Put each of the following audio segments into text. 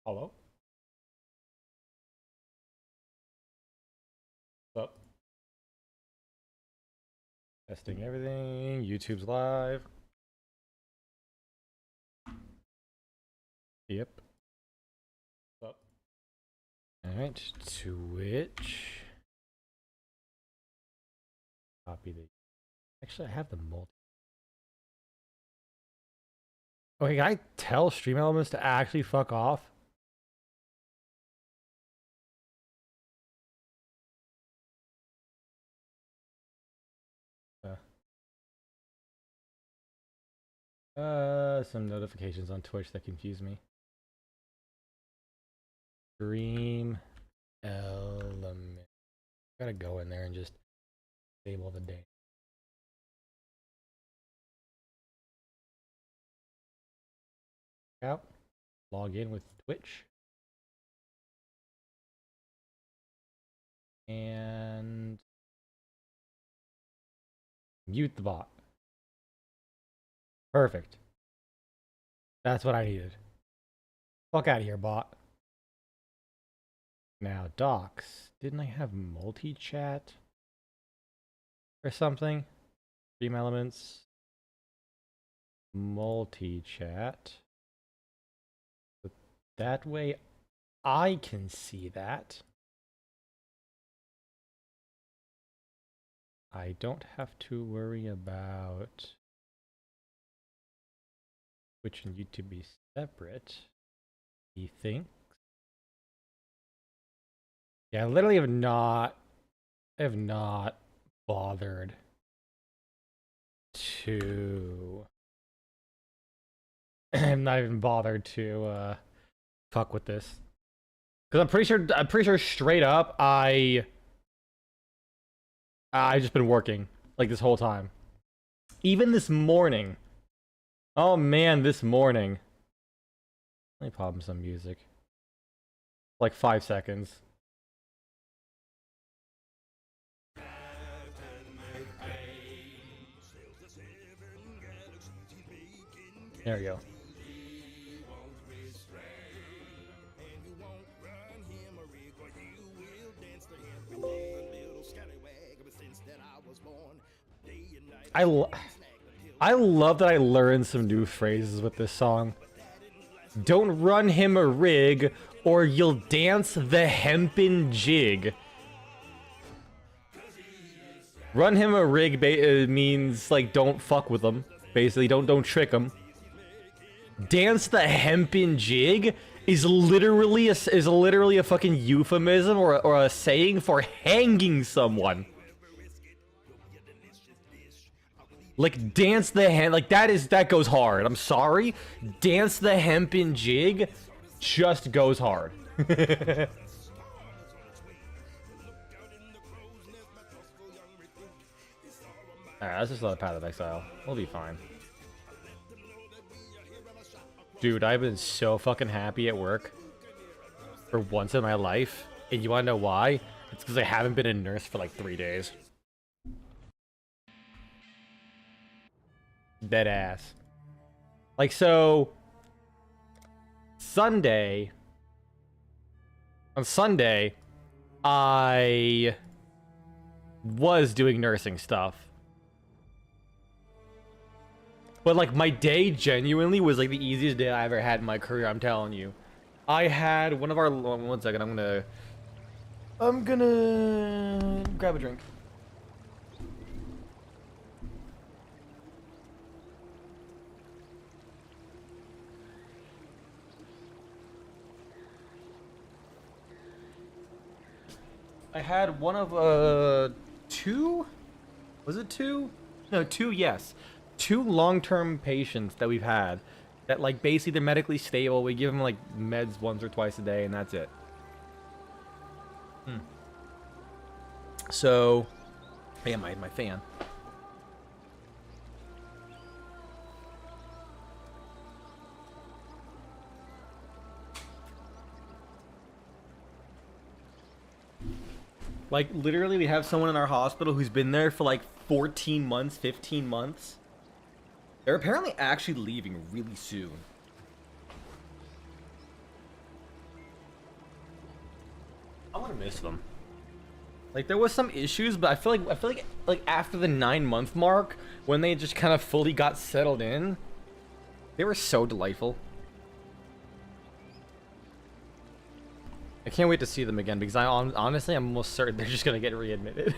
Hello? What's up? Testing everything. YouTube's live. Yep. What's up? Alright, Twitch. Copy the... Actually, I have the multi... Okay, can I tell Stream Elements to actually fuck off? Some notifications on Twitch that confuse me. Stream Element. Gotta go in there and just disable the date. Out. Log in with Twitch. And mute the bot. Perfect. That's what I needed. Fuck out of here, bot. Now, docs. Didn't I have multi-chat? Or something? Stream Elements. Multi-chat. That way I can see that. I don't have to worry about Twitch and YouTube be separate. He thinks. Yeah, I literally have not bothered to I'm not even bothered to fuck with this. Cause I'm pretty sure straight up I just been working like this whole time. Even this morning. Oh man, this morning. Let me pop in some music. Like 5 seconds. There we go. I love that I learned some new phrases with this song. Don't run him a rig, or you'll dance the hempen jig. Run him a rig means like don't fuck with him. Basically, don't trick him. Dance the hempen jig is literally a fucking euphemism or a saying for hanging someone. Like dance the like that goes hard. I'm sorry. Dance the hempen jig just goes hard. Alright, let's just let it Path of Exile. We'll be fine. Dude, I've been so fucking happy at work for once in my life. And you wanna know why? It's because I haven't been a nurse for like 3 days. Dead ass. Like, so on Sunday I was doing nursing stuff, but like my day genuinely was like the easiest day I ever had in my career. I'm telling you. I had one of our 1 second, I'm gonna grab a drink. I had one of two? Was it two? No, two, yes. Two long-term patients that we've had that like basically they're medically stable. We give them like meds once or twice a day and that's it. So, yeah, my fan. Like, literally, we have someone in our hospital who's been there for like 14 months, 15 months. They're apparently actually leaving really soon. want to miss them. Like there was some issues, but I feel like after the 9-month mark, when they just kind of fully got settled in, they were so delightful. I can't wait to see them again because honestly I'm almost certain they're just gonna get readmitted.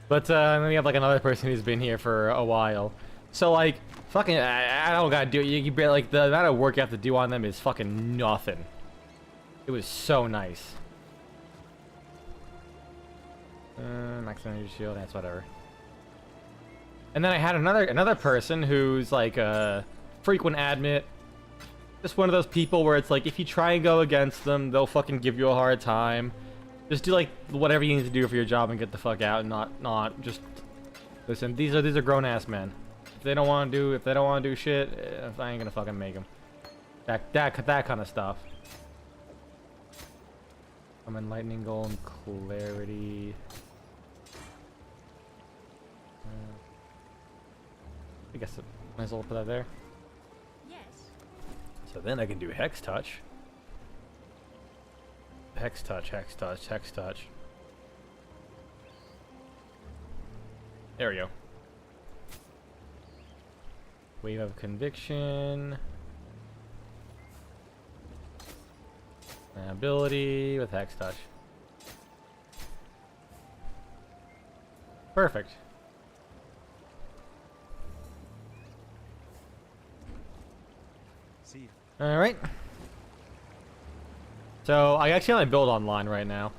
But then we have like another person who's been here for a while. So like, fucking, I don't gotta do it. You like the amount of work you have to do on them is fucking nothing. It was so nice. Max energy shield, that's whatever. And then I had another person who's like a frequent admit. Just one of those people where it's like if you try and go against them, they'll fucking give you a hard time. Just do like whatever you need to do for your job and get the fuck out, and not just listen. These are grown ass men. If they don't want to do shit, I ain't gonna fucking make them. That kind of stuff. I'm in lightning golem clarity. I guess I might as well put that there. Yes. So then I can do hex touch. Hex touch, hex touch, hex touch. There we go. Wave of conviction. An ability with hex touch. Perfect. See you. All right. So I actually only build online right now,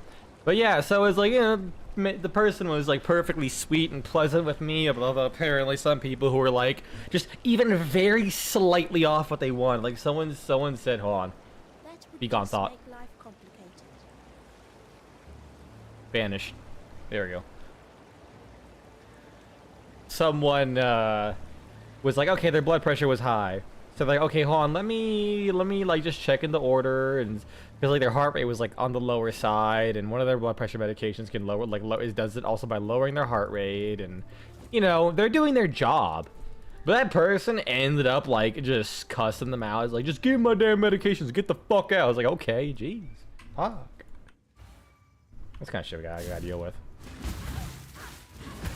but yeah. So it's like, you know, the person was like perfectly sweet and pleasant with me. Although apparently some people who were like just even very slightly off what they want. Like someone said, "Hold on, be gone, thought." Banished. There we go. Someone was like, okay, their blood pressure was high. So like, okay, hold on, let me like just check in the order, and because like their heart rate was like on the lower side, and one of their blood pressure medications can lower does it also by lowering their heart rate, and you know they're doing their job. But that person ended up like just cussing them out. It's like, just give me my damn medications, get the fuck out. I was like, okay, jeez, fuck. That's kind of shit I gotta deal with.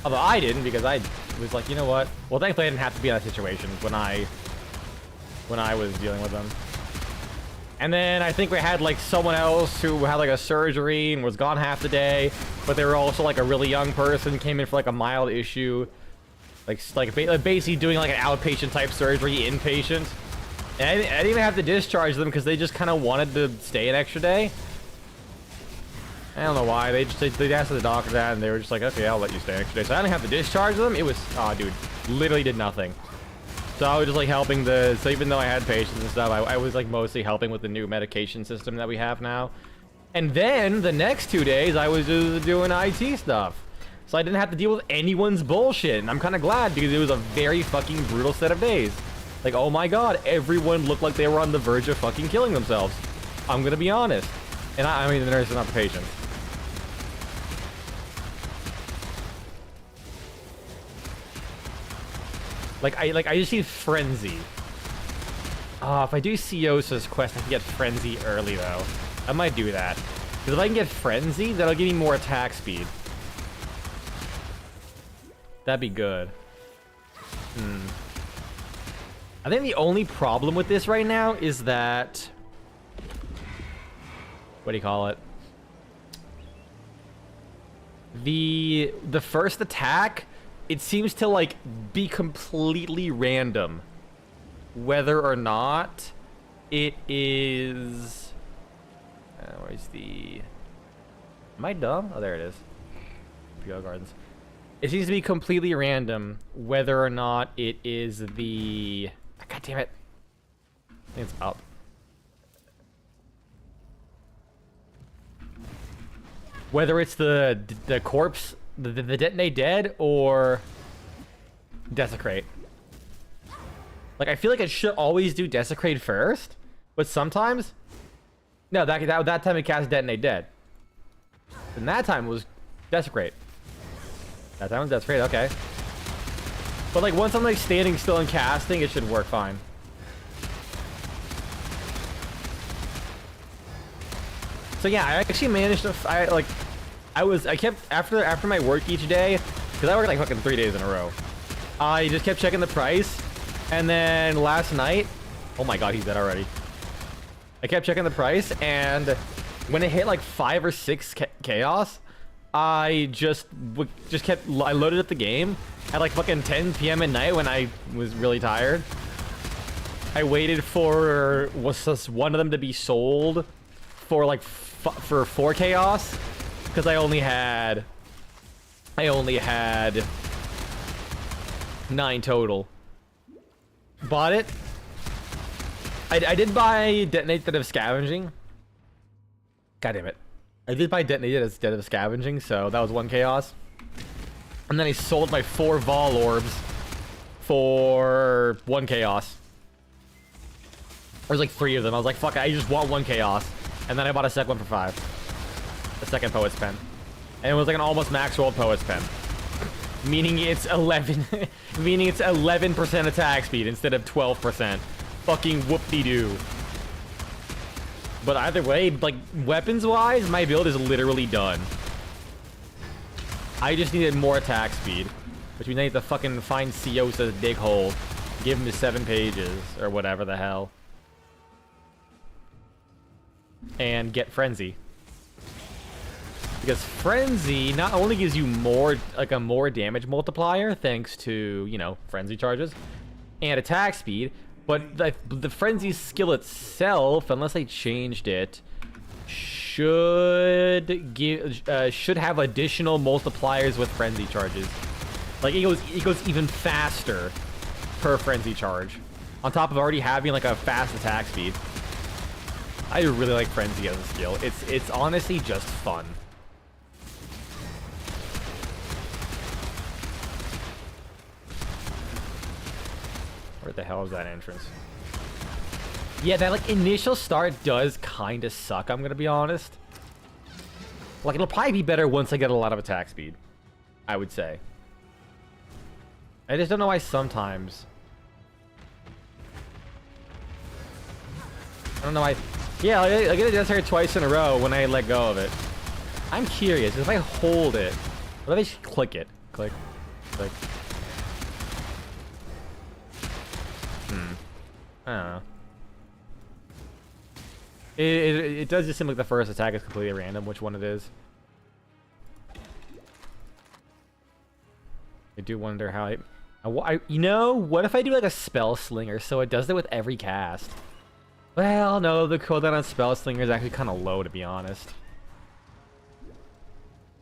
Although I didn't, because I was like, you know what? Well, thankfully I didn't have to be in that situation when I was dealing with them. And then I think we had like someone else who had like a surgery and was gone half the day, but they were also like a really young person, came in for like a mild issue, like basically doing like an outpatient type surgery, inpatient. And I didn't even have to discharge them because they just kind of wanted to stay an extra day. I don't know why. They asked the doctor that, and they were just like, okay, I'll let you stay an extra day. So I didn't have to discharge them. It was, oh, dude, literally did nothing. So I was just like helping so even though I had patients and stuff, I was like mostly helping with the new medication system that we have now. And then the next 2 days, I was just doing IT stuff. So I didn't have to deal with anyone's bullshit. And I'm kind of glad because it was a very fucking brutal set of days. Like, oh my god, everyone looked like they were on the verge of fucking killing themselves. I'm gonna be honest. And I mean the nurse is not the patient. I just need Frenzy. If I do Siosa's quest, I can get Frenzy early though. I might do that. Because if I can get Frenzy, that'll give me more attack speed. That'd be good. I think the only problem with this right now is that... What do you call it? The first attack... It seems to like be completely random whether or not it is where's the, am I dumb? Oh, there it is. PO Gardens. It seems to be completely random whether or not it is the, god damn it, I think it's up. Whether it's the corpse, the detonate dead, or desecrate. Like, I feel like it should always do desecrate first, but sometimes, no, that time it cast detonate dead. And that time was desecrate. That time was desecrate, okay. But like once I'm like standing still and casting, it should work fine. So yeah, I actually managed to. I kept after my work each day, because I work like fucking 3 days in a row. I just kept checking the price, and then last night, oh my god, he's dead already. I kept checking the price, and when it hit like 5 or 6 chaos, I I loaded up the game at like fucking 10 p.m. at night when I was really tired. I waited for one of them to be sold for like for 4 chaos, because I only had 9 total. Bought it. I did buy Detonate instead of Scavenging. God damn it. I did buy Detonate instead of Scavenging, so that was 1 chaos. And then I sold my 4 Vol Orbs for 1 chaos. There's like 3 of them. I was like, fuck it, I just want 1 chaos. And then I bought a second one for 5. The second Poet's Pen. And it was like an almost max rolled Poet's Pen. Meaning it's 11% attack speed instead of 12%. Fucking whoop-de-doo. But either way, like, weapons-wise, my build is literally done. I just needed more attack speed. Which means I need to fucking find Siosa's dig hole. Give him the 7 pages, or whatever the hell. And get Frenzy. Because Frenzy not only gives you more, like a more damage multiplier, thanks to, you know, Frenzy charges, and attack speed, but the Frenzy skill itself, unless I changed it, should have additional multipliers with Frenzy charges. Like it goes even faster per Frenzy charge, on top of already having like a fast attack speed. I really like Frenzy as a skill. It's honestly just fun. Where the hell is that entrance? Yeah, that like initial start does kind of suck, I'm gonna be honest. Like it'll probably be better once I get a lot of attack speed, I would say. I just don't know why sometimes. I don't know why. Yeah, I get a Death Hair twice in a row when I let go of it. I'm curious, if I hold it, what if I just click it? Click, click. I don't know. It does just seem like the first attack is completely random, which one it is. I do wonder how you know, what if I do like a Spell Slinger so it does it with every cast? Well, no, the cooldown on Spell Slinger is actually kind of low, to be honest.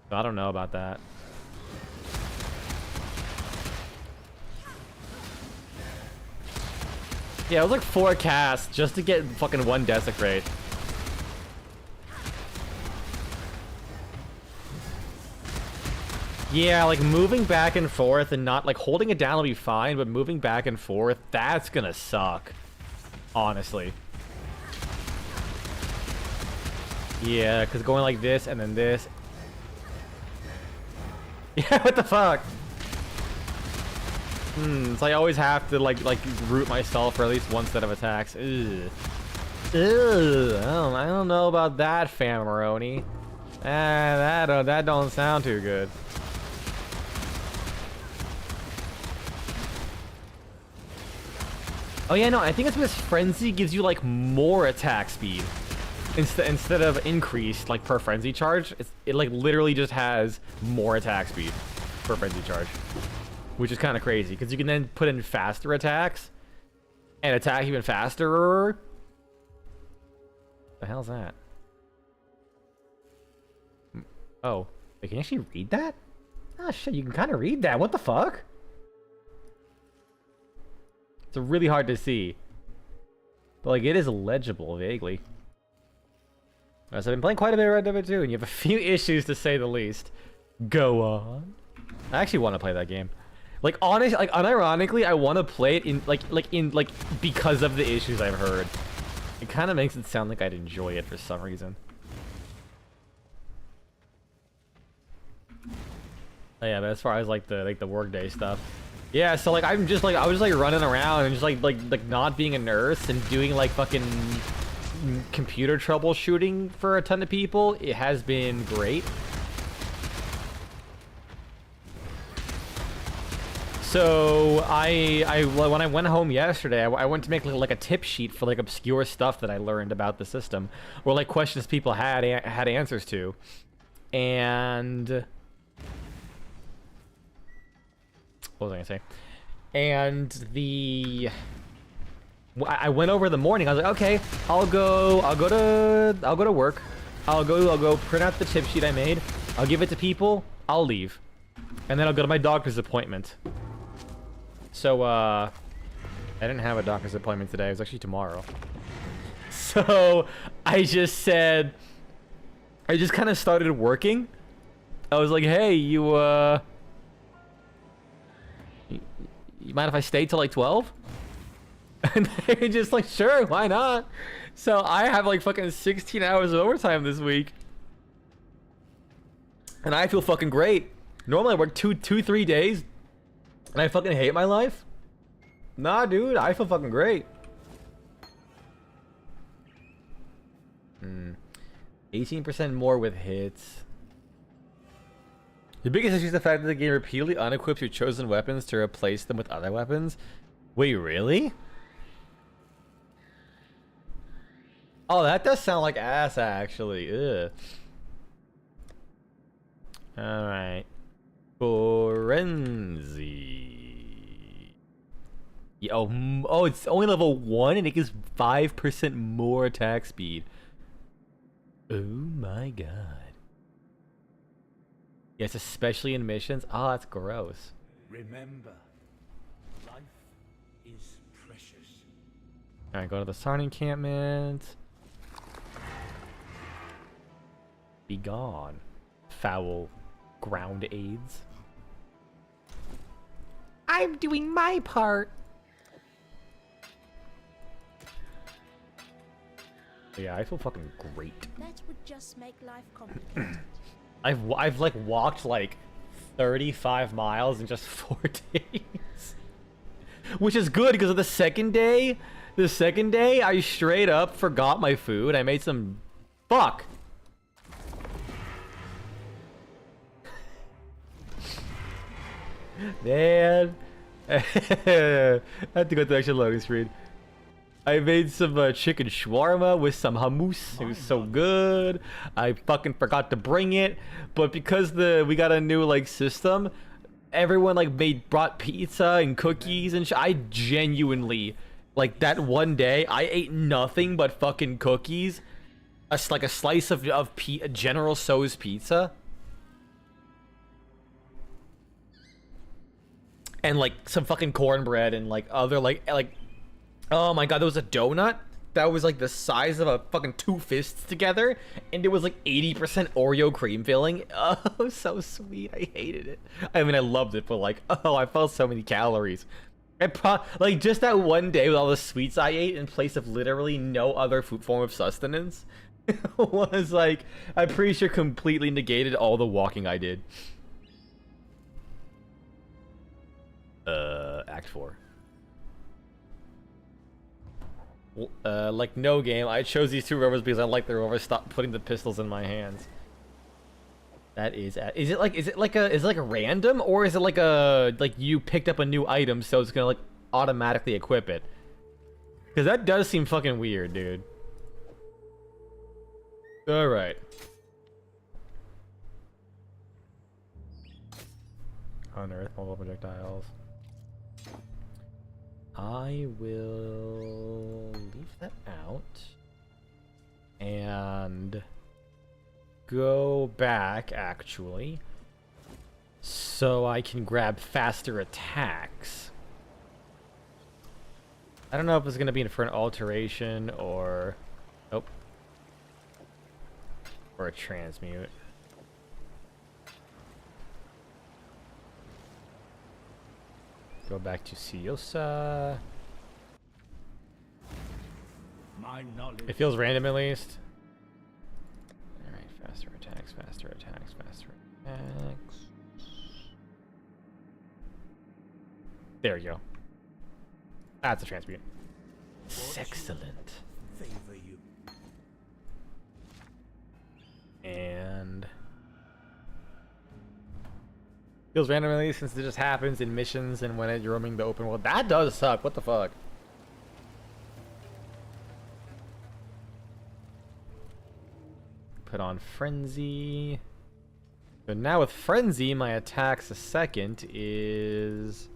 So I don't know about that. Yeah, it was like 4 casts just to get fucking 1 Desecrate. Yeah, like moving back and forth and not like holding it down will be fine, but moving back and forth, that's gonna suck. Honestly. Yeah, because going like this and then this. Yeah, what the fuck? So I always have to like root myself for at least 1 set of attacks. Ugh. Ugh. I don't know about that, Famaroni. That don't sound too good. Oh yeah, no, I think it's because Frenzy gives you like more attack speed instead of increased like per Frenzy charge. It like literally just has more attack speed per Frenzy charge. Which is kind of crazy, because you can then put in faster attacks and attack even faster. The hell's that? Oh, wait, can you actually read that? Oh shit, you can kind of read that. What the fuck? It's really hard to see. But like, it is legible vaguely. So I've been playing quite a bit of Red Dead 2, and you have a few issues to say the least. Go on. I actually want to play that game. Like honestly, like unironically, I want to play it in because of the issues I've heard. It kind of makes it sound like I'd enjoy it for some reason. Oh, yeah, but as far as like the workday stuff, yeah. So like I was just like running around and just like not being a nurse and doing like fucking computer troubleshooting for a ton of people, it has been great. So when I went home yesterday, I went to make like a tip sheet for like obscure stuff that I learned about the system, or like questions people had answers to, and what was I gonna say? And I went over the morning. I was like, okay, I'll go to work. I'll go print out the tip sheet I made. I'll give it to people. I'll leave, and then I'll go to my doctor's appointment. So, I didn't have a doctor's appointment today. It was actually tomorrow. So, I just kind of started working. I was like, hey, you mind if I stay till like 12? And they're just like, sure, why not? So, I have like fucking 16 hours of overtime this week. And I feel fucking great. Normally I work 3 days. And I fucking hate my life? Nah, dude, I feel fucking great. 18% more with hits. The biggest issue is the fact that the game repeatedly unequips your chosen weapons to replace them with other weapons. Wait, really? Oh, that does sound like ass, actually. Ugh. Alright. Forenzy. Yeah, oh, it's only level 1 and it gives 5% more attack speed. Oh my god. Yes, especially in missions. Oh, that's gross. Remember, life is precious. Alright, go to the Sarn encampment. Be gone. Foul ground aids. I'm doing my part. Yeah, I feel fucking great. That would just make life complicated. I've like walked like 35 miles in just 4 days. Which is good because of the second day I straight up forgot my food. I made some fuck. Man, I have to go to the actual loading screen. I made some chicken shawarma with some hummus. It was so good. I fucking forgot to bring it, but because we got a new like system, everyone like brought pizza and cookies and I genuinely like that one day I ate nothing but fucking cookies, like a slice of General Tso's pizza. And like some fucking cornbread and like other like oh my god, there was a donut that was like the size of a fucking 2 fists together, and it was like 80% Oreo cream filling. Oh, so sweet. I hated it. I mean, I loved it, but like, oh, I felt so many calories. Like just that one day with all the sweets I ate in place of literally no other food form of sustenance was like, I'm pretty sure completely negated all the walking I did. Act 4. Like no game. I chose these 2 rovers because I like the rovers. Stop putting the pistols in my hands. That is it like a random, or is it like you picked up a new item so it's gonna like automatically equip it? Because that does seem fucking weird, dude. All right. Unearth multiple projectiles. I will leave that out and go back actually so I can grab faster attacks. I don't know if it's gonna be for an alteration or or a transmute. Go back to Siosa. It feels random at least. Alright, faster attacks, faster attacks, faster attacks. There you go. That's a transmute. Excellent. Favor you. And heals randomly since it just happens in missions and when you're roaming the open world. That does suck. What the fuck? Put on Frenzy. So now with Frenzy, my attacks a second is...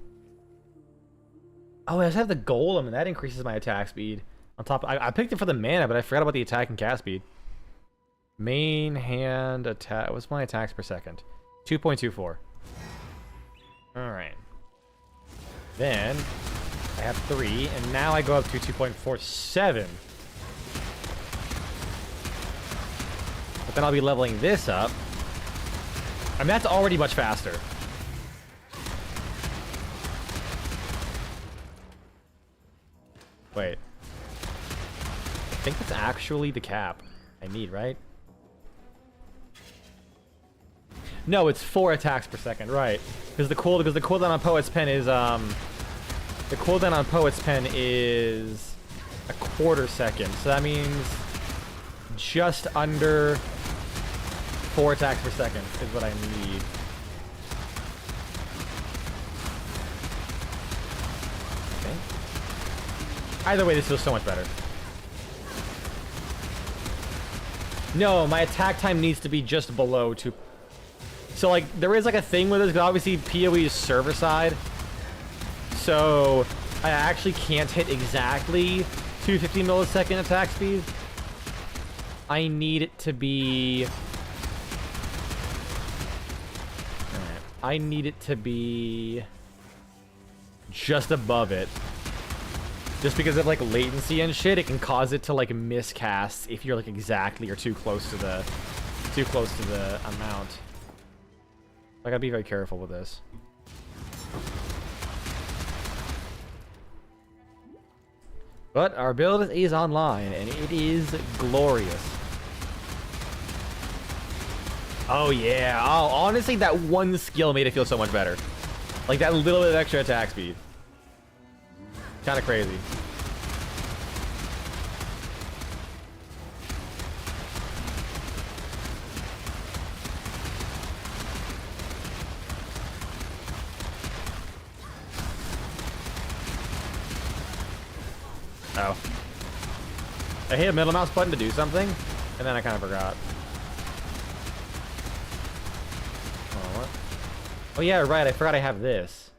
Oh, I just have the Golem, and that increases my attack speed. On top, I picked it for the mana, but I forgot about the attack and cast speed. Main hand attack. What's my attacks per second? 2.24. Alright. Then, I have 3, and now I go up to 2.47. But then I'll be leveling this up. I mean, that's already much faster. Wait. I think that's actually the cap I need, right? No, it's 4 attacks per second, right? Because the cooldown on Poet's Pen is a quarter second. So that means just under 4 attacks per second is what I need. Okay. Either way, this feels so much better. No, my attack time needs to be just below 2. So, like, there is, like, a thing with this, because obviously PoE is server side. So, I actually can't hit exactly 250 millisecond attack speed. I need it to be... I need it to be just above it. Just because of like latency and shit, it can cause it to like miscast if you're like exactly or too close to the amount. I gotta be very careful with this. But our build is online and it is glorious. Oh yeah, oh, honestly that one skill made it feel so much better. Like that little bit of extra attack speed. Kinda crazy. Oh. I hit a middle mouse button to do something, and then I kind of forgot. Oh yeah, right, I forgot I have this.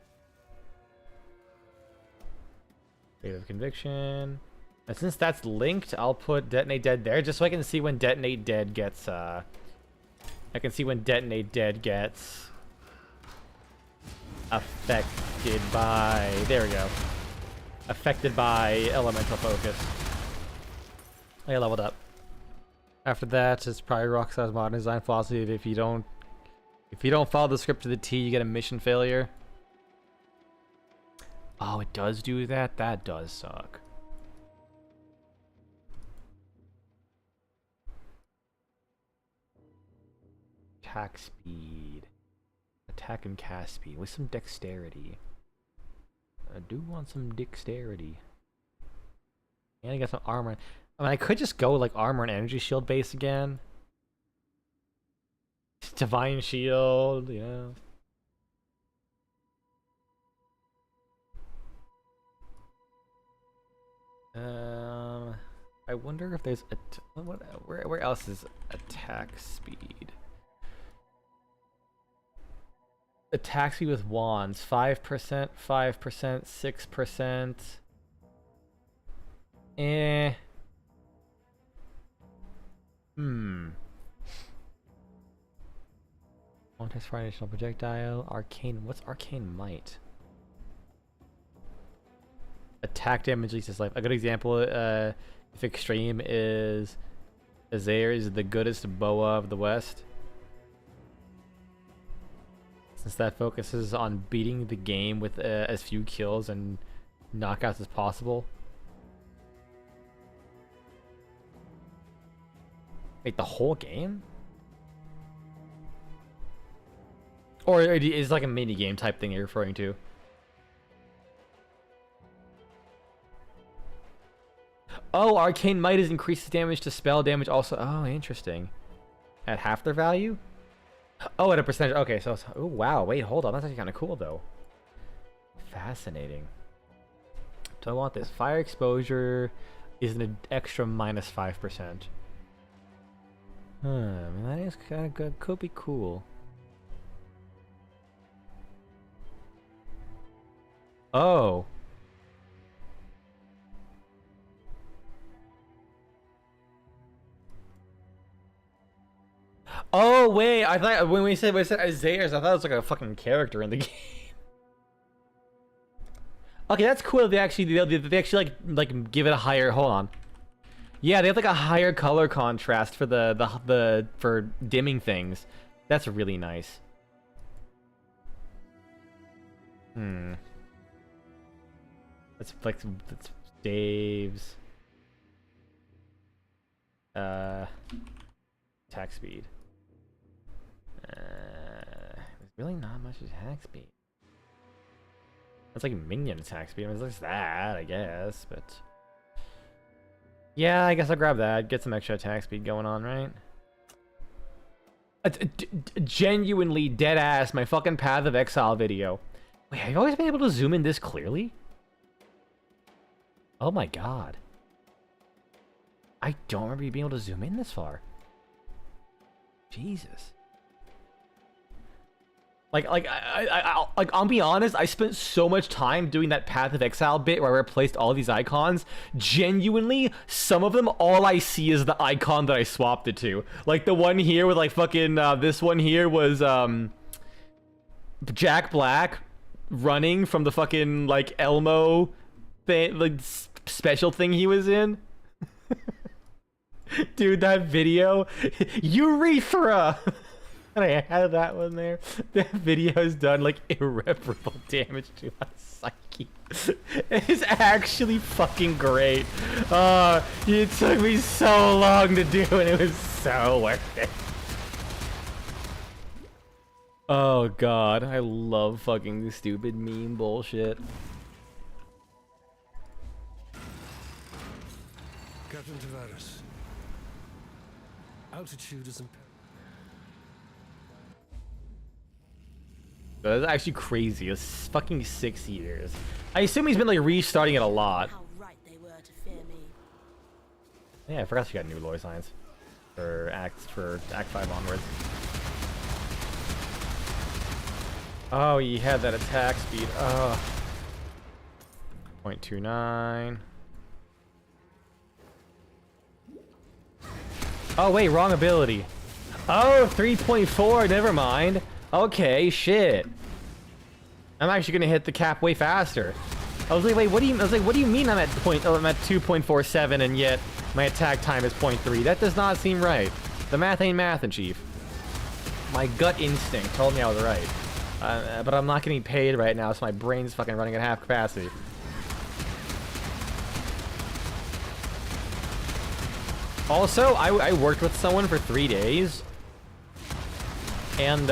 Fate of Conviction. And since that's linked, I'll put Detonate Dead there, just so I can see when Detonate Dead gets, I can see when Detonate Dead gets affected by, there we go. Affected by Elemental Focus. I leveled up. After that, it's probably Rockstar's modern design philosophy of if you don't follow the script to the T, you get a mission failure. Oh, it does do that? That does suck. Attack speed. Attack and cast speed with some dexterity. I do want some dexterity. And I got some armor. I mean, I could just go like armor and energy shield base again. Divine shield, yeah. I wonder if there's a where else is attack speed? Attack speed with wands, 5%, 5%, 6%. Eh. One test for additional projectile. Arcane. What's Arcane Might? Attack damage leads his life. A good example, if extreme is Azair is the goodest boa of the West. Since that focuses on beating the game with as few kills and knockouts as possible. Wait, the whole game? Or is it like a mini game type thing you're referring to? Oh, Arcane Might is increases damage to spell damage also. Oh, interesting. At half their value? Oh, at a percentage. Okay, so oh wow, wait, hold on. That's actually kind of cool though. Fascinating. Do I want this? Fire exposure is an extra -5%. I mean, that is kind of good. Could be cool. Oh. Oh wait, I thought when we said Isaiah, I thought it was like a fucking character in the game. Okay, that's cool. They actually like give it a higher. Hold on. Yeah, they have like a higher color contrast for the for dimming things. That's really nice. That's like that's Dave's attack speed. There's really not much attack speed. It's like minion attack speed. I mean, there's that, I guess, but yeah, I guess I'll grab that. Get some extra attack speed going on, right? Genuinely dead ass. My fucking Path of Exile video. Wait, have you always been able to zoom in this clearly? Oh my god. I don't remember you being able to zoom in this far. Jesus. I'll be honest, I spent so much time doing that Path of Exile bit where I replaced all these icons. Genuinely, some of them, all I see is the icon that I swapped it to. Like the one here with like fucking, this one here was, Jack Black running from the fucking, like, Elmo thing, like, special thing he was in. Dude, that video, urethra! And I had that one there. That video has done like irreparable damage to my psyche. It's actually fucking great. It took me so long to do and it was so worth it. Oh god, I love fucking stupid meme bullshit. Captain Tavares. Altitude is imperative. That's actually crazy. It's fucking 6 years. I assume he's been like restarting it a lot. How right they were to fear me. Yeah, I forgot she got new lore signs for Act 5 onwards. Oh, he had that attack speed. 0.29. Oh wait, wrong ability. Oh, 3.4. Never mind. Okay, shit. I'm actually gonna hit the cap way faster. I was like, wait, what do you? I was like, what do you mean I'm at I'm at 2.47 and yet my attack time is 0.3? That does not seem right. The math ain't mathin', Chief. My gut instinct told me I was right, but I'm not getting paid right now, so my brain's fucking running at half capacity. Also, I worked with someone for 3 days. And,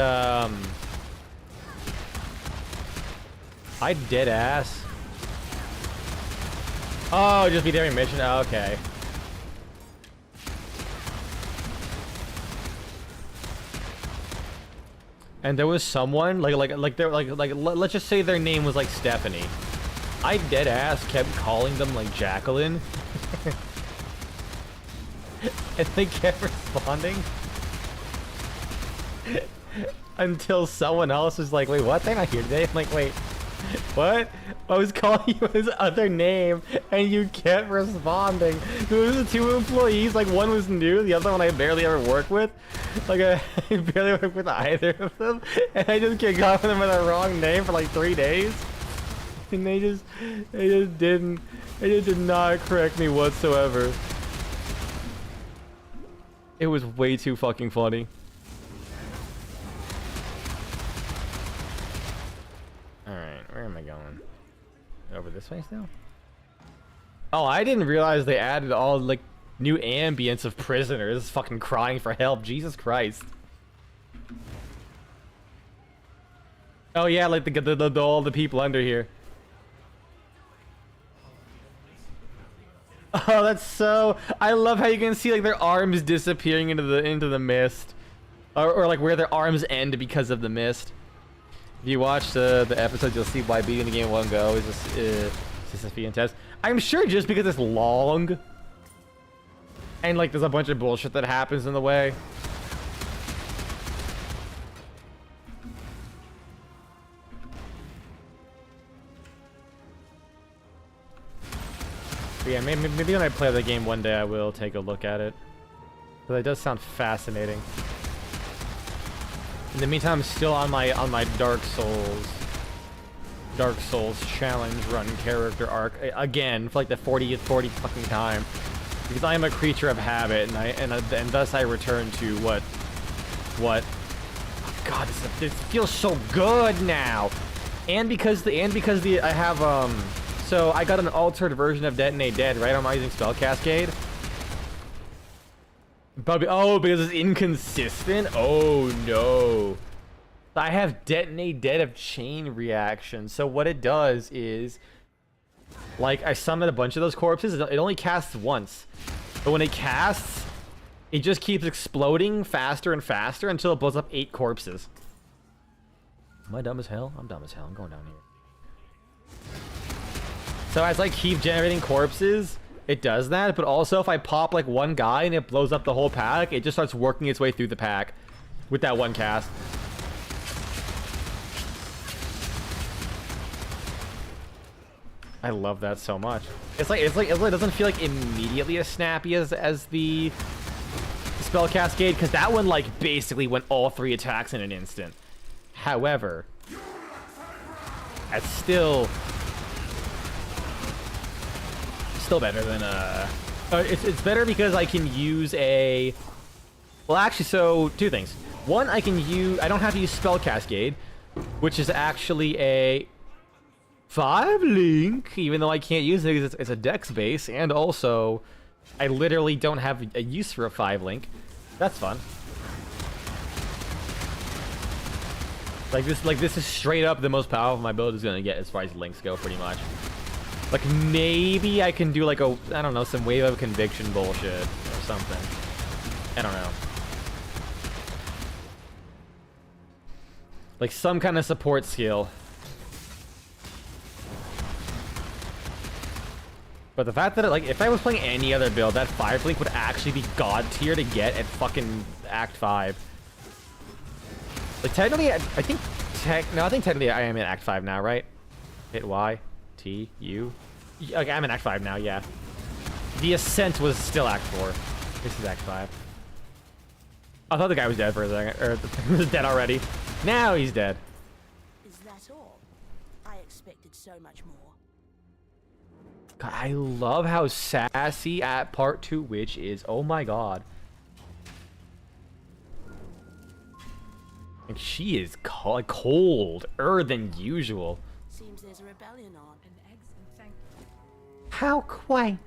I dead ass. Oh, just be there in mission? Oh, okay. And there was someone, let's just say their name was like Stephanie. I dead ass kept calling them like Jacqueline. And they kept responding. Until someone else was like, wait, what? They're not here today. I'm like, wait, what? I was calling you his other name and you kept responding. There was the 2 employees, like one was new, the other one I barely ever worked with. Like I barely worked with either of them. And I just kept calling them with the wrong name for like 3 days. And they just did not correct me whatsoever. It was way too fucking funny. Where am I going? Over this way still? Oh, I didn't realize they added all like new ambience of prisoners fucking crying for help. Jesus Christ. Oh yeah, like all the people under here. Oh, that's so. I love how you can see like their arms disappearing into the mist. or like where their arms end because of the mist. If you watch the episode, you'll see why beating the game in one go is just a feat and test. I'm sure just because it's long, and like there's a bunch of bullshit that happens in the way. But yeah, maybe when I play the game one day, I will take a look at it. But it does sound fascinating. In the meantime, I'm still on my Dark Souls challenge run character arc again for like the 40th fucking time, because I am a creature of habit, and thus I return to what. Oh God, this feels so good now, and because I have so I got an altered version of Detonate Dead, right? I'm not using Spell Cascade. But, oh, because it's inconsistent? Oh, no. I have Detonate Dead of Chain Reaction. So what it does is, like, I summon a bunch of those corpses. It only casts once. But when it casts, it just keeps exploding faster and faster until it blows up 8 corpses. Am I dumb as hell? I'm dumb as hell. I'm going down here. So as I keep generating corpses, it does that, but also if I pop like one guy and it blows up the whole pack, it just starts working its way through the pack with that one cast. I love that so much. It doesn't feel like immediately as snappy as the Spell Cascade, because that one like basically went all 3 attacks in an instant. However, that's still better than it's better because I can use a, well actually, so 2 things. One, I don't have to use Spell Cascade, which is actually a 5 link, even though I can't use it because it's a dex base, and also I literally don't have a use for a 5 link. That's fun. Like this is straight up the most powerful my build is gonna get as far as links go, pretty much. Like, maybe I can do, like, I don't know, some Wave of Conviction bullshit or something. I don't know. Like, some kind of support skill. But the fact that, like, if I was playing any other build, that 5 link would actually be god tier to get at fucking Act 5. Like, technically, I think technically I am in Act 5 now, right? Hit Y. T, U. Okay, I'm in Act 5 now, yeah. The Ascent was still Act 4. This is Act 5. I thought the guy was dead for a second. Or he was dead already. Now he's dead. Is that all? I expected so much more. God, I love how sassy at Part 2 Witch is. Oh my god. Like, she is colder than usual. Seems there's a rebellion on. How quaint.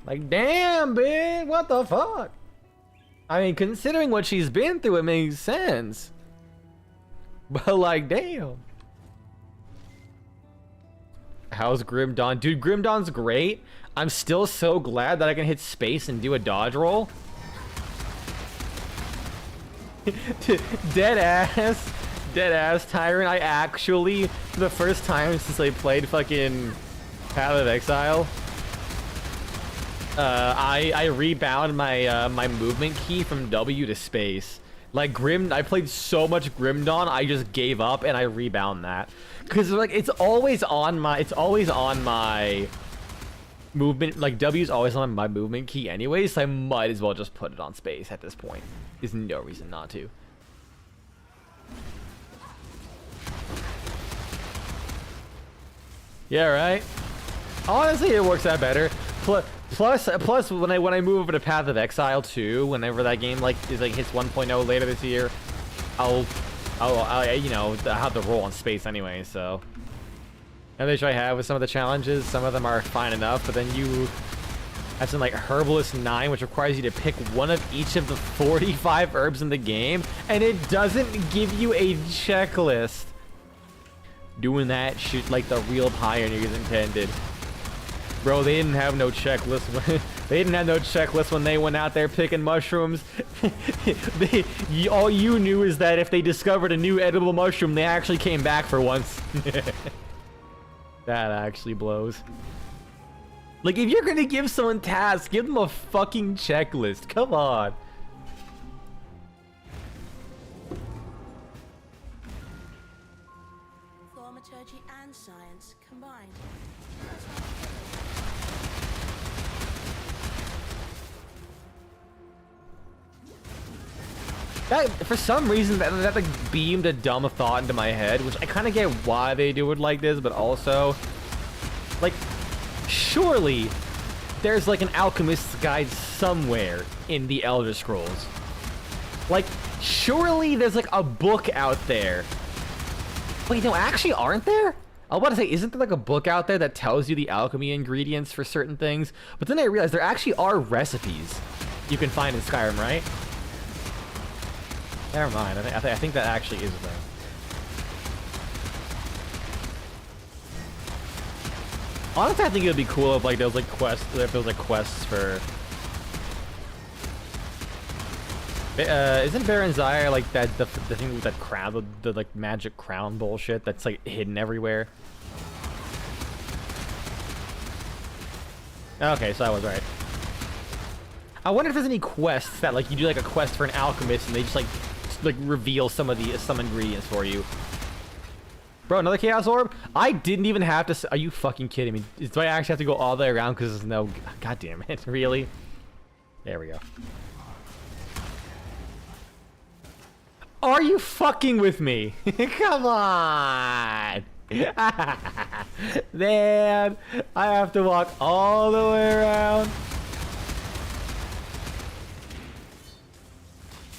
Like, damn, bitch, what the fuck? I mean, considering what she's been through, it makes sense. But, like, damn. How's Grim Dawn? Dude, Grim Dawn's great. I'm still so glad that I can hit space and do a dodge roll. Dead ass Tyrant. I actually, for the first time since I played fucking Path of Exile, I rebound my my movement key from W to space. Like I played so much Grim Dawn, I just gave up and I rebound that. Cause like it's always on my movement, like W's always on my movement key anyway, so I might as well just put it on space at this point. There's no reason not to. Yeah, right? Honestly, it works out better. Plus, when I move over to Path of Exile 2, whenever that game hits 1.0 later this year, I'll you know, have the roll on space anyway. So, another issue I have with some of the challenges, some of them are fine enough, but then you have some like Herbalist 9, which requires you to pick one of each of the 45 herbs in the game, and it doesn't give you a checklist. Doing that shit like the real pioneers intended. Bro, they didn't have no checklist. They didn't have no checklist when they went out there picking mushrooms. All you knew is that if they discovered a new edible mushroom, they actually came back for once. That actually blows. Like, if you're gonna give someone tasks, give them a fucking checklist. Come on. Thaumaturgy and science combined. That, for some reason, that like beamed a dumb thought into my head, which I kind of get why they do it like this, but also, like, surely there's like an alchemist's guide somewhere in the Elder Scrolls. Like, surely there's like a book out there. Wait, no, actually, aren't there? I was about to say, isn't there like a book out there that tells you the alchemy ingredients for certain things? But then I realized there actually are recipes you can find in Skyrim, right? Never mind. I think that actually is a thing. Honestly, I think it would be cool if like there was like quests. If there was like quests for. Isn't Baron Zyre like that the thing with that crown, the like magic crown bullshit that's like hidden everywhere? Okay, so I was right. I wonder if there's any quests that like you do like a quest for an alchemist and they just like reveal some ingredients for you. Bro, another chaos orb? I didn't even have to. Are you fucking kidding me? Do I actually have to go all the way around because there's no? God damn it! Really? There we go. Are you fucking with me? Come on! Man, I have to walk all the way around.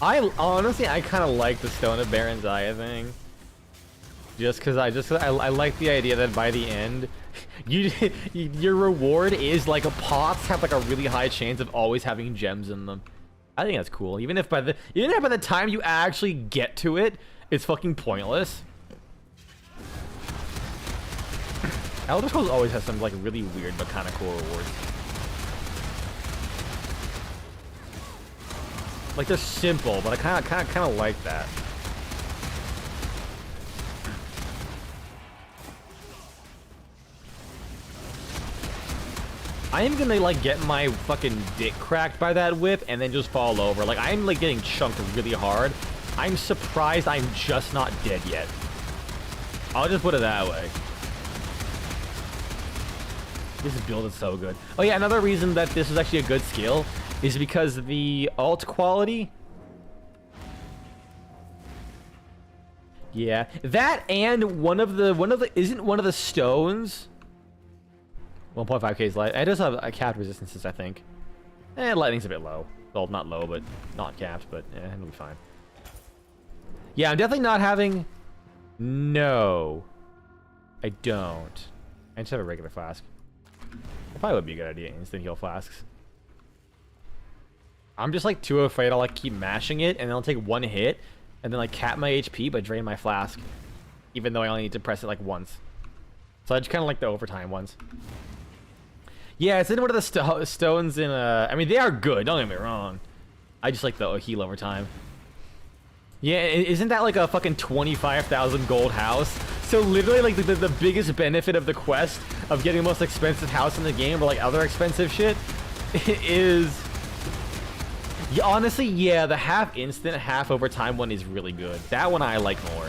I honestly, I kind of like the Stone of Baron's Eye thing. Just because I like the idea that by the end, your reward is like pots have like a really high chance of always having gems in them. I think that's cool. Even if by the time you actually get to it, it's fucking pointless. Elder Scrolls always has some like really weird but kind of cool rewards. Like they're simple, but I kind of like that. I am gonna like get my fucking dick cracked by that whip and then just fall over. Like I'm like getting chunked really hard. I'm surprised I'm just not dead yet. I'll just put it that way. This build is so good. Oh yeah, another reason that this is actually a good skill is because the alt quality. Yeah, that and one of the isn't one of the stones 1.5k's light. It does have a capped resistances, I think. Lightning's a bit low. Well, not low, but not capped, but it'll be fine. Yeah, I'm definitely not having. No, I don't. I just have a regular flask. That probably would be a good idea, instant heal flasks. I'm just like too afraid I'll like keep mashing it and then I'll take one hit and then like cap my HP but drain my flask. Even though I only need to press it like once. So I just kind of like the overtime ones. Yeah, it's in one of the stones in I mean, they are good, don't get me wrong. I just like the heal overtime. Yeah, isn't that like a fucking 25,000 gold house? So literally like the biggest benefit of the quest of getting the most expensive house in the game or like other expensive shit is... Yeah, honestly, yeah, the half instant, half overtime one is really good. That one I like more.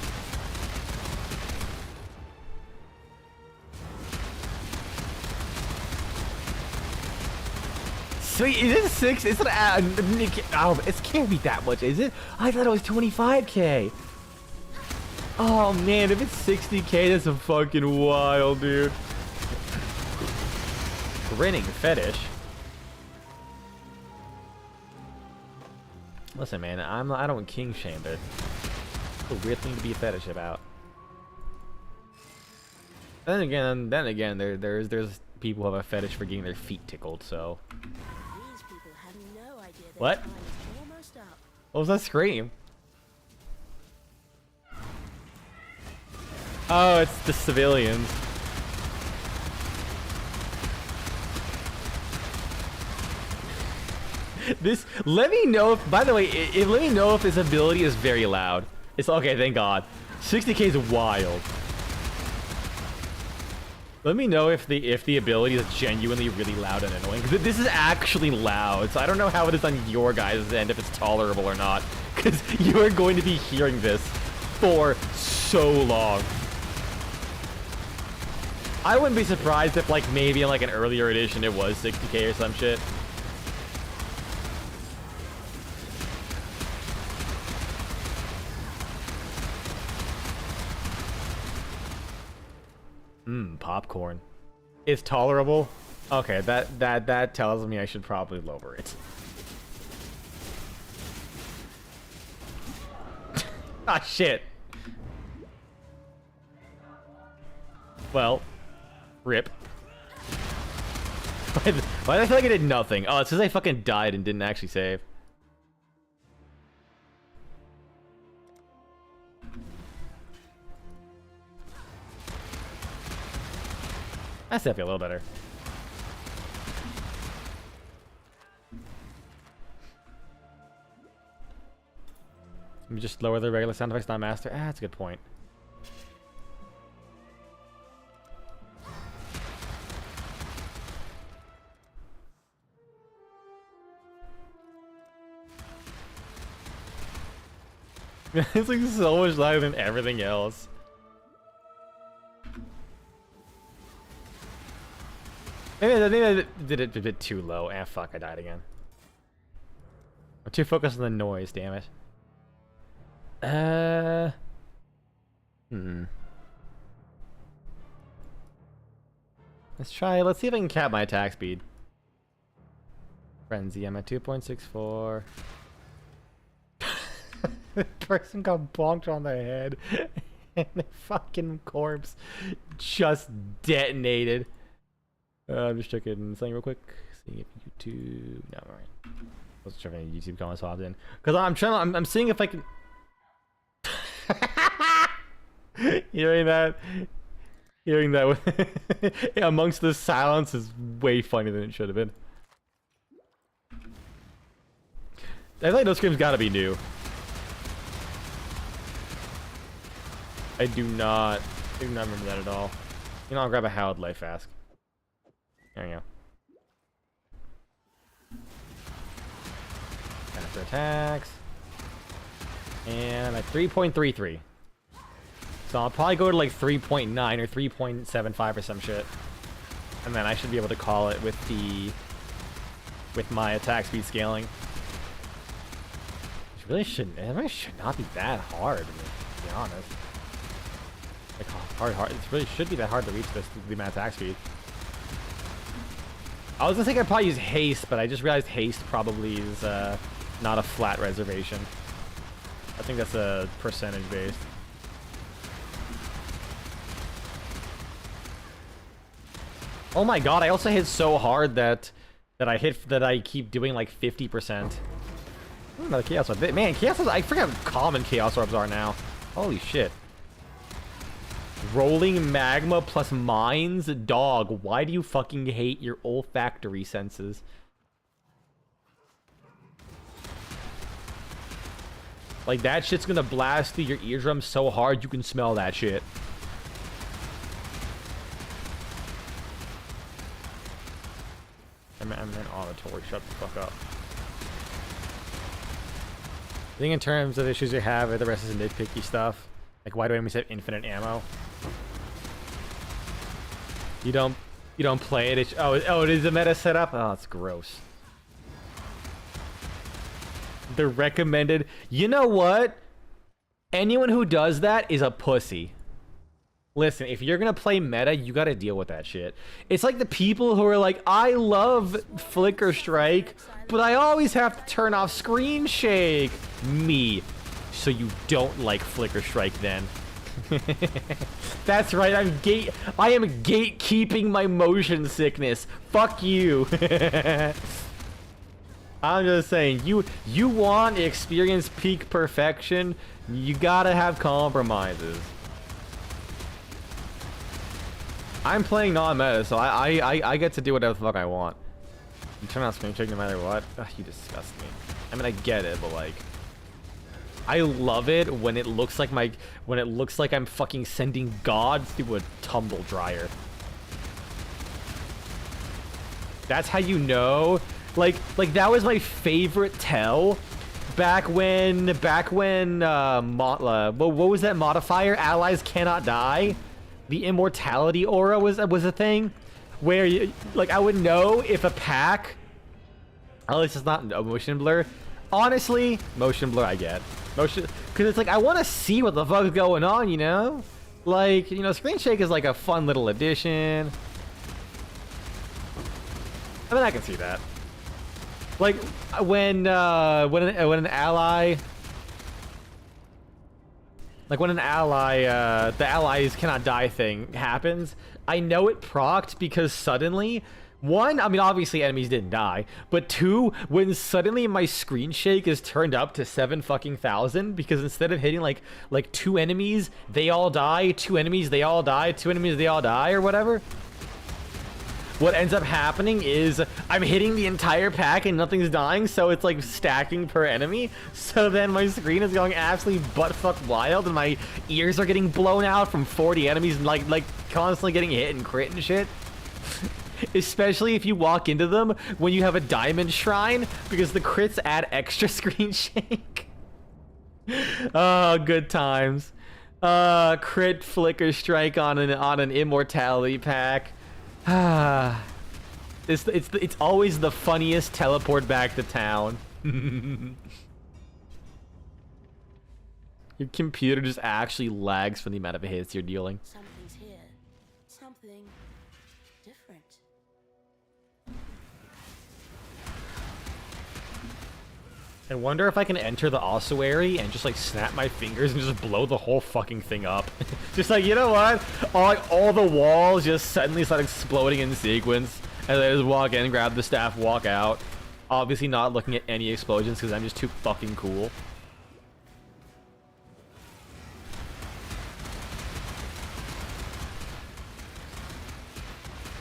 Sweet, is it 6? Is it it can't be that much, is it? I thought it was 25k. Oh man, if it's 60k, that's a fucking wild, dude. Grinning fetish. Listen, man, I don't king shame it. It's a weird thing to be a fetish about. Then again, there's people who have a fetish for getting their feet tickled. So. These people have no idea their What? time is almost up. What was that scream? Oh, it's the civilians. This, let me know if, by the way, let me know if this ability is very loud. It's okay, thank God. 60k is wild. Let me know if the ability is genuinely really loud and annoying. Because this is actually loud, so I don't know how it is on your guys' end, if it's tolerable or not. Because you are going to be hearing this for so long. I wouldn't be surprised if, like, maybe in, like, an earlier edition it was 60k or some shit. Popcorn. It's tolerable? Okay, that tells me I should probably lower it. Ah, shit. Well, rip. Why did I feel like I did nothing? Oh, it's because I fucking died and didn't actually save. That's definitely a little better. Let me just lower the regular sound effects, not master. Ah, that's a good point. It's like so much louder than everything else. Maybe I did it a bit too low. Ah, fuck, I died again. I'm too focused on the noise, damn it. Let's see if I can cap my attack speed. Frenzy, I'm at 2.64. The person got bonked on their head and the fucking corpse just detonated. I'm just checking something real quick. Seeing if YouTube. No, alright. I was checking if YouTube comments popped in. Because I'm seeing if I can. Hearing that amongst the silence is way funnier than it should have been. I feel like those screams gotta be new. I do not remember that at all. You know, I'll grab a Howled Life Flask. There you go. After attacks. And I'm at 3.33. So I'll probably go to like 3.9 or 3.75 or some shit. And then I should be able to call it with my attack speed scaling. It really should not be that hard, to be honest. Like hard. It really should be that hard to reach the amount of attack speed. I was gonna think I'd probably use haste, but I just realized haste probably is not a flat reservation. I think that's a percentage based. Oh my god! I also hit so hard that I keep doing like 50%. Another chaos orb. Man, chaos orbs! I forget how common chaos orbs are now. Holy shit! Rolling magma plus mines? Dog, why do you fucking hate your olfactory senses? Like, that shit's gonna blast through your eardrums so hard you can smell that shit. I'm an auditory, shut the fuck up. I think in terms of issues you have, the rest is nitpicky stuff. Like, why do enemies have infinite ammo? You don't play it. Oh, it is a meta setup. Oh, it's gross. The recommended. You know what? Anyone who does that is a pussy. Listen, if you're gonna play meta, you gotta deal with that shit. It's like the people who are like, I love Flicker Strike, but I always have to turn off Screen Shake. Me. So you don't like Flicker Strike then. That's right, I am gatekeeping my motion sickness. Fuck you. I'm just saying, you want to experience peak perfection, you gotta have compromises. I'm playing non-meta, so I get to do whatever the fuck I want. You turn on screen check no matter what. Ugh, you disgust me. I mean, I get it, but like, I love it when it looks like I'm fucking sending gods through a tumble dryer. That's how you know. Like that was my favorite tell. Back when what was that modifier? Allies cannot die. The immortality aura was a thing, where you, like, I would know if a pack. Oh, this is not a motion blur. Honestly, motion blur I get motion because it's like I want to see what the fuck is going on, you know. Like, you know, screen shake is like a fun little addition. I mean, I can see that. Like when an ally, the allies cannot die thing happens, I know it procced because suddenly, one, I mean, obviously enemies didn't die, but two, when suddenly my screen shake is turned up to 7,000 because instead of hitting like two enemies, they all die, two enemies, they all die, two enemies, they all die, or whatever. What ends up happening is I'm hitting the entire pack and nothing's dying, so it's like stacking per enemy. So then my screen is going absolutely buttfuck wild, and my ears are getting blown out from 40 enemies, and like constantly getting hit and crit and shit. Especially if you walk into them when you have a diamond shrine, because the crits add extra screen shake. Oh, good times. Crit flicker strike on an immortality pack. It's always the funniest teleport back to town. Your computer just actually lags from the amount of hits you're dealing. Something's here. Something different. I wonder if I can enter the ossuary and just like snap my fingers and just blow the whole fucking thing up. Just like, you know what? All the walls just suddenly start exploding in sequence. And I just walk in, grab the staff, walk out. Obviously not looking at any explosions because I'm just too fucking cool.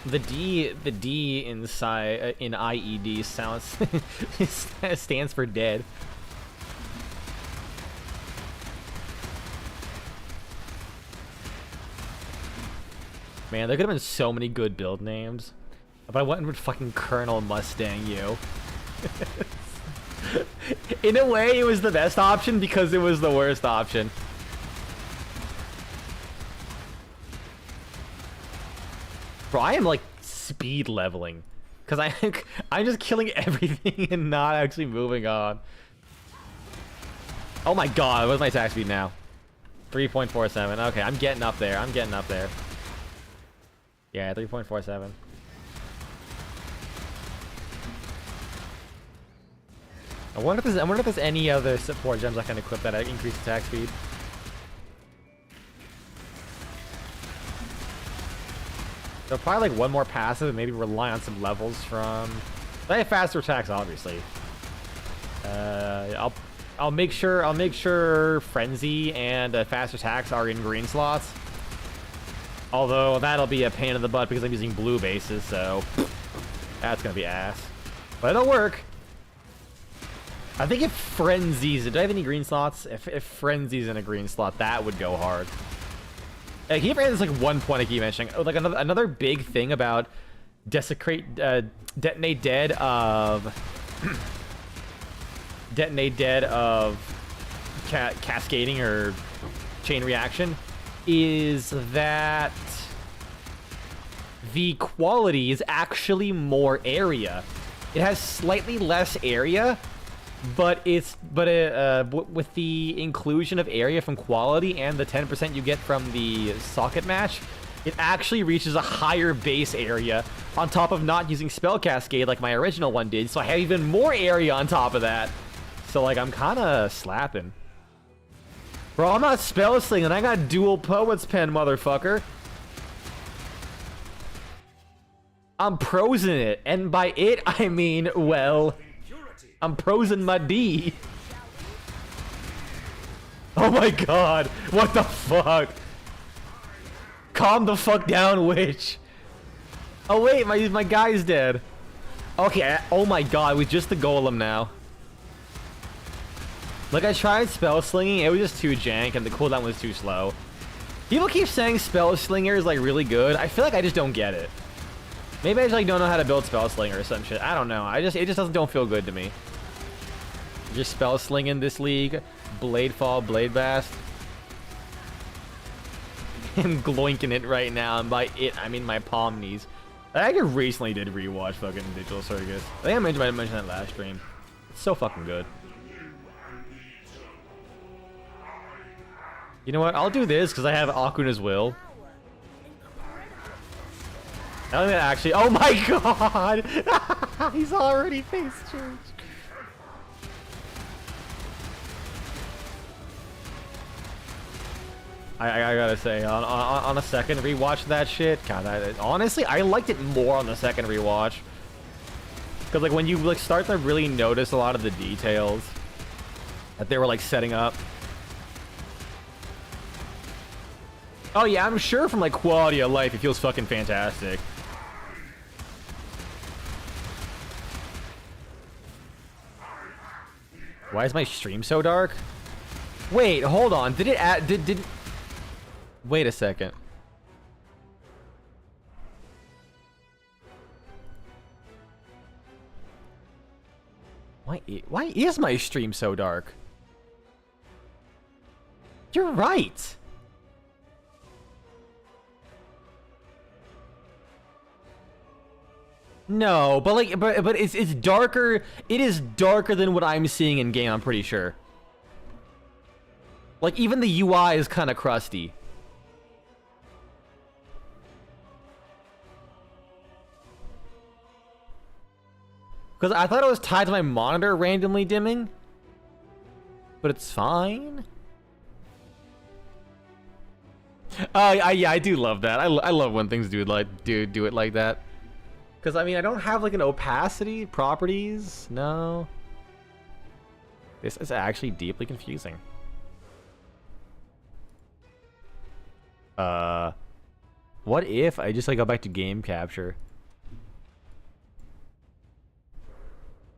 The D inside in IED sounds stands for dead. Man, there could have been so many good build names. But I went with fucking Colonel Mustang you. In a way, it was the best option because it was the worst option. Bro, I am like speed leveling because I'm just killing everything and not actually moving on. Oh my god, what's my attack speed now? 3.47. Okay, I'm getting up there. I'm getting up there. Yeah, 3.47. I wonder if there's any other support gems I can equip that increase attack speed. So probably like one more passive and maybe rely on some levels from. I have faster attacks, obviously. I'll make sure Frenzy and fast attacks are in green slots. Although that'll be a pain in the butt because I'm using blue bases, so that's gonna be ass. But it'll work. I think if Frenzy's, do I have any green slots? If Frenzy's in a green slot, that would go hard. Like, he has like one point I keep mentioning. Oh, like another big thing about detonate dead of cascading or chain reaction is that the quality is actually more area. It has slightly less area, but with the inclusion of area from quality and the 10% you get from the socket match, it actually reaches a higher base area on top of not using spell cascade like my original one did. So I have even more area on top of that. So like I'm kind of slapping. Bro, I'm not spell slinging. I got dual poet's pen, motherfucker. I'm prosing it, and by it I mean, well, I'm prosing my D. Oh my god, what the fuck? Calm the fuck down, witch. Oh wait, my guy's dead. Okay, oh my god, with just the golem now. Like, I tried spell slinging, it was just too jank, and the cooldown was too slow. People keep saying spell slinger is like really good. I feel like I just don't get it. Maybe I just like don't know how to build spell slinger or some shit. I don't know. It just don't feel good to me. Just spell slinging this league. Blade fall, blade bast. I'm gloinking it right now, and by it I mean my palm knees. I actually recently did rewatch fucking Digital Circus. I think I might have mentioned that last stream. It's so fucking good. You know what? I'll do this because I have Akuna's Will. I don't think that actually. Oh my god! He's already face changed. I gotta say, on a second rewatch of that shit, God, honestly, I liked it more on the second rewatch. Because like when you like start to really notice a lot of the details that they were like setting up. Oh yeah, I'm sure from like quality of life, it feels fucking fantastic. Why is my stream so dark? Wait, hold on. Did it add? Did? Wait a second. Why is my stream so dark? You're right. No, but like, but it's darker. It is darker than what I'm seeing in game. I'm pretty sure. Like even the UI is kind of crusty. Because I thought it was tied to my monitor randomly dimming, but it's fine. Yeah, I do love that. I love when things do it like that. Because I mean, I don't have like an opacity properties. No. This is actually deeply confusing. What if I just like go back to game capture?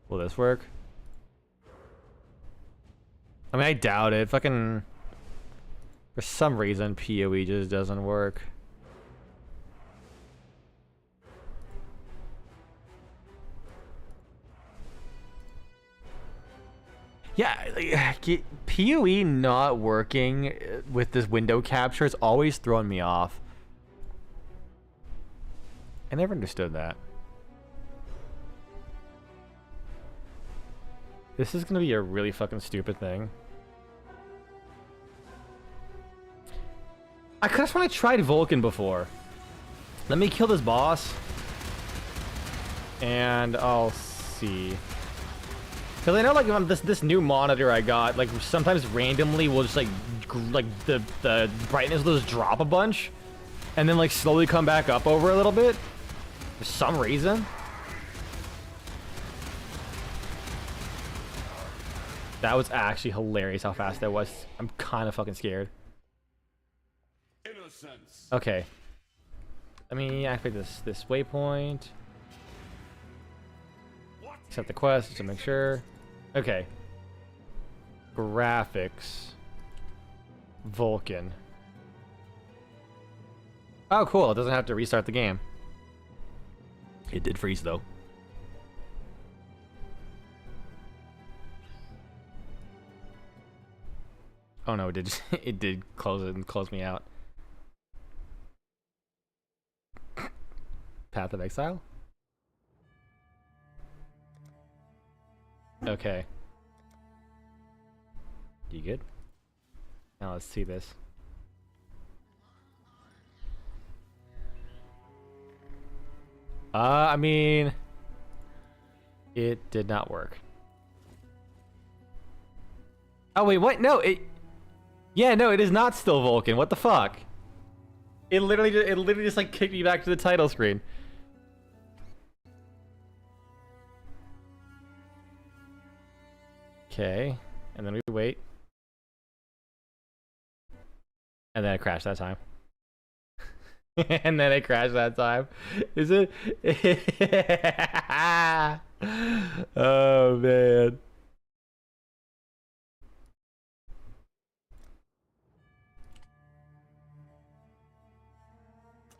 Will this work? I mean, I doubt it. Fucking for some reason PoE just doesn't work. Yeah, like, PoE not working with this window capture is always throwing me off. I never understood that. This is gonna be a really fucking stupid thing. I could've sworn I tried Vulcan before. Let me kill this boss. And I'll see. Because I know like on this new monitor I got, like sometimes randomly will just like the brightness will just drop a bunch. And then like slowly come back up over a little bit. For some reason. That was actually hilarious how fast that was. I'm kind of fucking scared. Innocence. Okay. Let me activate this waypoint. Set the quest just to make sure. Okay. Graphics. Vulcan. Oh, cool. It doesn't have to restart the game. It did freeze though. Oh no, it did. It did close it and close me out. Path of Exile. Okay. You good? Now let's see this. I mean, it did not work. Oh wait, what? No, it. Yeah, no, it is not still Vulcan. What the fuck? It literally just like kicked me back to the title screen. Okay, and then we wait. And then it crashed that time. And then it crashed that time. Is it? Oh man.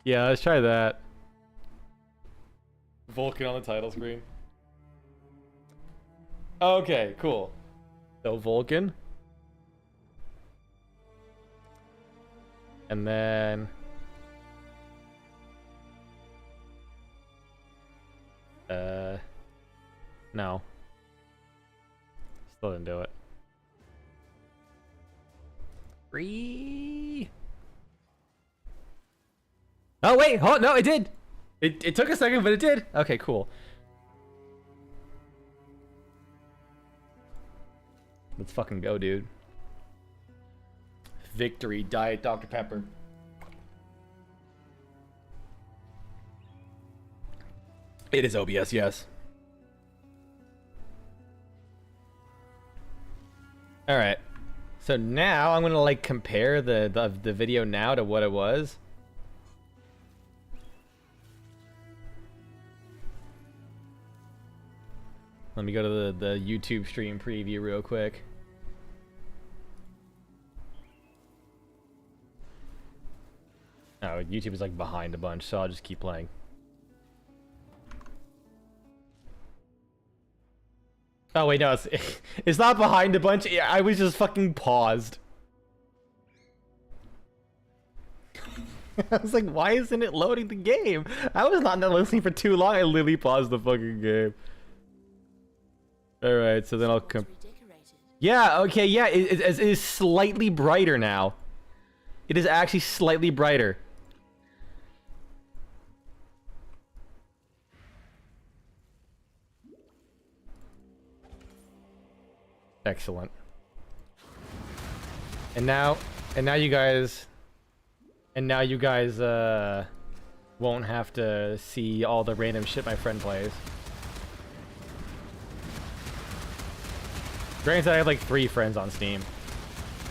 Yeah, let's try that. Vulcan on the title screen. Okay, cool. So Vulcan. And then no. Still didn't do it. Free. Oh wait, hold no, it did. It took a second, but it did. Okay, cool. Let's fucking go, dude. Victory, Diet Dr. Pepper. It is OBS, yes. All right. So now I'm gonna like compare the video now to what it was. Let me go to the YouTube stream preview real quick. Oh, YouTube is like behind a bunch, so I'll just keep playing. Oh wait, no, it's not behind a bunch. I was just fucking paused. I was like, why isn't it loading the game? I was not listening for too long. I literally paused the fucking game. All right, so then I'll come. Yeah, okay, yeah, it is slightly brighter now. It is actually slightly brighter. Excellent. And now you guys won't have to see all the random shit my friend plays. Granted, I have like 3 friends on Steam.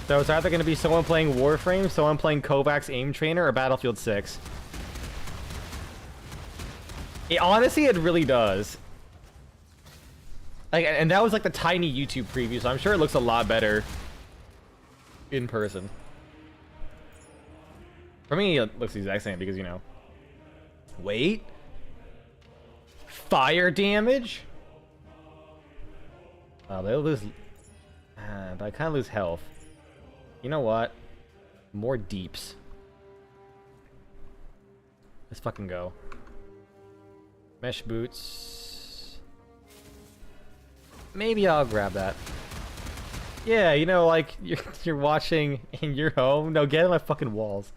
So it's either going to be someone playing Warframe, someone playing Kovacs Aim Trainer, or Battlefield 6. Honestly, it really does. Like, and that was like the tiny YouTube preview, so I'm sure it looks a lot better in person. For me, it looks the exact same because, you know. Wait. Fire damage? Oh, they'll lose. But I kind of lose health. You know what? More deeps. Let's fucking go. Mesh boots. Maybe I'll grab that. Yeah, you know, like you're watching in your home. No, get on my fucking walls.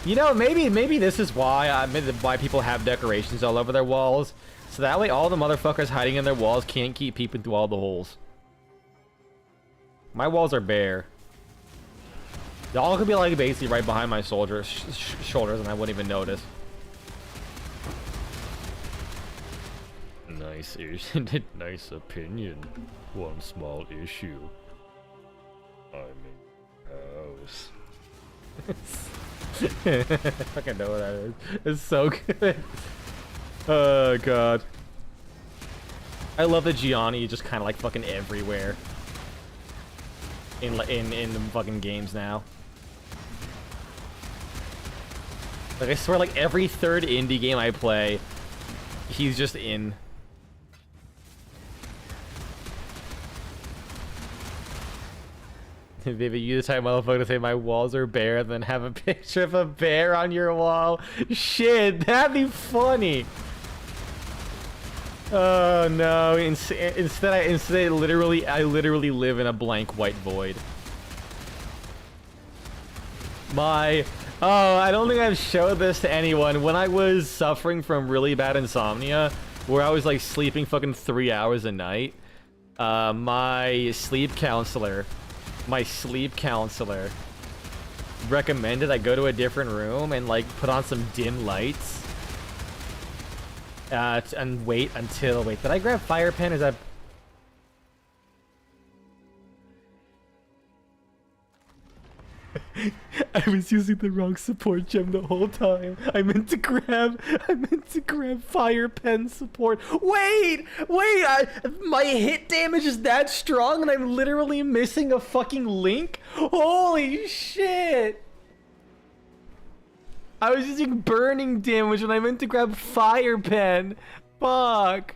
You know, maybe this is why why people have decorations all over their walls, so that way all the motherfuckers hiding in their walls can't keep peeping through all the holes. My walls are bare. Y'all could be like basically right behind my shoulders, and I wouldn't even notice. Nice, nice opinion. One small issue. I'm in house. I fucking know what that is. It's so good. Oh god. I love that Gianni just kind of like fucking everywhere in the fucking games now. Like I swear, like every third indie game I play, he's just in. Maybe you the type motherfucker to say my walls are bare and then have a picture of a bear on your wall. Shit, that'd be funny. Oh no! Instead, I literally live in a blank white void. I don't think I've showed this to anyone. When I was suffering from really bad insomnia, where I was like sleeping fucking 3 hours a night, my sleep counselor recommended I go to a different room and like put on some dim lights. And wait, did I grab fire pen? Is that... I was using the wrong support gem the whole time. I meant to grab fire pen support. Wait, my hit damage is that strong and I'm literally missing a fucking link? Holy shit. I was using burning damage when I meant to grab fire pen. Fuck.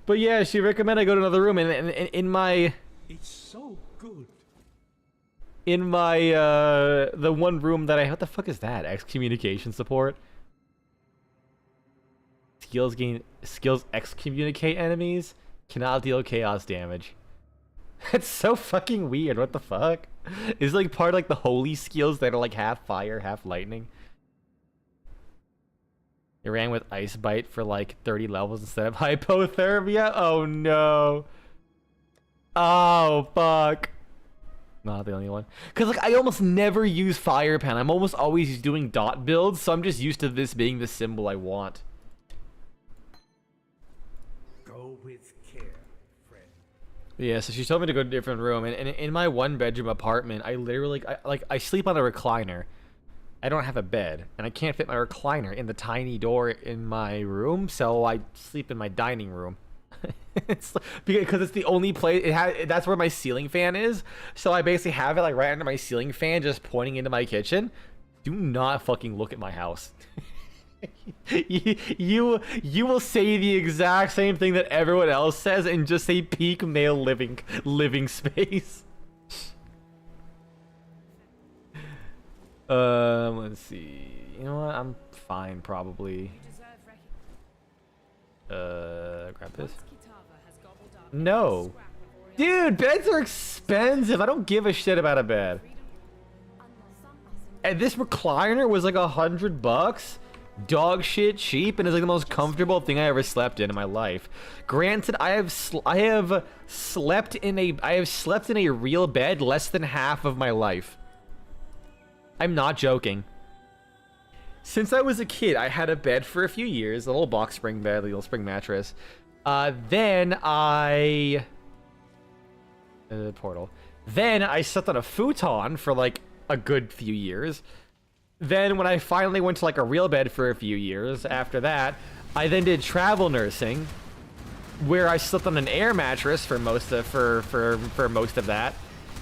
But yeah, she recommended I go to another room, and in my... It's so good. In my, the one room that what the fuck is that? Excommunication support? Skills excommunicate enemies? Cannot deal chaos damage. That's so fucking weird, what the fuck? It's like part of like the holy skills that are like half fire, half lightning. It ran with Ice Bite for like 30 levels instead of hypothermia? Oh no. Oh fuck. Not the only one. Cause like I almost never use fire pen. I'm almost always doing dot builds, so I'm just used to this being the symbol I want. Go with care, friend. Yeah, so she told me to go to a different room, and in my one bedroom apartment, I literally I sleep on a recliner. I don't have a bed, and I can't fit my recliner in the tiny door in my room, so I sleep in my dining room. It's because it's the only place that's where my ceiling fan is. So I basically have it like right under my ceiling fan, just pointing into my kitchen. Do not fucking look at my house. you will say the exact same thing that everyone else says and just say peak male living space. Let's see. You know what? I'm fine probably. Grab this. No. Dude, beds are expensive. I don't give a shit about a bed. And this recliner was like $100. Dog shit cheap, and it's like the most comfortable thing I ever slept in my life. Granted, I have slept in a real bed less than half of my life. I'm not joking. Since I was a kid, I had a bed for a few years, a little box spring bed, a little spring mattress. Then I slept on a futon for like a good few years. Then when I finally went to like a real bed for a few years after that, I then did travel nursing, where I slept on an air mattress for most of that.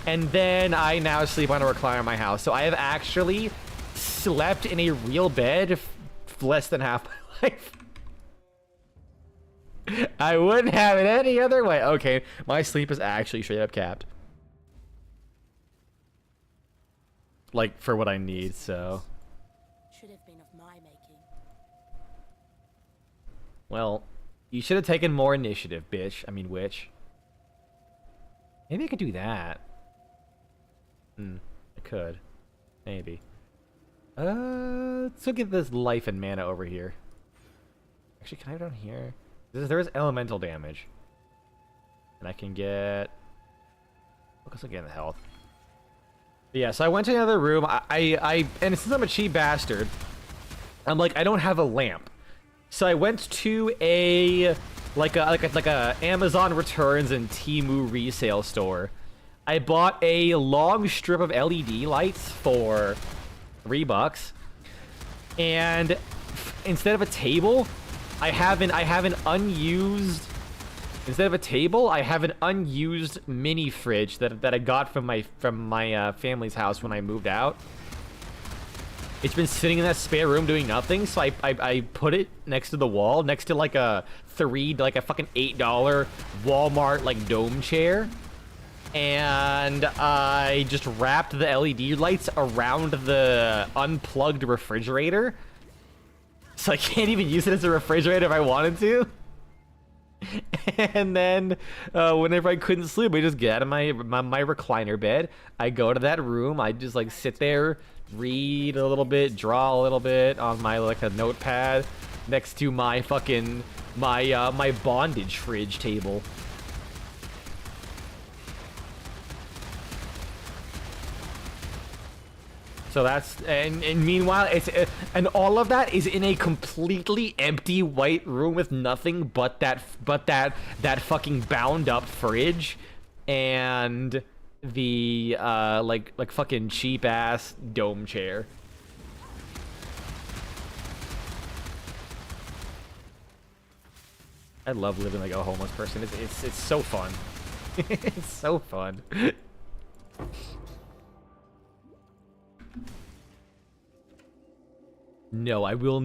And then I now sleep on a recliner in my house. So I have actually slept in a real bed less than half my life. I wouldn't have it any other way. Okay, my sleep is actually straight up capped. Like, for what I need, so. Should have been of my making. Well, you should have taken more initiative, bitch. I mean, witch. Maybe I could do that. I could. Maybe. Let's look at this life and mana over here. Actually, can I go down here? There is elemental damage. And I can get... Let's look at the health. But yeah, so I went to another room. And since I'm a cheap bastard, I'm like, I don't have a lamp. So I went to a Amazon returns and Temu resale store. I bought a long strip of LED lights for $3, and instead of a table, I have an unused mini fridge that I got from my family's house when I moved out. It's been sitting in that spare room doing nothing, so I put it next to the wall, next to like a fucking $8 Walmart like dome chair. And I just wrapped the LED lights around the unplugged refrigerator. So I can't even use it as a refrigerator if I wanted to. And then whenever I couldn't sleep, I just get out of my recliner bed. I go to that room. I just like sit there, read a little bit, draw a little bit on my like a notepad next to my fucking my bondage fridge table. So that's and meanwhile and all of that is in a completely empty white room with nothing but that fucking bound up fridge and the like fucking cheap ass dome chair. I love living like a homeless person. It's so fun. It's so fun. No, I will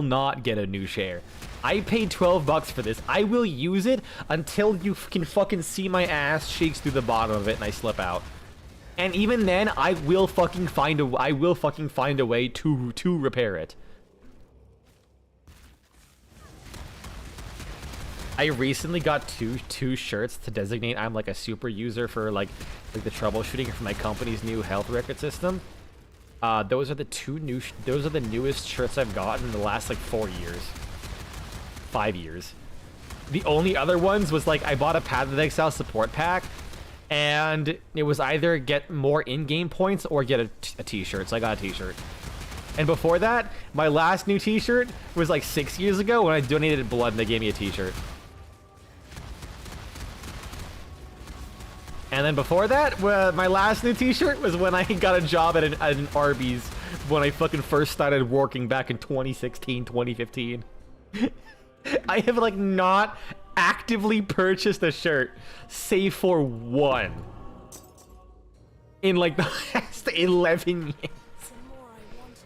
not get a new share. I paid $12 for this. I will use it until you can fucking see my ass shakes through the bottom of it and I slip out. And even then, I will fucking find a way to repair it. I recently got two shirts to designate I'm like a super user for like the troubleshooting for my company's new health record system. Those are the newest shirts I've gotten in the last like 4 years. 5 years. The only other ones was like I bought a Path of Exile support pack, and it was either get more in-game points or get a t-shirt. So I got a t-shirt. And before that, my last new t-shirt was like 6 years ago when I donated blood and they gave me a t-shirt. And then before that, my last new t-shirt was when I got a job at an Arby's when I fucking first started working back in 2016, 2015. I have like not actively purchased a shirt, save for one, in like the last 11 years. The more I wanted.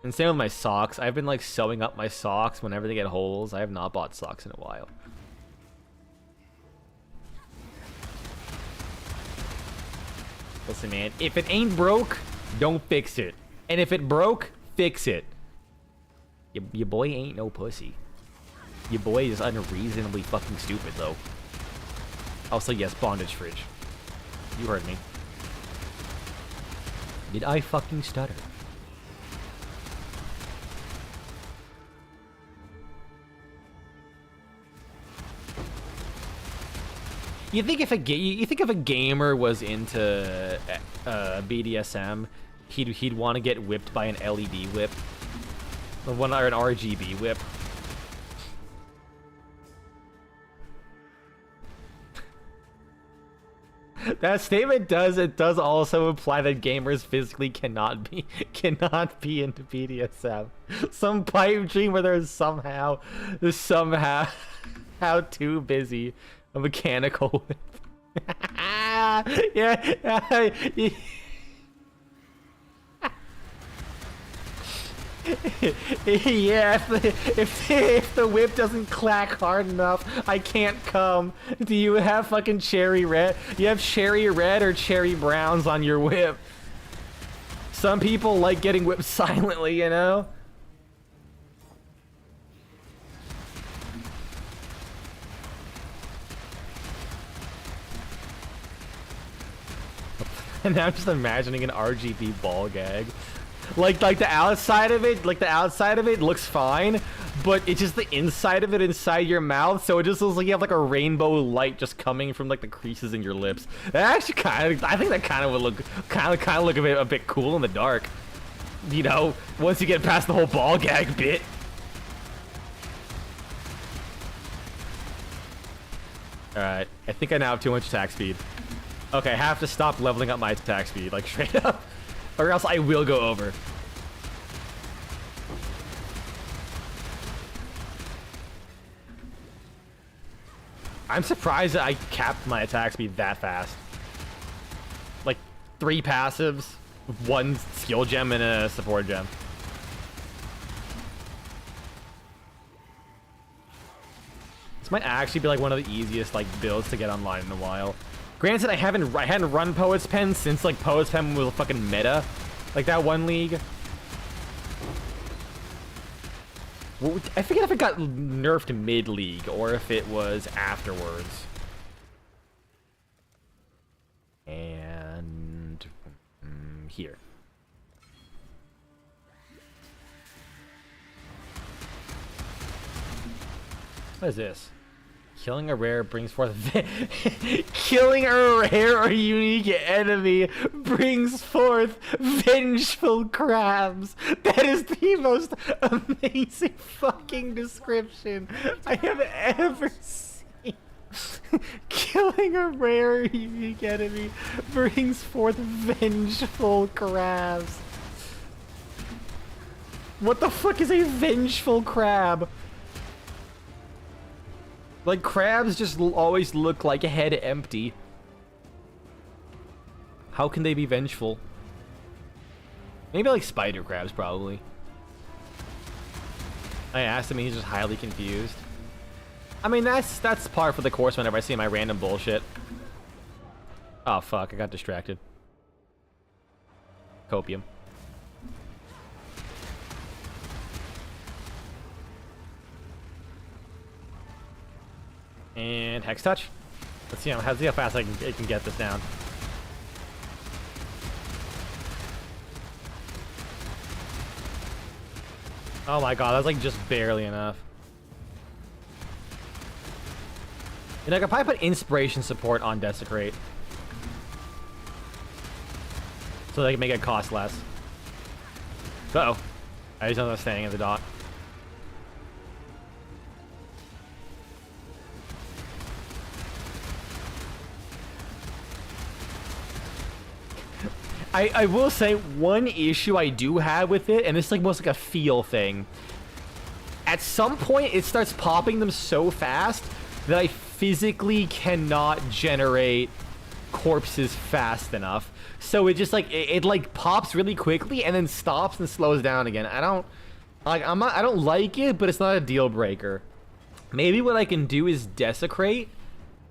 And same with my socks. I've been like sewing up my socks whenever they get holes. I have not bought socks in a while. Listen, man, if it ain't broke, don't fix it. And if it broke, fix it. Your boy ain't no pussy. Your boy is unreasonably fucking stupid, though. Also, yes, bondage fridge. You heard me. Did I fucking stutter? You think if a gamer was into BDSM, he'd want to get whipped by an LED whip, or an RGB whip. That statement does also imply that gamers physically cannot be into BDSM. Some pipe dream where they're somehow how too busy. A mechanical whip. Yeah. Yeah, if the whip doesn't clack hard enough, I can't come. Do you have fucking cherry red? You have cherry red or cherry browns on your whip? Some people like getting whipped silently, you know? And now I'm just imagining an RGB ball gag. Like the outside of it looks fine, but it's just the inside of it inside your mouth, so it just looks like you have like a rainbow light just coming from like the creases in your lips. That actually I think that kind of would look a bit cool in the dark. You know, once you get past the whole ball gag bit. Alright, I think I now have too much attack speed. Okay, I have to stop leveling up my attack speed, like straight up, or else I will go over. I'm surprised that I capped my attack speed that fast. Like 3 passives, 1 skill gem, and a support gem. This might actually be like one of the easiest like builds to get online in a while. Granted, I hadn't run Poet's Pen since like Poet's Pen was a fucking meta, like that one league. I forget if it got nerfed mid-league or if it was afterwards. And here. What is this? Killing a rare brings forth killing a rare or unique enemy brings forth vengeful crabs. That is the most amazing fucking description I have ever seen. Killing a rare or unique enemy brings forth vengeful crabs. What the fuck is a vengeful crab? Like, crabs just always look like a head empty. How can they be vengeful? Maybe like spider crabs, probably. I asked him, and he's just highly confused. I mean, that's par for the course whenever I see my random bullshit. Oh, fuck, I got distracted. Copium. And Hex Touch. Let's see how fast I can get this down. Oh my god, that's like just barely enough. And I could probably put Inspiration Support on Desecrate, so they can make it cost less. Uh-oh. I just know I'm staying at the dot. I will say one issue I do have with it, and it's like most like a feel thing. At some point, it starts popping them so fast that I physically cannot generate corpses fast enough. So it just like it like pops really quickly and then stops and slows down again. I don't like it, but it's not a deal breaker. Maybe what I can do is Desecrate,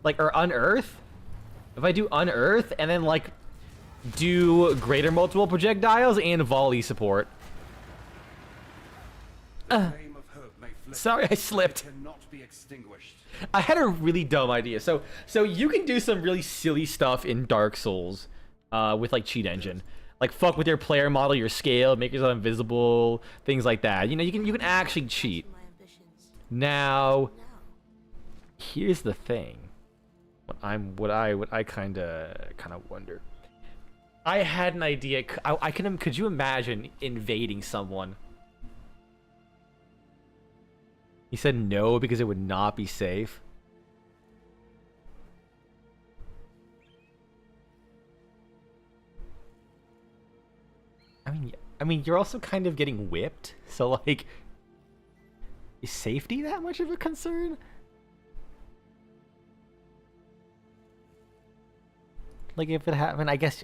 like, or Unearth. If I do Unearth and then like do greater multiple projectiles and volley support. Sorry, I slipped. I had a really dumb idea. So you can do some really silly stuff in Dark Souls with like cheat engine. Like fuck with your player model, your scale, make yourself invisible, things like that. You know, you can actually cheat. Now, here's the thing. What I kind of wonder. I had an idea. Could you imagine invading someone? He said no because it would not be safe. I mean, you're also kind of getting whipped, so like, is safety that much of a concern? Like, if it happened, I guess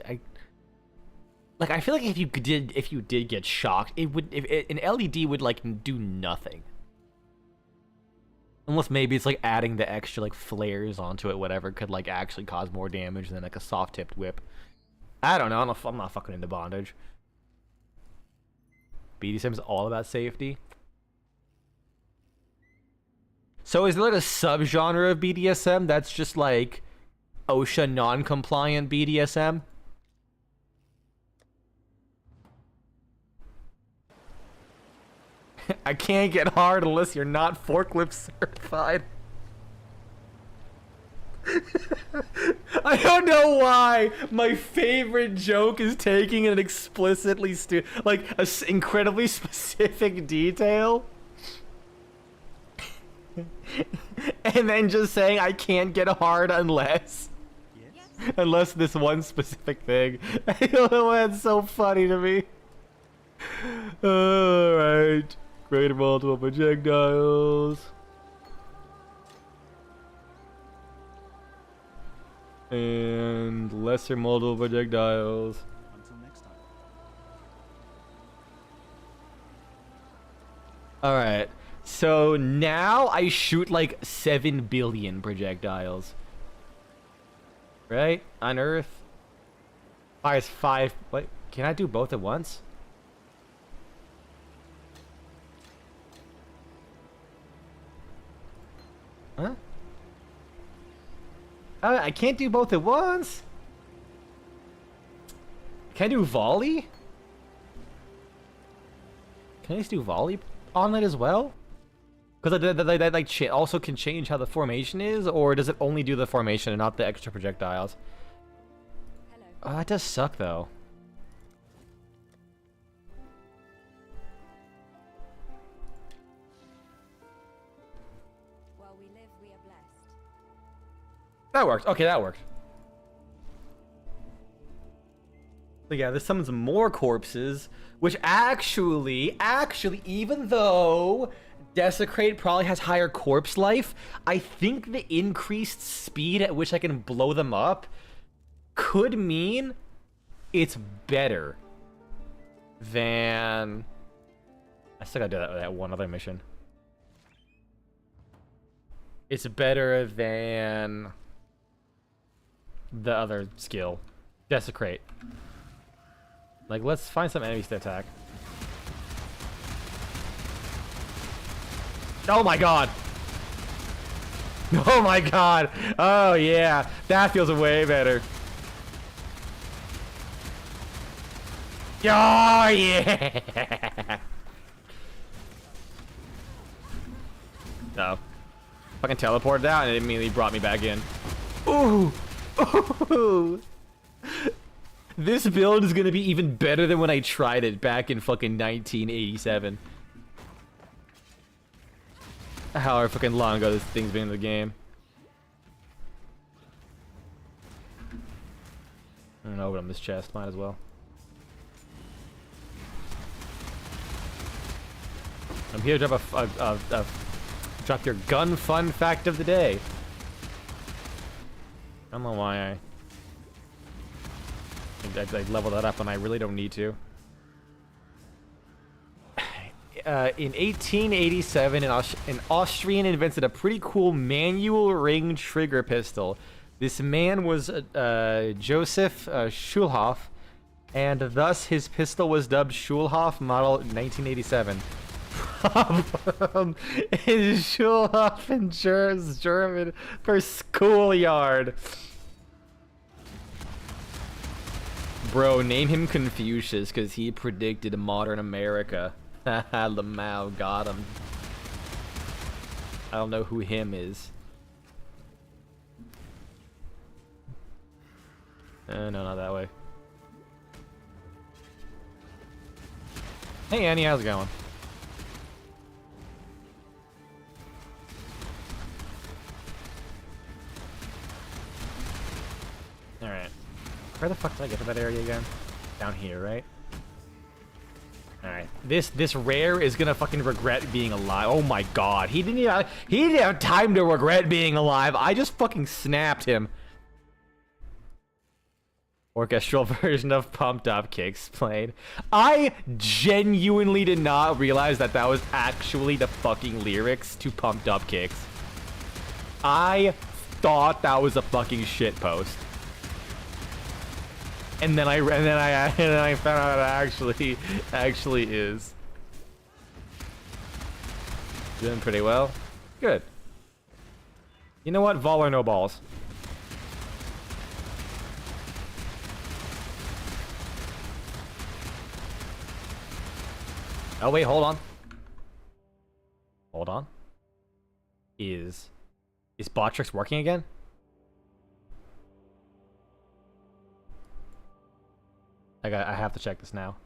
I feel like if you did get shocked, an LED would like do nothing. Unless maybe it's like adding the extra like flares onto it, whatever, could like actually cause more damage than like a soft tipped whip. I don't know. I'm not fucking into bondage. BDSM is all about safety. So is there like a subgenre of BDSM that's just like OSHA non-compliant BDSM? I can't get hard unless you're not forklift certified. I don't know why my favorite joke is taking an explicitly incredibly specific detail and then just saying I can't get hard unless this one specific thing. I don't know why it's so funny to me. Alright. Greater multiple projectiles. And lesser multiple projectiles. Until next time. Alright. So now I shoot like 7 billion projectiles. Right? Unearth. Fires 5. What? Can I do both at once? Huh? I can't do both at once. Can I do volley? Can I just do volley on it as well? Because that like also can change how the formation is, or does it only do the formation and not the extra projectiles? Oh, that does suck though. While we live, we are blessed. That worked. Okay, that worked. So yeah, this summons more corpses, which actually, even though Desecrate probably has higher corpse life, I think the increased speed at which I can blow them up could mean it's better than... I still gotta do that one other mission. It's better than the other skill, Desecrate. Like, let's find some enemies to attack. Oh my god! Oh my god! Oh yeah! That feels way better. Oh yeah! No. Fucking teleported out and it immediately brought me back in. Ooh! Ooh! This build is gonna be even better than when I tried it back in fucking 1987. However fucking long ago this thing's been in the game. I'm gonna open up this chest, might as well. I'm here to drop drop your gun fun fact of the day. I don't know why I level that up when I really don't need to. In 1887, an Austrian invented a pretty cool manual ring trigger pistol. This man was Joseph Schulhoff, and thus his pistol was dubbed Schulhoff Model 1987. Problem is Schulhoff in German for schoolyard. Bro, name him Confucius because he predicted modern America. Haha, Lamau got him. I don't know who him is. No, not that way. Hey Annie, how's it going? Alright. Where the fuck did I get to that area again? Down here, right? Alright. This rare is gonna fucking regret being alive. Oh my god. He didn't have time to regret being alive. I just fucking snapped him. Orchestral version of Pumped Up Kicks played. I genuinely did not realize that that was actually the fucking lyrics to Pumped Up Kicks. I thought that was a fucking shit post. And then I found out it actually is. Doing pretty well. Good. You know what? Vol or no balls. Oh wait, hold on. Hold on. Is Botrix working again? I have to check this now.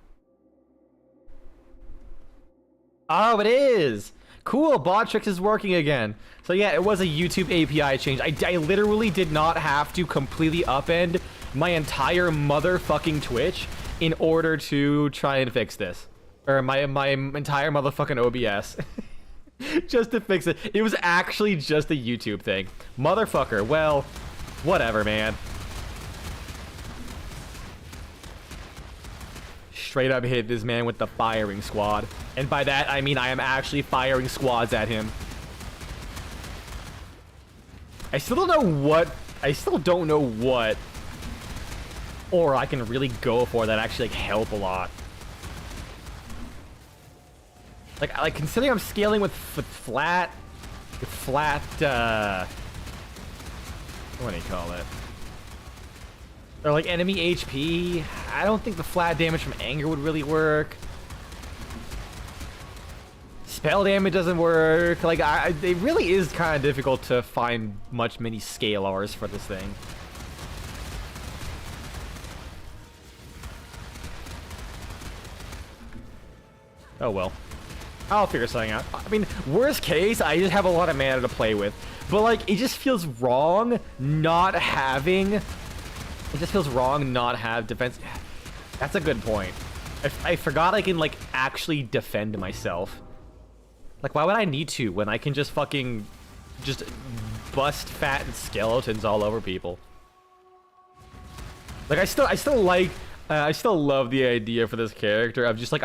Oh, it is! Cool, Botrix is working again. So yeah, it was a YouTube API change. I literally did not have to completely upend my entire motherfucking Twitch in order to try and fix this. Or my entire motherfucking OBS. Just to fix it. It was actually just a YouTube thing. Motherfucker, well, whatever, man. Straight up hit this man with the firing squad. And by that, I mean I am actually firing squads at him. I still don't know what or I can really go for that actually like help a lot. Like considering I'm scaling with flat what do you call it? Or like enemy HP. I don't think the flat damage from anger would really work. spell damage doesn't work. Like, it really is kind of difficult to find many scalars for this thing. Oh well. I'll figure something out. I mean, worst case, I just have a lot of mana to play with. But, like, it just feels wrong not having... It just feels wrong not have defense. That's a good point. I forgot I can, like, actually defend myself. Like, why would I need to when I can just fucking... just bust fat and skeletons all over people? Like, I still love the idea for this character of just, like,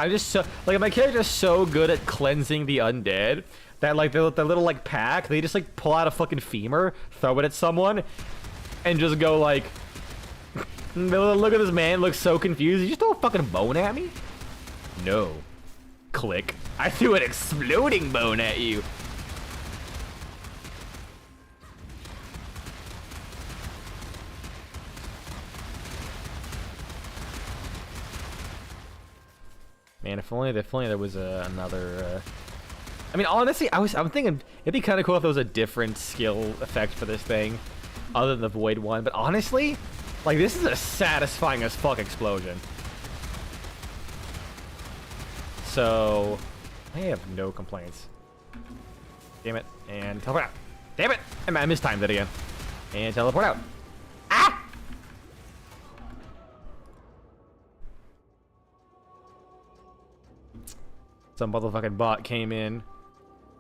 my character's so good at cleansing the undead that, like, the little, like, pack, they just, like, pull out a fucking femur, throw it at someone, and just go, like, look at this man, looks so confused. You just throw a fucking bone at me? No. Click. I threw an exploding bone at you. Man, if only there was another. I mean, honestly, I'm thinking it'd be kind of cool if there was a different skill effect for this thing, other than the void one. But honestly, like, this is a satisfying as fuck explosion. So, I have no complaints. Damn it, and teleport out. Damn it, I mistimed it again. And teleport out. Ah! Some motherfucking bot came in.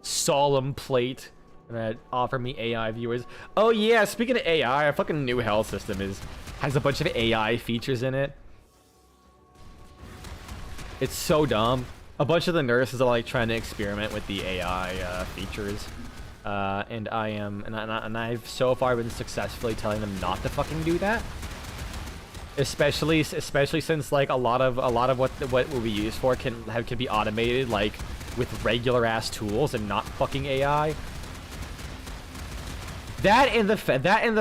Solemn plate. That offered me AI viewers. Oh yeah, speaking of AI, our fucking new health system has a bunch of AI features in it. It's so dumb. A bunch of the nurses are like trying to experiment with the AI features. And I've so far been successfully telling them not to fucking do that. Especially since, like, a lot of what will be used for can be automated, like, with regular ass tools and not fucking AI. That and the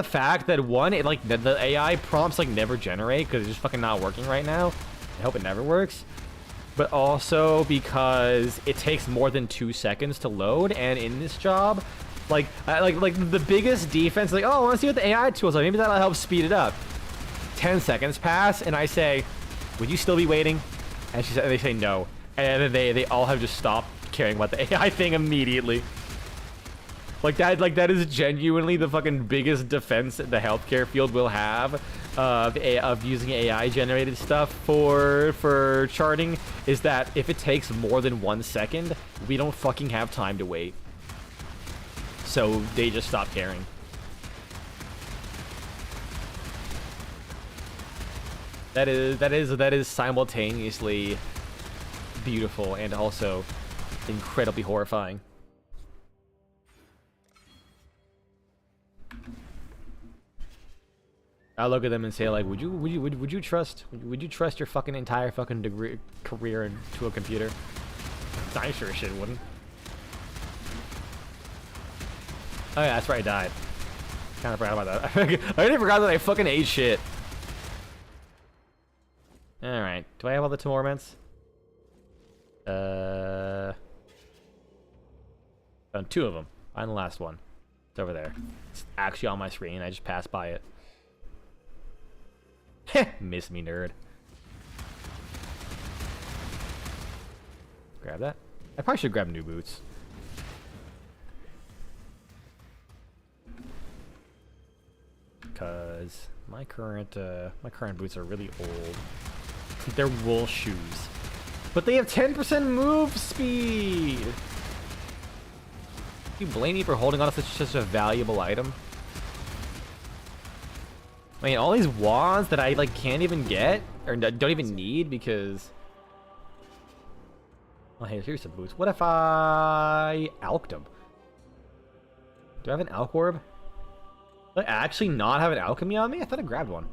fact that one, the AI prompts like never generate because it's just fucking not working right now. I hope it never works. But also because it takes more than 2 seconds to load, and in this job, like the biggest defense, like, oh, I want to see what the AI tools are. Maybe that'll help speed it up. 10 seconds pass, and I say, would you still be waiting? And they say no. And then they all have just stopped caring about the AI thing immediately. Like that is genuinely the fucking biggest defense the healthcare field will have of using AI generated stuff for charting, is that if it takes more than 1 second, we don't fucking have time to wait. So they just stop caring. That is simultaneously beautiful and also incredibly horrifying. I look at them and say, like, would you trust your fucking entire fucking career into a computer? I sure as shit wouldn't. Oh yeah, that's right, I died. Kind of forgot about that. I already forgot that I fucking ate shit. Alright, do I have all the torments? Found 2 of them. Find the last one. It's over there. It's actually on my screen. I just passed by it. Heh, miss me, nerd. Grab that. I probably should grab new boots. Cause my current boots are really old. They're wool shoes, but they have 10% move speed. You blame me for holding on to such a valuable item? I mean, all these wands that I like can't even get or don't even need because. Oh, hey, here's some boots. What if I alked them? Do I have an alk orb? Do I actually not have an alchemy on me? I thought I grabbed one.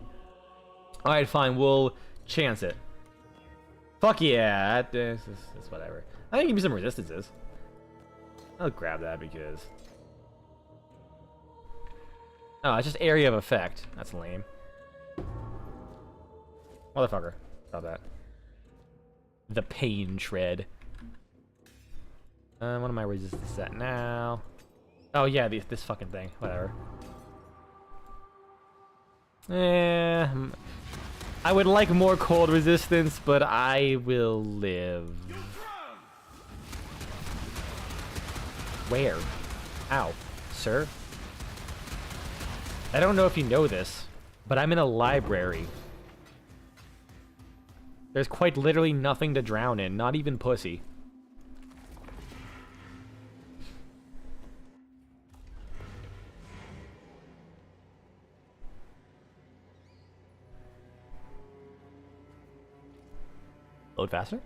All right, fine. We'll chance it. Fuck yeah, that's whatever. I think give me some resistances. I'll grab that because. Oh, it's just area of effect. That's lame. Motherfucker. Stop that. The pain tread. What am I resistance at now? Oh yeah, this fucking thing. Whatever. I would like more cold resistance, but I will live. Where? Ow, sir? I don't know if you know this, but I'm in a library. There's quite literally nothing to drown in, not even pussy. Load faster?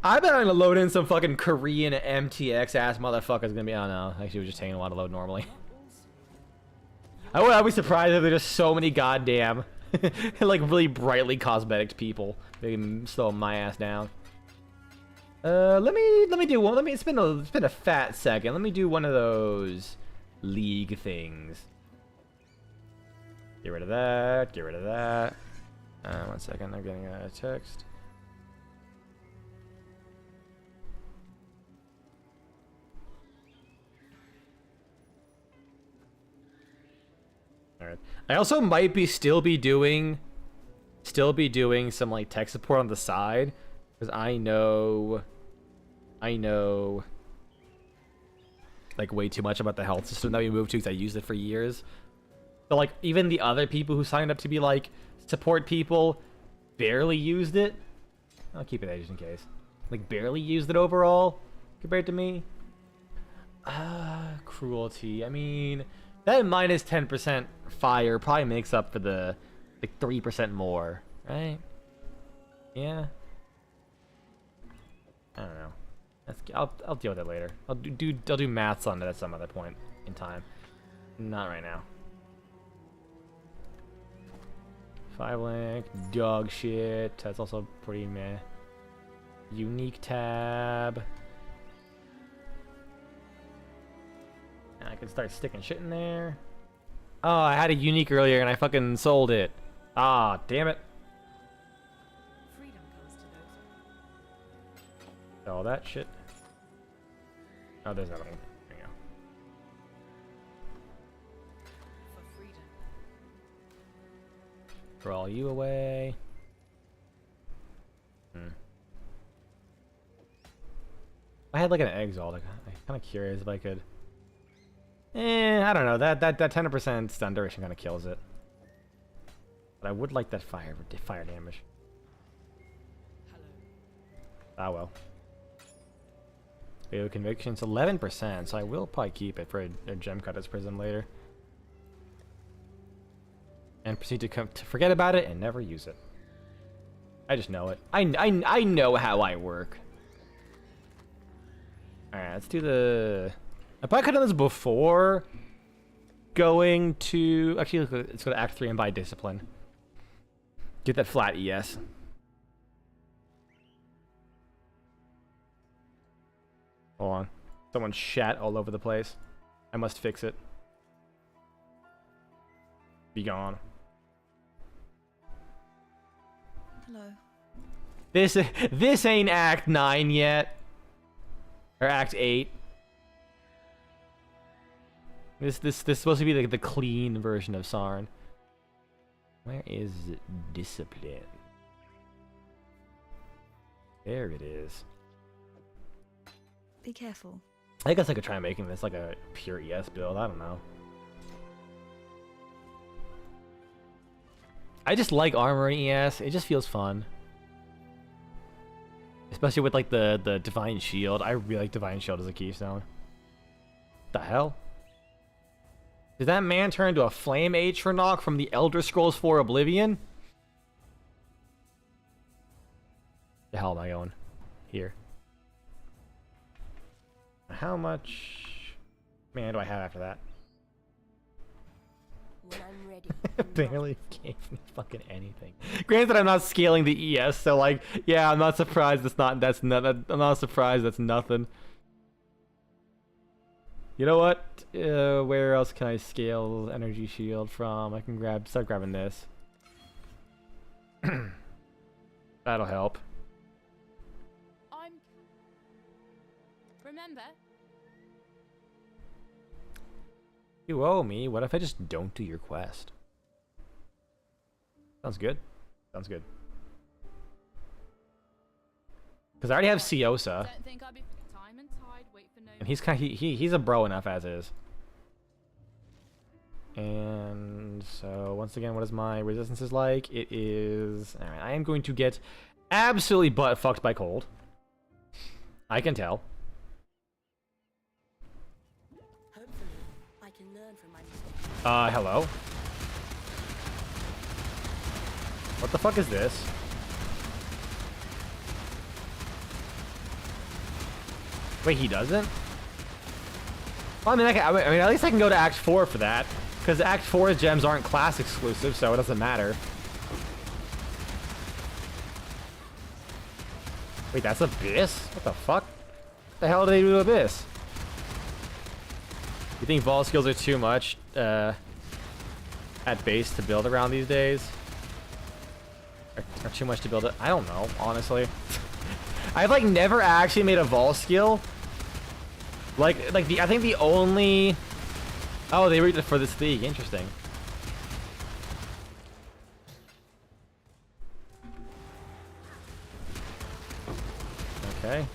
I bet I'm gonna load in some fucking Korean MTX ass motherfuckers gonna be. Oh no, actually, we're just taking a lot of load normally. I'd be surprised if there's just so many goddamn, like really brightly cosmetic people. They can slow my ass down. Let me do one. It's been a fat second. Let me do one of those league things. Get rid of that. Get rid of that. 1 second. I'm getting a text. Alright. I also might still be doing some like tech support on the side, because I know like way too much about the health system that we moved to, because I used it for years. So like even the other people who signed up to be like support people barely used it. I'll keep it just in case. Like barely used it overall compared to me. Cruelty. I mean, that minus 10% fire probably makes up for the like 3% more, right? Yeah. I don't know. I'll deal with it later. I'll do maths on it at some other point in time. Not right now. 5 link, dog shit. That's also pretty meh. Unique tab. And I can start sticking shit in there. Oh, I had a unique earlier and I fucking sold it. Ah, damn it. Freedom comes to those. All that shit. Oh, there's another one. There you go. For freedom. Draw you away. I had like an exile. Like, I'm kind of curious if I could. I don't know. That 10% stun duration kind of kills it. But I would like that fire damage. Hello. Ah well. Fatal convictions 11%, so I will probably keep it for a gem cut as prism later. And proceed to forget about it and never use it. I just know it. I know how I work. Alright, let's do the... I probably could have done this before going to... Actually, let's go to Act 3 and buy Discipline. Get that flat ES. Hold on. Someone shat all over the place. I must fix it. Be gone. Hello. This ain't Act 9 yet. Or Act 8. This is supposed to be the clean version of Sarn. Where is Discipline? There it is. Be careful. I guess I could try making this like a pure ES build. I don't know. I just like armor in ES. It just feels fun. Especially with like the Divine Shield. I really like Divine Shield as a keystone. The hell? Did that man turn into a Flame Atronach from the Elder Scrolls 4 Oblivion? The hell am I going? Here. How much mana do I have after that? When I'm ready. Barely gave me fucking anything. Granted, I'm not scaling the ES, so like, yeah, I'm not surprised. I'm not surprised. That's nothing. You know what? Where else can I scale energy shield from? I can start grabbing this. That'll help. remember? You owe me. What if I just don't do your quest? Sounds good. Sounds good. Because I already have Ciosa, Don't think I'd be time and tide, wait for no and he's kind of, he's a bro enough as is. And so once again, what is my resistances like? It is, all right, I am going to get absolutely butt fucked by cold. I can tell. Hopefully, I can learn from my mistakes. Hello. What the fuck is this? Wait, he doesn't? Well, I mean, I mean, at least I can go to Act 4 for that. Because Act 4's gems aren't class exclusive, so it doesn't matter. Wait, that's Abyss? What the fuck? What the hell did they do to Abyss? You think Vol skills are too much at base to build around these days? Or too much to build it? I don't know, honestly. I've like never actually made a Vol skill. I think the only... Oh, they read it for this league. Interesting. Okay.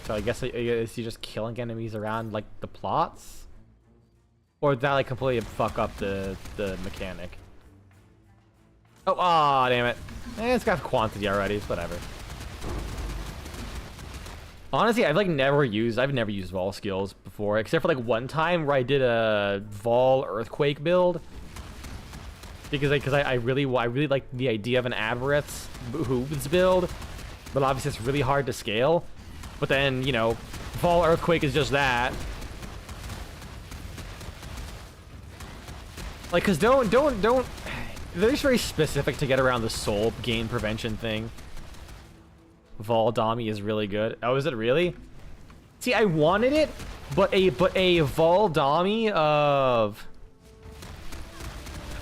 So I guess is he just killing enemies around like the plots? Or did that like completely fuck up the mechanic? Oh, aw, damn it. It's got quantity already. It's whatever. Honestly, I've never used Vol skills before, except for like one time where I did a Vol Earthquake build. Because I really like the idea of an Abereth's Hooves build, but obviously it's really hard to scale. But then, you know, Vol Earthquake is just that. Like, cause don't. They're just very specific to get around the soul gain prevention thing. Vol Dami is really good. Oh, is it really? See, I wanted it, but a Vol Dami of...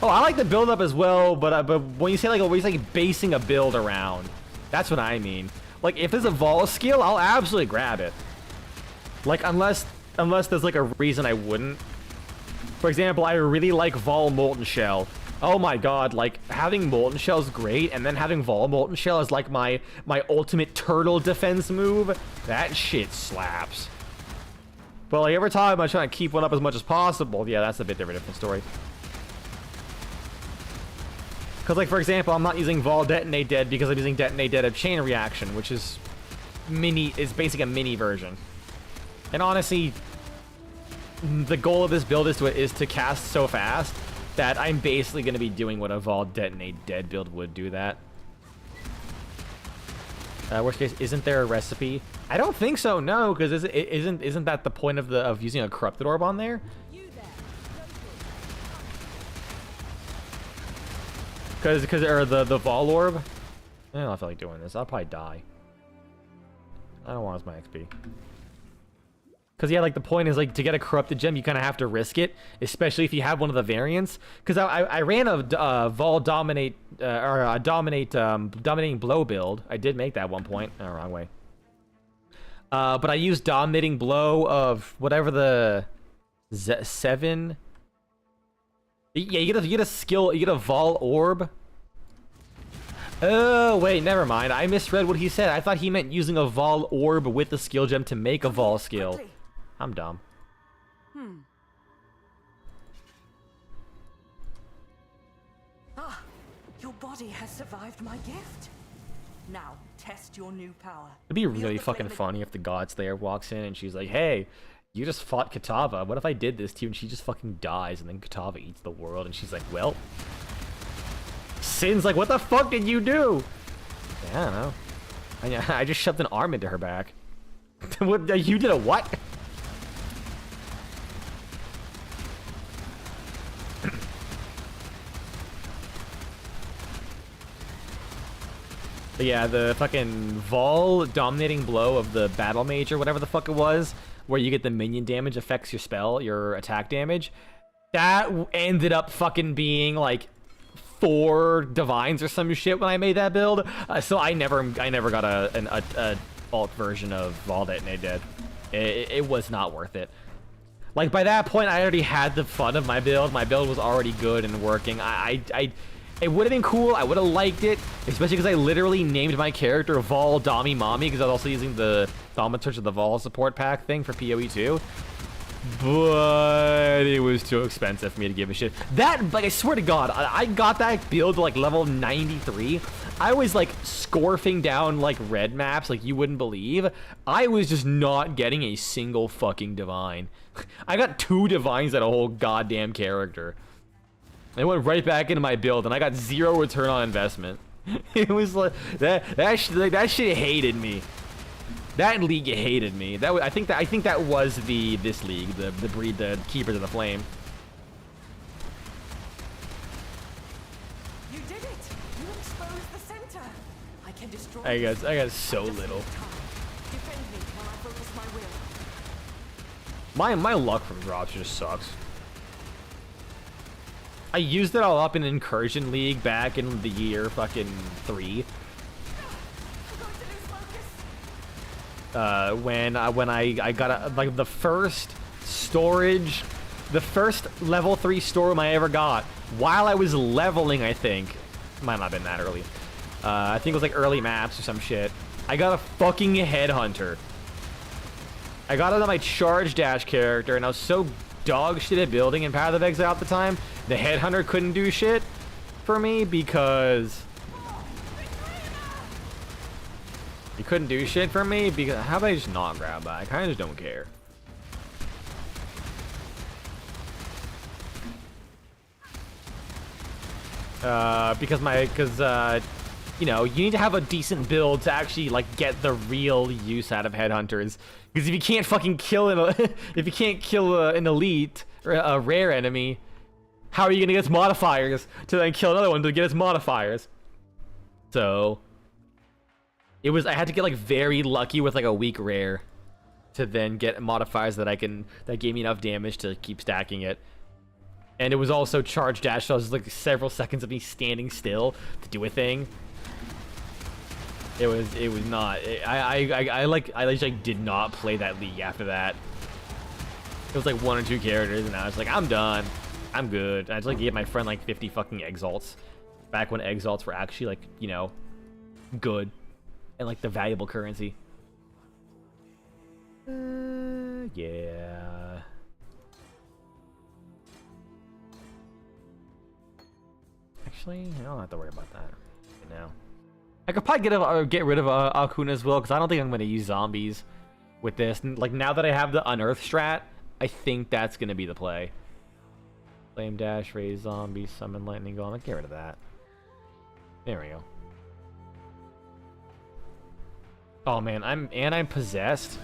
Oh, I like the build up as well, but when you say like always like basing a build around, that's what I mean. Like if there's a Vol skill, I'll absolutely grab it. Like unless there's like a reason I wouldn't. For example, I really like Vol Molten Shell. Oh my god, like having Molten Shell is great, and then having Vol Molten Shell is like my ultimate turtle defense move. That shit slaps. But like every time I'm trying to keep one up as much as possible, yeah, that's a bit different story. Because like for example, I'm not using Vol Detonate Dead because I'm using Detonate Dead of Chain Reaction, which is basically a mini version. And honestly, the goal of this build is to cast so fast that I'm basically going to be doing what a Vol Detonate Dead build would do that. Worst case, isn't there a recipe? I don't think so, no, because isn't that the point of using a Corrupted Orb on there? Because or the Vol Orb? I don't feel like doing this. I'll probably die. I don't want as my XP. Because, yeah, like, the point is, like, to get a Corrupted Gem, you kind of have to risk it, especially if you have one of the variants. Because I ran a Vol Dominate, or a Dominating Blow build. I did make that at one point. Oh, wrong way. But I used Dominating Blow of whatever the 7... Yeah, you get a skill, you get a Vol Orb. Oh, wait, never mind. I misread what he said. I thought he meant using a Vol Orb with the skill gem to make a Vol skill. I'm dumb. Ah, your body has survived my gift. Now, test your new power. It'd be really fucking funny if the God Slayer walks in and she's like, hey, you just fought Kitava. What if I did this to you and she just fucking dies and then Kitava eats the world? And she's like, well, Sin's like, what the fuck did you do? Yeah, I don't know. I just shoved an arm into her back. What, you did a what? But yeah, the fucking Vol Dominating Blow of the Battle Mage or whatever the fuck it was, where you get the minion damage affects your spell, your attack damage. That ended up fucking being like 4 divines or some shit when I made that build. So I never got a alt version of Vol Detonate Dead. It was not worth it. Like, by that point, I already had the fun of my build. My build was already good and working. It would have been cool. I would have liked it, especially because I literally named my character Vol Dami Mommy because I was also using the Thaumaturge of the Vol support pack thing for PoE 2. But it was too expensive for me to give a shit. That, like, I swear to God, I got that build to, like, level 93. I was, like, scorfing down, like, red maps like you wouldn't believe. I was just not getting a single fucking divine. I got 2 divines at a whole goddamn character. I went right back into my build, and I got 0 return on investment. It was like, that shit hated me. That league hated me. I think that was this league, the Keepers of the Flame. You did it! You exposed the center! I can destroy I this. got so little. Defend me while I focus my will. My luck from drops just sucks. I used it all up in Incursion League back in the year fucking 3. I'm going to lose focus. When I got like the first storage, the first level 3 storm I ever got while I was leveling, I think. Might not have been that early. I think it was like early maps or some shit. I got a fucking headhunter. I got it on my charge dash character, and I was so dog shit at building in Path of Exile at the time. The headhunter couldn't do shit for me because he couldn't do shit for me because how about I just not grab that? I kind of just don't care. Because you know, you need to have a decent build to actually like get the real use out of headhunters. Because if you can't fucking kill if you can't kill an elite or a rare enemy, how are you gonna get its modifiers to then kill another one to get its modifiers? So I had to get like very lucky with like a weak rare to then get modifiers that gave me enough damage to keep stacking it. And it was also charge dash, so it was like several seconds of me standing still to do a thing. It was not. I just did not play that league after that. It was like 1 or 2 characters, and I was like, I'm done. I'm good. I just like gave my friend like 50 fucking exalts. Back when exalts were actually like, you know, good and like the valuable currency. Yeah. Actually, I don't have to worry about that right now. I could probably get rid of Akuna's Will, because I don't think I'm going to use zombies with this. Like, now that I have the Unearth strat, I think that's going to be the play. Flame Dash, Raise Zombie, Summon Lightning Golem. Get rid of that. There we go. Oh, man, I'm possessed.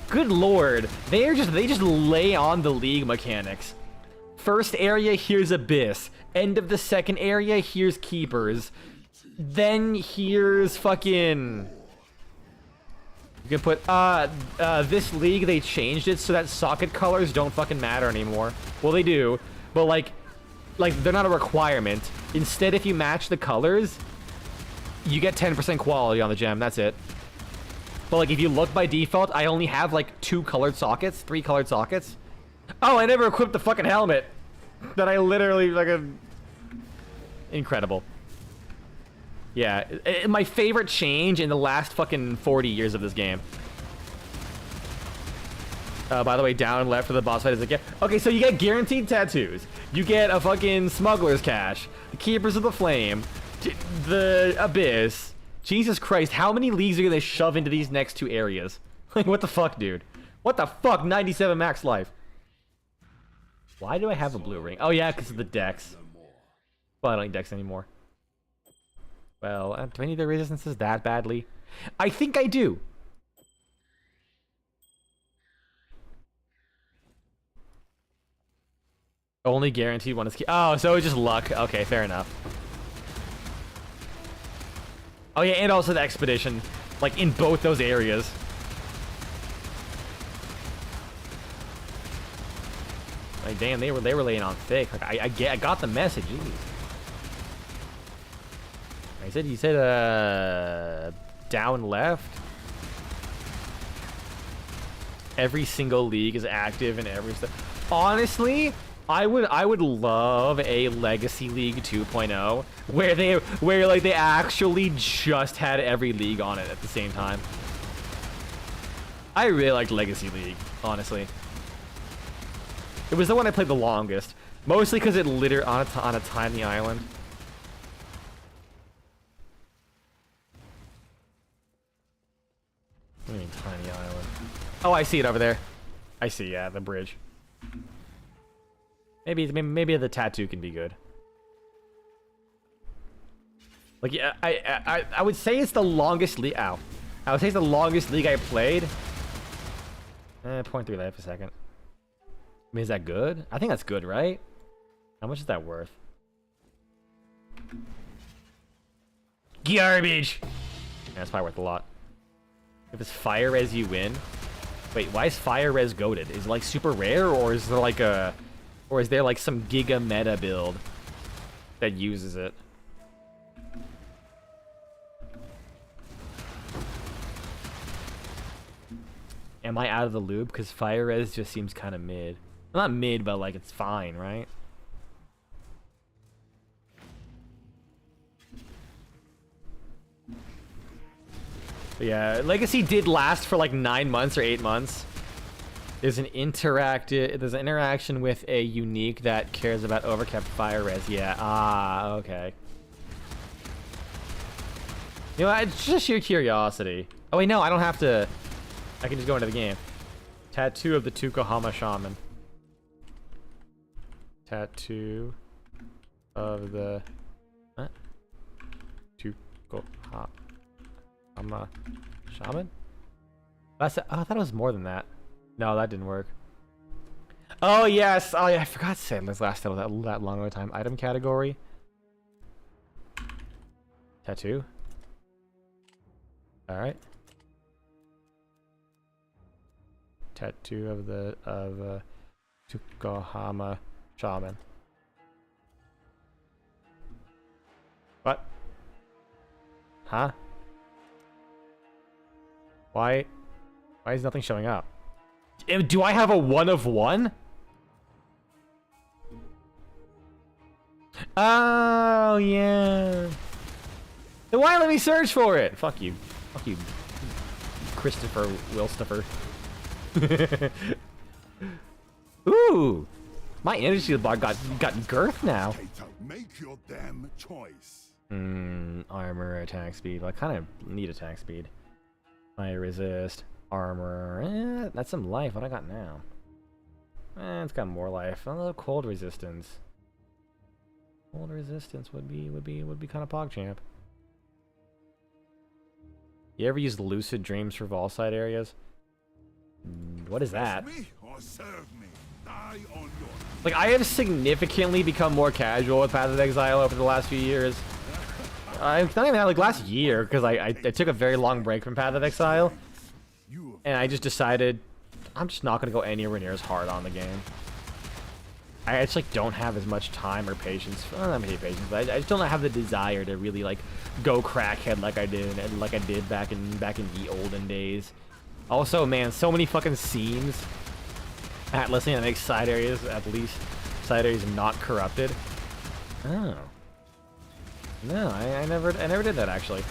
Good lord. They just lay on the league mechanics. First area, here's Abyss. End of the second area, here's Keepers. Then here's fucking... You can put, this league, they changed it so that socket colors don't fucking matter anymore. Well, they do, but like they're not a requirement. Instead, if you match the colors, you get 10% quality on the gem, that's it. But like, if you look by default, I only have like 2 colored sockets, 3 colored sockets. Oh, I never equipped the fucking helmet. That I literally, incredible. Yeah, my favorite change in the last fucking 40 years of this game. By the way, down and left for the boss fight is like, okay, so you get guaranteed tattoos. You get a fucking smuggler's cache, the Keepers of the Flame, the Abyss. Jesus Christ, how many leagues are you gonna shove into these next 2 areas? Like, what the fuck, dude? What the fuck? 97 max life. Why do I have a blue ring? Oh yeah, because of the dex. Well, I don't need dex anymore. Well, do I need the resistances that badly? I think I do. Only guaranteed one is key. Oh, so it's just luck. Okay, fair enough. Oh yeah, and also the expedition, like in both those areas. Like damn, they were laying on thick. Like I got the message. Jeez. He said down left. every single league is active and every stuff. Honestly, I would love a Legacy League 2.0 where like they actually just had every league on it at the same time. I really liked Legacy League, honestly. It was the one I played the longest, mostly because it littered on a tiny island. What do you mean tiny island? Oh, I see it over there. I see, yeah, the bridge. Maybe the tattoo can be good. Like, yeah, I would say it's the longest league. Ow. I would say it's the longest league I played. 0.3 life a second. I mean, is that good? I think that's good, right? How much is that worth? Garbage! Yeah, that's probably worth a lot. If it's fire res, you win. Wait, why is fire res goated? Is it like super rare, or is there like a, or is there like some giga meta build that uses it? Am I out of the loop? Because fire res just seems kind of mid. Well, not mid, but like it's fine, right? But yeah, Legacy did last for like 9 months or 8 months. There's an interaction with a unique that cares about overkept fire res. Yeah, okay. You know, it's just sheer curiosity. Oh wait, no, I don't have to. I can just go into the game. Tattoo of the Tukohama Shaman. Tattoo of the what? Tukohama Shaman? That's, oh, I thought it was more than that. No, that didn't work. Oh yes! Oh yeah, I forgot to say this last title that long of a time. Item category. Tattoo. Alright. Tattoo of the Tukohama Shaman. What? Huh? Why is nothing showing up? Do I have a 1 of 1? Oh yeah. Then why let me search for it? Fuck you. Fuck you, Christopher Wilstopher. Ooh, my energy bar got girth now. Make your damn choice. Armor, attack speed. Well, I kind of need attack speed. Fire resist, armor. That's some life. What I got now? It's got more life. Oh, cold resistance. Cold resistance would be kind of PogChamp. You ever use lucid dreams for Volside areas? What is that? Me or serve me. Die on your... Like, I have significantly become more casual with Path of Exile over the last few years. Not even that, like last year, because I took a very long break from Path of Exile, and I just decided I'm just not gonna go anywhere near as hard on the game. I just like don't have as much time or patience. Well, not many patience, but I just don't have the desire to really like go crackhead like I did back in the olden days. Also, man, so many fucking scenes. Atlasing that makes side areas, at least side areas, not corrupted. Oh. No, I never did that actually.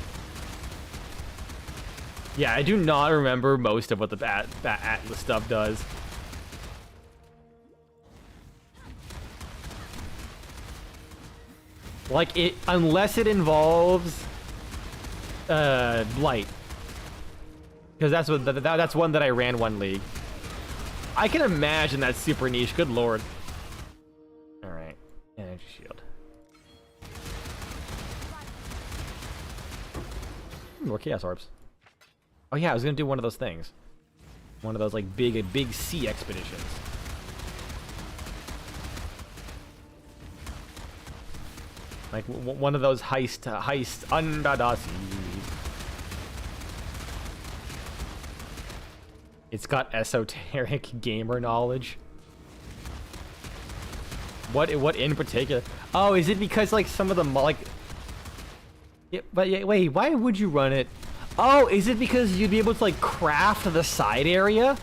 Yeah, I do not remember most of what the Atlas stuff does. Like it, unless it involves light, because that's one that I ran one league. I can imagine that's super niche. Good lord. All right, energy shield. More chaos orbs. Oh yeah, I was gonna do one of those things. One of those like big sea expeditions. Like one of those heist under the sea. It's got esoteric gamer knowledge. What in particular? Oh, is it because like some of the like? Yeah, but yeah, wait, why would you run it? Oh, is it because you'd be able to like craft the side area?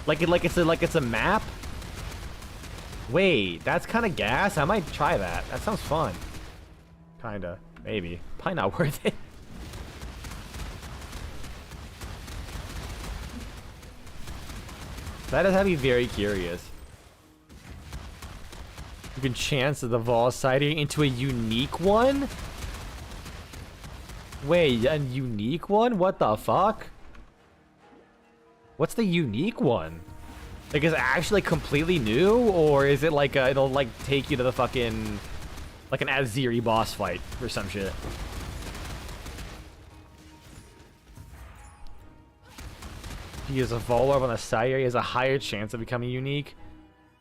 Like it's a map? Wait, that's kind of gas? I might try that. That sounds fun. Kinda. Maybe. Probably not worth it. That does have me very curious. You can chance the Vol sighting into a unique one? Wait, a unique one? What the fuck? What's the unique one? Like, is it actually completely new? Or is it like, it'll like take you to the fucking, like an Aziri boss fight or some shit? If he is a Vol Orb on the side area, he has a higher chance of becoming unique.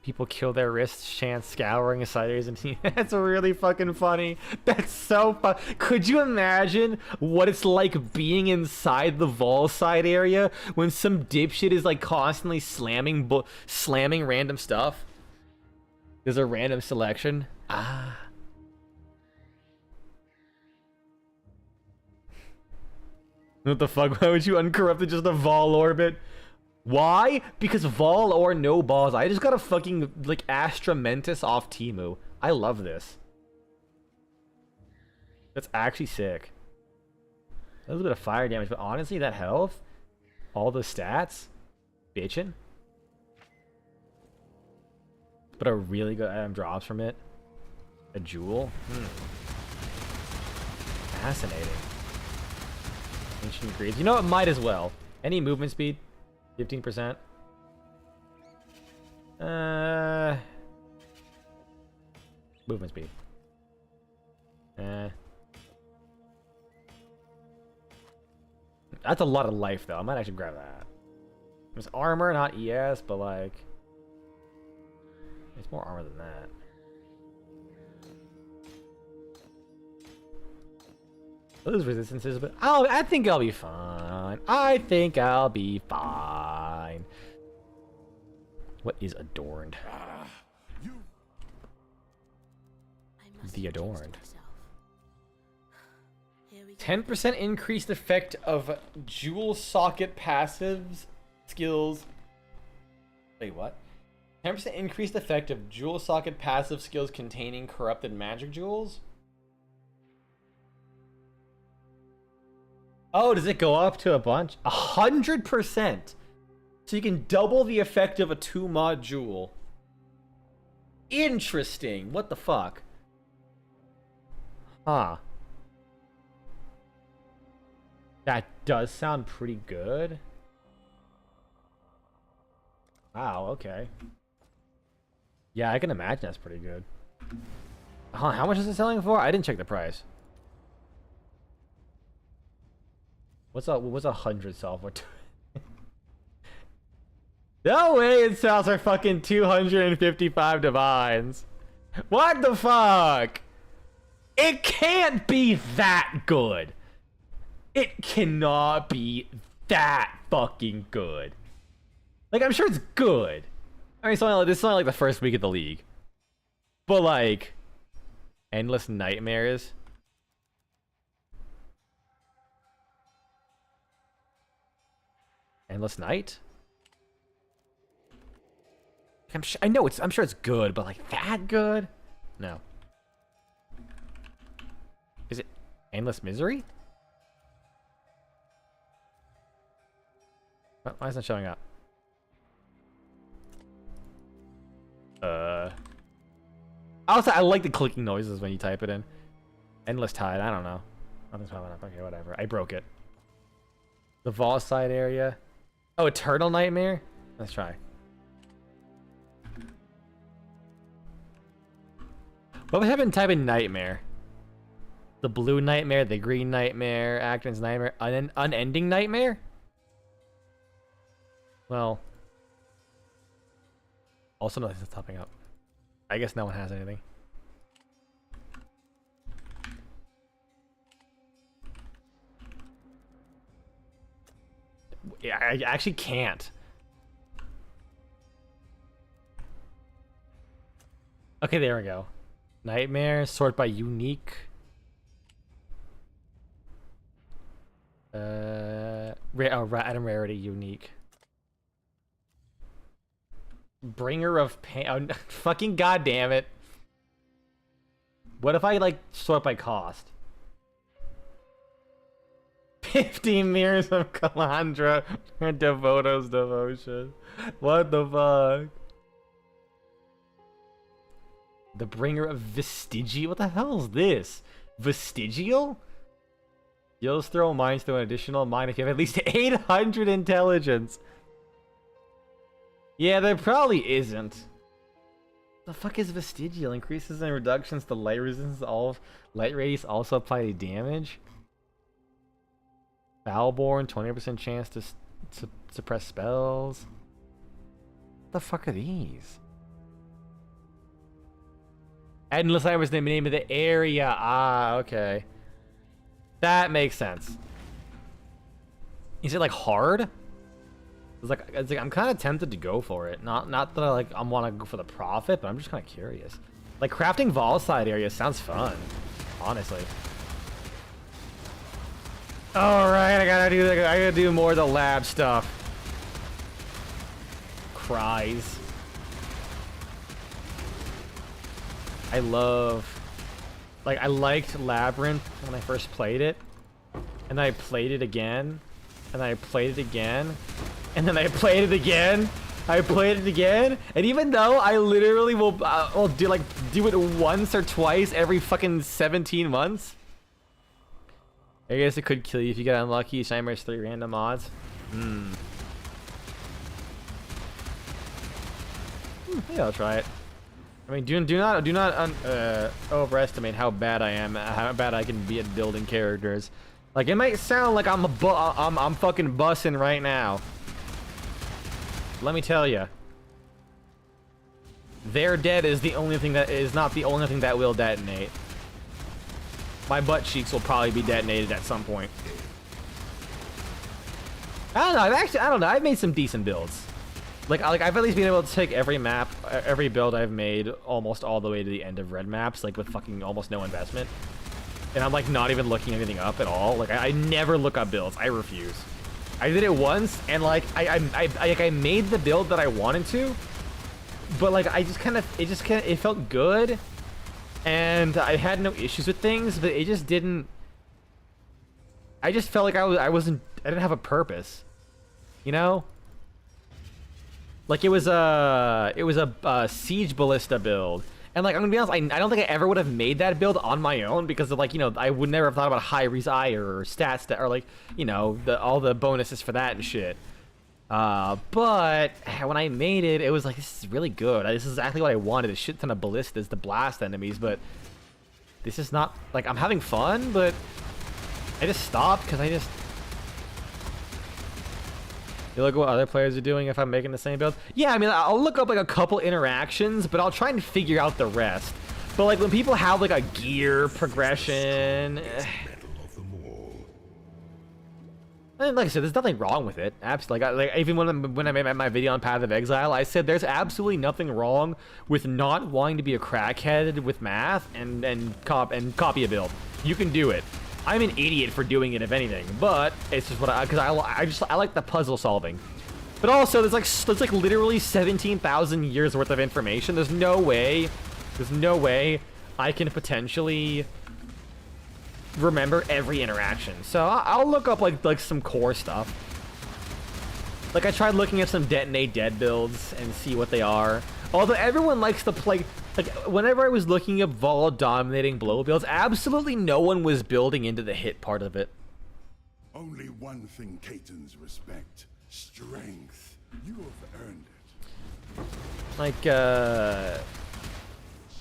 People kill their wrists, chance scouring a side areas, and that's really fucking funny. That's so fun. Could you imagine what it's like being inside the Vol side area when some dipshit is like constantly slamming random stuff? There's a random selection. Ah. What the fuck? Why would you uncorrupted just a Vol orbit? Why? Because Vol or no balls. I just got a fucking, like, Astra Mentis off Temu. I love this. That's actually sick. A little bit of fire damage, but honestly, that health, all the stats, bitchin'. But a really good item drops from it. A jewel. Fascinating. Ancient Greaves. You know what? Might as well. Any movement speed? 15%. Movement speed. That's a lot of life, though. I might actually grab that. It's armor, not ES, but like, it's more armor than that. Those resistances, but I think I'll be fine. I think I'll be fine. What is adorned? The adorned. 10% increased effect of jewel socket passives skills. Wait, what? 10% increased effect of jewel socket passive skills containing corrupted magic jewels. Oh, does it go up to a bunch? 100%. So you can double the effect of a 2-mod jewel. Interesting. What the fuck? Huh. That does sound pretty good. Wow, okay. Yeah, I can imagine that's pretty good. Huh, how much is it selling for? I didn't check the price. What's 100 sell for? No way it sells for fucking 255 divines. What the fuck? It can't be that good. It cannot be that fucking good. Like, I'm sure it's good. I mean, this is only like the first week of the league. But like, Endless Nightmares. Endless Night? I'm sure it's good, but like that good? No. Is it Endless Misery? Why is it not showing up? Also, I like the clicking noises when you type it in. Endless Tide, I don't know. Nothing's popping up. Okay, whatever. I broke it. The Vol side area. Oh, Eternal Nightmare? Let's try. What would happen type in Nightmare? The Blue Nightmare, the Green Nightmare, Acton's Nightmare, Unending Nightmare? Well. Also nothing's popping up. I guess no one has anything. Yeah, I actually can't. Okay, there we go. Nightmare, sort by unique. Item rarity, unique. Bringer of pain. Oh, fucking goddamn it. What if I like sort by cost? 15 mirrors of Calandra or Devoto's devotion. What the fuck? The bringer of Vestigial? What the hell is this? Vestigial? You'll throw mines through an additional mine if you have at least 800 intelligence. Yeah, there probably isn't. The fuck is Vestigial? Increases and reductions to light resistance. All of light radius also apply to damage. Foulborn, 20% chance to suppress spells. What the fuck are these? Endless Light was the name of the area. Ah, okay. That makes sense. Is it like hard? It's like I'm kind of tempted to go for it. Not that I want to go for the profit, but I'm just kind of curious. Like crafting Volside area sounds fun, honestly. All right, I gotta do more of the lab stuff. Cries. I liked Labyrinth when I first played it, and then I played it again, and then I played it again, and then I played it again. I played it again, and even though I literally will do it once or twice every fucking 17 months. I guess it could kill you if you get unlucky. Nightmares 3 random odds. Yeah, I'll try it. I mean, do not overestimate how bad I am, how bad I can be at building characters. Like it might sound like I'm fucking bussing right now. Let me tell you, their dead is the only thing that is not the only thing that will detonate. My butt cheeks will probably be detonated at some point. I don't know. I've made some decent builds. Like I've at least been able to take every map, every build I've made almost all the way to the end of red maps, like with fucking almost no investment. And I'm like not even looking anything up at all. Like I never look up builds. I refuse. I did it once, and like I made the build that I wanted to, but like it felt good, and I had no issues with things, but it just didn't. I just felt like I didn't have a purpose, you know. Like it was a siege ballista build, and like I'm gonna be honest, I don't think I ever would have made that build on my own because of like, you know, I would never have thought about high resire or stats that are like, you know, all the bonuses for that and shit. But when I made it, it was like, this is really good. This is exactly what I wanted. A shit ton of ballistas to blast enemies, but this is not like I'm having fun, but I just stopped because you look at what other players are doing if I'm making the same build. Yeah, I mean, I'll look up like a couple interactions, but I'll try and figure out the rest. But like when people have like a gear progression, and like I said, there's nothing wrong with it. Absolutely. Like even when I made my video on Path of Exile, I said there's absolutely nothing wrong with not wanting to be a crackhead with math and copy a build. You can do it. I'm an idiot for doing it, if anything, but it's just what I like the puzzle solving. But also, there's like literally 17,000 years worth of information. There's no way I can potentially remember every interaction. So I'll look up like some core stuff. Like I tried looking at some detonate dead builds and see what they are. Although everyone likes to play. Like, whenever I was looking up Vol dominating blow builds, absolutely no one was building into the hit part of it. Only one thing Caitans respect: strength. You have earned it.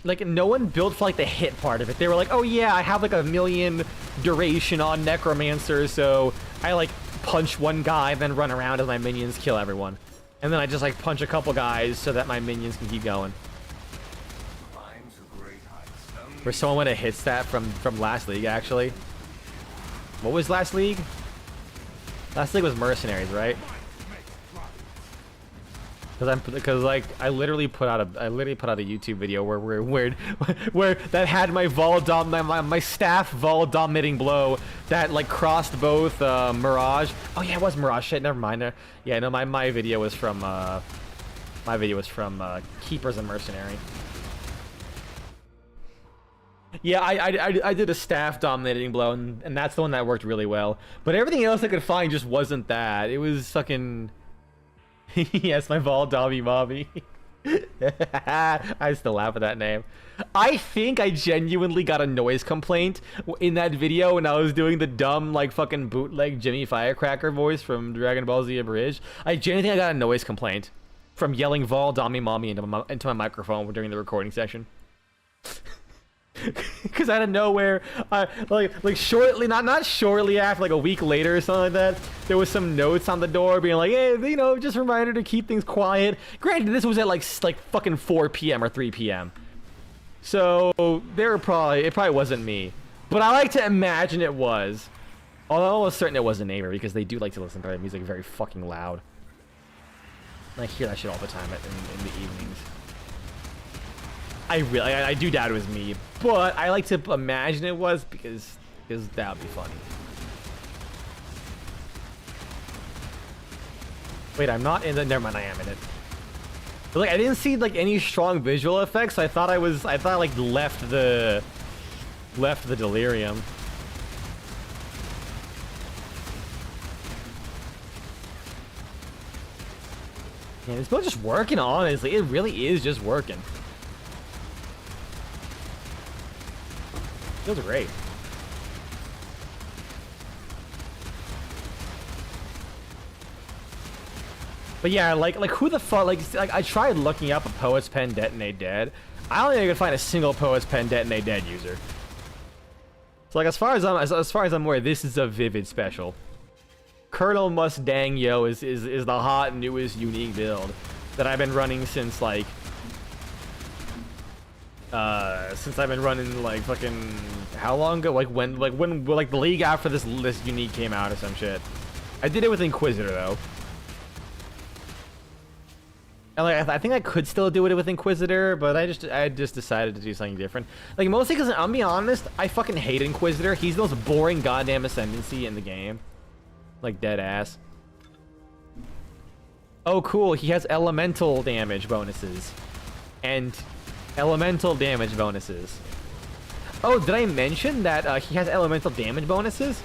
Like no one built for like the hit part of it. They were like, oh yeah, I have like a million duration on Necromancer, so I like punch one guy, then run around as my minions kill everyone. And then I just like punch a couple guys so that my minions can keep going. Where someone went to hit stat from last league, actually. What was last league? Last league was Mercenaries, right? Because like I literally put out a YouTube video where that had my my staff Vol dominating blow that like crossed both Mirage. Oh yeah, it was Mirage. Shit, never mind. Yeah, no, my video was from My video was from Keepers and Mercenary. Yeah, I did a staff dominating blow, and that's the one that worked really well. But everything else I could find just wasn't that. It was fucking... Yes, my Vol Dobby Mobby. I still laugh at that name. I think I genuinely got a noise complaint in that video when I was doing the dumb, like, fucking bootleg Jimmy Firecracker voice from Dragon Ball Z Abridged. I genuinely think I got a noise complaint from yelling Vol Dobby Mommy into my microphone during the recording session. Because out of nowhere, like shortly, not shortly after, like a week later or something like that, there was some notes on the door being like, hey, you know, just a reminder to keep things quiet. Granted, this was at like fucking 4 p.m. or 3 p.m. So it probably wasn't me, but I like to imagine it was. Although I'm almost certain it was a neighbor, because they do like to listen to their music very fucking loud. I hear that shit all the time in the evenings. I do doubt it was me, but I like to imagine it was because that would be funny. Wait, I'm not in the. Never mind, I am in it. But like, I didn't see like any strong visual effects. So I thought I like left the delirium. Yeah, this build's just working. Honestly, it really is just working. Feels great. But yeah, like who the fuck, like I tried looking up a Poet's Pen Detonate Dead. I don't think I could find a single Poet's Pen Detonate Dead user. So like as far as I'm aware, this is a Vivid special. Colonel Mustang Yo is the hot newest unique build that I've been running since like I've been running like fucking how long ago? Like when the league after this unique came out or some shit. I did it with Inquisitor though. And like I think I could still do it with Inquisitor, but I just decided to do something different. Like mostly because I'm being honest, I fucking hate Inquisitor. He's the most boring goddamn ascendancy in the game. Like dead ass. Oh cool, he has elemental damage bonuses. And elemental damage bonuses. Oh, did I mention that he has elemental damage bonuses?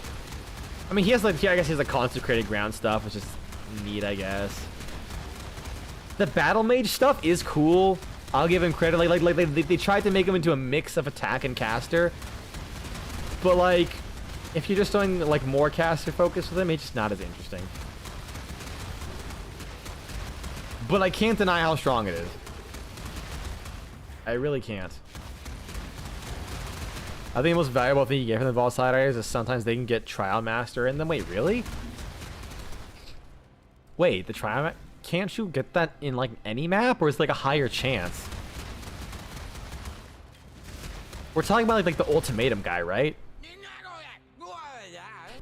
I mean, he has like, I guess he has like consecrated ground stuff, which is neat, I guess. The battle mage stuff is cool. I'll give him credit. Like they tried to make him into a mix of attack and caster, but like, if you're just doing like more caster focus with him, it's just not as interesting. But I can't deny how strong it is. I really can't. I think the most valuable thing you get from the Vault Siders is sometimes they can get Trial Master in them. Wait, really? Wait, the Trial can't you get that in like any map, or is it like a higher chance? We're talking about like the ultimatum guy, right?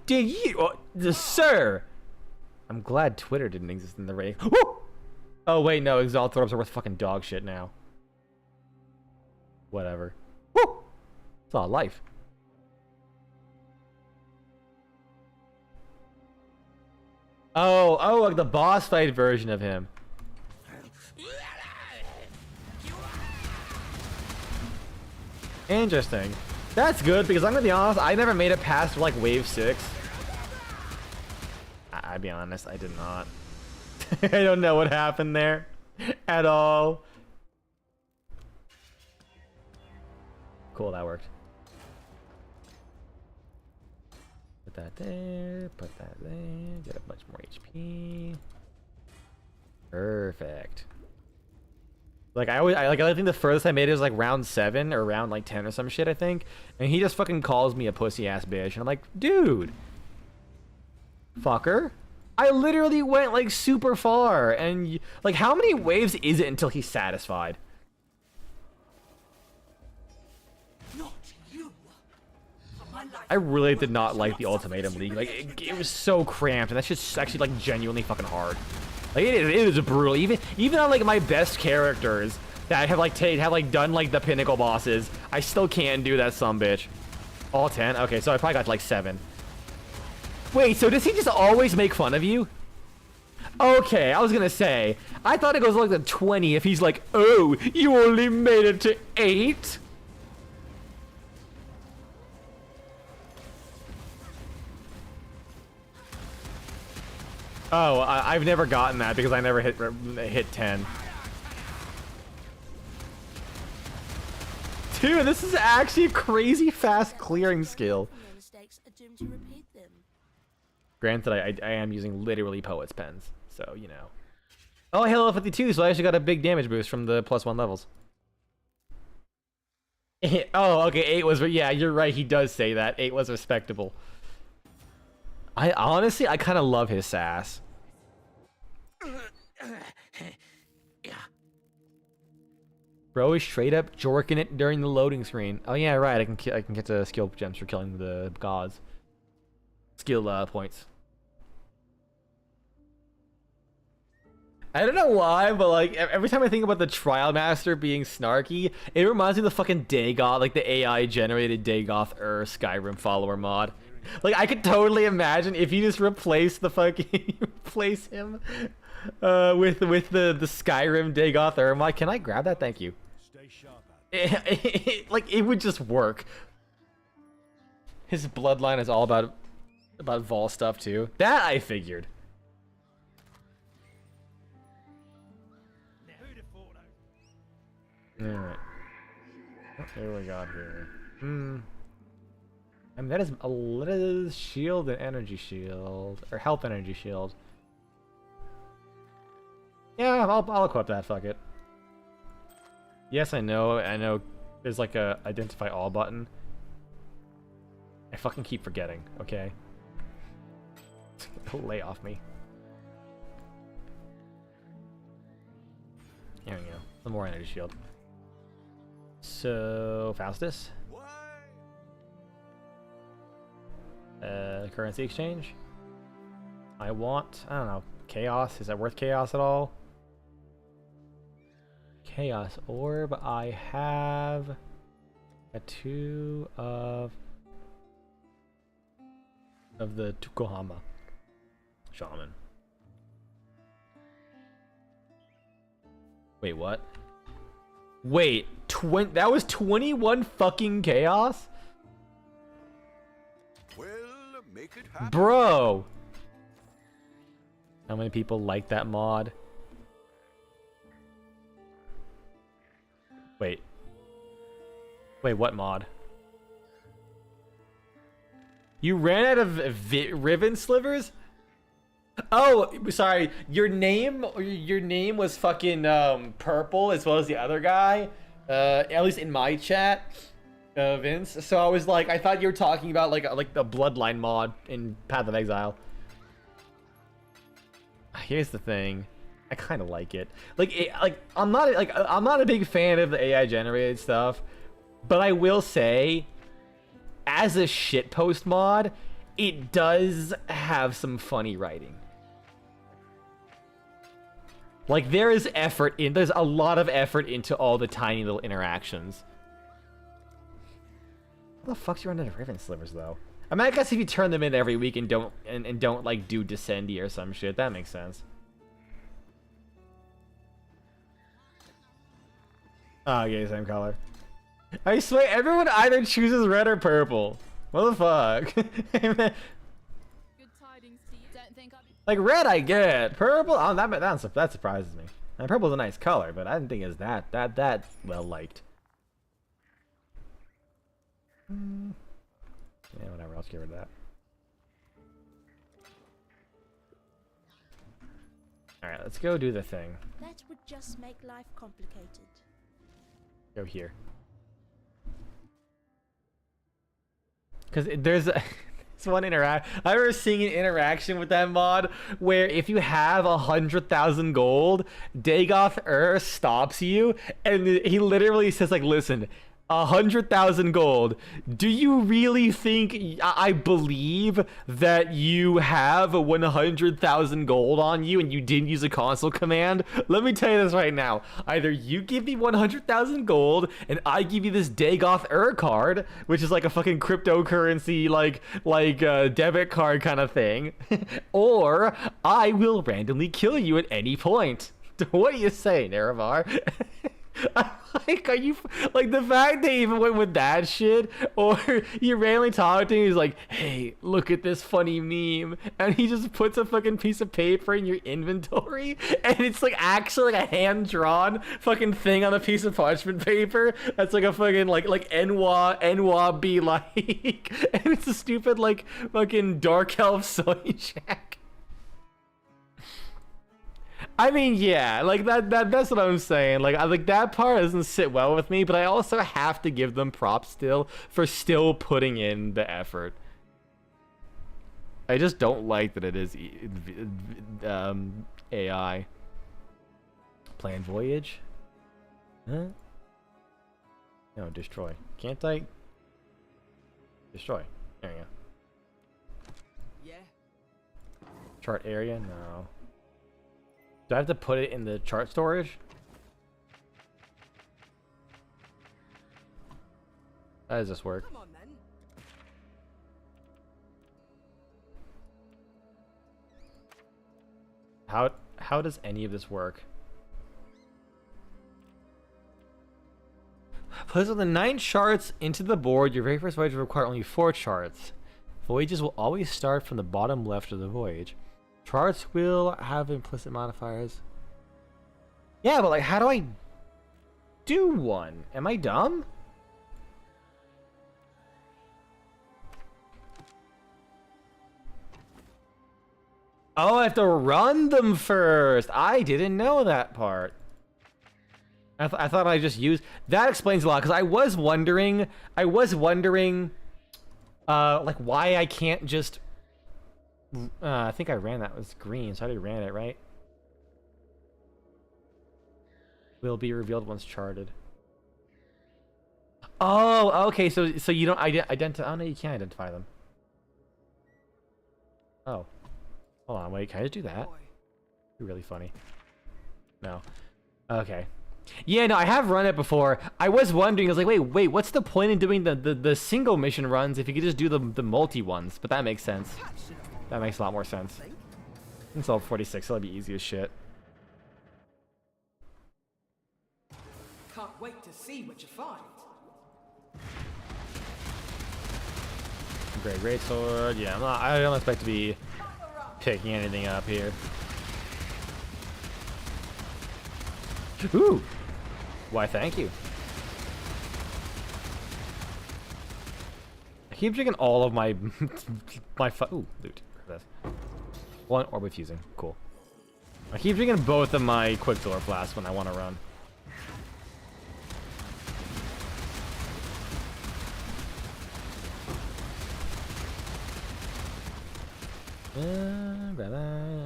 Did you, sir? I'm glad Twitter didn't exist in the raid. Woo! Oh wait, no, Exile Throrbs are worth fucking dog shit now. Whatever. Woo! It's all life. Oh, like the boss fight version of him. Interesting. That's good, because I'm gonna be honest, I never made it past like wave 6. I'll be honest, I did not. I don't know what happened there at all. Cool, that worked. Put that there, put that there, get a bunch more HP. Perfect. Like I think the furthest I made it was like round 7 or round like 10 or some shit, I think. And he just fucking calls me a pussy ass bitch, and I'm like, dude, fucker. I literally went like super far, and like how many waves is it until he's satisfied? I really did not like the Ultimatum League. Like it was so cramped, and that shit's actually like genuinely fucking hard. Like it is brutal. Even on like my best characters that have like done like the pinnacle bosses, I still can't do that sumbitch. All 10. Okay, so I probably got like 7. Wait, so does he just always make fun of you? Okay, I was gonna say, I thought it goes like to 20 if he's like, oh, you only made it to 8? Oh, I've never gotten that because I never hit 10. Dude, this is actually a crazy fast clearing skill. Your mistakes are doomed to repeat them. Granted, I am using literally Poet's Pens, so, you know. Oh, I hit level 52, so I actually got a big damage boost from the +1 levels. Oh, okay, 8 was... Yeah, you're right, he does say that. 8 was respectable. I honestly, I kind of love his sass. Bro is straight up jorking it during the loading screen. Oh yeah, right. I can get the skill gems for killing the gods. Skill points. I don't know why, but like every time I think about the Trial Master being snarky, it reminds me of the fucking Dagoth, like the AI generated Dagoth Skyrim follower mod. Like I could totally imagine if you just replace the fucking replace him with the Skyrim Dagoth mod. Can I grab that? Thank you. Stay sharp. Like it would just work. His bloodline is all about Vol stuff too. That I figured. Alright. What do we got here? I mean, that is shield and energy shield. Or health energy shield. Yeah, I'll equip that, fuck it. Yes, I know there's like a identify all button. I fucking keep forgetting, okay? Lay off me. There we go. Some more energy shield. So, Faustus. Currency exchange. I don't know, chaos. Is that worth chaos at all? Chaos orb. I have a 2 of the Tukohama shaman. Wait, what? Wait, that was 21 fucking chaos? Well, make it happen. Bro! How many people like that mod? Wait. Wait, what mod? You ran out of ribbon slivers? Oh, sorry. Your name was fucking purple as well as the other guy. At least in my chat, Vince. So I was like, I thought you were talking about like the bloodline mod in Path of Exile. Here's the thing. I kind of like it. I'm not a big fan of the AI generated stuff, but I will say, as a shitpost mod, it does have some funny writing. Like there's a lot of effort into all the tiny little interactions. How the fuck's you run out of ribbon slivers though? I mean, I guess if you turn them in every week and don't like do Descendi or some shit, that makes sense. Oh, yeah, same color. I swear, everyone either chooses red or purple. What the fuck? Good tidings to you. Don't think I'll be... Like red, I get. Purple, oh, that surprises me. And purple's a nice color, but I didn't think it's that well liked. Yeah, whatever. I'll just get rid of that. All right, let's go do the thing. That would just make life complicated. Go here. Because there's this one I remember seeing an interaction with that mod where if you have 100,000 gold, Dagoth stops you and he literally says like, listen, 100,000 gold. Do you really think I believe that you have 100,000 gold on you and you didn't use a console command? Let me tell you this right now. Either you give me 100,000 gold and I give you this Dagoth card, which is like a fucking cryptocurrency, like debit card kind of thing, or I will randomly kill you at any point. What do you say, Nerevar? Like, are you like the fact they even went with that shit, or you randomly talk to him, he's like, hey, look at this funny meme, and he just puts a fucking piece of paper in your inventory, and it's like actually like a hand-drawn fucking thing on a piece of parchment paper that's like a fucking like Enwa be like, and it's a stupid like fucking dark elf soy jack. I mean, yeah, like that's what I'm saying. Like, that part doesn't sit well with me, but I also have to give them props still for still putting in the effort. I just don't like that it is AI. Plan voyage? Huh? No, destroy. Can't I? Destroy. There you go. Yeah. Chart area? No. Do I have to put it in the chart storage? How does this work? Come on then. How does any of this work? Place the 9 charts into the board. Your very first voyage will require only 4 charts. Voyages will always start from the bottom left of the voyage. Charts will have implicit modifiers. Yeah, but like, how do I do one? Am I dumb? Oh, I have to run them first. I didn't know that part. I thought I just used... That explains a lot, because I was wondering, like, why I can't just... I think I ran that was green, so I already ran it, right? Will be revealed once charted. Oh, okay, so you don't identify... Oh, no, you can't identify them. Oh. Hold on, wait, can I just do that? Be really funny. No. Okay. Yeah, no, I have run it before. I was wondering, I was like, wait, what's the point in doing the single mission runs if you could just do the multi ones? But that makes sense. That makes a lot more sense. It's all 46, so that'll be easy as shit. Can't wait to see what you find. Great sword. Yeah, I don't expect to be picking anything up here. Ooh! Why, thank you. I keep drinking all of my ooh, loot. This. One orb of fusing. Cool. I keep drinking both of my Quicksilver flasks when I want to run.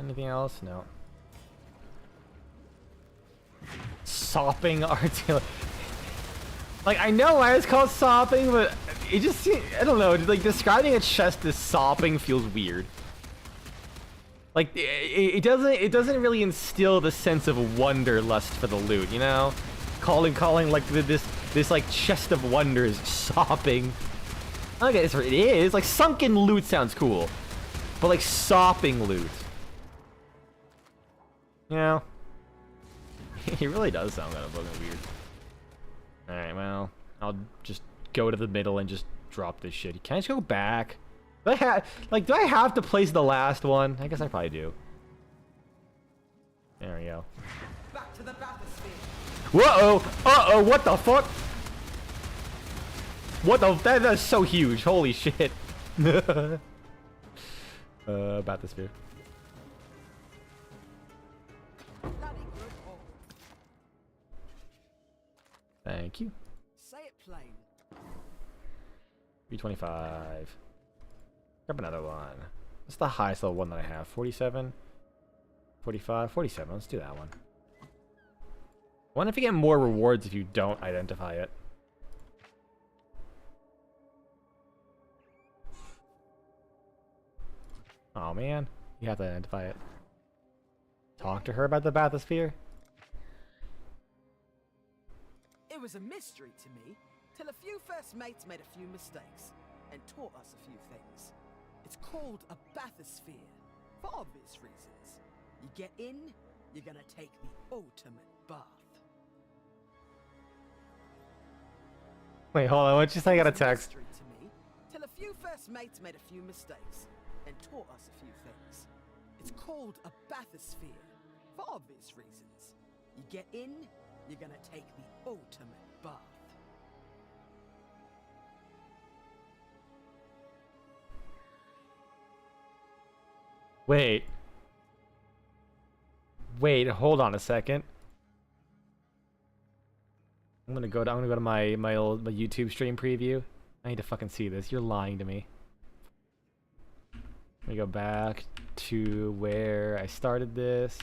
Anything else? No. Sopping artillery. Like, I know why it's called sopping, but it just seems, I don't know, like describing a chest as sopping feels weird. Like it doesn't really instill the sense of wanderlust for the loot, you know? Calling like this like chest of wonders sopping. Okay, that's what it is. Like sunken loot sounds cool. But like sopping loot. You know? He really does sound kind of fucking weird. Alright, well, I'll just go to the middle and just drop this shit. Can I just go back? Do I have to place the last one? I guess I probably do. There we go. Back to the bathysphere. Whoa! Uh-oh! What the fuck? What the? That's so huge. Holy shit. Bathysphere. Thank you. Say it plain. 325. Grab another one. What's the highest level one that I have? 47? 45? 47. Let's do that one. I wonder if you get more rewards if you don't identify it. Oh man, you have to identify it. Talk to her about the bathysphere. It was a mystery to me, till a few first mates made a few mistakes, and taught us a few things. It's called a bathysphere, for obvious reasons. You get in, you're gonna take the ultimate bath. Wait, hold on, what'd you say? I got a It was text. mystery to me, till a few first mates made a few mistakes, and taught us a few things. It's called a bathysphere, for obvious reasons. You get in, you're gonna take the ultimate bath. Wait. Wait, hold on a second. I'm gonna go to my YouTube stream preview. I need to fucking see this. You're lying to me. Let me go back to where I started this.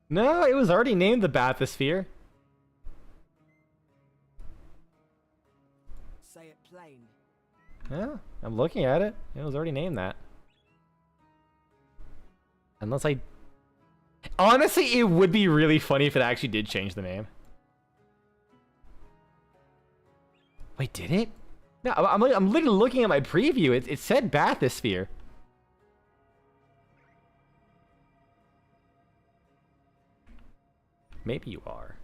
No, it was already named the bathysphere. Say it plain. Yeah, I'm looking at it. It was already named that. Unless I... Honestly, it would be really funny if it actually did change the name. Wait, did it? No, I'm literally looking at my preview. It said bathysphere. Maybe you are.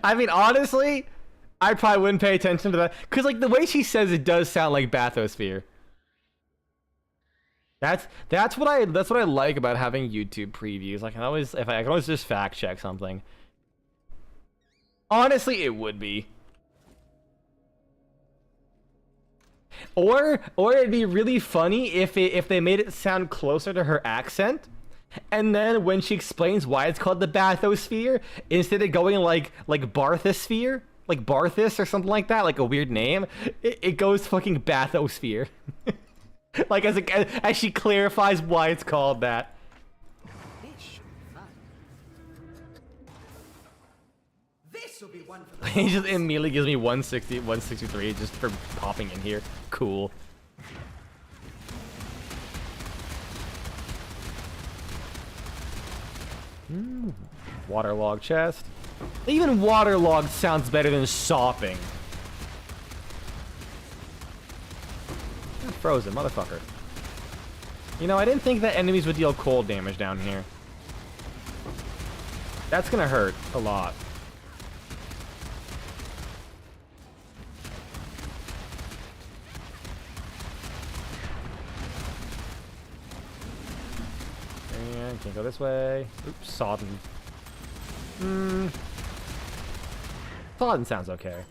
I mean, honestly, I probably wouldn't pay attention to that. Because, like, the way she says it does sound like bathysphere. That's what I like about having YouTube previews. I can always just fact check something. Honestly, it would be. Or it'd be really funny if they made it sound closer to her accent. And then when she explains why it's called the bathysphere, instead of going like Barthosphere, like Barthus or something like that, like a weird name, it goes fucking bathysphere. Like as she clarifies why it's called that. This should be fun. This will be one for the He just immediately gives me 160, 163 just for popping in here. Cool. Waterlogged chest. Even waterlogged sounds better than sopping. Frozen, motherfucker. You know, I didn't think that enemies would deal cold damage down here. That's gonna hurt a lot. And can't go this way. Oops, sodden. Sodden sounds okay.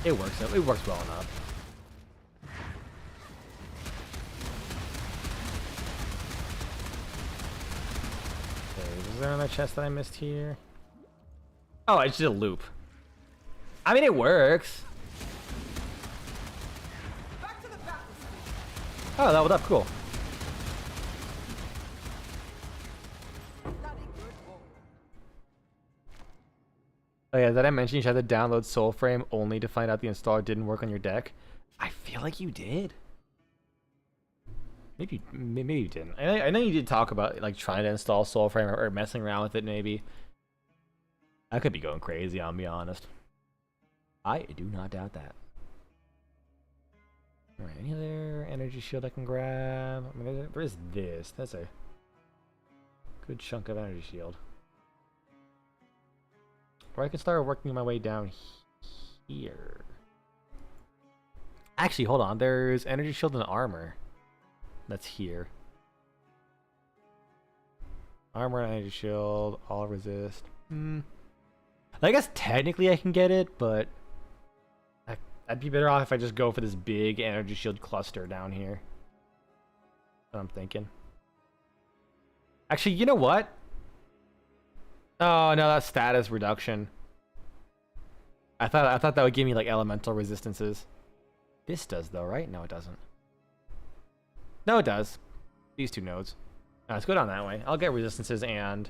It works well enough. Okay, is there another chest that I missed here? Oh, I just did a loop. I mean, it works. back to the bathysphere. Oh, leveled up, cool. Bloody good boy. Oh yeah, did I mention you had to download Soulframe only to find out the installer didn't work on your deck? I feel like you did. Maybe you didn't. I know you did talk about like trying to install Soulframe or messing around with it maybe. I could be going crazy, I'll be honest. I do not doubt that. Alright, any other energy shield I can grab? I mean, there's this. That's a good chunk of energy shield. Or I can start working my way down here. Actually, hold on. There's energy shield and armor. That's here. Armor and energy shield, all resist. I guess technically I can get it, but I'd be better off if I just go for this big energy shield cluster down here. That's what I'm thinking. Actually, you know what? Oh no, that's status reduction. I thought that would give me like elemental resistances. This does though, right? No, it doesn't. No, it does. These two nodes. Let's go down that way. I'll get resistances and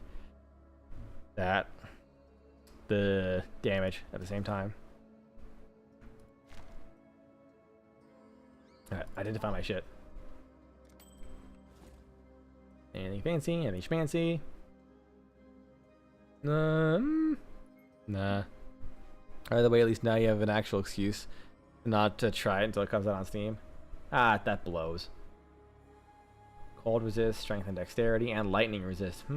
that. the damage at the same time. Alright, identify my shit. Anything fancy? Anything schmancy? Nah. Either way, at least now you have an actual excuse not to try it until it comes out on Steam. Ah, that blows. Cold resist, strength and dexterity, and lightning resist. I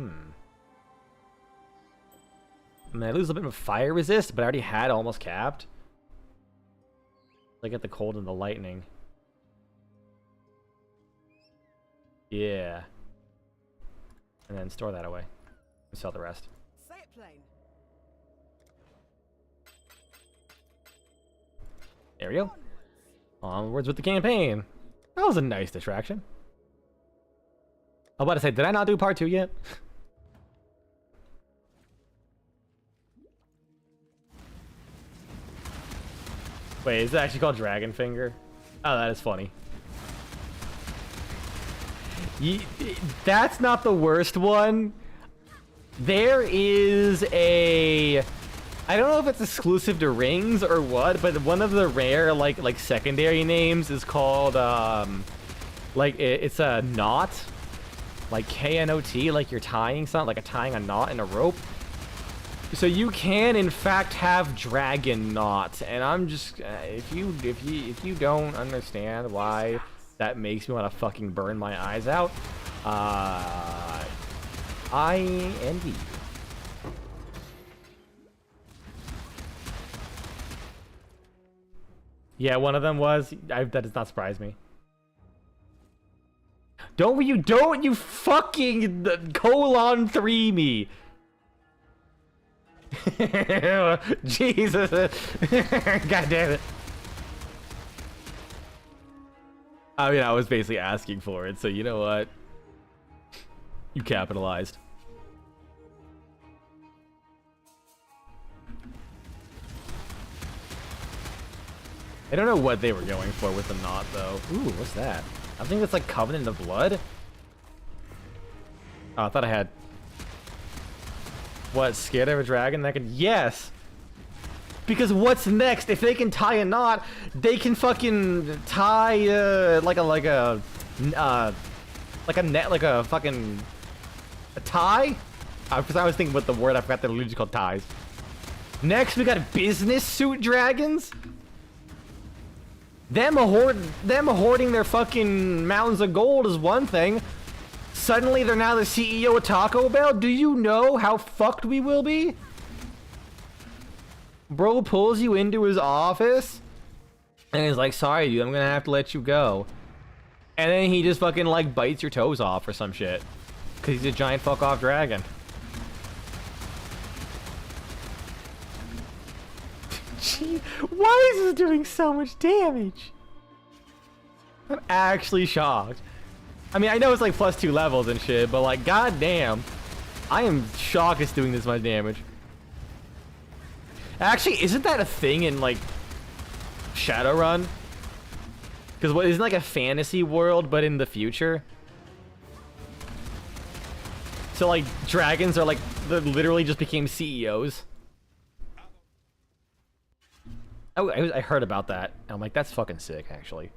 mean, I lose a bit of fire resist, but I already had almost capped. I get the cold and the lightning. Yeah. And then store that away. And sell the rest. Say it plain. There we go. Onwards with the campaign. That was a nice distraction. I was about to say, did I not do part 2 yet? Wait, is it actually called Dragon Finger? Oh, that is funny. That's not the worst one. There is a... I don't know if it's exclusive to rings or what, but one of the rare like secondary names is called it's a knot, like K-N-O-T, like you're tying something, like tying a knot in a rope. So you can in fact have dragon knot, and I'm just if you don't understand why that makes me want to fucking burn my eyes out, I envy you. Yeah, one of them was. That does not surprise me. Don't you fucking colon 3 me. Jesus. God damn it. I mean, I was basically asking for it, so you know what? You capitalized. I don't know what they were going for with the knot, though. Ooh, what's that? I think that's like Covenant of Blood. Oh, I thought I had... What, scared of a dragon that could... Yes! Because what's next? If they can tie a knot, they can fucking tie, like a net, like a fucking... A tie? Because I was thinking what the word, I forgot that they're called ties. Next, we got business suit dragons. Them hoarding their fucking mountains of gold is one thing. Suddenly they're now the CEO of Taco Bell? Do you know how fucked we will be? Bro pulls you into his office and he's like, sorry dude, I'm gonna have to let you go. And then he just fucking like bites your toes off or some shit. Cause he's a giant fuck off dragon. Gee, why is this doing so much damage? I'm actually shocked. I mean, I know it's like +2 levels and shit, but like, goddamn, I am shocked it's doing this much damage. Actually, isn't that a thing in like Shadowrun? Because what isn't like a fantasy world, but in the future? So like dragons are like they literally just became CEOs. Oh, I heard about that. I'm like, that's fucking sick, actually.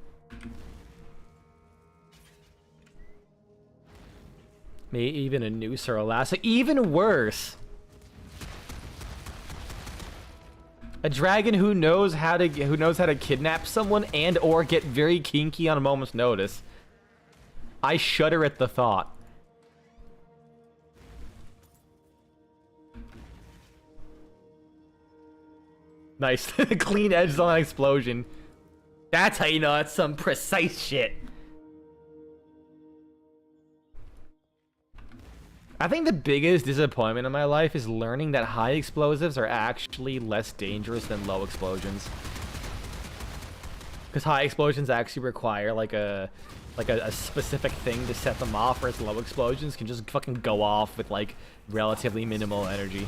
Maybe even a noose or a lasso. Even worse. A dragon who knows how to kidnap someone and or get very kinky on a moment's notice. I shudder at the thought. Nice. Clean edges on an explosion. That's how you know that's some precise shit. I think the biggest disappointment in my life is learning that high explosives are actually less dangerous than low explosions. Because high explosions actually require like a specific thing to set them off, whereas low explosions can just fucking go off with like relatively minimal energy.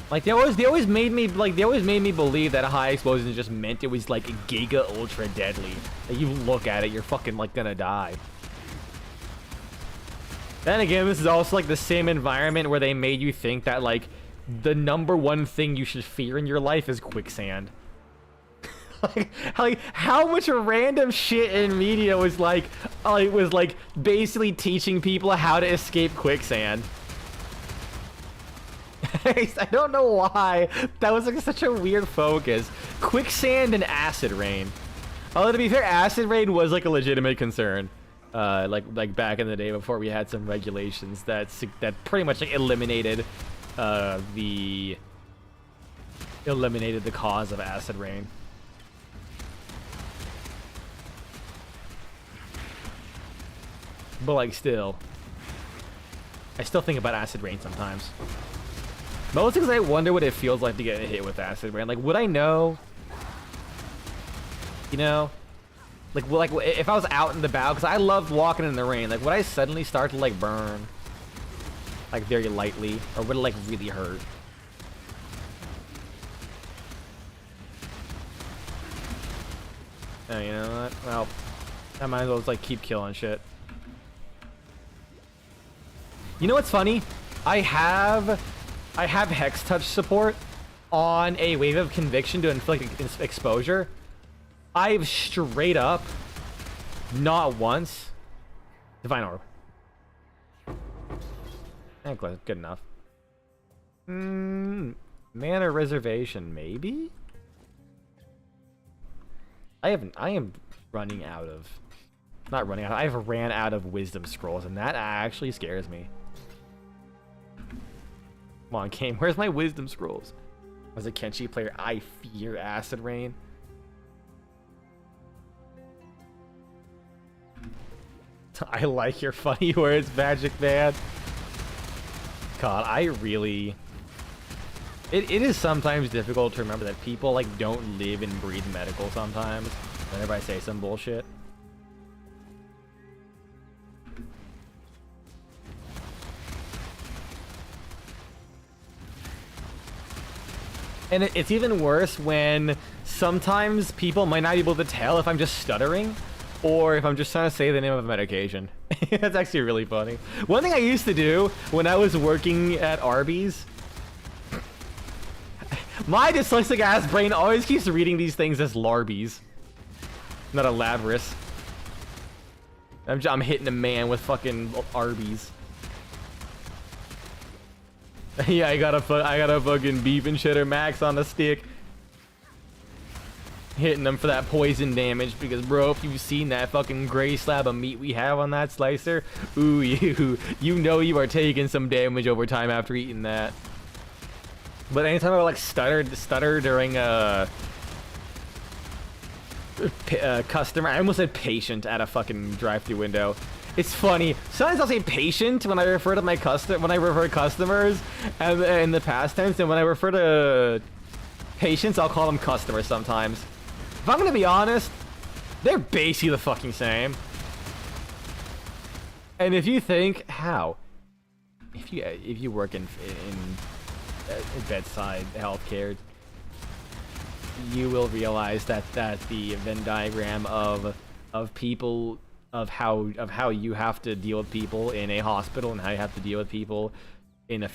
Like they always made me believe that high explosions just meant it was like giga ultra deadly. Like you look at it, you're fucking like gonna die. Then again, this is also like the same environment where they made you think that like the #1 thing you should fear in your life is quicksand. like how much random shit in media was like basically teaching people how to escape quicksand. I don't know why that was like such a weird focus. Quicksand and acid rain. Although to be fair, acid rain was like a legitimate concern. Like back in the day before we had some regulations that pretty much like eliminated the cause of acid rain. But like still, I still think about acid rain sometimes. Mostly because I wonder what it feels like to get hit with acid rain. Like, would I know? You know? Like if I was out in the battle, because I loved walking in the rain, like would I suddenly start to like burn? Like very lightly? Or would it like really hurt? Oh, you know what? Well, I might as well just like keep killing shit. You know what's funny? I have Hex Touch support on a Wave of Conviction to inflict exposure. I've straight up, not once, Divine Orb. Good enough. Mana Reservation, maybe? I am running out of, not running out, I've ran out of Wisdom Scrolls, and that actually scares me. Come on, game, where's my Wisdom Scrolls? As a Kenshi player, I fear Acid Rain. I like your funny words, Magic Man. God, I really... It is sometimes difficult to remember that people, like, don't live and breathe medical sometimes. Whenever I say some bullshit. And it's even worse when sometimes people might not be able to tell if I'm just stuttering or if I'm just trying to say the name of a medication. That's actually really funny. One thing I used to do when I was working at Arby's, my dyslexic ass brain always keeps reading these things as Larbies, not a Lavris. I'm hitting a man with fucking Arby's. Yeah, I got a fucking beef and cheddar max on the stick. Hitting them for that poison damage because, bro, if you've seen that fucking gray slab of meat we have on that slicer, ooh, you know you are taking some damage over time after eating that. But anytime I like stutter during customer, I almost said patient at a fucking drive-through window. It's funny. Sometimes I'll say patient when I refer to my customers, and in the past tense, and when I refer to patients, I'll call them customers sometimes. If I'm gonna be honest, they're basically the fucking same. And if you think how, if you work in bedside healthcare, you will realize that the Venn diagram of people. Of how you have to deal with people in a hospital and how you have to deal with people in a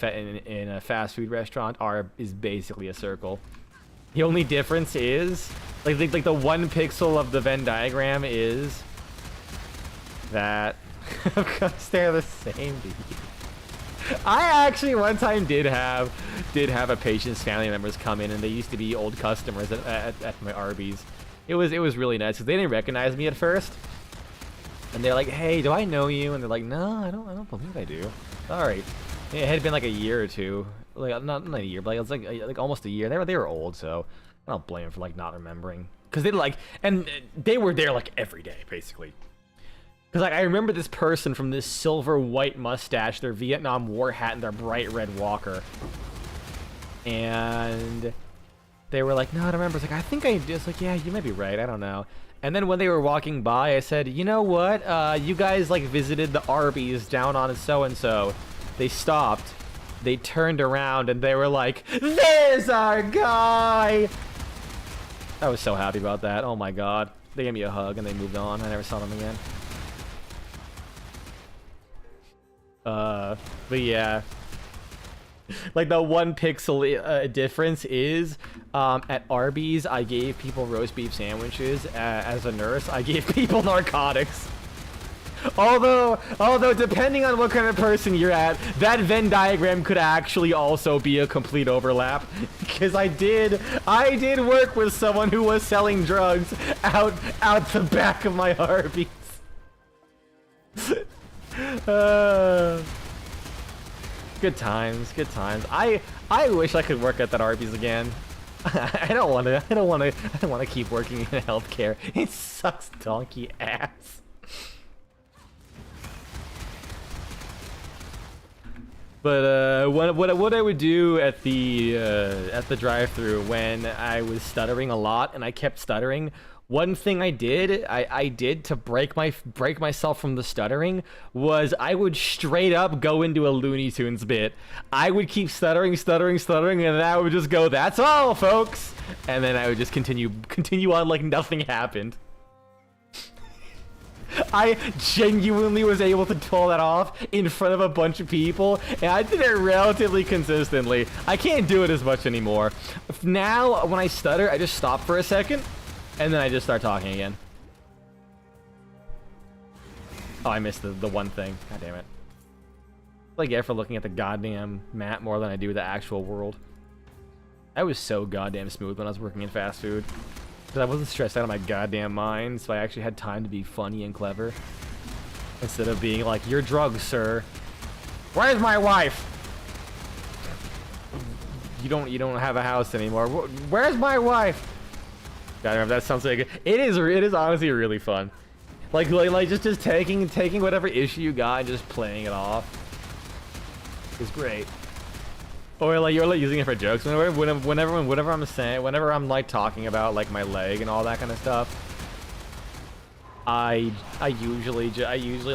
fast food restaurant is basically a circle. The only difference is like the 1 pixel of the Venn diagram is that they're the same to you. I actually one time did have a patient's family members come in, and they used to be old customers at my Arby's. It was really nice because they didn't recognize me at first. And they're like, "Hey, do I know you?" And they're like, "No, I don't believe I do." Sorry. It had been like a year or two, like not a year, but it was like almost a year. They were old, so I don't blame them for like not remembering, because they like, and they were there like every day basically. Because like I remember this person from this silver white mustache, their Vietnam War hat, and their bright red walker, and they were like, "No, I don't remember." It's like, "I think I did." It's like, "Yeah, you might be right. I don't know." And then when they were walking by, I said, "You know what? You guys like visited the Arby's down on so-and-so." They stopped. They turned around and they were like, "There's our guy!" I was so happy about that. Oh my god. They gave me a hug and they moved on. I never saw them again. But yeah. Like the 1 pixel difference is at Arby's I gave people roast beef sandwiches. As a nurse I gave people narcotics. Although depending on what kind of person you're at, that Venn diagram could actually also be a complete overlap, because I did work with someone who was selling drugs out the back of my Arby's. Good times, good times. I wish I could work at that Arby's again. I don't want to keep working in healthcare. It sucks donkey ass. But what I would do at the drive-thru when I was stuttering a lot and I kept stuttering, one thing I did to break myself from the stuttering was I would straight up go into a Looney Tunes bit. I would keep stuttering, and then I would just go, "That's all, folks," and then I would just continue on like nothing happened. I genuinely was able to pull that off in front of a bunch of people, and I did it relatively consistently. I can't do it as much anymore. Now, when I stutter, I just stop for a second, and then I just start talking again. Oh, I missed the one thing. God damn it. I get for looking at the goddamn map more than I do the actual world. I was so goddamn smooth when I was working in fast food. Because I wasn't stressed out of my goddamn mind, so I actually had time to be funny and clever. Instead of being like, "You're drugged, sir. Where's my wife? You don't have a house anymore. Where's my wife?" God damn, that sounds like it is honestly really fun. Like just taking whatever issue you got and just playing it off. It's great. Or like you're like using it for jokes. Whenever I'm like talking about like my leg and all that kind of stuff, I usually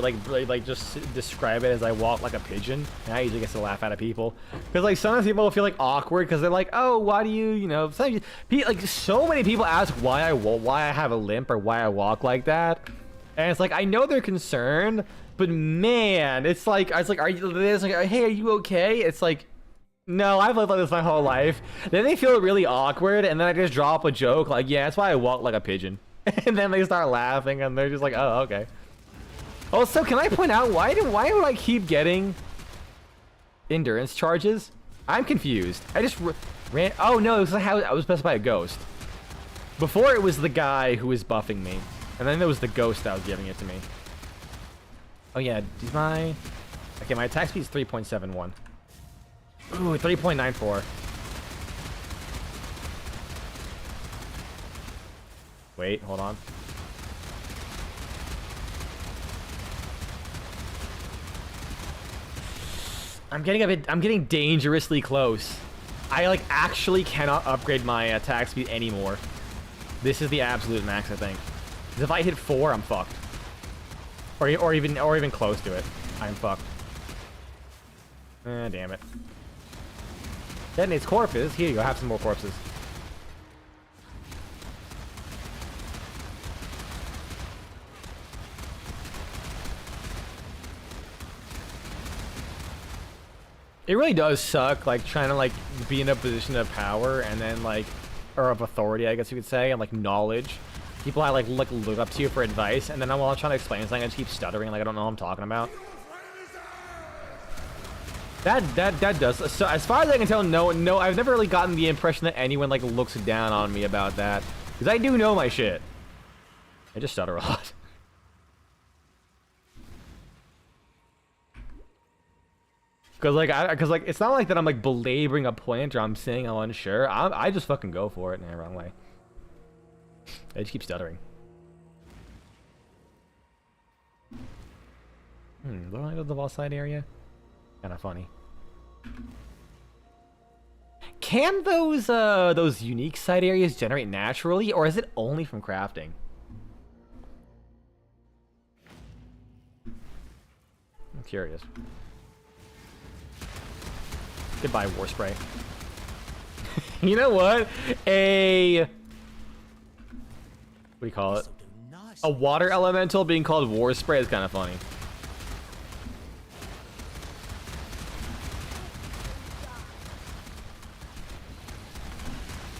like just describe it as I walk like a pigeon, and I usually get to laugh out of people because like sometimes people will feel like awkward because they're like, "Oh, why do you sometimes like so many people ask why I have a limp or why I walk like that," and it's like I know they're concerned, but man, it's like are you? It's like, "Hey, are you okay?" It's like, no, I've lived like this my whole life. Then they feel really awkward, and then I just drop a joke like, "Yeah, that's why I walk like a pigeon." And then they start laughing, and they're just like, "Oh, okay." Also, can I point out why do I keep getting endurance charges? I'm confused. I just ran. Oh no, it was how I was possessed by a ghost. Before it was the guy who was buffing me, and then there was the ghost that was giving it to me. Oh yeah, my attack speed is 3.71. Ooh, 3.94. Wait, hold on. I'm getting dangerously close. I like actually cannot upgrade my attack speed anymore. This is the absolute max, I think. 'Cause if I hit 4, I'm fucked. Or even close to it. I'm fucked. Damn it. Detonates corpses. Here you go, have some more corpses. It really does suck, like, trying to, like, be in a position of power and then, like, or of authority, I guess you could say, and, like, knowledge. People I, like look up to you for advice, and then while I'm trying to explain something, I just keep stuttering, like, I don't know what I'm talking about. That does. So as far as I can tell, no, I've never really gotten the impression that anyone like looks down on me about that, because I do know my shit. I just stutter a lot. Because like it's not like that I'm like belaboring a point or I'm saying I'm unsure. I just fucking go for it in the wrong way. I just keep stuttering. Do I go to the boss side area? Kind of funny. Can those unique side areas generate naturally, or is it only from crafting? I'm curious. Goodbye, war spray. You know what? What do you call it? A water elemental being called war spray is kind of funny.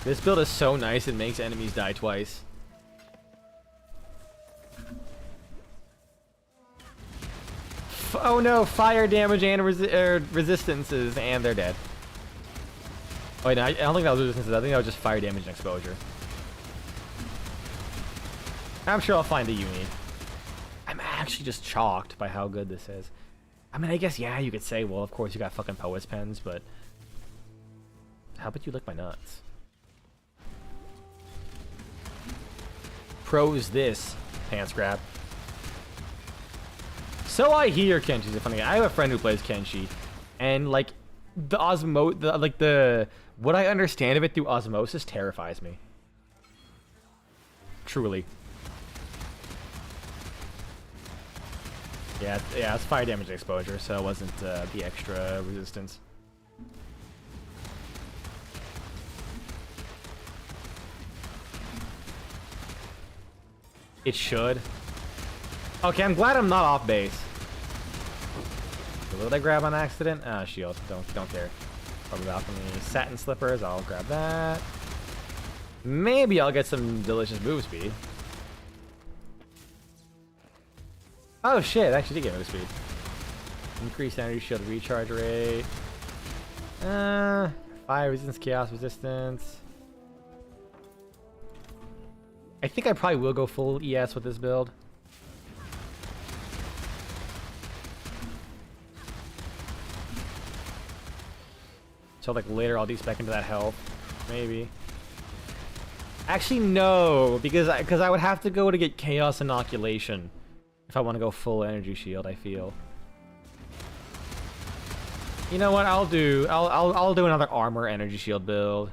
This build is so nice, it makes enemies die twice. Oh no, fire damage and resistances, and they're dead. Oh wait, no, I don't think that was resistances, I think that was just fire damage and exposure. I'm sure I'll find a uni. I'm actually just shocked by how good this is. I mean, I guess, yeah, you could say, well, of course you got fucking Poet's Pens, but... How about you lick my nuts? Pros this, pants grab. So I hear Kenshi's a funny guy. I have a friend who plays Kenshi, and like what I understand of it through osmosis terrifies me. Truly. Yeah, it's fire damage and exposure, so it wasn't the extra resistance. It should. Okay, I'm glad I'm not off base. What did I grab on accident? Ah, shield. Don't care. Probably balcony. Satin slippers. I'll grab that. Maybe I'll get some delicious move speed. Oh shit! I actually did get move speed. Increased energy shield recharge rate. Fire resistance, chaos resistance. I think I probably will go full ES with this build. So like later I'll de-spec into that health, maybe. Actually no, because I would have to go to get chaos inoculation if I want to go full energy shield. I feel. You know what? I'll do another armor energy shield build.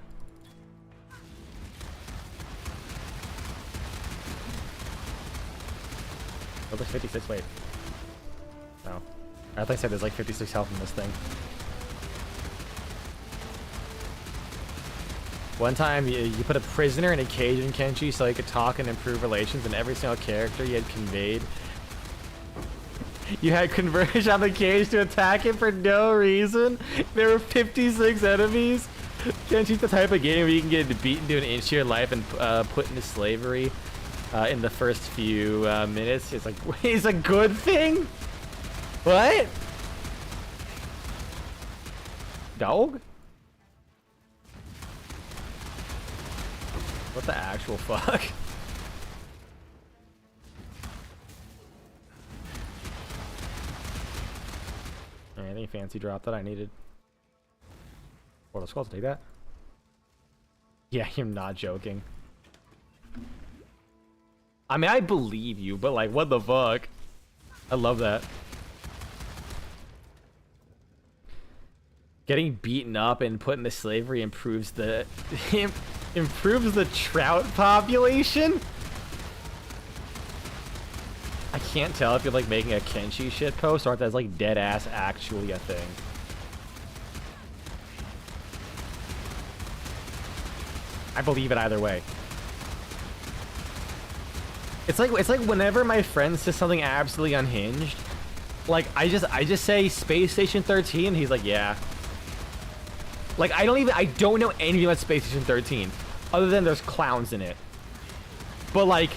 Oh, there's 56. Wait. No. I thought I said there's like 56 health in this thing. One time, you put a prisoner in a cage in Kenshi so he could talk and improve relations, and every single character you had conveyed. You had converged on the cage to attack it for no reason. There were 56 enemies. Kenshi's the type of game where you can get beaten to an inch of your life and put into slavery in the first few minutes. It's like, it's a good thing? What? Dog? What the actual fuck? Anything fancy drop that I needed? Portal Skulls, take that. Yeah, you're not joking. I mean, I believe you, but like, what the fuck? I love that. Getting beaten up and put into slavery improves the improves the trout population. I can't tell if you're like making a Kenshi shit post or if that's like dead ass actually a thing. I believe it either way. It's like whenever my friend says something absolutely unhinged, like I just say Space Station 13 and he's like, yeah. Like I don't know anything about Space Station 13 other than there's clowns in it. But like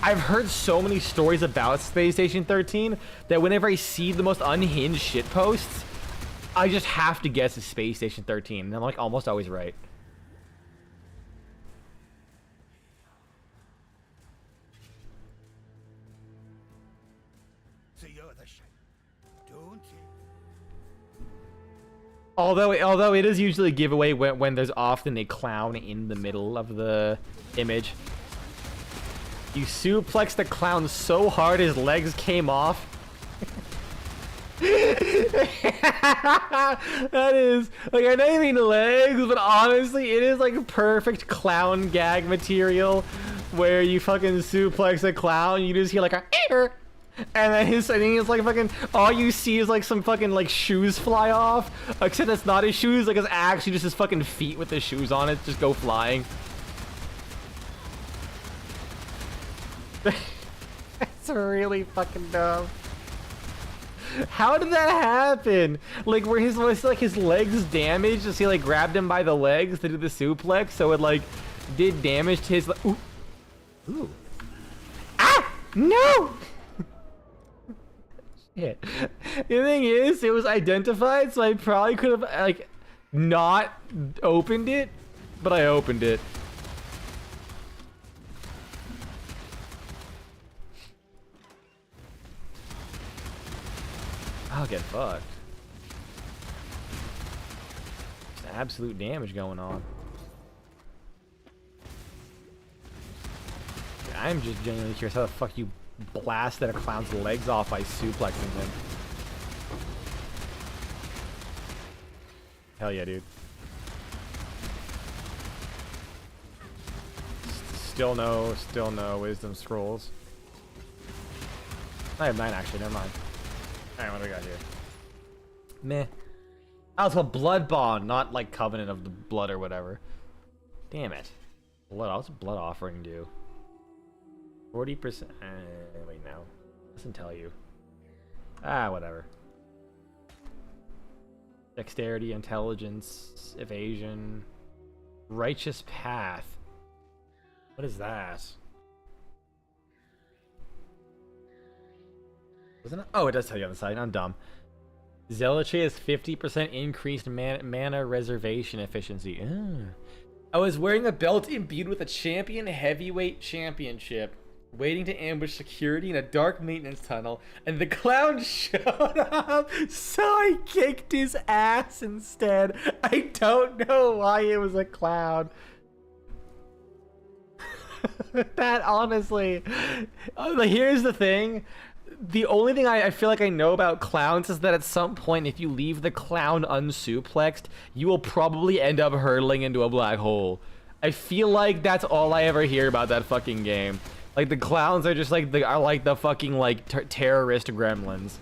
I've heard so many stories about Space Station 13 that whenever I see the most unhinged shit posts, I just have to guess it's Space Station 13 and I'm like almost always right. Although it is usually a giveaway when there's often a clown in the middle of the image. You suplex the clown so hard his legs came off. That is like, I don't mean legs, but honestly it is like perfect clown gag material where you fucking suplex a clown, you just hear like a and then he's like fucking, all you see is like some fucking like shoes fly off, except it's not his shoes, like it's actually just his fucking feet with the shoes on it just go flying. It's really fucking dumb. How did that happen? Like, were his legs damaged as he like grabbed him by the legs to do the suplex, so it like did damage to his. Ooh. Ooh. Ah! No! Shit. The thing is, it was identified, so I probably could have like not opened it, but I opened it. I'll get fucked. Just absolute damage going on. I'm just genuinely curious how the fuck you blasted a clown's legs off by suplexing him. Hell yeah, dude. Still no wisdom scrolls. I have 9 actually, never mind. Alright, what do we got here? Meh. Oh, it's called Blood Bond, not like Covenant of the Blood or whatever. Damn it. What's a blood offering do? 40%. Wait, no. Doesn't tell you. Ah, whatever. Dexterity, intelligence, evasion, righteous path. What is that? Wasn't it? Oh, it does tell you on the side. I'm dumb. Zealotry has 50% increased mana reservation efficiency. I was wearing a belt imbued with a champion heavyweight championship, waiting to ambush security in a dark maintenance tunnel, and the clown showed up, so I kicked his ass instead. I don't know why it was a clown. That honestly, here's the thing. The only thing I feel like I know about clowns is that at some point, if you leave the clown unsuplexed, you will probably end up hurtling into a black hole. I feel like that's all I ever hear about that fucking game. Like, the clowns are just like the fucking like terrorist gremlins.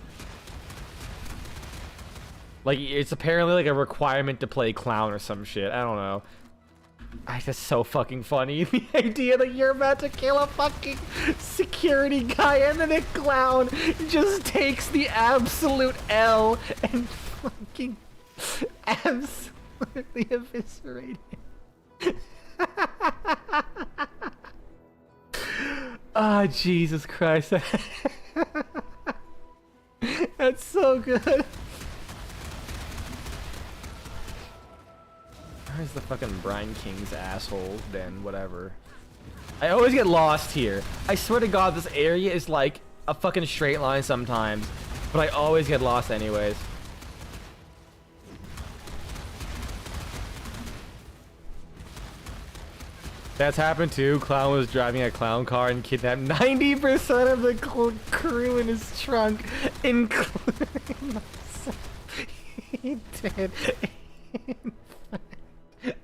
Like, it's apparently like a requirement to play clown or some shit. I don't know. It's just so fucking funny. The idea that you're about to kill a fucking security guy and then a clown just takes the absolute L and fucking absolutely eviscerated. Ah, Jesus Christ. That's so good. Where's the fucking Brine King's asshole? Then whatever. I always get lost here. I swear to God, this area is like a fucking straight line sometimes, but I always get lost anyways. That's happened too. Clown was driving a clown car and kidnapped 90% of the crew in his trunk, including myself. He did.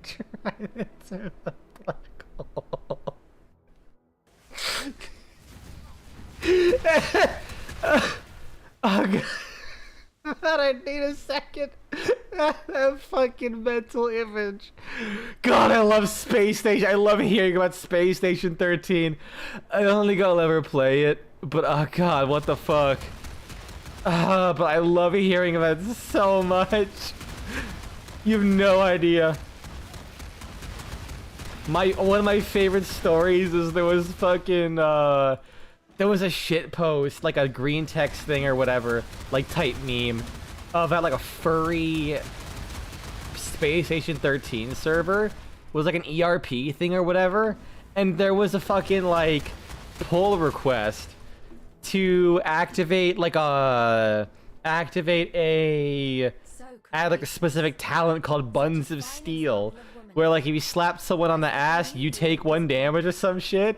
Trying to turn the black hole. Oh god. I need a second. That fucking mental image. God, I love Space Station. I love hearing about Space Station 13. I don't think I'll ever play it, but oh god, what the fuck. But I love hearing about it so much. You have no idea. One of my favorite stories is there was fucking there was a shit post, like a green text thing or whatever, like type meme about like a furry Space Station 13 server. It was like an ERP thing or whatever, and there was a fucking like pull request to activate like add like a specific talent called Buns of Steel, where like if you slap someone on the ass, you take 1 damage or some shit.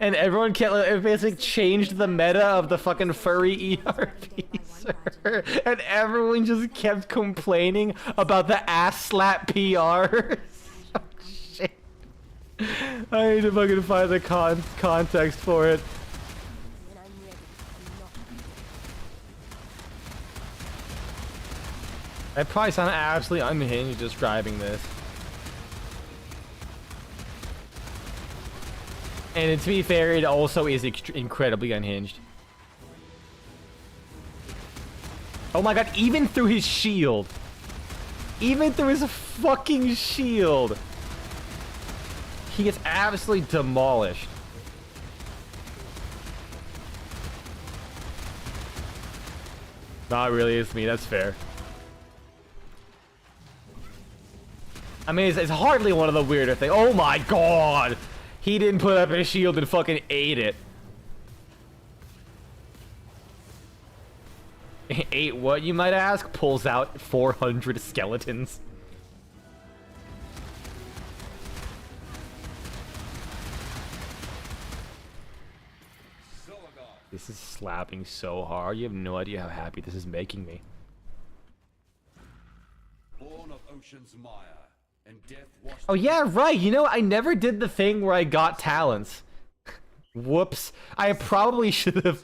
And everyone kept, it basically changed the meta of the fucking furry ERP server. And everyone just kept complaining about the ass slap PRs. Oh, shit. I need to fucking find the context for it. I probably sound absolutely unhinged describing this. And to be fair, it also is incredibly unhinged. Oh my god, even through his shield. Even through his fucking shield. He gets absolutely demolished. Not really, it's me, that's fair. I mean, it's hardly one of the weirder things. Oh my god! He didn't put up his shield and fucking ate it. Ate what, you might ask? Pulls out 400 skeletons. This is slapping so hard. You have no idea how happy this is making me. Born of ocean's mire, and death washed. Oh yeah, right. You know, I never did the thing where I got talents. Whoops. I probably should have.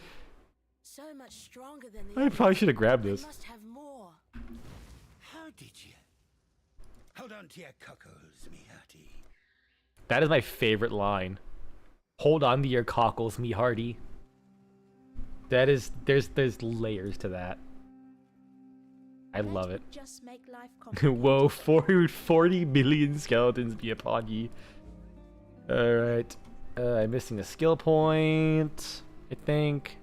So much stronger than the I probably should have grabbed I this. must have more. How did you? Hold on to your cockles, me hearty. That is my favorite line. Hold on to your cockles, me hearty. That is, there's layers to that. I love it. Just make life complicated. Whoa, 40 million skeletons be upon ye. Alright. I'm missing a skill point, I think.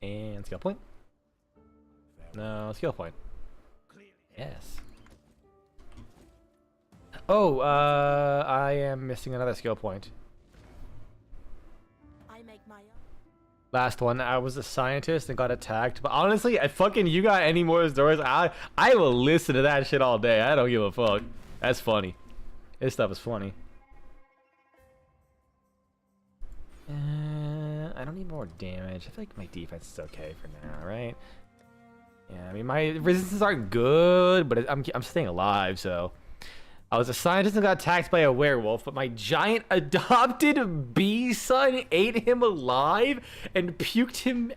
And skill point? No, skill point. Yes. Oh, I am missing another skill point. I make my own. Last one, I was a scientist and got attacked. But honestly, I fucking, you got any more stories? I will listen to that shit all day. I don't give a fuck. That's funny. This stuff is funny. I don't need more damage. I feel like my defense is okay for now, right? Yeah, I mean, my resistances aren't good, but I'm staying alive, so. I was a scientist and got attacked by a werewolf, but my giant adopted bee son ate him alive and puked him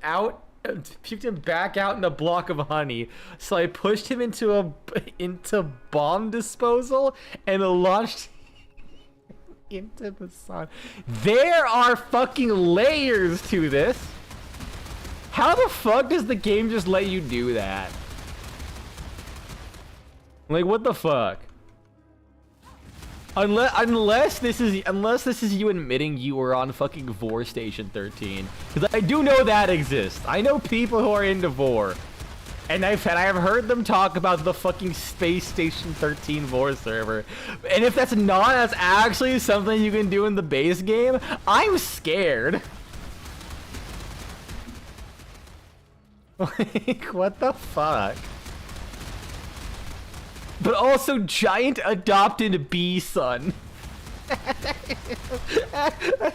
back out in a block of honey. So I pushed him into bomb disposal and launched into the sun. There are fucking layers to this. How the fuck does the game just let you do that? Like, what the fuck? Unless this is you admitting you were on fucking Vor Station 13, because I do know that exists. I know people who are into Vor, and I have heard them talk about the fucking Space Station 13 Vor server. And if that's actually something you can do in the base game, I'm scared. Like, what the fuck? But also giant adopted bee son.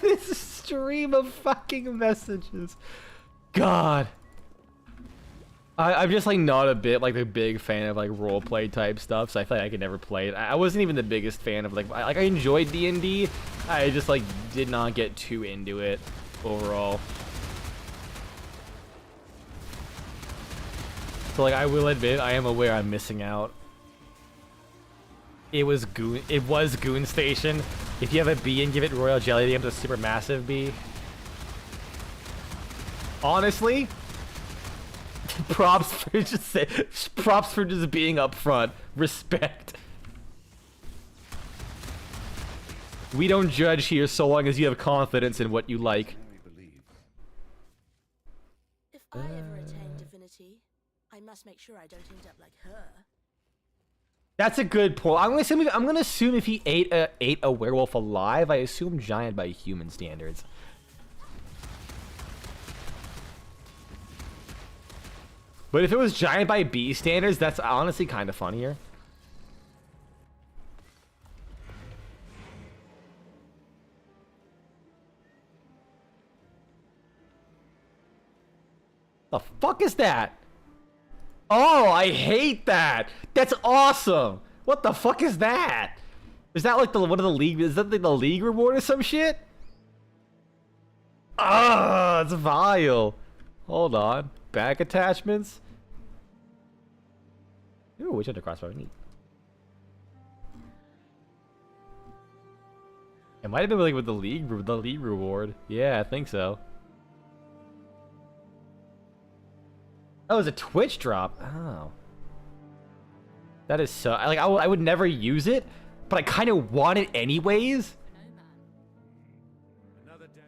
This stream of fucking messages. God. I'm just like not a bit like a big fan of like roleplay type stuff, so I feel like I could never play it. I wasn't even the biggest fan of like I enjoyed D&D. I just like did not get too into it overall. So like I will admit I am aware I'm missing out. It was Goon Station. If you have a bee and give it royal jelly, you have a super massive bee. Honestly, props for just being upfront. Respect. We don't judge here so long as you have confidence in what you like. If I ever attain divinity, I must make sure I don't end up like her. That's a good point. I'm gonna assume if he ate a werewolf alive, I assume giant by human standards. But if it was giant by bee standards, that's honestly kind of funnier. The fuck is that? Oh, I hate that. That's awesome. What the fuck is that? Is that like one of the league? Is that the league reward or some shit? Ah, it's vile. Hold on. Back attachments. Ooh, which other crossbow? Neat. It might have been like with the league reward. Yeah, I think so. Oh, it was a Twitch drop. Oh. That is so... Like, I would never use it, but I kind of want it anyways. Another day.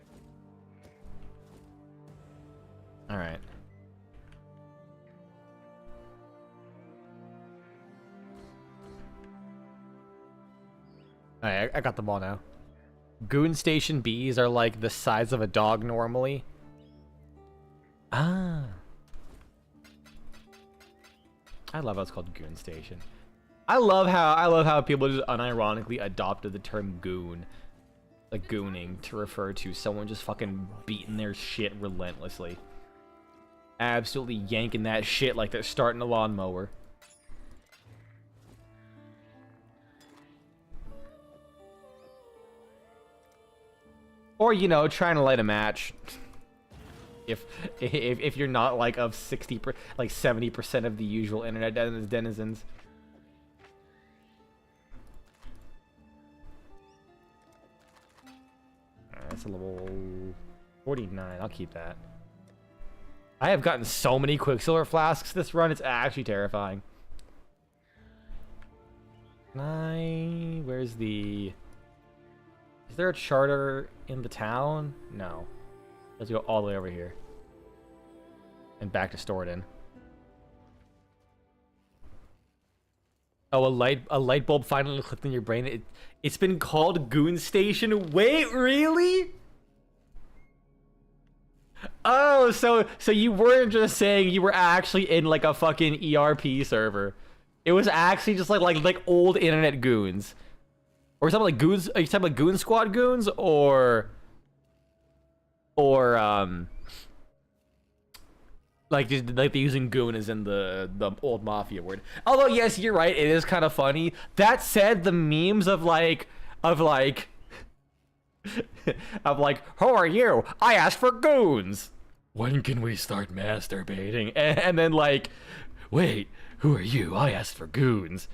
Alright. Alright, I got them all now. Goon Station Bs are like the size of a dog normally. Ah. I love how it's called Goon Station. I love how people just unironically adopted the term goon. Like gooning to refer to someone just fucking beating their shit relentlessly. Absolutely yanking that shit like they're starting a lawnmower. Or, you know, trying to light a match. If you're not like of 70% of the usual internet denizens. That's a level 49. I'll keep that. I have gotten so many Quicksilver flasks this run. It's actually terrifying. Where's the... Is there a charter in the town? No. Let's go all the way over here. And back to Storedon. Oh, a light bulb finally clicked in your brain. It's been called Goon Station. Wait, really? Oh, so you weren't just saying you were actually in like a fucking ERP server. It was actually just like old internet goons. Or something like goons. Are you talking about Goon Squad goons or like just like they're using goon as in the old mafia word. Although yes, you're right, it is kind of funny. That said, the memes of like who are you? I asked for goons. When can we start masturbating? And then like, wait, who are you? I asked for goons.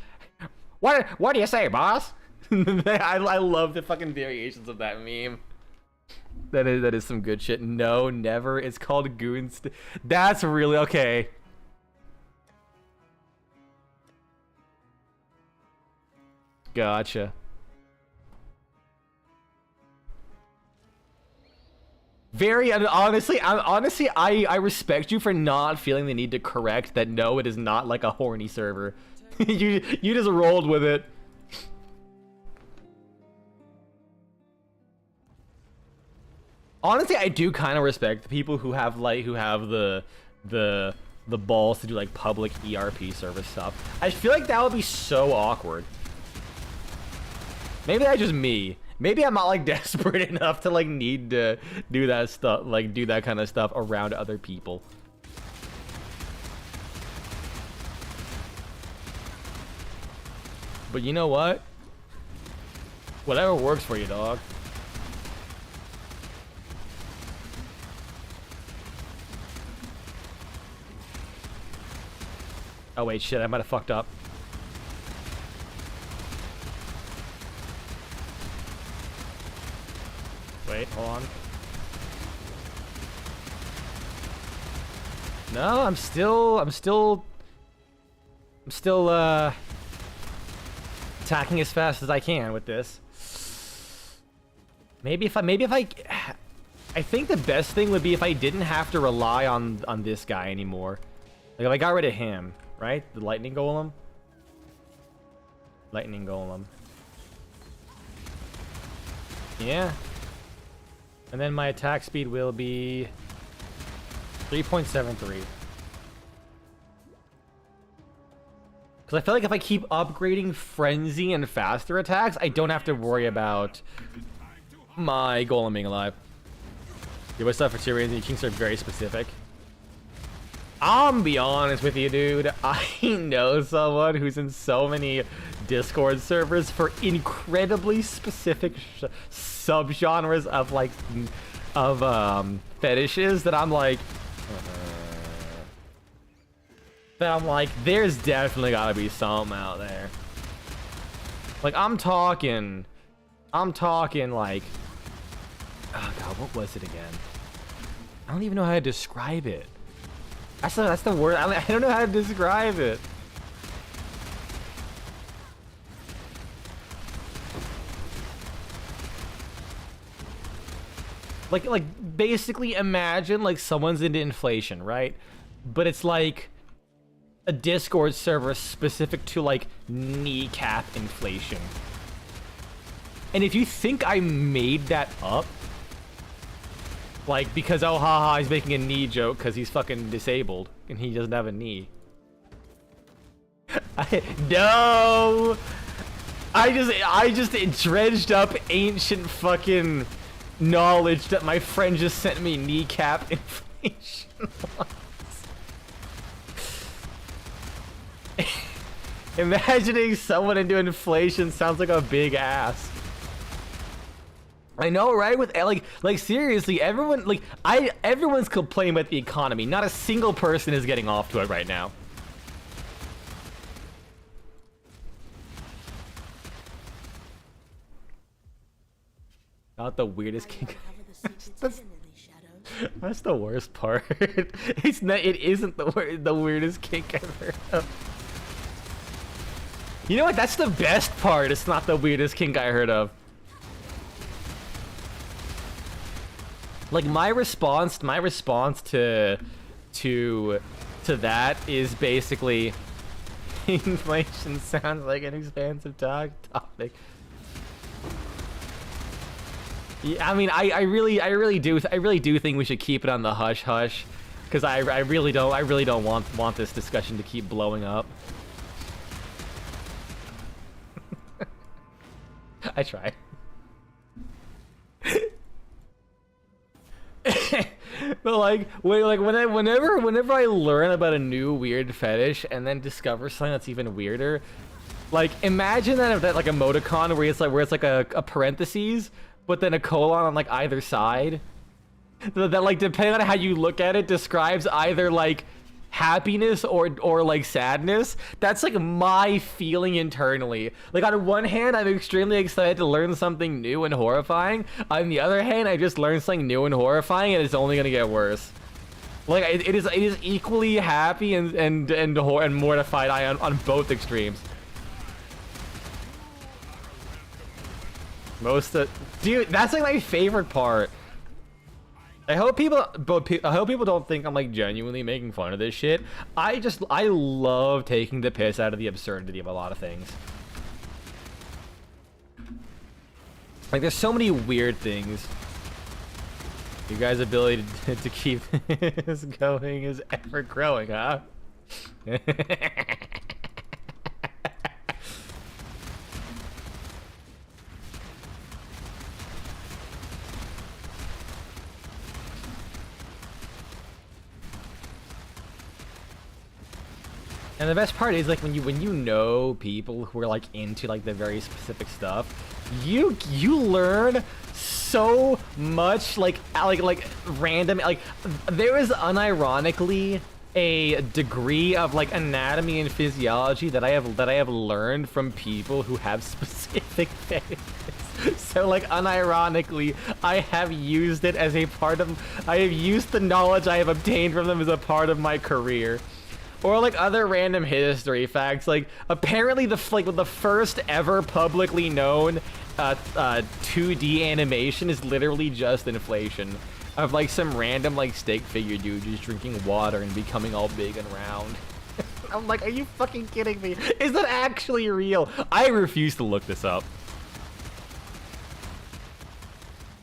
What do you say, boss? I love the fucking variations of that meme. That is some good shit. No, never. It's called Goons. That's really okay. Gotcha. Honestly, I respect you for not feeling the need to correct that. No, it is not like a horny server. you just rolled with it. Honestly, I do kind of respect the people who have the balls to do like public ERP service stuff. I feel like that would be so awkward. Maybe that's just me. Maybe I'm not like desperate enough to like need to do that stuff, like do that kind of stuff around other people. But you know what? Whatever works for you, dog. Oh wait, shit, I might have fucked up. Wait, hold on. No, I'm still attacking as fast as I can with this. Maybe if I think the best thing would be if I didn't have to rely on this guy anymore. Like if I got rid of him. Right? The lightning golem? Lightning golem. Yeah. And then my attack speed will be 3.73. Because I feel like if I keep upgrading frenzy and faster attacks, I don't have to worry about my golem being alive. Yeah, what's up for 2 reasons? Your kinks are very specific. I'm be honest with you, dude. I know someone who's in so many Discord servers for incredibly specific subgenres of like fetishes that I'm like, there's definitely gotta be something out there. Like I'm talking I'm talking like, oh god, what was it again? I don't even know how to describe it. That's the word. I don't know how to describe it. Like basically imagine like someone's into inflation, right? But it's like a Discord server specific to like kneecap inflation. And if you think I made that up, like because oh haha he's making a knee joke because he's fucking disabled and he doesn't have a knee. No, I just dredged up ancient fucking knowledge that my friend just sent me kneecap inflation once. Imagining someone into inflation sounds like a big ass. I know, right? With like seriously, everyone's complaining about the economy. Not a single person is getting off to it right now. Not the weirdest kink. That's the worst part. It's not. It isn't the weirdest kink I've heard of. You know what? That's the best part. It's not the weirdest kink I heard of. Like my response to that is basically inflation sounds like an expansive topic. Yeah, I mean, I really do think we should keep it on the hush hush, because I really don't want this discussion to keep blowing up. I try. But like whenever I learn about a new weird fetish and then discover something that's even weirder, like imagine that like emoticon where it's like a parentheses, but then a colon on like either side. That like depending on how you look at it describes either like happiness or like sadness. That's like my feeling internally. Like on one hand, I'm extremely excited to learn something new and horrifying. On the other hand, I just learned something new and horrifying, and it's only gonna get worse. Like it is equally happy and mortified on both extremes. Dude, that's like my favorite part. I hope people don't think I'm like genuinely making fun of this shit. I love taking the piss out of the absurdity of a lot of things. Like there's so many weird things. You guys' ability to keep this going is ever growing, huh? And the best part is like when you know people who are like into like the very specific stuff, you learn so much like random, like there is unironically a degree of like anatomy and physiology that I have learned from people who have specific fetishes. So like unironically, I have used it as a part of, I have used the knowledge I have obtained from them as a part of my career. Or like other random history facts, like apparently the first ever publicly known 2D animation is literally just inflation of like some random like stick figure dude just drinking water and becoming all big and round. I'm like, are you fucking kidding me? Is that actually real? I refuse to look this up.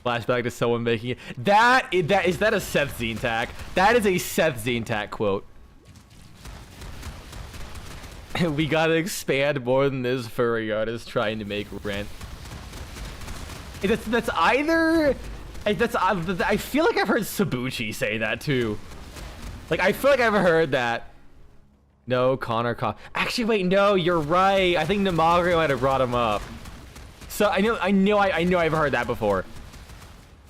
Flashback to someone making it. Is that a Seth Zintak? That is a Seth Zintak quote. We gotta expand more than this furry artist trying to make rent. That's either... I feel like I've heard Sabuchi say that too. Like, I feel like I've heard that. No, Connor. Actually, wait, no, you're right. I think Namagri might have brought him up. So, I know I've heard that before.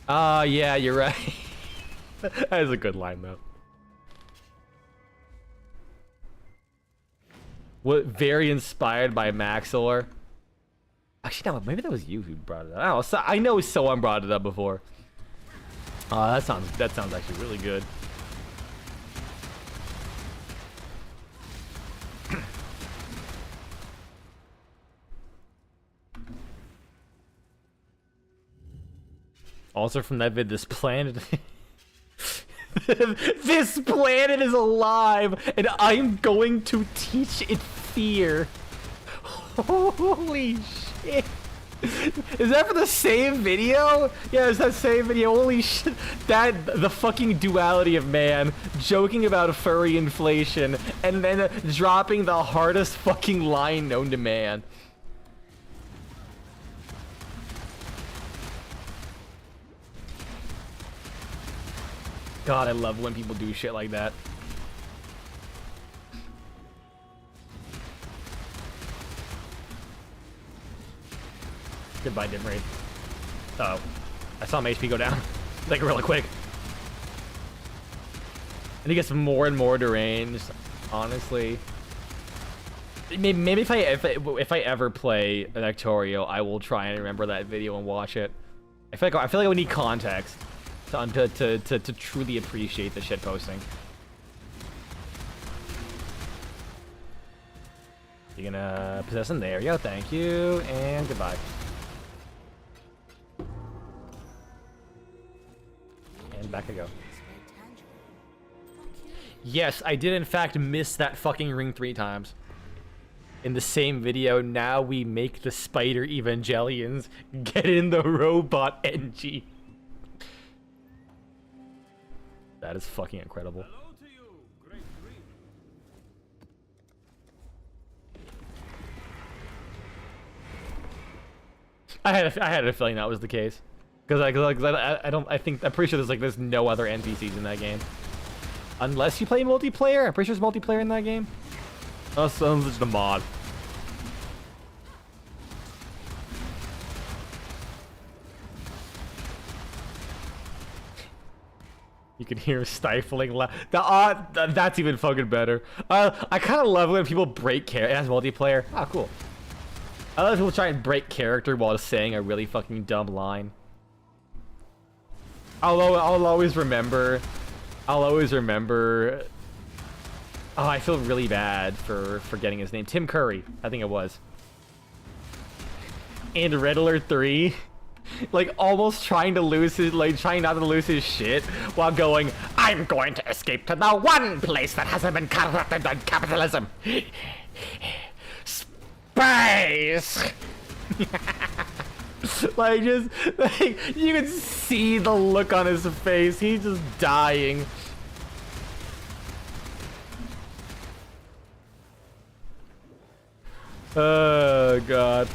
Yeah, you're right. That is a good line, though. What, very inspired by Maxillor? Actually, no, maybe that was you who brought it up. I don't know, so, I know someone brought it up before. That sounds actually really good. Also from that vid, this planet... This planet is alive, and I'm going to teach it fear. Holy shit. Is that for the same video? Yeah, it's that same video. Holy shit. The fucking duality of man joking about furry inflation and then dropping the hardest fucking line known to man. God, I love when people do shit like that. Goodbye, Dimraid. Uh oh. I saw my HP go down. Like, really quick. And he gets more and more deranged, honestly. Maybe if I ever play an Ectorio, I will try and remember that video and watch it. I feel like we need context to truly appreciate the shit posting. You're gonna possess him. There you go. Thank you, and goodbye. And back I go. Yes, I did in fact miss that fucking ring 3 times. In the same video, now we make the spider evangelions get in the robot NG. That is fucking incredible. I had a feeling that was the case. Because I'm pretty sure there's no other NPCs in that game. Unless you play multiplayer. I'm pretty sure there's multiplayer in that game. Oh, so it's just a mod. You can hear stifling that's even fucking better. I kind of love when people break character as multiplayer. Ah, cool. I love people try and break character while saying a really fucking dumb line. I'll always remember. Oh, I feel really bad for forgetting his name. Tim Curry, I think it was. And Red Alert 3, like almost trying not to lose his shit while going, I'm going to escape to the one place that hasn't been corrupted by capitalism. Space. Like, you can see the look on his face. He's just dying. Oh, God.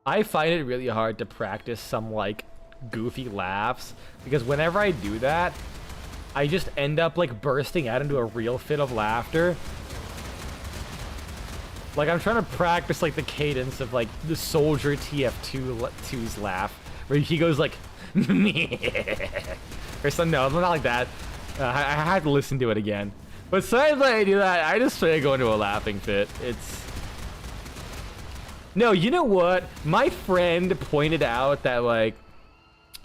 I find it really hard to practice some, like, goofy laughs, because whenever I do that, I just end up, like, bursting out into a real fit of laughter. Like, I'm trying to practice, like, the cadence of, like, the Soldier TF2's laugh, where he goes, like, or something. No, not like that. I had to listen to it again. But sometimes when I do that, I just try to go into a laughing fit. It's... No, you know what? My friend pointed out that, like,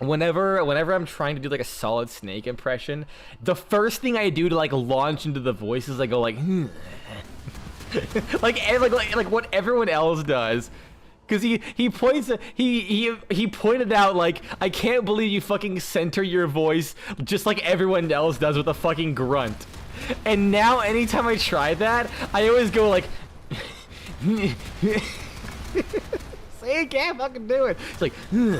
whenever I'm trying to do, like, a Solid Snake impression, the first thing I do to, like, launch into the voice is I go, like, like what everyone else does. Because he pointed out, like, I can't believe you fucking center your voice just like everyone else does with a fucking grunt. And now anytime I try that, I always go like say you can't fucking do it. It's like no. When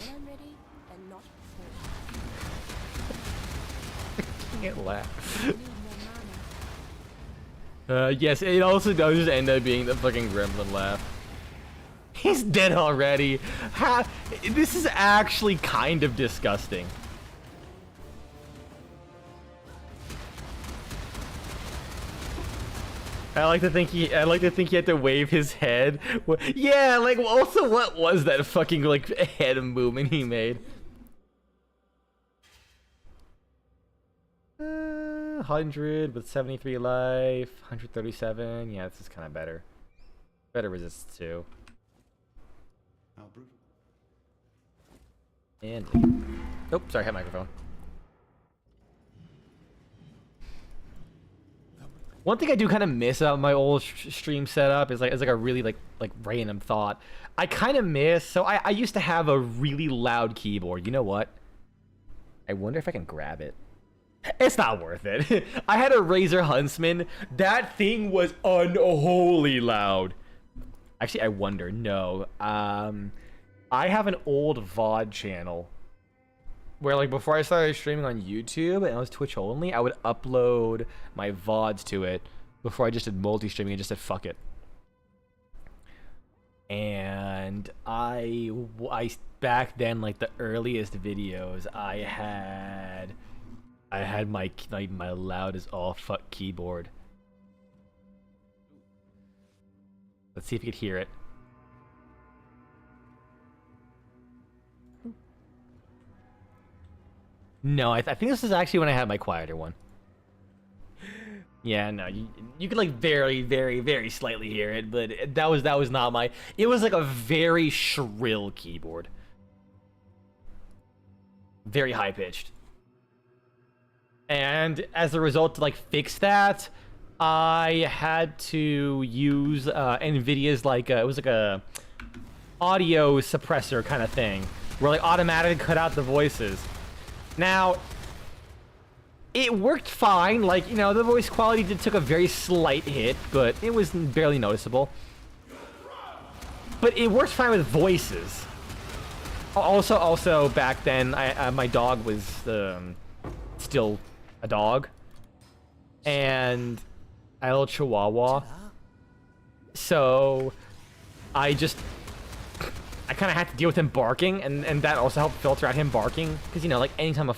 I'm ready and not before. I can't laugh. I need more mana. Yes, it also does just end up being the fucking gremlin laugh. He's dead already. This is actually kind of disgusting. I like to think he had to wave his head. Yeah, like, also, what was that fucking, like, head movement he made? 100 with 73 life, 137. Yeah, this is kind of better. Better resist too. How brutal. And oh, sorry, I had microphone. One thing I do kind of miss about my old stream setup is like a really like random thought. I kind of miss. So I used to have a really loud keyboard. You know what? I wonder if I can grab it. It's not worth it. I had a Razer Huntsman. That thing was unholy loud. Actually, I wonder. No. I have an old VOD channel where, like, before I started streaming on YouTube and it was Twitch only, I would upload my VODs to it before I just did multi-streaming and just said fuck it. And I back then, like, the earliest videos I had my loud as all fuck keyboard. Let's see if you could hear it. No, I think this is actually when I had my quieter one. Yeah, no, you could like very, very, very slightly hear it, but that was not my. It was like a very shrill keyboard, very high pitched. And as a result, to like fix that, I had to use NVIDIA's like it was like a audio suppressor kind of thing, where like automatically cut out the voices. Now, it worked fine. Like, you know, the voice quality took a very slight hit, but it was barely noticeable. But it worked fine with voices. Also back then, my dog was still a dog, and I had a little Chihuahua. So I kind of had to deal with him barking, and that also helped filter out him barking. Because, you know, like, anytime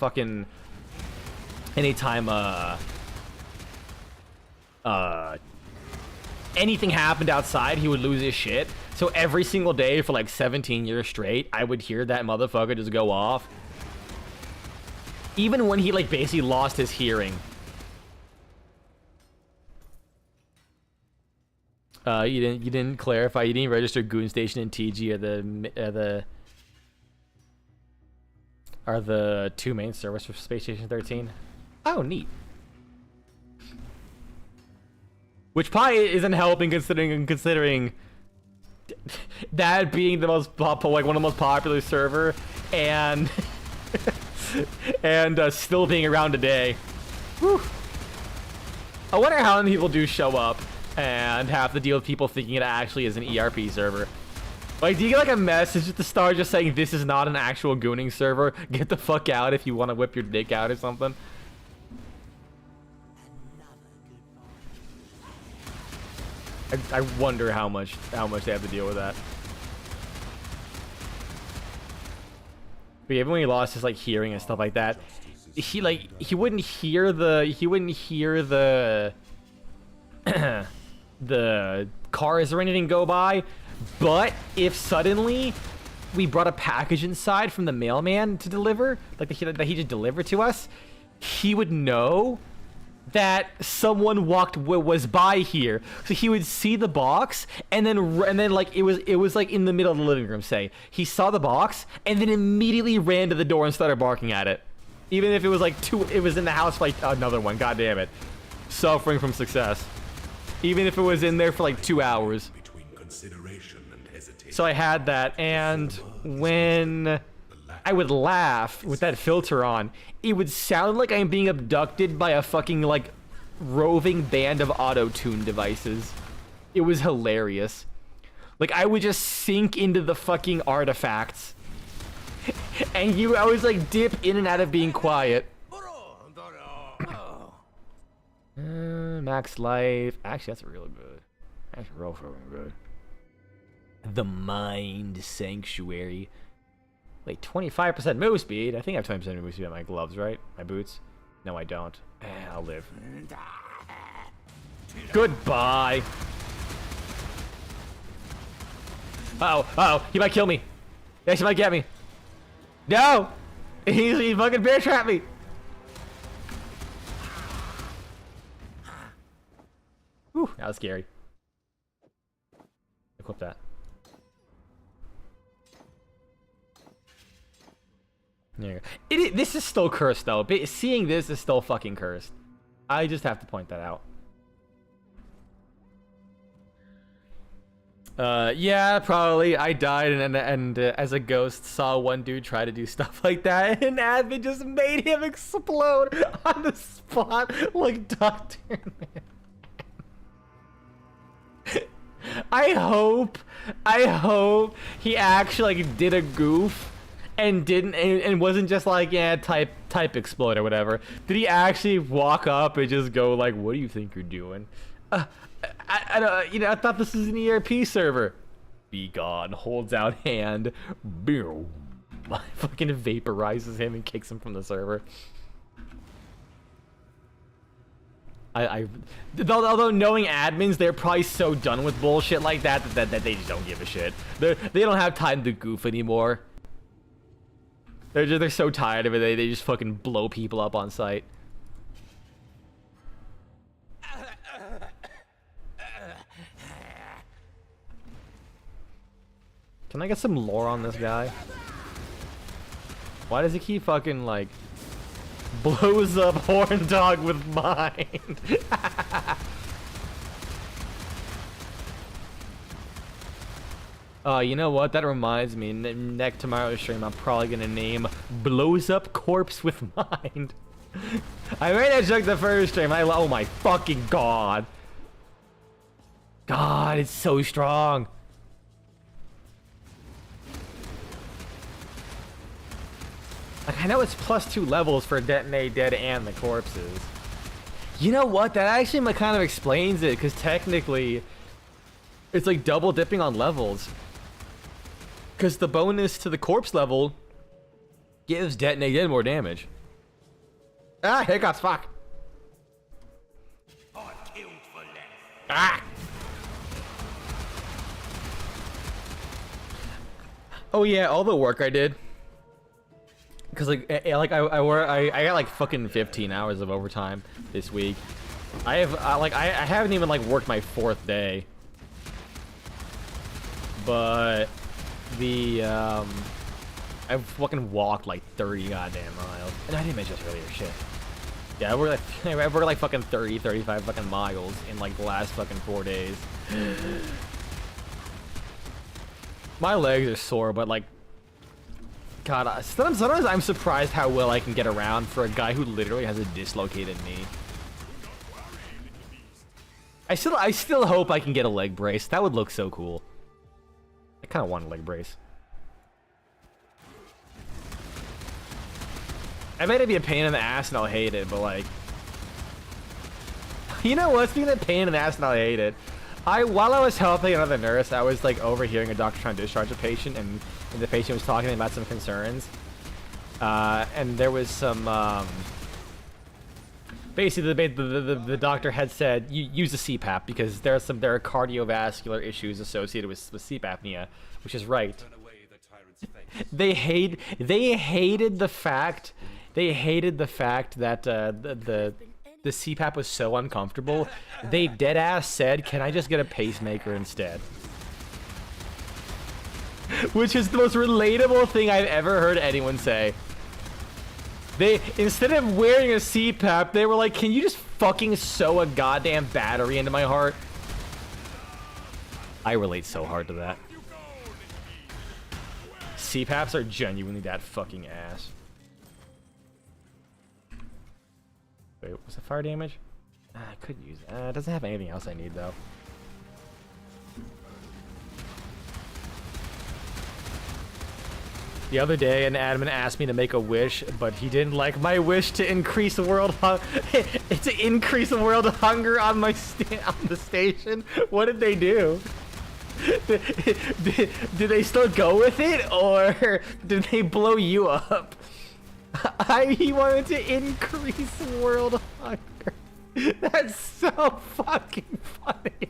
anything happened outside, he would lose his shit. So every single day for, like, 17 years straight, I would hear that motherfucker just go off. Even when he, like, basically lost his hearing. You didn't clarify. You didn't register Goon Station and TG are the two main servers for Space Station 13. Oh, neat. Which probably isn't helping considering that being the most one of the most popular server and and still being around today. Whew. I wonder how many people do show up and have to deal with people thinking it actually is an ERP server. Like, do you get like a message at the start just saying this is not an actual gooning server? Get the fuck out if you want to whip your dick out or something. I wonder how much they have to deal with that. But yeah, even when he lost his like hearing and stuff like that, he wouldn't hear the the cars or anything go by. But if suddenly we brought a package inside from the mailman to deliver, like that he just delivered to us, he would know that someone was by here. So he would see the box, and then like it was like in the middle of the living room. Say he saw the box and then immediately ran to the door and started barking at it, even if it was like it was in the house for like another one. God damn it, suffering from success. Even if it was in there for like 2 hours. So I had that, and when I would laugh with that filter on, it would sound like I'm being abducted by a fucking like roving band of auto-tune devices. It was hilarious. Like, I would just sink into the fucking artifacts. And I was like dip in and out of being quiet. Max life. Actually, that's real good. That's real fucking good. The Mind Sanctuary. Wait, 25% move speed? I think I have 20% move speed on my gloves, right? My boots? No, I don't. I'll live. Goodbye. Uh-oh, he might kill me. Yes, he might get me. No! He fucking bear trapped me. Whew, that was scary. Equip that. There you go. This is still cursed though. Seeing this is still fucking cursed. I just have to point that out. Yeah, probably. I died and as a ghost saw one dude try to do stuff like that, and admin just made him explode on the spot like Dr. Man. I hope he actually like did a goof and didn't and wasn't just like, yeah, type explode or whatever. Did he actually walk up and just go like, what do you think you're doing? I don't, you know, I thought this was an ERP server. Be gone. Holds out hand. Boom. Fucking vaporizes him and kicks him from the server. Although knowing admins, they're probably so done with bullshit like that they just don't give a shit. They don't have time to goof anymore. They're so tired of it. They just fucking blow people up on sight. Can I get some lore on this guy? Why does he keep fucking like blows up Horn Dog with mind? You know what? That reminds me. Next tomorrow's stream, I'm probably gonna name blows up corpse with mind. I made that joke the first stream. Oh my fucking god! God, it's so strong. Like, I know it's +2 levels for Detonate Dead and the corpses. You know what? That actually kind of explains it, because technically, it's like double dipping on levels. Because the bonus to the corpse level gives Detonate Dead more damage. Ah, hiccups, fuck. Ah! Oh yeah, all the work I did. Cause like I got like fucking 15 hours of overtime this week. I haven't even like worked my 4th day. But the I fucking walked like 30 goddamn miles. And I didn't mention this earlier, shit. Yeah, I worked like fucking 30, 35 fucking miles in like the last fucking 4 days. My legs are sore, but like, God, sometimes I'm surprised how well I can get around for a guy who literally has a dislocated knee. I still hope I can get a leg brace. That would look so cool. I kind of want a leg brace. I bet it'd be a pain in the ass and I'll hate it, but like, you know what? Speaking of pain in the ass and I'll hate it, while I was helping another nurse, I was like overhearing a doctor trying to discharge a patient, and the patient was talking about some concerns. And there was some, basically the doctor had said, use a CPAP because there are cardiovascular issues associated with sleep apnea, which is right. They hated the fact that the CPAP was so uncomfortable. They deadass said, "Can I just get a pacemaker instead?" Which is the most relatable thing I've ever heard anyone say. They, instead of wearing a CPAP, they were like, "Can you just fucking sew a goddamn battery into my heart?" I relate so hard to that. CPAPs are genuinely that fucking ass. Wait, was it fire damage? I could use that. It doesn't have anything else I need though. The other day, an admin asked me to make a wish, but he didn't like my wish to increase world hunger on my on the station. What did they do? Did they still go with it, or did they blow you up? He wanted to increase world hunger. That's so fucking funny.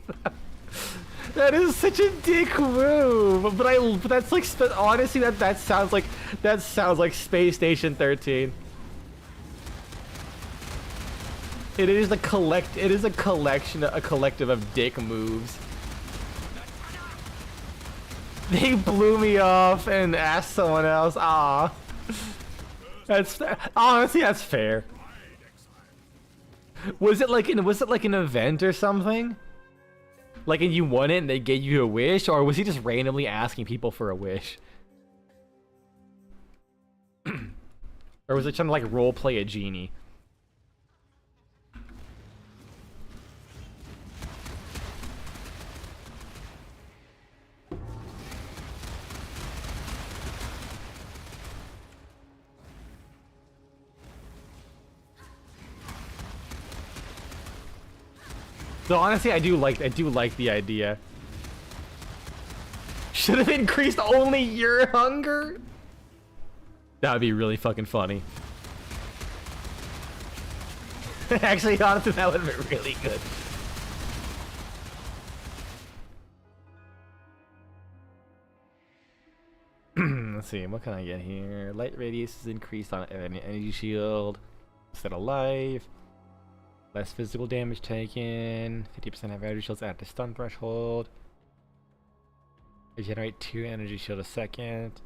That is such a dick move. But that's like, honestly, that sounds like Space Station 13. It is a collection, a collective of dick moves. They blew me off and asked someone else. Ah, that's honestly that's fair. Was it like an event or something? Like, and you won it and they gave you a wish, or was he just randomly asking people for a wish? Or was it trying to like role play a genie? So honestly, I do like the idea. Should have increased only your hunger. That would be really fucking funny. Actually, honestly, that would be really good. Let's see, what can I get here? Light radius is increased on an energy shield instead of life. Less physical damage taken. 50% of energy shields at the stun threshold. They generate 2 energy shield a second.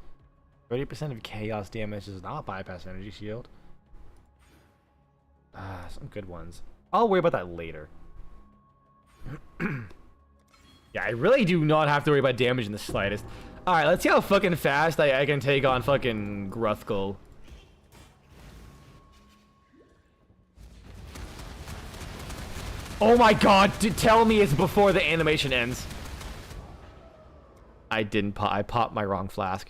30% of chaos damage does not bypass energy shield. Some good ones. I'll worry about that later. Yeah, I really do not have to worry about damage in the slightest. Alright, let's see how fucking fast I can take on fucking Gruthkul. Oh my god, tell me it's before the animation ends. I didn't pop. I popped my wrong flask.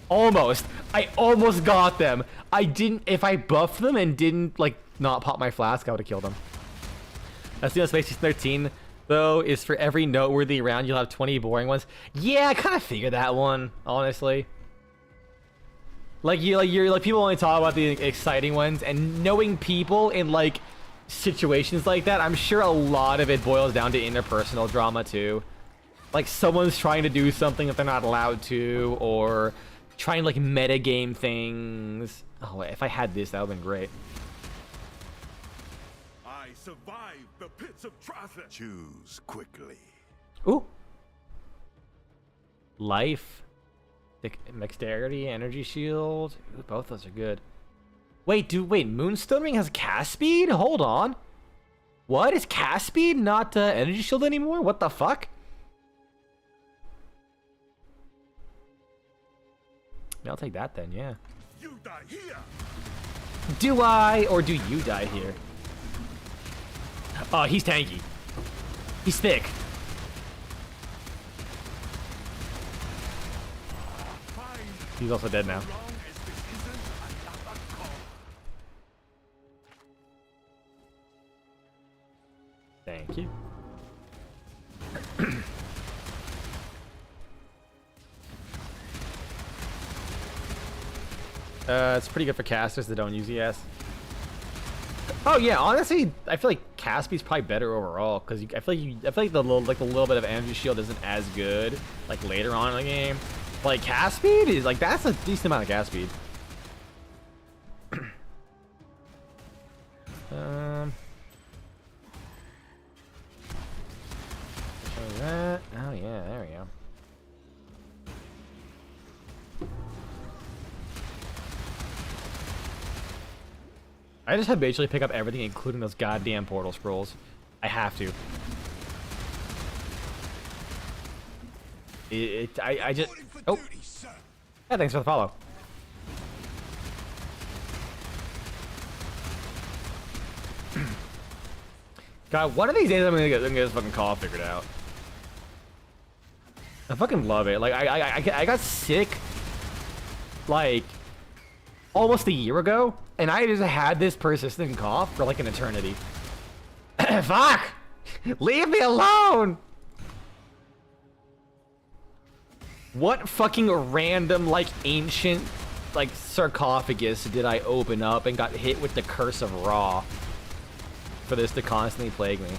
Almost. I almost got them. I didn't. If I buffed them and didn't, like, not pop my flask, I would have killed them. That's the Space 13, though, is for every noteworthy round, you'll have 20 boring ones. Yeah, I kind of figured that one, honestly. Like, people only talk about the exciting ones, and knowing people in, like, situations like that, I'm sure a lot of it boils down to interpersonal drama too. Like, someone's trying to do something that they're not allowed to, or trying to like metagame things. Oh wait, if I had this, that would have been great. I survived the pits of Thur. Choose quickly. Ooh. Life, dexterity, energy shield. Ooh, both those are good. Wait, Moonstone Ring has cast speed? Hold on. What? Is cast speed not energy shield anymore? What the fuck? Yeah, I'll take that then, yeah. You die here. Do I, or do you die here? Oh, he's tanky. He's thick. He's also dead now. Thank you. It's pretty good for casters that don't use ES. Oh yeah, honestly, I feel like cast speed's probably better overall because I feel like the little bit of energy shield isn't as good like later on in the game. Like cast speed is like that's a decent amount of cast speed. That. Oh yeah, there we go. I just habitually pick up everything, including those goddamn portal scrolls. I have to. I just. Oh. Yeah, thanks for the follow. God, one of these days I'm gonna get this fucking call figured out. I fucking love it. Like I got sick like almost a year ago, and I just had this persistent cough for like an eternity. Fuck! Leave me alone! What fucking random like ancient like sarcophagus did I open up and got hit with the curse of Ra for this to constantly plague me?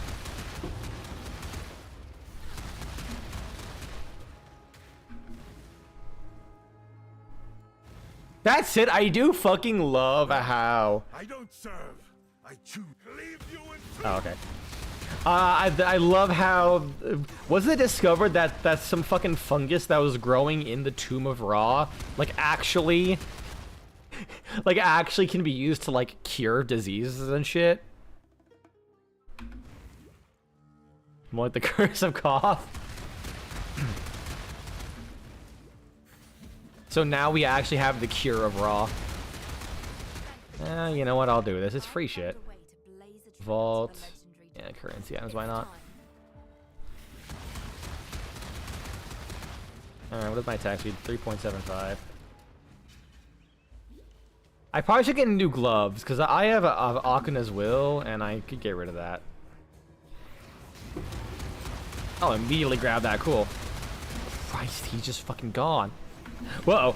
That's it. I do fucking love how I don't serve. I choose. Leave you in Oh, okay. I love how was it discovered that that's some fucking fungus that was growing in the Tomb of Ra, like actually can be used to like cure diseases and shit. More like the curse of Koth. So now we actually have the cure of Ra. You know what? I'll do this. It's free shit. Vault. Yeah, currency items. Why not? Alright, what is my attack speed? 3.75. I probably should get new gloves, because I have a Akuna's Will, and I could get rid of that. I'll immediately grab that. Cool. Christ, he's just fucking gone. Whoa.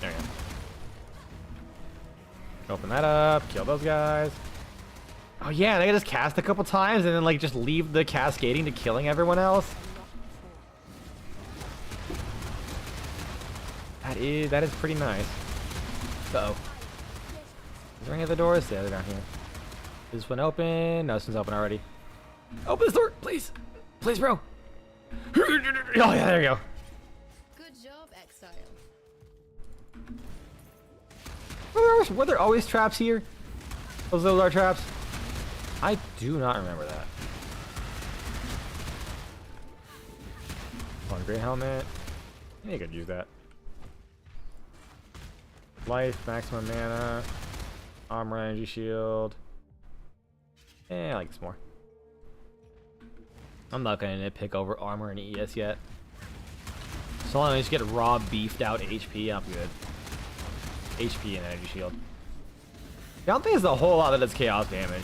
There we go. Open that up. Kill those guys. Oh yeah, they can just cast a couple times and then like just leave the cascading to killing everyone else. That is pretty nice. Uh-oh. Is there any other doors? Yeah, they're down here. Is this one open? No, this one's open already. Open this door, please. Please, bro. Oh yeah, there you go. Good job, Exile. Were there always traps here? Those are traps? I do not remember that. One great helmet. Yeah, you could use that. Life, maximum mana, armor, energy shield. I like this more. I'm not gonna nitpick over armor and ES yet. So long as I just get raw beefed out HP, I'm good. HP and energy shield. I don't think there's a whole lot that does chaos damage.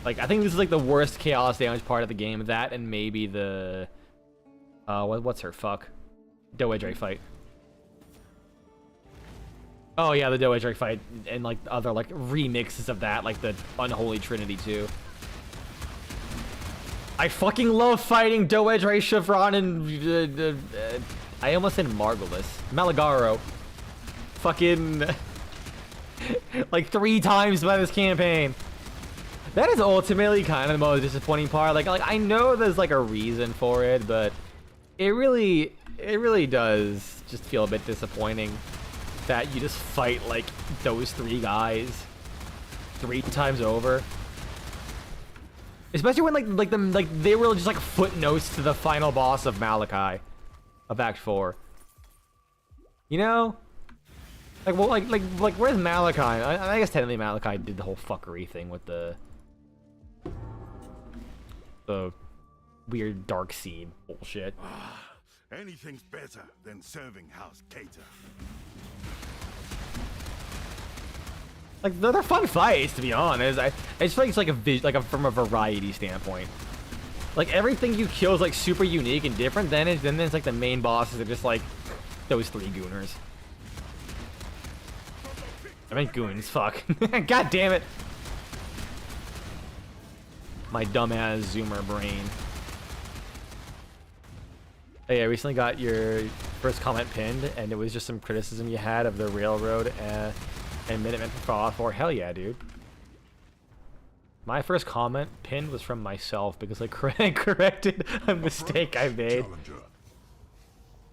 Like, I think this is like the worst chaos damage part of the game. That and maybe the what's her fuck? Doe Drake fight. Oh yeah, the Doe Drake fight and like other like remixes of that, like the Unholy Trinity too. I fucking love fighting Doe Drake, Chevron, and I almost said Margulis. Malagaro. Fucking like 3 times by this campaign. That is ultimately kind of the most disappointing part. Like I know there's like a reason for it, but it really does just feel a bit disappointing that you just fight like those 3 guys 3 times over. Especially when they were just like footnotes to the final boss of Malachi, of Act 4. You know, like well, like where's Malachi? I guess technically Malachi did the whole fuckery thing with the weird dark seed bullshit. Anything's better than serving House Cater. Like they're fun fights, to be honest. I just feel like it's like from a variety standpoint. Like everything you kill is like super unique and different. Then it's like the main bosses are just like those 3 gooners. I mean goons, fuck. God damn it. My dumbass zoomer brain. Hey, I recently got your first comment pinned, and it was just some criticism you had of the railroad and Minutemen for Fallout 4. Hell yeah, dude. My first comment pinned was from myself because I corrected a mistake I made.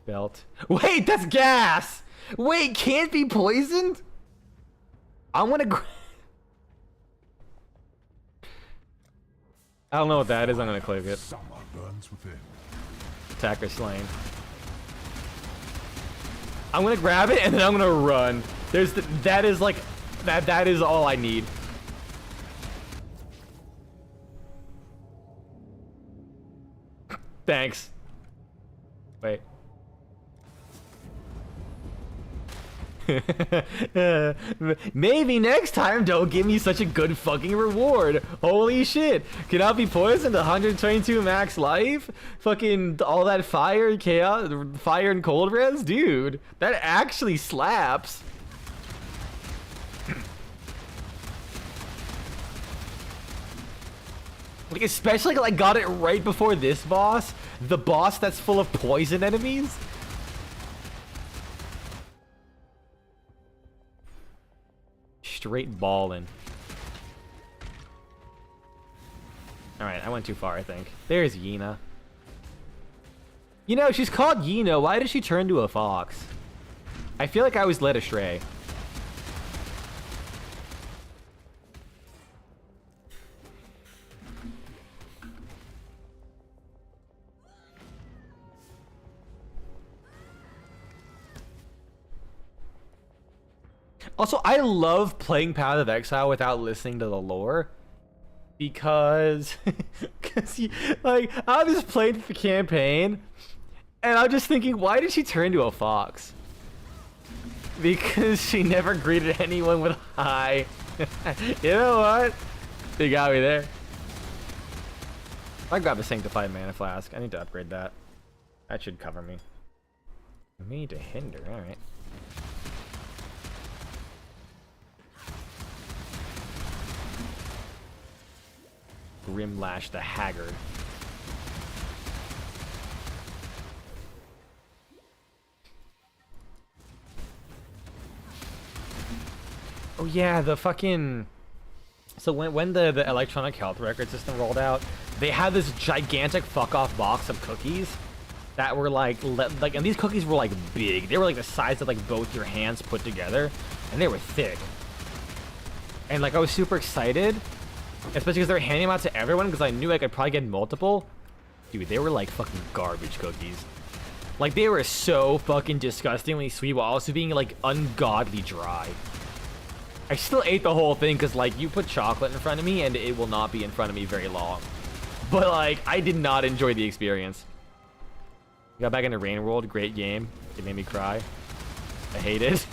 Belt. Wait, that's gas! Wait, can't be poisoned? I'm gonna... I don't know what that is. I'm gonna click it. Summer burns within. Attacker slain. I'm gonna grab it and then I'm gonna run. That is like that is all I need. Thanks. Wait. Maybe next time don't give me such a good fucking reward. Holy shit. Cannot be poisoned, 122 max life, fucking all that fire, chaos, fire and cold res, dude. That actually slaps. Like especially like I got it right before this boss, the boss that's full of poison enemies. straight balling. Alright, I went too far, I think. There's Yina. You know, she's called Yina. Why did she turn to a fox? I feel like I was led astray. Also, I love playing Path of Exile without listening to the lore. Because, like, I was just playing the campaign, and I'm just thinking, why did she turn into a fox? Because she never greeted anyone with hi. You know what? They got me there. I grab a Sanctified Mana Flask. I need to upgrade that. That should cover me. Me to hinder, alright. Grimlash the Haggard. Oh yeah, the fucking... So when the electronic health record system rolled out, they had this gigantic fuck-off box of cookies that were like, and these cookies were like big. They were like the size of like both your hands put together, and they were thick. And like I was super excited, especially because they were handing them out to everyone because I knew I could probably get multiple. Dude, they were like fucking garbage cookies. Like they were so fucking disgustingly sweet while also being like ungodly dry. I still ate the whole thing because like you put chocolate in front of me and it will not be in front of me very long. But like I did not enjoy the experience. Got back into Rain World, great game. It made me cry. I hate it.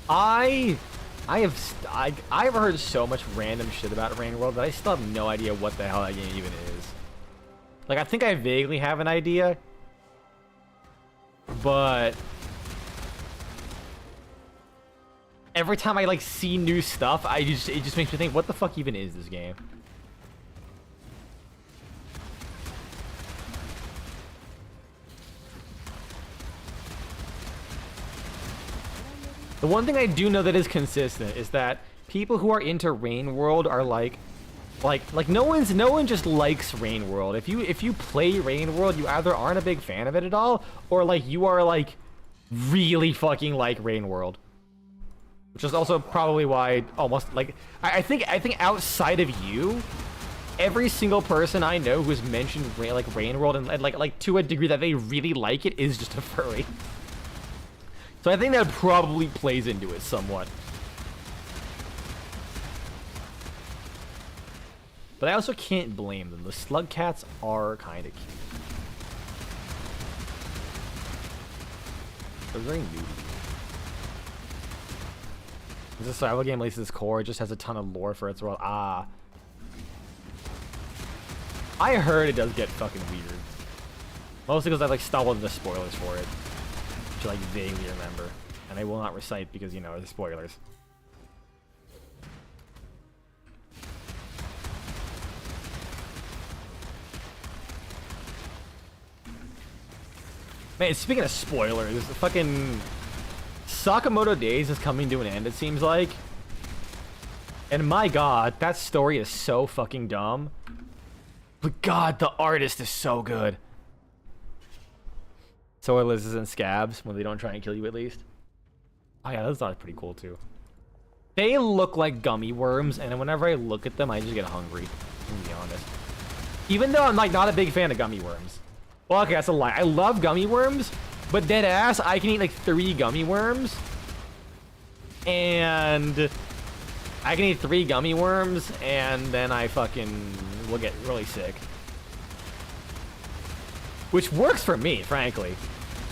I've heard so much random shit about Rain World that I still have no idea what the hell that game even is. Like I think I vaguely have an idea, but every time I like see new stuff, it just makes me think, what the fuck even is this game? The one thing I do know that is consistent is that people who are into Rain World are like no one just likes Rain World. If you play Rain World, you either aren't a big fan of it at all, or like you are like really fucking like Rain World. Which is also probably why almost like I think outside of you, every single person I know who's mentioned Rain World and like to a degree that they really like it is just a furry. So I think that probably plays into it somewhat. But I also can't blame them. The slug cats are kind of cute. They're very nudie. It's a survival game, at least its core. It just has a ton of lore for its world. Ah. I heard it does get fucking weird. Mostly because I like stumbled into spoilers for it. Which I like vaguely remember. And I will not recite because, you know, the spoilers. Man, speaking of spoilers, the fucking Sakamoto Days is coming to an end, it seems like. And my god, that story is so fucking dumb. But god, the artist is so good. Soilers and scabs when they don't try and kill you at least. Oh yeah, that's not pretty cool too. They look like gummy worms, and whenever I look at them, I just get hungry. To be honest. Even though I'm like not a big fan of gummy worms. Well, okay, that's a lie. I love gummy worms, but dead ass, I can eat like 3 gummy worms. And I can eat 3 gummy worms, and then I fucking will get really sick. Which works for me, frankly.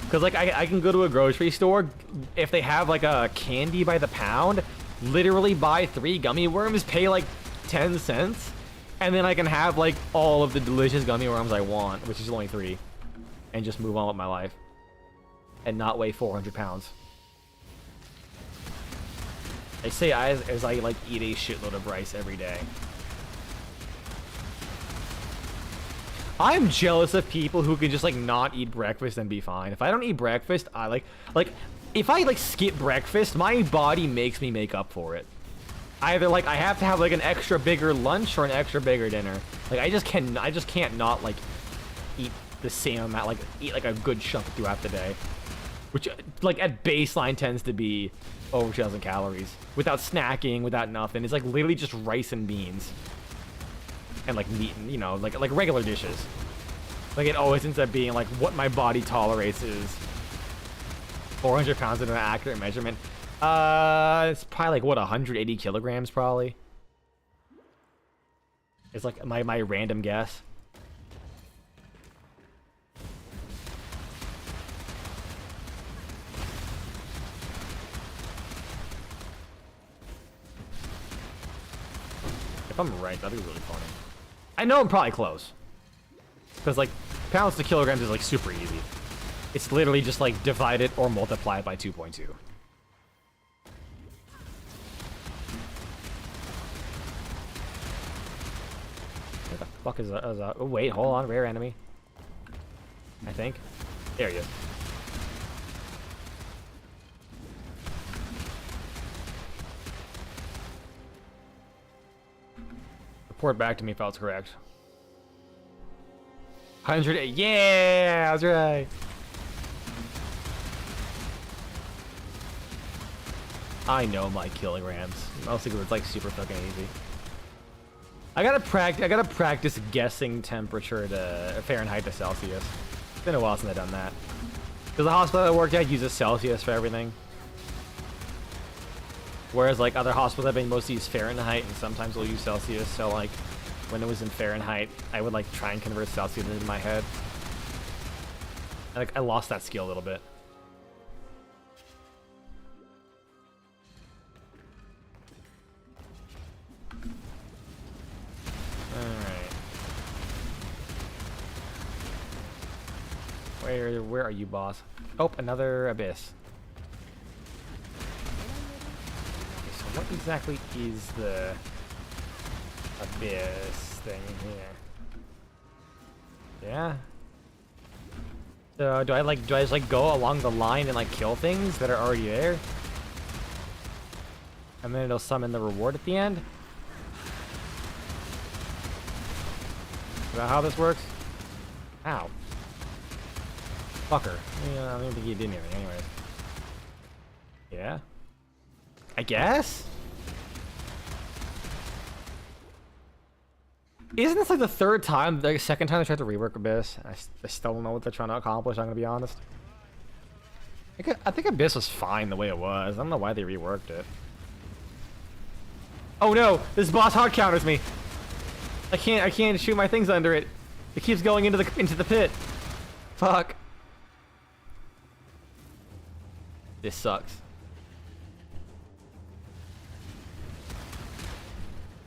Because like I can go to a grocery store, if they have like a candy by the pound, literally buy 3 gummy worms, pay like 10 cents, and then I can have like all of the delicious gummy worms I want, which is only 3, and just move on with my life. And not weigh 400 pounds. I say as I like eat a shitload of rice every day. I'm jealous of people who can just like not eat breakfast and be fine. If I don't eat breakfast, I like if I like skip breakfast, my body makes me make up for it. Either like I have to have like an extra bigger lunch or an extra bigger dinner. Like I just can't not like eat the same amount, like eat like a good chunk throughout the day, which like at baseline tends to be over 2,000 calories without snacking, without nothing. It's like literally just rice and beans and like meat and, you know, like regular dishes. Like it always ends up being like what my body tolerates is 400 pounds in an accurate measurement. It's probably like what, 180 kilograms probably. It's like my random guess. If I'm right, that'd be really funny. I know I'm probably close. Because like pounds to kilograms is like super easy. It's literally just like divide it or multiply it by 2.2. What the fuck is that? Oh, wait, hold on. Rare enemy. I think. There he is. Report back to me if I was correct. 108. Yeah, I was right. I know my kilograms. Mostly because it's like super fucking easy. I gotta practice guessing temperature to Fahrenheit to Celsius. It's been a while since I've done that. Because the hospital I worked at uses Celsius for everything. Whereas like other hospitals I've been mostly use Fahrenheit and sometimes we'll use Celsius. So like when it was in Fahrenheit, I would like try and convert Celsius into my head. I lost that skill a little bit. Where are you, boss? Oh, another abyss. Okay, so what exactly is the abyss thing here? Yeah. So do I just like go along the line and like kill things that are already there? And then it'll summon the reward at the end? Is that how this works? Ow. Fucker. Yeah, I don't think he did anything anyways. Yeah? I guess? Isn't this like the third time, the second time they tried to rework Abyss? I still don't know what they're trying to accomplish, I'm gonna be honest. I think Abyss was fine the way it was. I don't know why they reworked it. Oh no! This boss hard counters me! I can't shoot my things under it. It keeps going into the pit. Fuck. This sucks.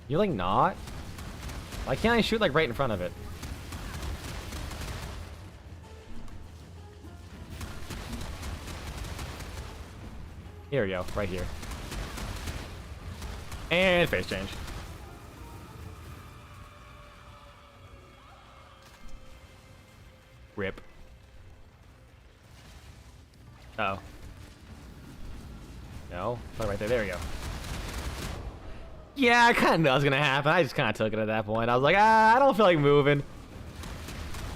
You're like not? Why can't I shoot like right in front of it? Here we go, right here. And face change. Rip. Uh oh. No, oh, right there. There we go. Yeah, I kind of knew that was gonna happen. I just kind of took it at that point. I was like, I don't feel like moving.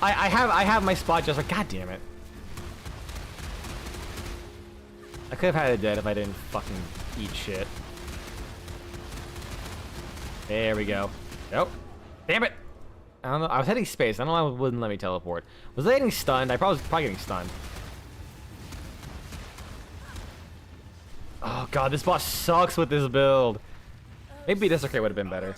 I have my spot just like, god damn it. I could have had it dead if I didn't fucking eat shit. There we go. Nope. Damn it. I don't know. I was hitting space. I don't know why it wouldn't let me teleport. Was I getting stunned? I was probably getting stunned. Oh god, this boss sucks with this build. Maybe this okay would have been better.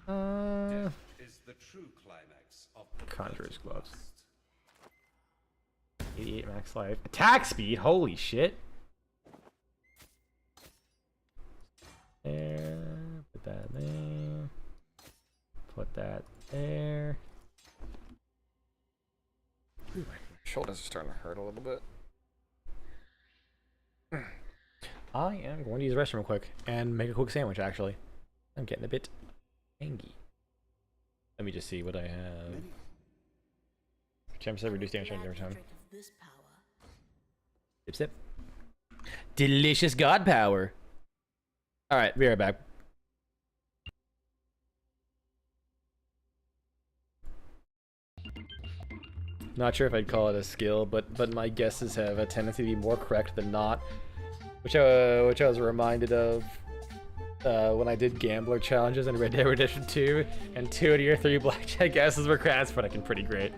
Death is the true climax of the Conjurer's gloves. 88 max life. Attack speed? Holy shit. There. Put that there. Put that there. Ooh, my shoulders are starting to hurt a little bit. I am going to use the restroom real quick and make a quick sandwich, actually. I'm getting a bit angry. Let me just see what I have. 10% reduced damage every time. Drink of this power. Sip, sip. Delicious god power. All right, be right back. Not sure if I'd call it a skill, but my guesses have a tendency to be more correct than not, which I was reminded of when I did gambler challenges in Red Dead Redemption 2, and 2 out of your 3 blackjack guesses were crats, but I can pretty great.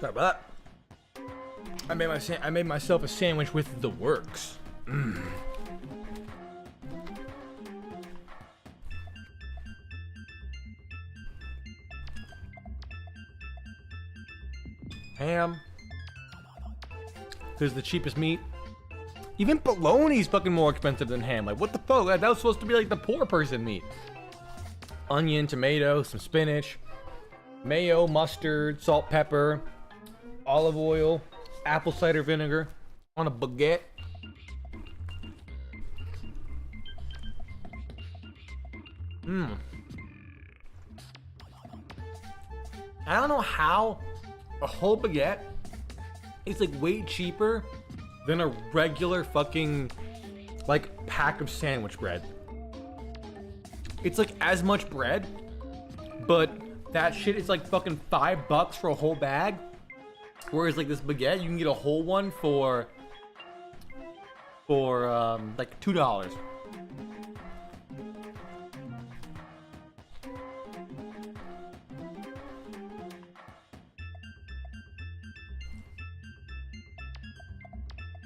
Sorry about that. I made myself a sandwich with the works. Ham. Because the cheapest meat. Even bologna's fucking more expensive than ham. Like, what the fuck? That was supposed to be like the poor person meat. Onion, tomato, some spinach, mayo, mustard, salt, pepper, olive oil, apple cider vinegar on a baguette. I don't know how a whole baguette is like way cheaper than a regular fucking like pack of sandwich bread. It's like as much bread, but that shit is like fucking $5 for a whole bag. Whereas like this baguette, you can get a whole one for like $2.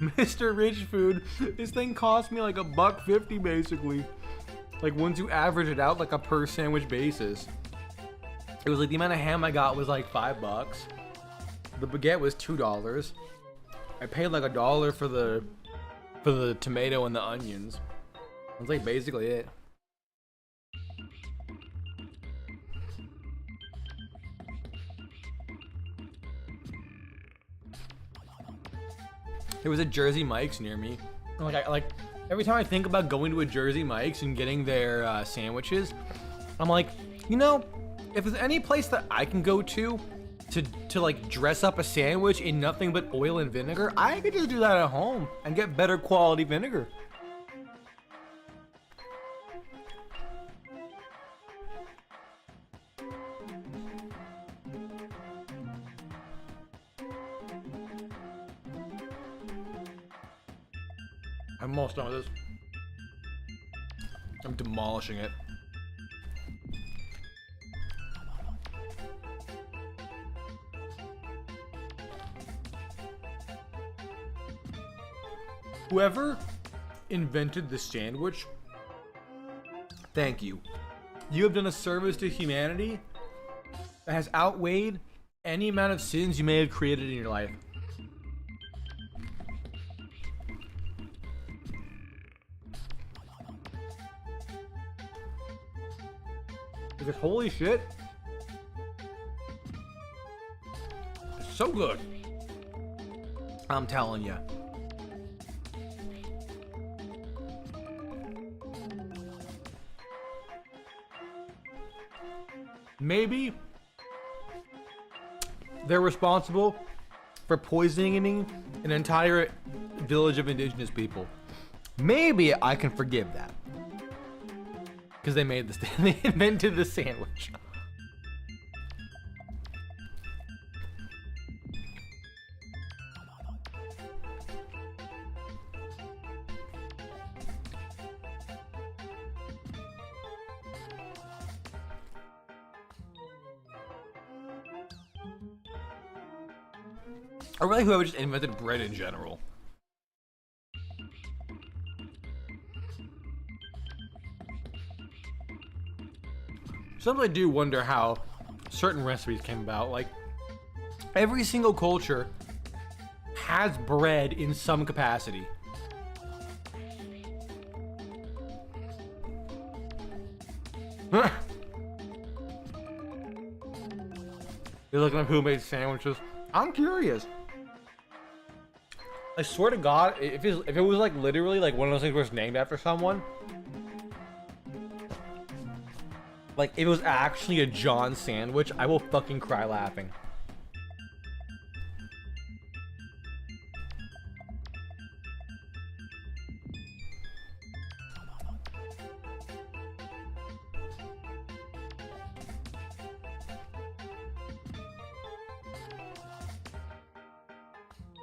Mr. Rich Food, this thing cost me like $1.50 basically. Like once you average it out like a per sandwich basis. It was like the amount of ham I got was like $5. The baguette was $2. I paid like $1 for the tomato and the onions. That's like basically it. There was a Jersey Mike's near me. Like every time I think about going to a Jersey Mike's and getting their sandwiches, I'm like, you know, if there's any place that I can go to like dress up a sandwich in nothing but oil and vinegar, I could just do that at home and get better quality vinegar. I'm almost done with this. I'm demolishing it. Whoever invented the sandwich, thank you. You have done a service to humanity that has outweighed any amount of sins you may have created in your life. Because holy shit, it's so good. I'm telling you. Maybe they're responsible for poisoning an entire village of indigenous people. Maybe I can forgive that. Because they made this, they invented the sandwich. Or really whoever just invented bread in general. Sometimes I do wonder how certain recipes came about. Like, every single culture has bread in some capacity. You're looking at who made sandwiches. I'm curious. I swear to God, if it was like literally like one of those things where it's named after someone, like if it was actually a John sandwich, I will fucking cry laughing.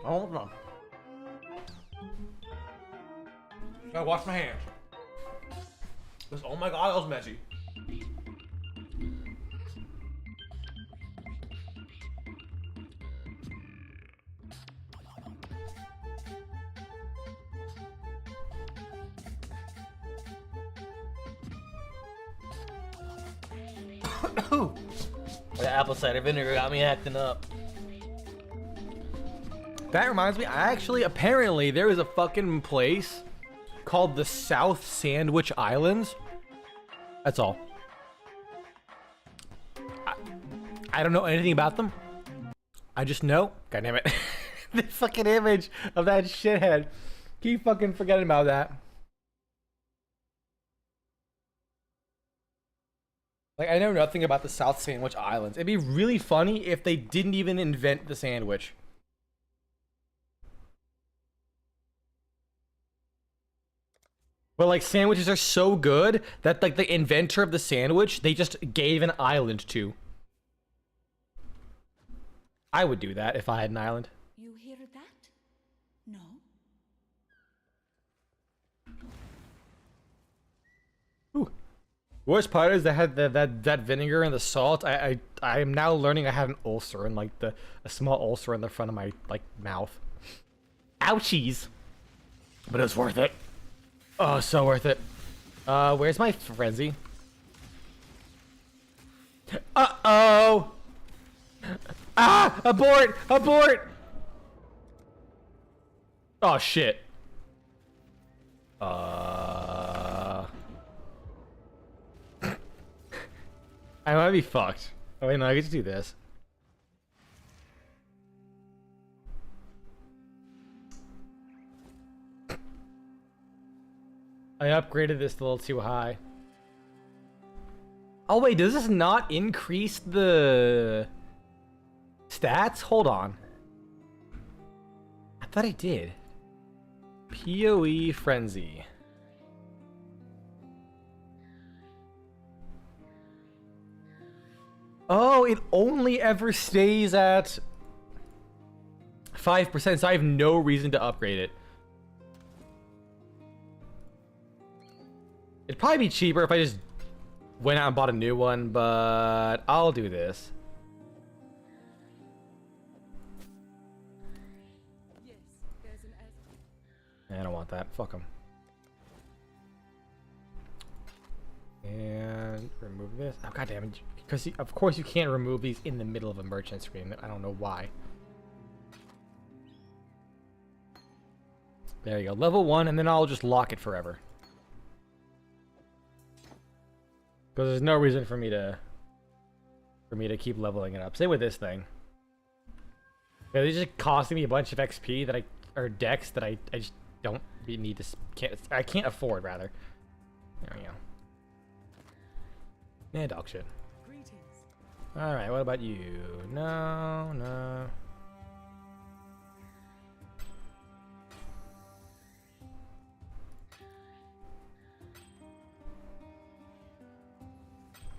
Hold on. Gotta wash my hands. Oh my God, that was messy. The apple cider vinegar got me acting up. That reminds me, apparently there is a fucking place called the South Sandwich Islands. That's all. I don't know anything about them. I just know, god damn it, the fucking image of that shithead. Keep fucking forgetting about that. Like, I know nothing about the South Sandwich Islands. It'd be really funny if they didn't even invent the sandwich. But like, sandwiches are so good that like the inventor of the sandwich, they just gave an island to. I would do that if I had an island. You hear that? No? Ooh. Worst part is that had that vinegar and the salt. I am now learning I have an ulcer and like a small ulcer in the front of my like mouth. Ouchies. But it was worth it. Oh, so worth it. Where's my frenzy? Uh-oh! Ah! Abort! Abort! Oh, shit. I might be fucked. Oh, wait, no, I get to do this. I upgraded this a little too high. Oh wait, does this not increase the stats? Hold on. I thought it did. PoE Frenzy. Oh, it only ever stays at 5%, so I have no reason to upgrade it. It'd probably be cheaper if I just went out and bought a new one, but I'll do this. Yes, there's an I don't want that. Fuck them. And remove this. Oh, god damn it. Because of course you can't remove these in the middle of a merchant screen. I don't know why. There you go. Level 1, and then I'll just lock it forever. Because there's no reason for me to keep leveling it up. Same with this thing. Yeah, it's just costing me a bunch of XP that or dex that I just don't need to I can't afford rather. There we go. Yeah, dog shit. All right, what about you? No, no.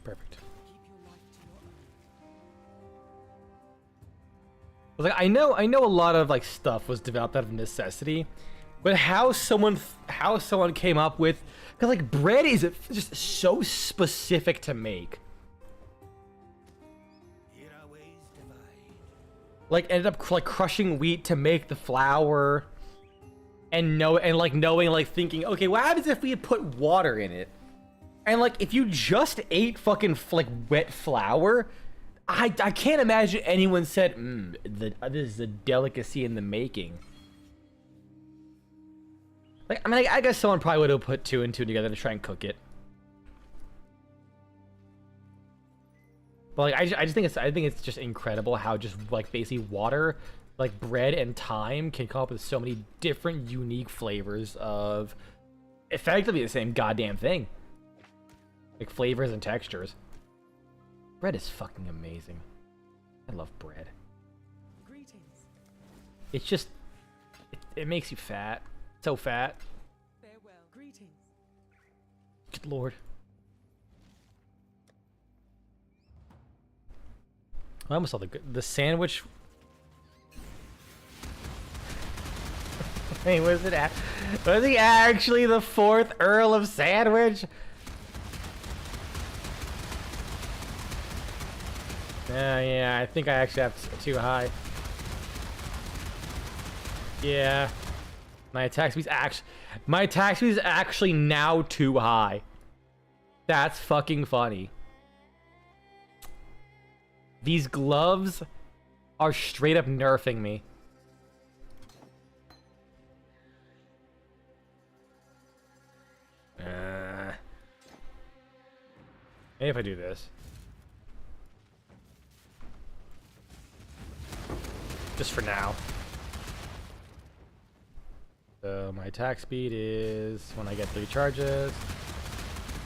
Perfect. Like I know a lot of like stuff was developed out of necessity, but how someone came up with, because like bread is just so specific to make. Here our ways divide. Like ended up like crushing wheat to make the flour, and thinking, okay, what happens if we had put water in it? And like, if you just ate fucking like wet flour, I can't imagine anyone said, this is a delicacy in the making. Like, I mean, I guess someone probably would have put 2 and 2 together to try and cook it. But like, I think it's just incredible how just like basically water, like bread and thyme can come up with so many different unique flavors of effectively the same goddamn thing. Like flavors and textures. Bread is fucking amazing. I love bread. Greetings. It's just, it makes you fat. So fat. Farewell. Greetings. Good lord. I almost saw the sandwich. Hey, was he actually the 4th Earl of Sandwich? Yeah, I think I actually have too high. Yeah. My attack speed is actually now too high. That's fucking funny. These gloves are straight up nerfing me. Maybe if I do this. Just for now. So my attack speed is, when I get 3 charges,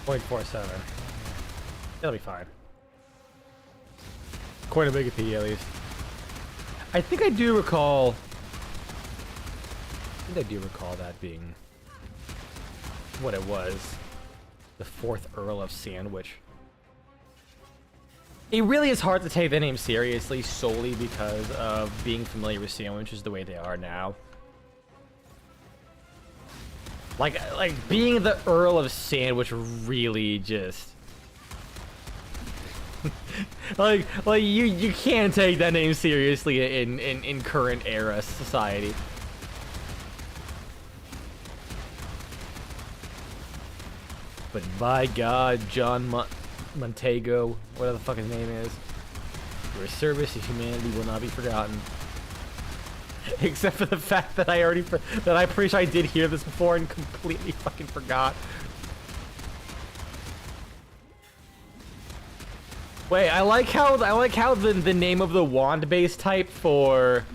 0.47. That'll be fine. Quite a big AP at least. I think I do recall that being what it was. The 4th Earl of Sandwich. It really is hard to take the name seriously solely because of being familiar with sandwiches the way they are now. Like being the Earl of Sandwich really just like you can't take that name seriously in current era society. But by God, John Montego, whatever the fuck his name is, your service to humanity will not be forgotten. Except for the fact that I'm pretty sure I did hear this before and completely fucking forgot. Wait, I like how the name of the wand base type for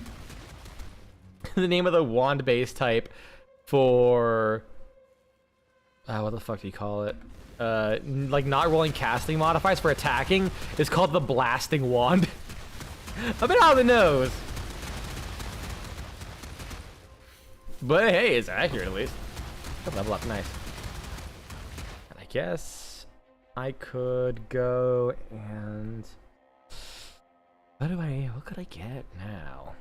what the fuck do you call it? Like not rolling casting modifiers for attacking is called the blasting wand. A bit on the nose. But hey, it's accurate at least. Level up, nice. And I guess I could go and what could I get now?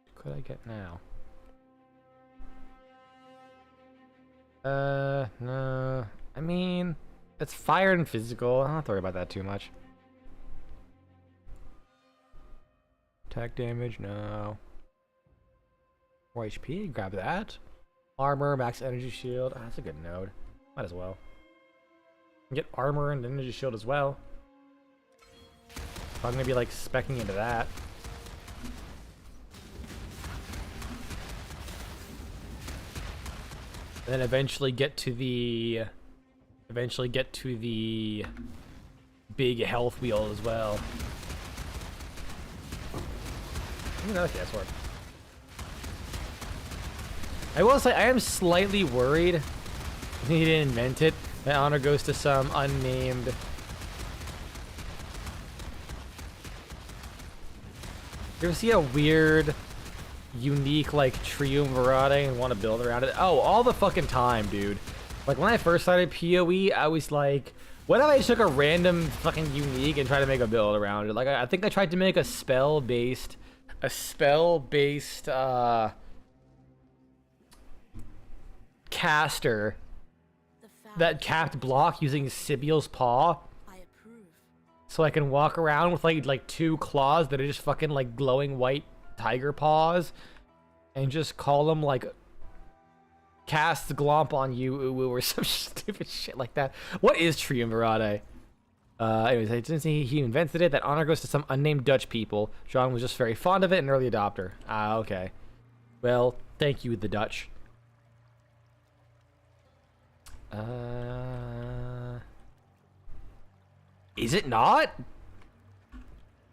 What could I get now? No. I mean, it's fire and physical. I don't have to worry about that too much. Attack damage, no. 4 HP, grab that. Armor, max energy shield. Oh, that's a good node. Might as well. Get armor and energy shield as well. So I'm gonna be like speccing into that. And then eventually get to the big health wheel as well. Okay, that's work. I will say I am slightly worried. He didn't invent it. That honor goes to some unnamed. You ever see a weird, unique like triumvirate and want to build around it? Oh, all the fucking time, dude. Like when I first started PoE, I was like, what if I took a random fucking unique and tried to make a build around it? Like I think I tried to make a spell-based caster that capped block using Sibyl's Paw. I approve. So I can walk around with like 2 claws that are just fucking like glowing white tiger paws and just call them like cast glomp on you or some stupid shit like that. What is Triumvirate? Anyways, I didn't see he invented it. That honor goes to some unnamed Dutch people. John was just very fond of it, an early adopter. Ah, okay. Well, thank you, the Dutch. Is it not?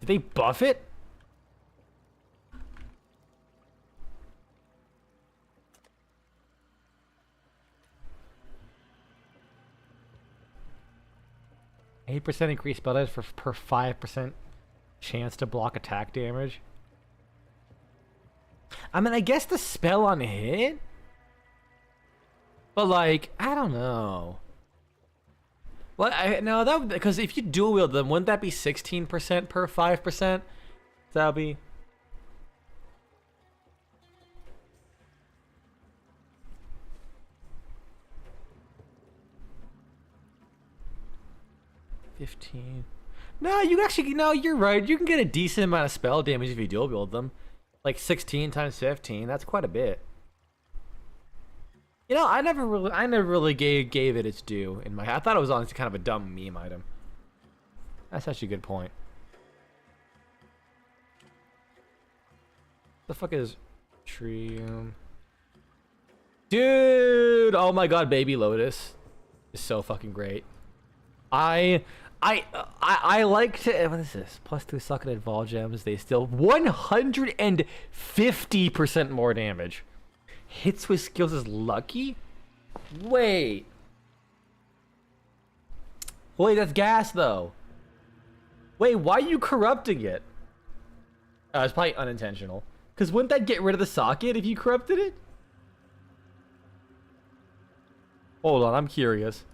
Did they buff it? %8 increased spell damage per 5% chance to block attack damage. I mean, I guess the spell on hit? But like, I don't know. Well, no, that would, because if you dual wield them, wouldn't that be 16% per 5%? That would be. $15. No, you actually, no, you're right. You can get a decent amount of spell damage if you dual wield them. Like 16 times 15, that's quite a bit. You know, I never really gave it its due in my. I thought it was honestly kind of a dumb meme item. That's actually a good point. The fuck is Trium? Dude! Oh my god, Baby Lotus is so fucking great. I like to. What is this? +2 suck at Vol Gems. They still 150% more damage. Hits with skills is lucky? Wait. Wait, that's gas though. Wait, why are you corrupting it? It's probably unintentional. Because wouldn't that get rid of the socket if you corrupted it? Hold on, I'm curious.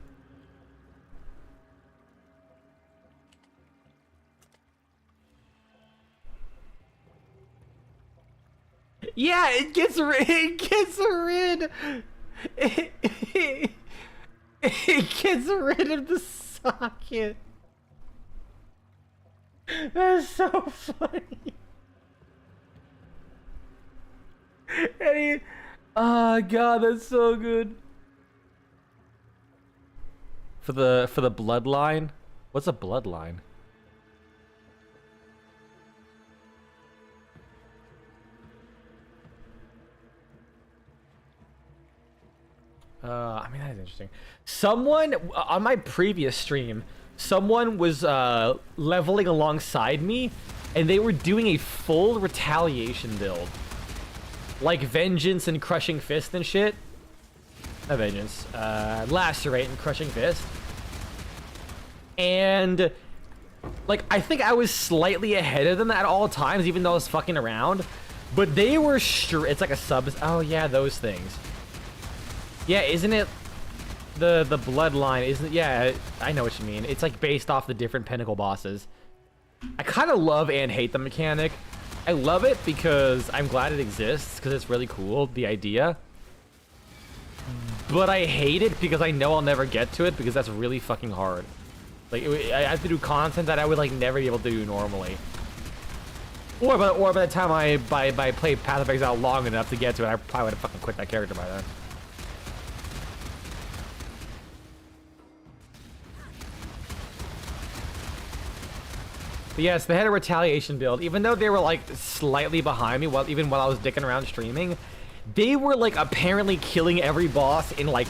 Yeah, it gets rid. It gets rid. It gets rid of the socket. That's so funny. Oh god, that's so good. For the bloodline, what's a bloodline? I mean, that's interesting. Someone on my previous stream, someone was leveling alongside me, and they were doing a full retaliation build, like Vengeance and Crushing Fist and shit. Not Vengeance, Lacerate and Crushing Fist. And like, I think I was slightly ahead of them at all times, even though I was fucking around. But they were it's like a sub. Oh yeah, those things. Yeah, isn't it the bloodline? Isn't it? Yeah, I know what you mean. It's like based off the different pinnacle bosses. I kind of love and hate the mechanic. I love it because I'm glad it exists because it's really cool, the idea. But I hate it because I know I'll never get to it because that's really fucking hard. Like, I have to do content that I would like never be able to do normally. Or by the time I play Path of Exile long enough to get to it, I probably would have fucking quit that character by then. But yes, they had a retaliation build. Even though they were like slightly behind me, even while I was dicking around streaming, they were like apparently killing every boss in like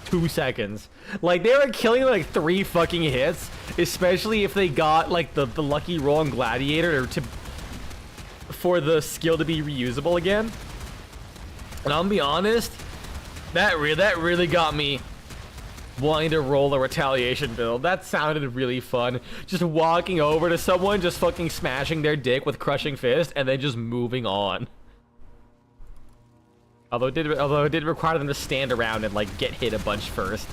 2 seconds. Like they were killing like 3 fucking hits, especially if they got like the lucky roll on Gladiator for the skill to be reusable again. And I'll be honest, that really got me wanting to roll a retaliation build. That sounded really fun. Just walking over to someone, just fucking smashing their dick with Crushing Fist, and then just moving on. Although it did require them to stand around and like get hit a bunch first,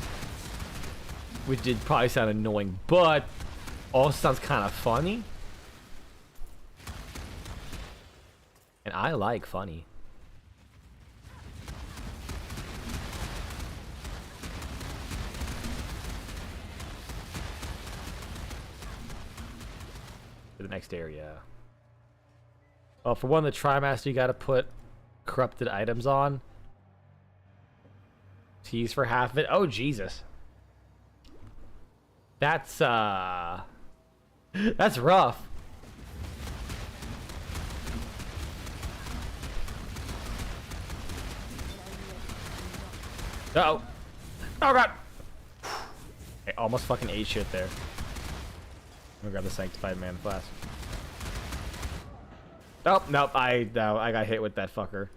which did probably sound annoying, but also sounds kind of funny. And I like funny. To the next area. Well, for one, the Trimaster, you gotta put corrupted items on. Tease for half of it. Oh, Jesus. That's rough. Uh-oh. Oh, God. I almost fucking ate shit there. I'm gonna grab the Sanctified Mana Flask. Oh, nope, I got hit with that fucker.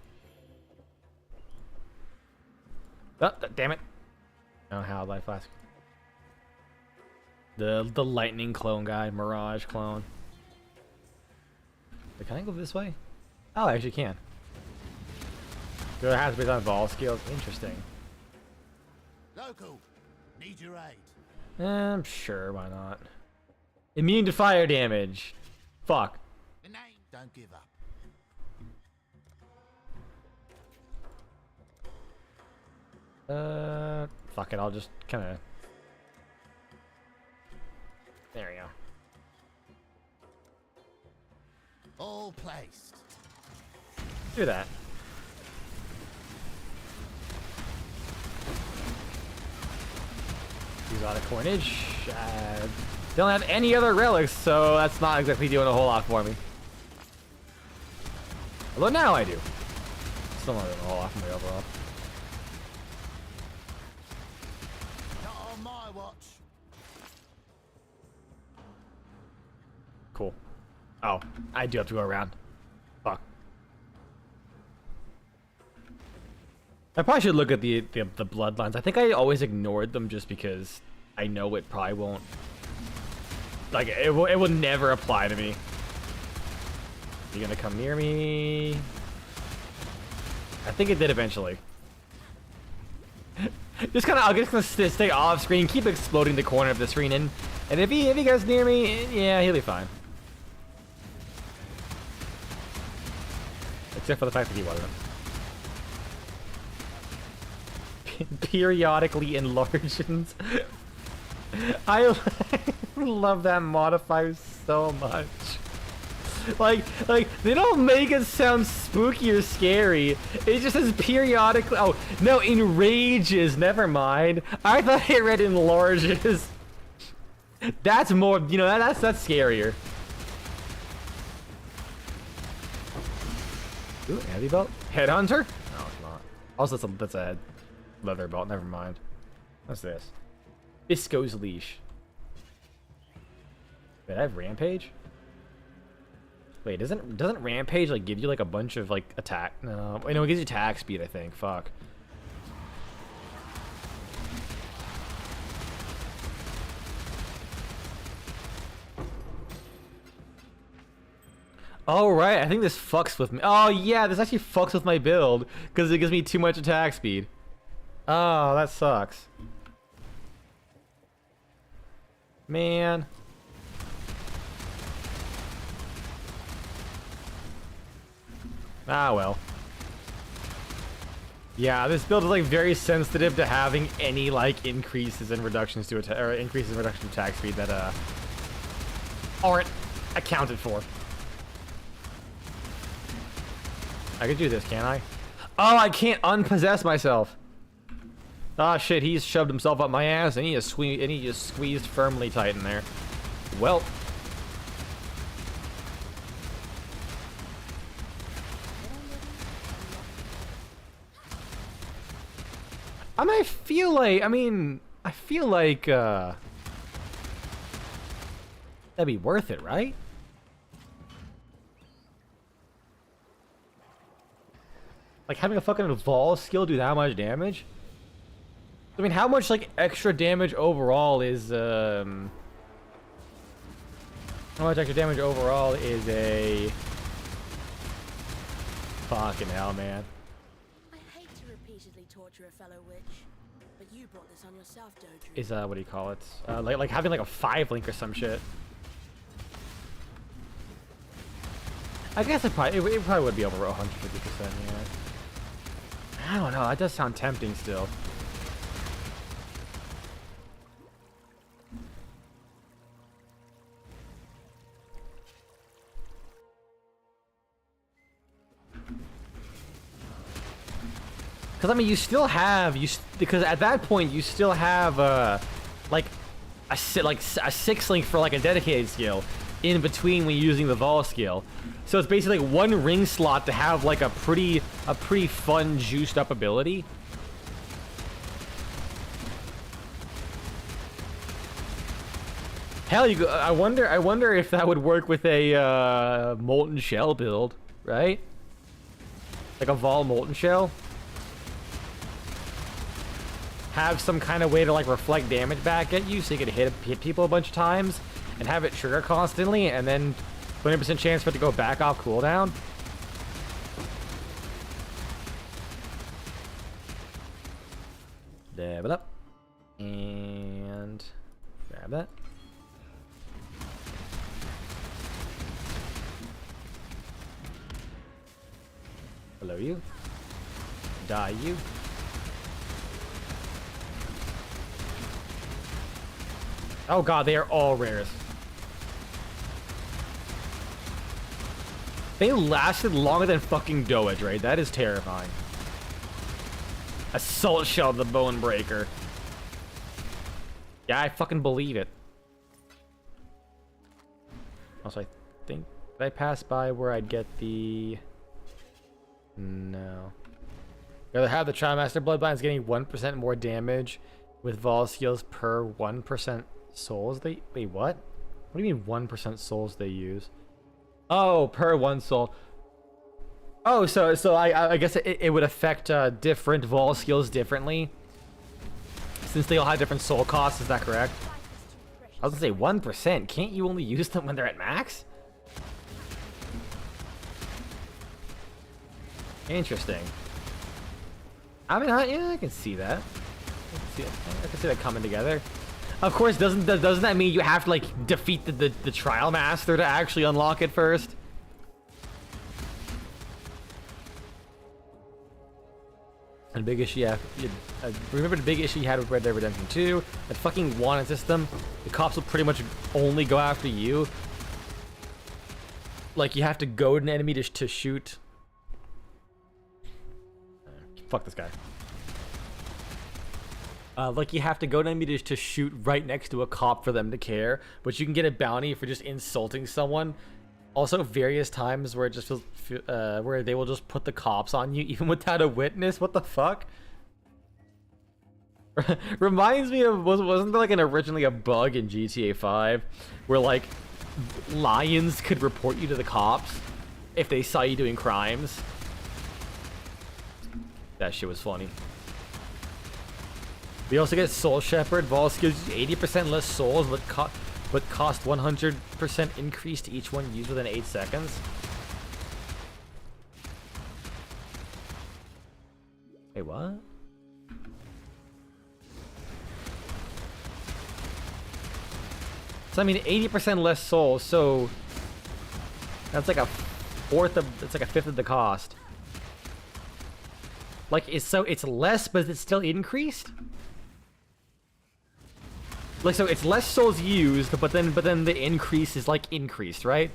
Oh, damn it. Oh, how Life Flask. The lightning clone guy, Mirage clone. Wait, can I go this way? Oh, I actually can. There has to be some Vol skills. Interesting. Local, need your aid. Sure, why not? Immune to fire damage. Fuck. The name, don't give up. Fuck it, I'll just kind of... There we go. All placed. Do that. Use a lot of coinage. They don't have any other relics, so that's not exactly doing a whole lot for me. Although now I do. Still not doing a whole lot for me overall. Not on my watch. Cool. Oh, I do have to go around. Fuck. I probably should look at the bloodlines. I think I always ignored them just because I know it probably won't. Like, it will never apply to me. You gonna come near me? I think it did eventually. Just gonna stay off screen, keep exploding the corner of the screen, and if he goes near me, yeah, he'll be fine. Except for the fact that he wanted him. Periodically enlarges. I love that modifier so much. Like they don't make it sound spooky or scary. It just says periodically. Oh no, enrages. Never mind. I thought it read enlarges. That's more. You know, that's scarier. Ooh, heavy belt. Headhunter? No, it's not. Also, that's a leather belt. Never mind. What's this? Bisco's leash. Wait, I have rampage? Wait, doesn't rampage like give you like a bunch of like attack? No, wait, no, it gives you attack speed. I think. Fuck. Oh right, I think this fucks with me. Oh yeah, this actually fucks with my build because it gives me too much attack speed. Oh, that sucks. Man. Ah well. Yeah, this build is like very sensitive to having any like increases and reductions to attack or increases and reductions to attack speed that aren't accounted for. I could do this, can't I? Oh, I can't unpossess myself. Ah, shit, he's shoved himself up my ass and he just squeezed firmly tight in there. Well. I feel like that'd be worth it, right? Like having a fucking evolve skill do that much damage? I mean, how much like extra damage overall is how much extra damage overall is a fucking hell, man. I hate to repeatedly torture a fellow witch, but you brought this on yourself, Dodri. Is what do you call it? Like having like a 5 link or some shit. I guess it probably would be over 150%, yeah. I don't know, that does sound tempting still. Because I mean, you still have because at that point you still have like a 6 link for like a dedicated skill in between when you're using the Vol skill. So it's basically like one ring slot to have like a pretty fun juiced up ability. Hell, I wonder if that would work with a molten shell build, right? Like a Vol molten shell. Have some kind of way to like reflect damage back at you so you can hit people a bunch of times and have it trigger constantly and then 20% chance for it to go back off cooldown. Level up and grab that. Hello, you. Die, you. Oh god, they are all rares. They lasted longer than fucking Doge, right? That is terrifying. Assault Shell, the Bone Breaker. Yeah, I fucking believe it. Also, I think did I pass by where I'd get the? No. Rather have the Trimaster Bloodlines getting 1% more damage with Vol skills per 1% souls. Wait, what? What do you mean 1% souls they use? Oh, per 1 soul. Oh, so I guess it would affect different Vol skills differently, since they all have different soul costs. Is that correct? I was gonna say 1%. Can't you only use them when they're at max? Interesting. I mean, yeah, I can see that. I can see that coming together. Of course, doesn't that mean you have to like defeat the trial master to actually unlock it first? And big issue, yeah. Remember the big issue you had with Red Dead Redemption 2? That fucking wanted system. The cops will pretty much only go after you. Like you have to goad an enemy to shoot. Fuck this guy. Like you have to go to enemy to shoot right next to a cop for them to care, but you can get a bounty for just insulting someone. Also, various times where it just feels, where they will just put the cops on you even without a witness. What the fuck? Reminds me of wasn't there like originally a bug in GTA 5 where like lions could report you to the cops if they saw you doing crimes? That shit was funny. We also get Soul Shepherd. Vol gives you 80% less souls, but cost 100% increase to each one used within 8 seconds. Wait, what? So I mean, 80% less souls. So that's like a fifth of the cost. Like it's less, but it's still increased. Like, so it's less souls used, but then the increase is like increased, right?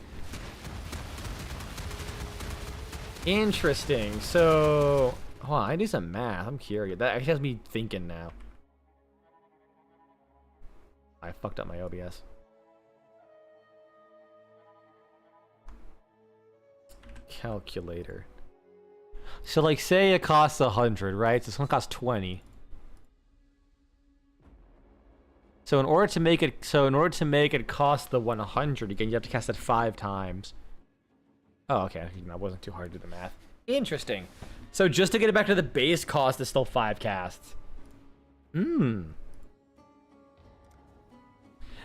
Interesting. So, hold on, I do some math. I'm curious. That actually has me thinking now. I fucked up my OBS. Calculator. So, like, say it costs 100, right? So this one costs 20. So in order to make it cost the 100 again, you have to cast it 5 times. Oh, okay. That wasn't too hard to do the math. Interesting. So just to get it back to the base cost is still 5 casts.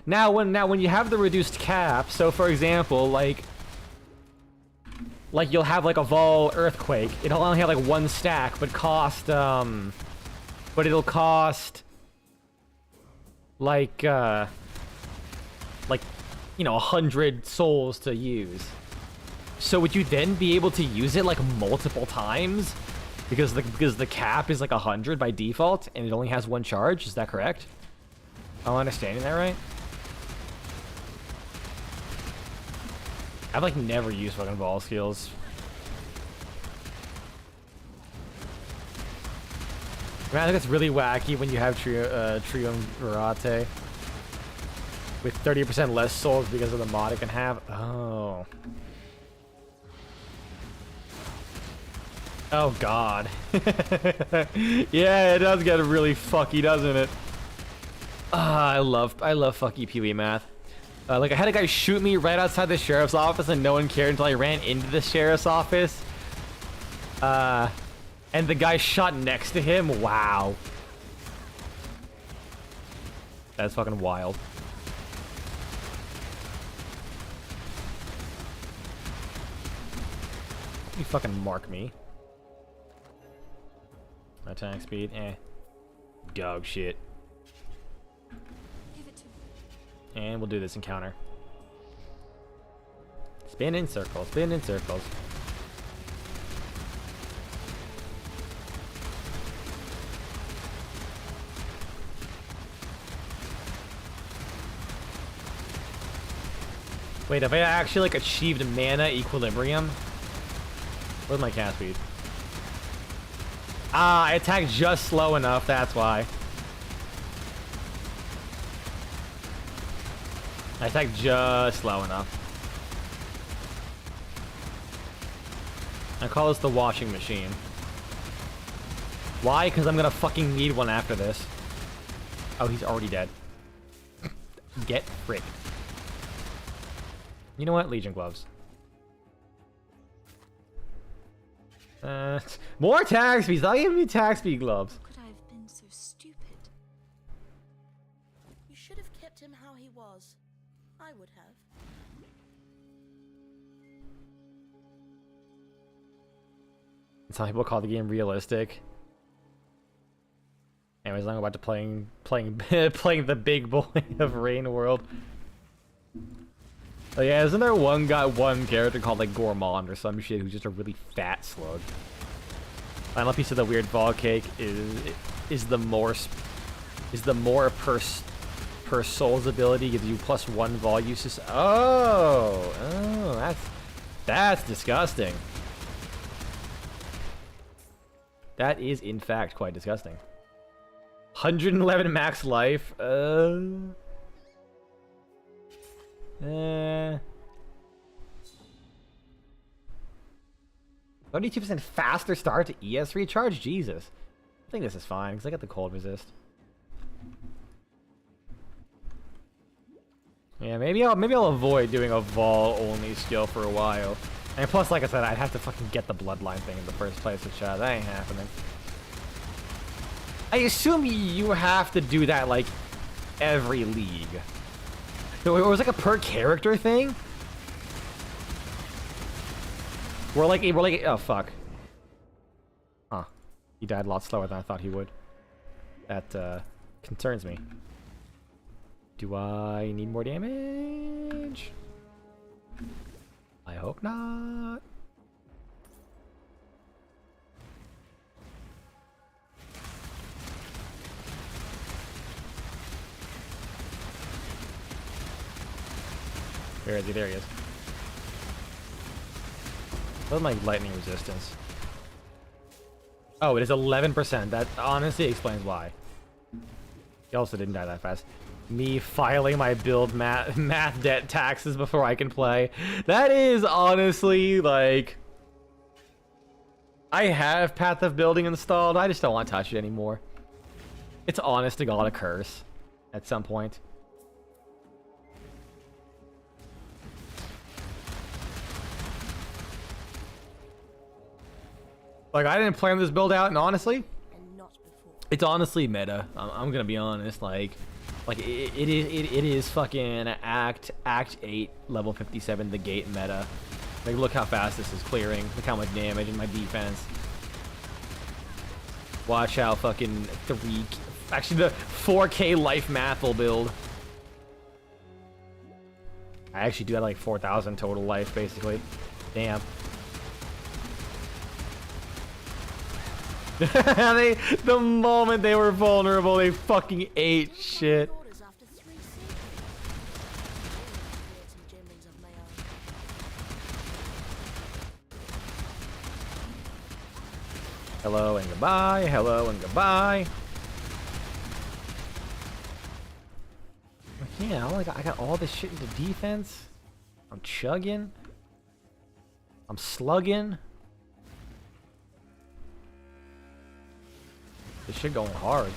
Now when you have the reduced cap, so for example, like you'll have like a Vol Earthquake. It'll only have like 1 stack, but it'll cost like you know, 100 souls to use. So would you then be able to use it like multiple times because the cap is like 100 by default and it only has 1 charge? Is that correct? Am I understanding that right? I've like never used fucking Vol skills. Man, I think it's really wacky when you have Triumvirate with 30% less souls because of the mod it can have. Oh. Oh god. Yeah, it does get really fucky, doesn't it? I love fucky PvE math. Like I had a guy shoot me right outside the sheriff's office and no one cared until I ran into the sheriff's office. And the guy shot next to him. Wow. That's fucking wild. You fucking mark me. Attack speed, dog shit. Give it to me. And we'll do this encounter. Spin in circles, spin in circles. Wait, have I actually like achieved mana equilibrium? Where's my cast speed? Ah, I attacked just slow enough, that's why. I attacked just slow enough. I call this the washing machine. Why? Because I'm gonna fucking need one after this. Oh, he's already dead. Get fricked. You know what? Legion gloves. More attack speed. Stop giving me attack speed gloves. Could I have been so stupid? You should have kept him how he was. I would have. Some people call the game realistic. Anyways, I'm about to playing the big boy of Rain World. Oh yeah, isn't there one character called like Gourmand or some shit who's just a really fat slug? Final piece of the weird vol cake is the more per soul's ability gives you +1 vol uses. Oh, that's disgusting. That is in fact quite disgusting. 111 max life. 32% faster start to ES recharge? Jesus. I think this is fine, because I got the cold resist. Yeah, maybe I'll avoid doing a Vol only skill for a while. And plus, like I said, I'd have to fucking get the bloodline thing in the first place, which that ain't happening. I assume you have to do that like every league. It was like a per character thing. We're like oh fuck. Huh. He died a lot slower than I thought he would. That concerns me. Do I need more damage? I hope not. Where is he? There he is. What's my lightning resistance? Oh, it is 11%. That honestly explains why. He also didn't die that fast. Me filing my build math debt taxes before I can play. That is honestly like... I have Path of Building installed. I just don't want to touch it anymore. It's honest to God a curse at some point. Like, I didn't plan this build out, and honestly, it's honestly meta. I'm gonna be honest. Like it is fucking Act 8 level 57 the gate meta. Like, look how fast this is clearing. Look how much damage in my defense. Watch how fucking actually the 4K life math will build. I actually do have like 4,000 total life basically. Damn. The moment they were vulnerable, they fucking ate shit. Hello and goodbye, hello and goodbye. Yeah, I got all this shit into defense. I'm chugging. I'm slugging. This shit going hard.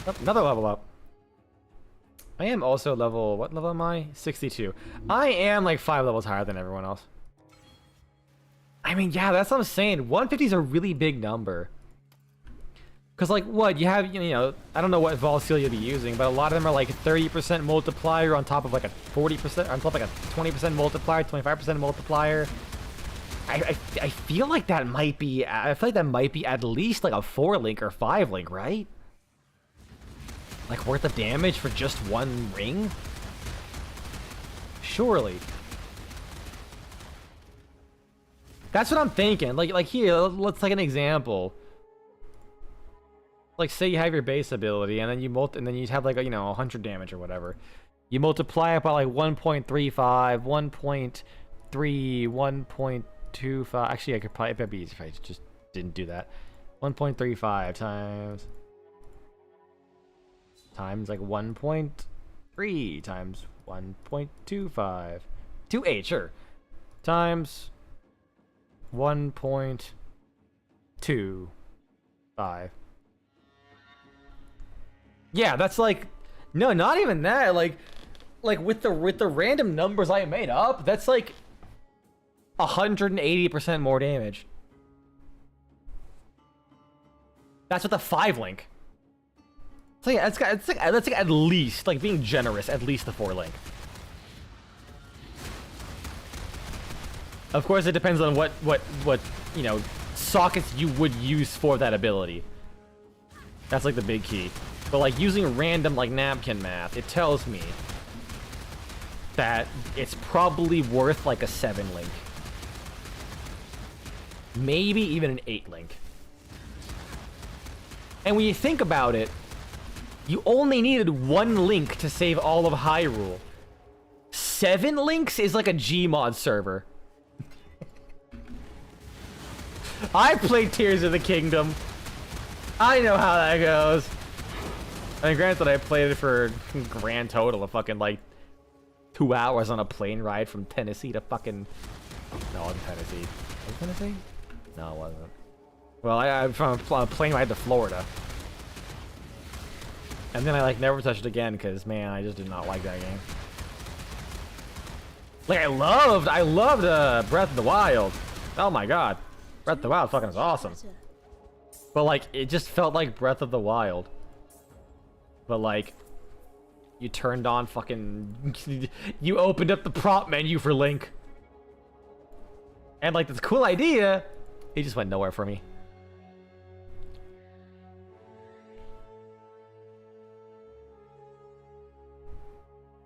Oh, another level up. I am also level... What level am I? 62. I am like 5 levels higher than everyone else. I mean, yeah, that's what I'm saying. 150 is a really big number. Because, like, what? You have, you know... I don't know what Vol Seal you'll be using, but a lot of them are like 30% multiplier on top of like a 40%... On top of like a 20% multiplier, 25% multiplier. I feel like that might be... I feel like that might be at least like a 4-link or 5-link, right? Like, worth of damage for just one ring? Surely. That's what I'm thinking. Like here, let's take an example. Like, say you have your base ability, and then you have like a, you know, 100 damage or whatever. You multiply it by like 1.35, 1.3, 1.25. Actually, I could probably, it'd be easy if I just didn't do that. 1.35 times like 1.3 times 1.25. 2.8, sure. Times 1.25. Yeah, that's like, no, not even that. Like with the random numbers I made up, that's like 180% more damage. That's with the 5 link. So yeah, it's like at least, like being generous, at least the 4 link. Of course, it depends on what you know, sockets you would use for that ability. That's like the big key. But like using random like napkin math, it tells me that it's probably worth like a 7 link. Maybe even an 8 link. And when you think about it, you only needed 1 link to save all of Hyrule. 7 links is like a Gmod server. I played Tears of the Kingdom. I know how that goes. I mean, granted, I played it for a grand total of fucking like 2 hours on a plane ride from Tennessee to fucking... No, it wasn't Tennessee. Was it Tennessee? No, it wasn't. Well, I'm from a plane ride to Florida. And then I like never touched it again because, man, I just did not like that game. Like, I loved Breath of the Wild. Oh my god. Breath of the Wild fucking is awesome. But like, it just felt like Breath of the Wild. But like, you turned on fucking... you opened up the prop menu for Link. And like, this cool idea, it just went nowhere for me.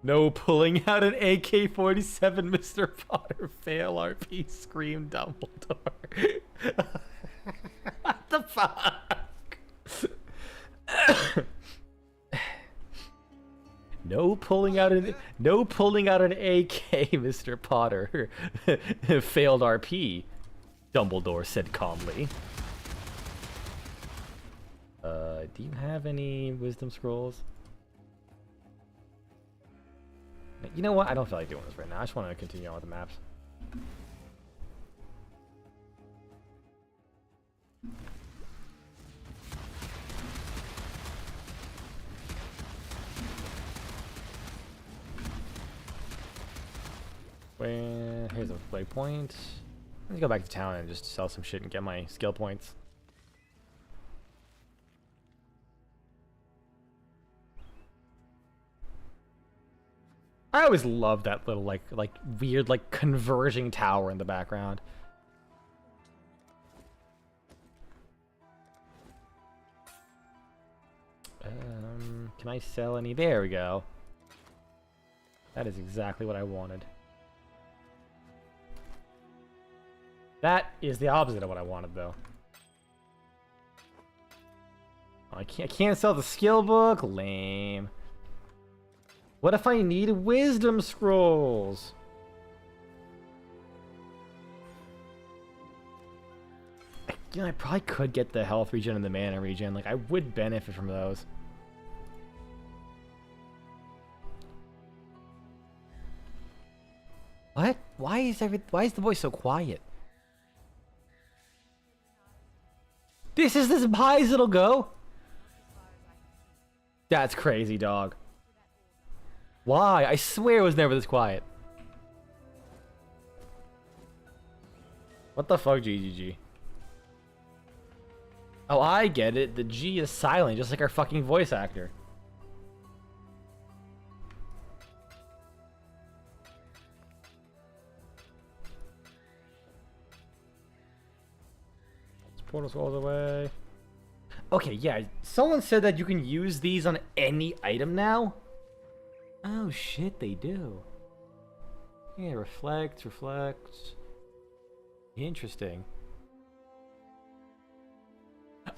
No pulling out an AK-47, Mr. Potter. Fail RP, scream Dumbledore. What the fuck? No pulling out an AK, Mr. Potter. Failed RP, Dumbledore said calmly. Do you have any wisdom scrolls? You know what? I don't feel like doing this right now. I just want to continue on with the maps. Here's a waypoint. Let's go back to town and just sell some shit and get my skill points. I always loved that little like weird like converging tower in the background. Can I sell any? There we go. That is exactly what I wanted. That is the opposite of what I wanted, though. Oh, I can't sell the skill book. Lame. What if I need wisdom scrolls? You know, I probably could get the health regen and the mana regen. Like, I would benefit from those. What? Why is the voice so quiet? This is as high as it'll go? That's crazy, dog. Why? I swear it was never this quiet. What the fuck, GGG? Oh, I get it. The G is silent, just like our fucking voice actor. Portal scrolls away. Okay, yeah. Someone said that you can use these on any item now. Oh shit, they do. Yeah, reflect. Interesting.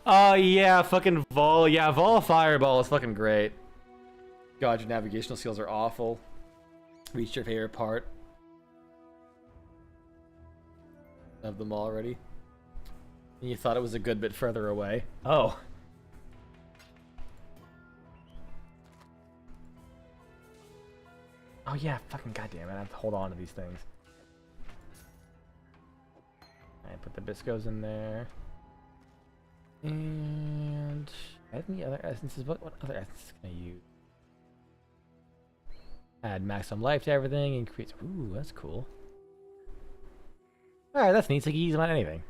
Oh yeah, fucking Vol. Yeah, Vol Fireball is fucking great. God, your navigational skills are awful. Reached your favorite part of them already. And you thought it was a good bit further away. Oh. Oh yeah, fucking goddamn it! I have to hold on to these things. Fine, put the Biscos in there. And I have any other essences? What other essences can I use? Add maximum life to everything, increase. Ooh, that's cool. Alright, that's neat. So you can use them on anything.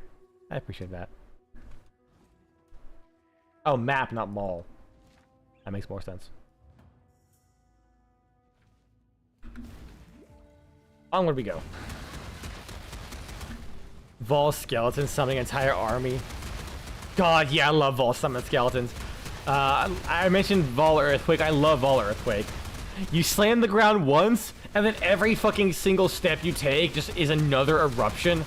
I appreciate that. Oh, map, not mall. That makes more sense. Onward we go. Vol skeletons summoning entire army. God, yeah, I love Vol summon skeletons. I mentioned Vol Earthquake. I love Vol Earthquake. You slam the ground once, and then every fucking single step you take just is another eruption.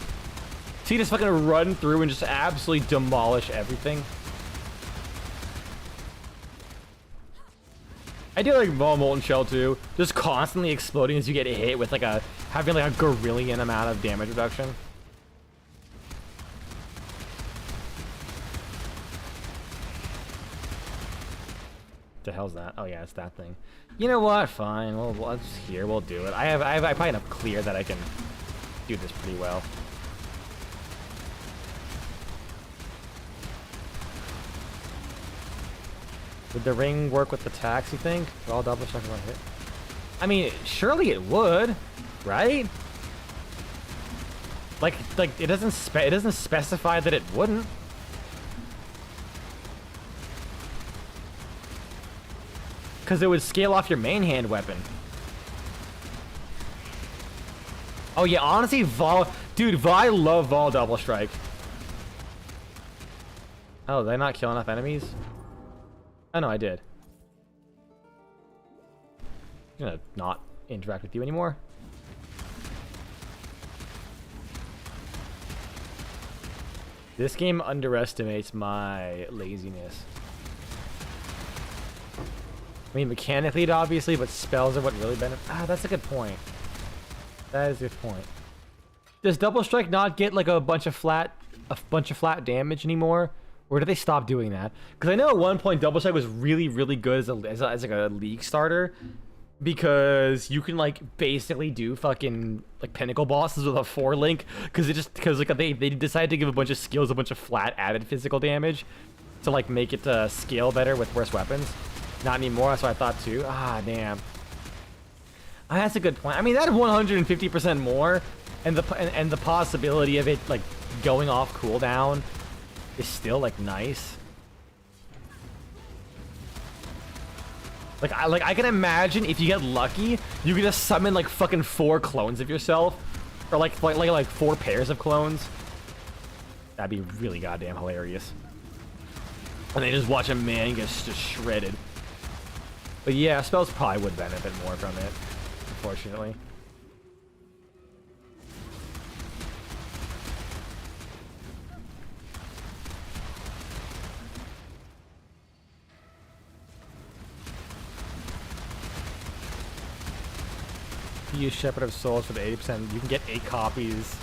So you just fucking run through and just absolutely demolish everything. I do like Vol Molten Shell too. Just constantly exploding as you get hit with like having like a gorillion amount of damage reduction. The hell's that? Oh yeah, it's that thing. You know what? Fine. Well, it's here. We'll do it. I probably enough clear that I can do this pretty well. Would the ring work with the tax, you think? All double check one hit. I mean, surely it would, right? Like it doesn't specify that it wouldn't. Because it would scale off your main hand weapon. Oh yeah, honestly, dude, I love Vol Double Strike. Oh, did I not kill enough enemies? Oh no, I did. I'm gonna not interact with you anymore. This game underestimates my laziness. I mean, mechanically, it obviously, but spells are what really benefit. Ah, that's a good point. That is a good point. Does Double Strike not get like a bunch of flat damage anymore? Or did they stop doing that? Because I know at one point Double Strike was really, really good as like a league starter, because you can like basically do fucking like pinnacle bosses with a 4-link, because like they decided to give a bunch of skills a bunch of flat added physical damage to like make it scale better with worse weapons. Not anymore. That's what I thought too. Ah, damn. That's a good point. I mean, that 150% more, and the possibility of it like going off cooldown is still like nice. Like I can imagine if you get lucky, you can just summon like fucking 4 clones of yourself, or like 4 pairs of clones. That'd be really goddamn hilarious. And then just watch a man get just shredded. But yeah, spells probably would benefit more from it, unfortunately. If you use Shepherd of Souls for the 80%, you can get 8 copies.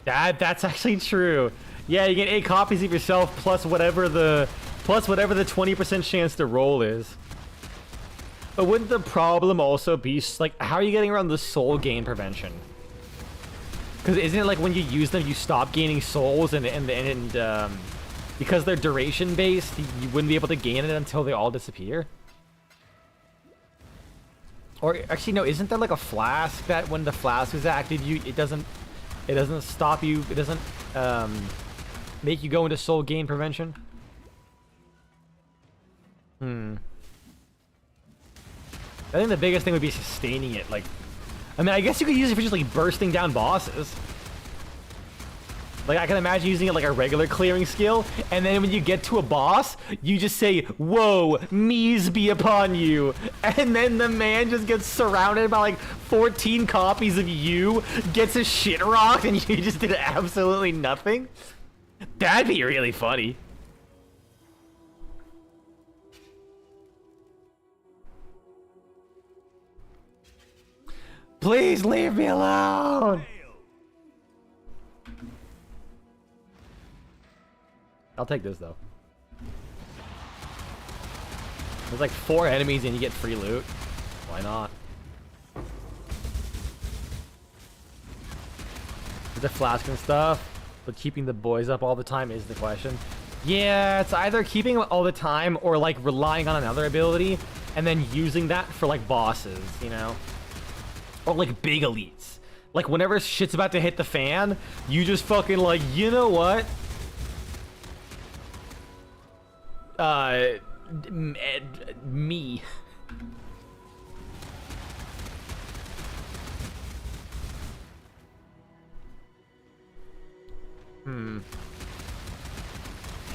That's actually true. Yeah, you get 8 copies of yourself plus whatever the 20% chance to roll is. But wouldn't the problem also be like, how are you getting around the soul gain prevention? Because isn't it like when you use them, you stop gaining souls, and because they're duration based, you wouldn't be able to gain it until they all disappear? Or actually, no, isn't there like a flask that when the flask is active, it doesn't stop you, it doesn't make you go into soul gain prevention? I think the biggest thing would be sustaining it. Like, I mean, I guess you could use it for just like bursting down bosses. Like, I can imagine using it like a regular clearing skill, and then when you get to a boss, you just say, "Whoa, me's be upon you," and then the man just gets surrounded by like 14 copies of you, gets his shit rocked, and you just did absolutely nothing. That'd be really funny. Please leave me alone! I'll take this though. There's like 4 enemies and you get free loot. Why not? There's a flask and stuff. But keeping the boys up all the time is the question. Yeah, it's either keeping them all the time or like relying on another ability and then using that for like bosses, you know? Or like big elites. Like whenever shit's about to hit the fan, you just fucking like, you know what? Me.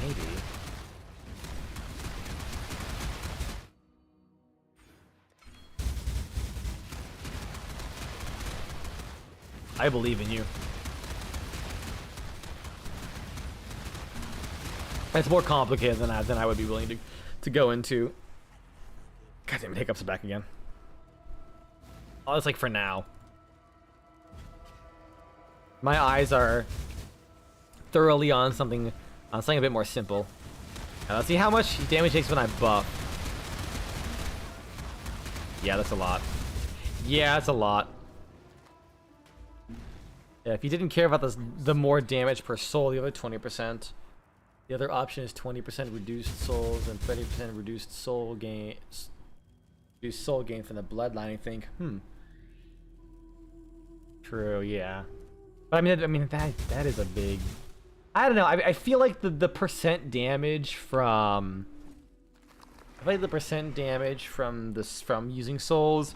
Maybe. I believe in you. It's more complicated than I would be willing to go into. God damn it, hiccups are back again. Oh, it's like for now. My eyes are thoroughly on something a bit more simple. Now, let's see how much damage it takes when I buff. Yeah, that's a lot. Yeah, that's a lot. Yeah, if you didn't care about this, the more damage per soul, the other 20%. The other option is 20% reduced souls and 30% reduced soul gain. Reduced soul gain from the bloodline. I think. True. Yeah. But I mean that is a big. I don't know. I feel like the percent damage from. I feel like the percent damage from using souls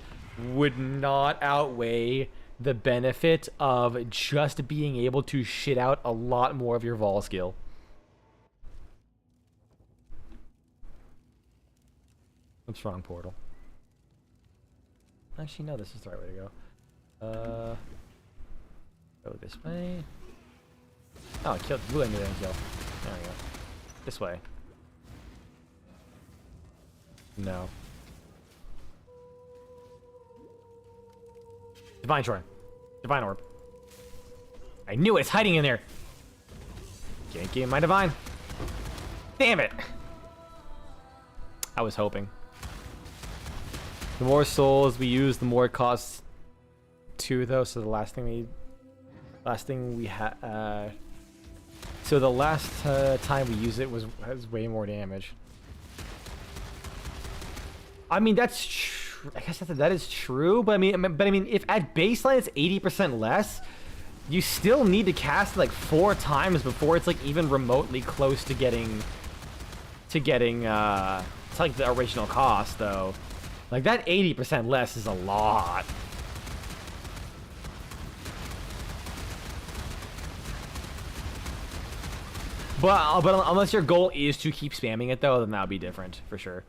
would not outweigh the benefit of just being able to shit out a lot more of your vol skill. Oops, wrong portal. Actually, no, this is the right way to go. Go this way. Oh, I killed blue. I knew I didn't kill. There we go. This way. No. Divine Shore. Divine Orb. I knew it. It's hiding in there. Can't get my Divine. Damn it. I was hoping. The more souls we use, the more it costs 2, though. So the last thing we had. So the last time we used it has way more damage. I mean, that's true. I guess that is true, but I mean, if at baseline it's 80% less, you still need to cast like 4 times before it's like even remotely close to getting it's like the original cost, though. Like that 80% less is a lot. But unless your goal is to keep spamming it, though, then that would be different for sure.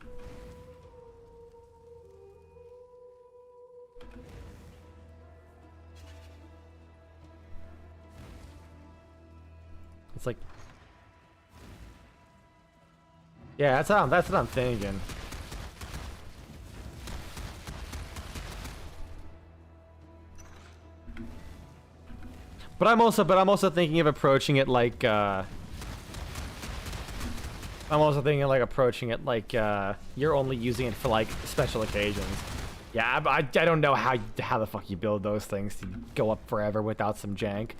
It's like, yeah, that's what I'm thinking. But I'm also thinking of approaching it like you're only using it for like special occasions. Yeah, I don't know how the fuck you build those things to go up forever without some jank.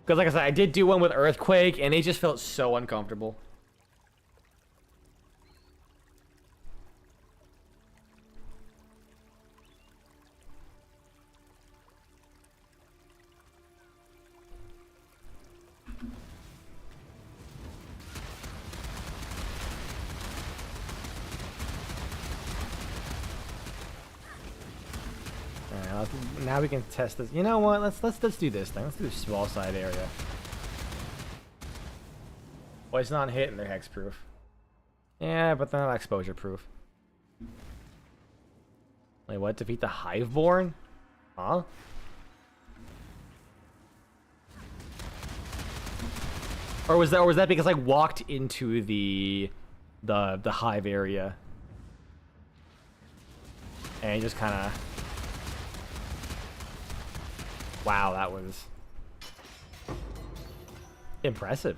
Because like I said, I did do one with Earthquake and it just felt so uncomfortable. Now we can test this. You know what? Let's do this thing. Let's do the small side area. Poison on hit and they're hexproof. Yeah, but they're not exposure proof. Wait, what? Defeat the Hiveborn? Huh? Or was that because I walked into the hive area and just kind of. Wow, that was impressive.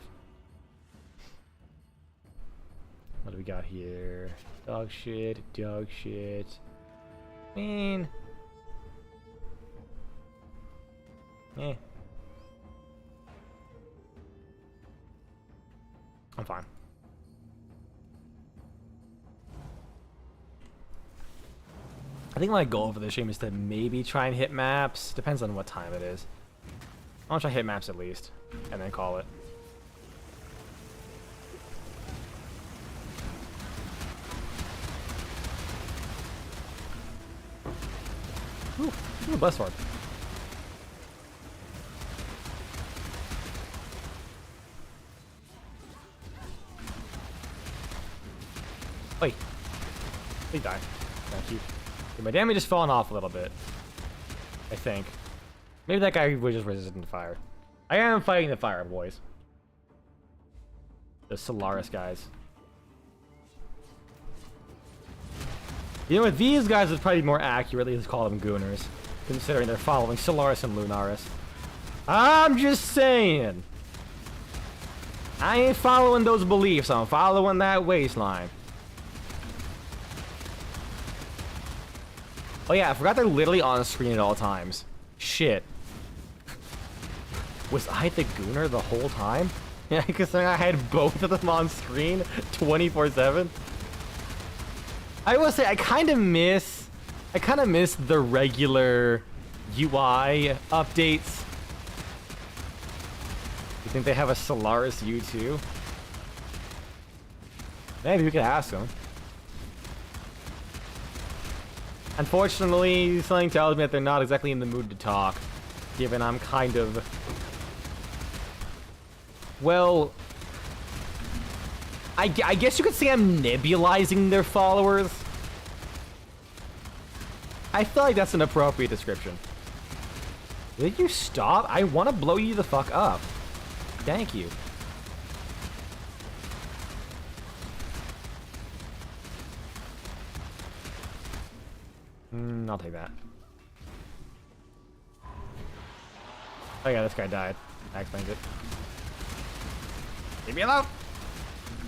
What do we got here? Dog shit, dog shit. I mean, fine. I think my goal for this stream is to maybe try and hit maps. Depends on what time it is. I want to try hit maps at least, and then call it. Ooh, bless sword. Wait. Please die. Thank you. Okay, my damage is falling off a little bit. I think. Maybe that guy was just resistant to fire. I am fighting the fire boys. The Solaris guys. You know what? These guys would probably more accurately just call them Gooners, considering they're following Solaris and Lunaris. I'm just saying. I ain't following those beliefs. I'm following that waistline. Oh yeah, I forgot they're literally on screen at all times. Shit. Was I the Gooner the whole time? Yeah, because I had both of them on screen 24/7. I will say I kind of miss the regular UI updates. You think they have a Solaris U too? Maybe we could ask them. Unfortunately, something tells me that they're not exactly in the mood to talk, given I'm kind of... Well... I guess you could say I'm nebulizing their followers. I feel like that's an appropriate description. Will you stop? I want to blow you the fuck up. Thank you. I'll take that. Oh yeah, this guy died. That explains it. Leave me alone!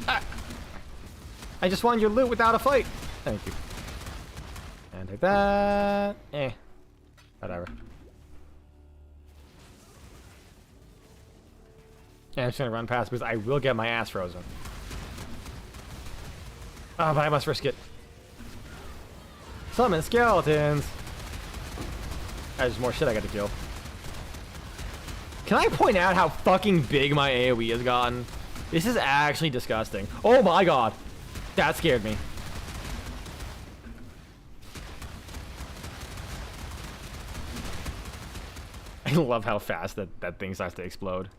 Ah. I just want your loot without a fight! Thank you. And take that. Whatever. Yeah, I'm just gonna run past because I will get my ass frozen. Oh, but I must risk it. Summon skeletons! There's more shit I got to kill. Can I point out how fucking big my AoE has gotten? This is actually disgusting. Oh my god! That scared me. I love how fast that thing starts to explode.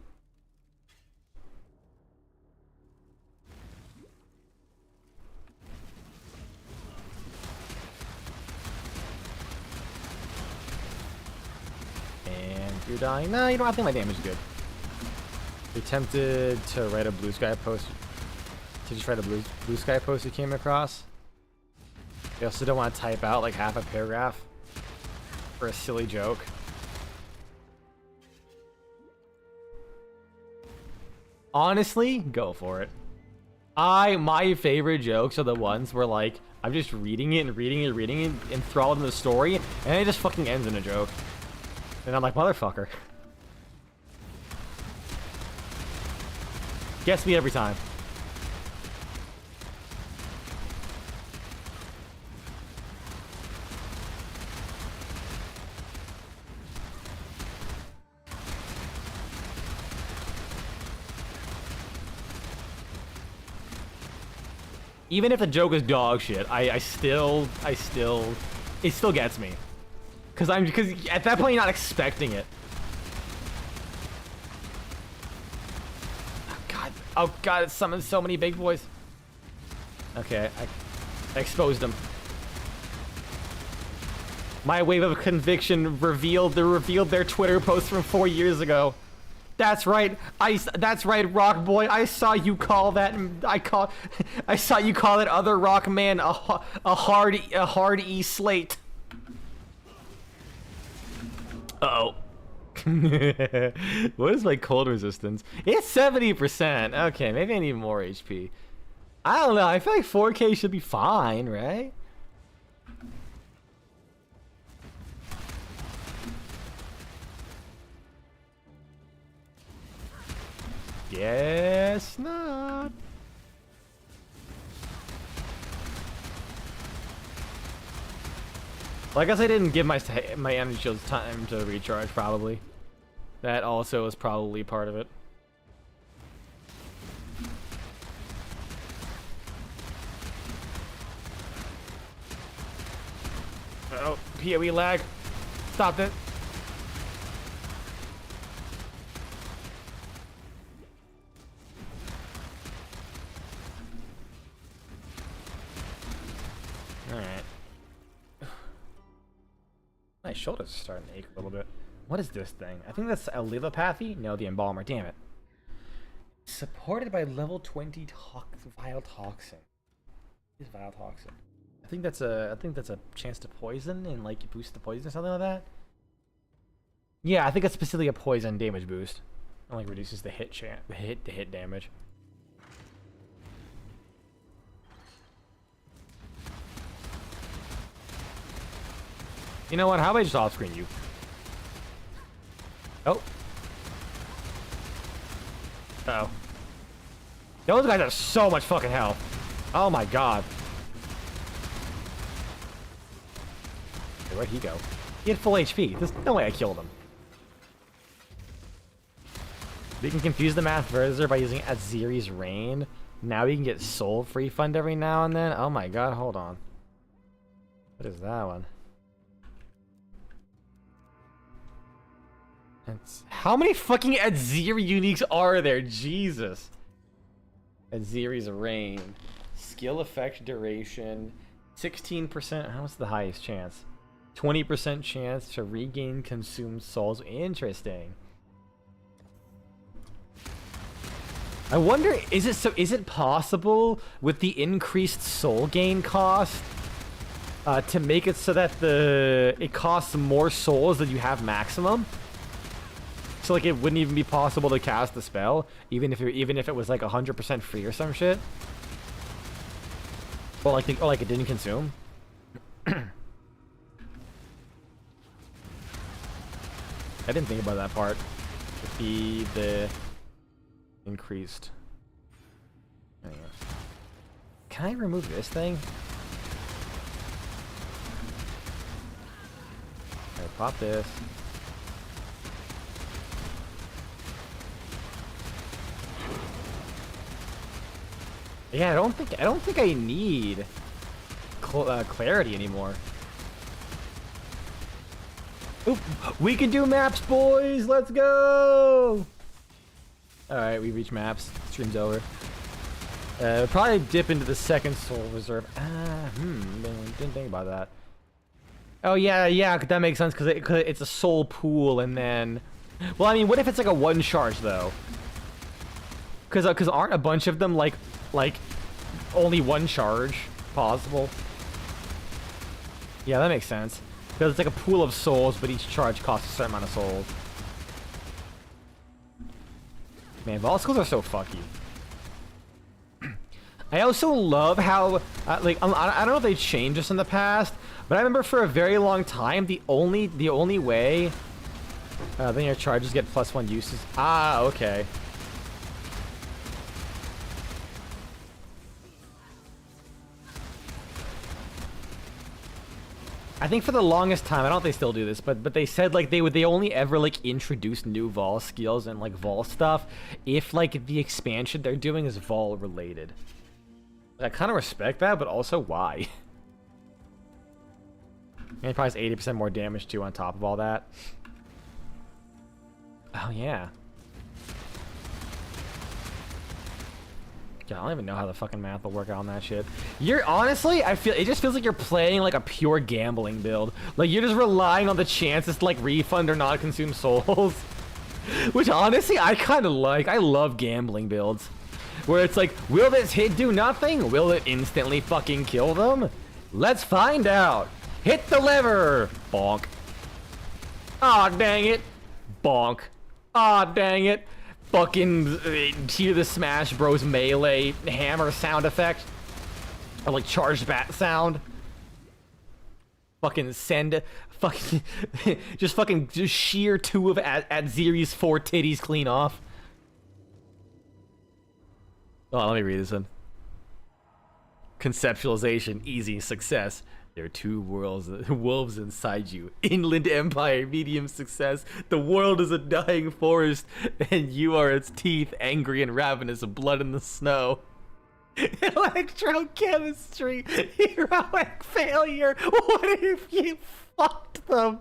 You're dying. No, you don't. I think my damage is good. You're tempted to write a blue sky post. To just write a blue sky post you came across. You also don't want to type out like half a paragraph for a silly joke. Honestly, go for it. My favorite jokes are the ones where like I'm just reading it and reading it, enthralled in the story, and it just fucking ends in a joke. And I'm like, motherfucker. Gets me every time. Even if the joke is dog shit, it still gets me. Because at that point you're not expecting it. Oh god, it summoned so many big boys. Okay, I exposed them. My wave of conviction revealed their Twitter post from 4 years ago. That's right. That's right, Rock Boy. I saw you call that. I saw you call that other Rock man a hard E slate. Uh-oh. What is my cold resistance? It's 70%. Okay, maybe I need more HP. I don't know. I feel like 4K should be fine, right? Guess not. Well, I guess I didn't give my energy shields time to recharge, probably. That also is probably part of it. Oh, PoE lag. Stop it. Alright. My shoulders are starting to ache a little bit. What is this thing? I think that's a lithopathy? No, the embalmer. Damn it. Supported by level 20 vile toxin. What is vile toxin? I think that's a chance to poison and like boost the poison or something like that. Yeah, I think it's specifically a poison damage boost. It like reduces the hit damage. You know what? How about I just off screen you? Oh. Uh oh. Those guys have so much fucking health. Oh my god. Okay, where'd he go? He had full HP. There's no way I killed him. We can confuse the math further by using Aziri's Reign. Now we can get soul free fund every now and then. Oh my god, hold on. What is that one? How many fucking Aziri uniques are there? Jesus. Aziri's Reign. Skill effect duration. 16%. What's the highest chance? 20% chance to regain consumed souls. Interesting. I wonder, is it possible with the increased soul gain cost to make it so that it costs more souls than you have maximum? So like it wouldn't even be possible to cast the spell, even if it was like 100% free or some shit. Or like it didn't consume. I didn't think about that part. The increased. Anyway. Can I remove this thing? Alright, pop this. Yeah, I don't think I need clarity anymore. Oop, we can do maps, boys. Let's go. All right, we reach maps. Stream's over. Probably dip into the second soul reserve. Didn't think about that. Oh yeah, that makes sense because it's a soul pool and then. Well, I mean, what if it's like a one charge though? Because aren't a bunch of them like only one charge possible? Yeah, that makes sense. Because it's like a pool of souls, but each charge costs a certain amount of souls. Man, Vol skills are so fucky. I also love how, I don't know if they changed this in the past, but I remember for a very long time, the only way then your charges get +1 uses. Ah, okay. I think for the longest time, I don't know if they still do this, but they said like they only ever like introduce new Vol skills and like Vol stuff if like the expansion they're doing is Vol related. I kind of respect that, but also why? And it probably has 80% more damage too on top of all that. Oh yeah. God, I don't even know how the fucking math will work out on that shit. You're honestly, it just feels like you're playing like a pure gambling build. Like you're just relying on the chances to like refund or not consume souls. Which honestly, I kind of like. I love gambling builds. Where it's like, will this hit do nothing? Will it instantly fucking kill them? Let's find out. Hit the lever. Bonk. Aw, dang it. Bonk. Aw, dang it. Fucking hear the Smash Bros melee hammer sound effect. Or like charged bat sound. Fucking send. Fucking. just shear 2 of Aziri's 4 titties clean off. Oh, let me read this one. Conceptualization, easy, success. There are two wolves inside you. Inland Empire, medium success. The world is a dying forest, and you are its teeth, angry and ravenous, blood in the snow. Electrochemistry, heroic failure. What if you fucked them?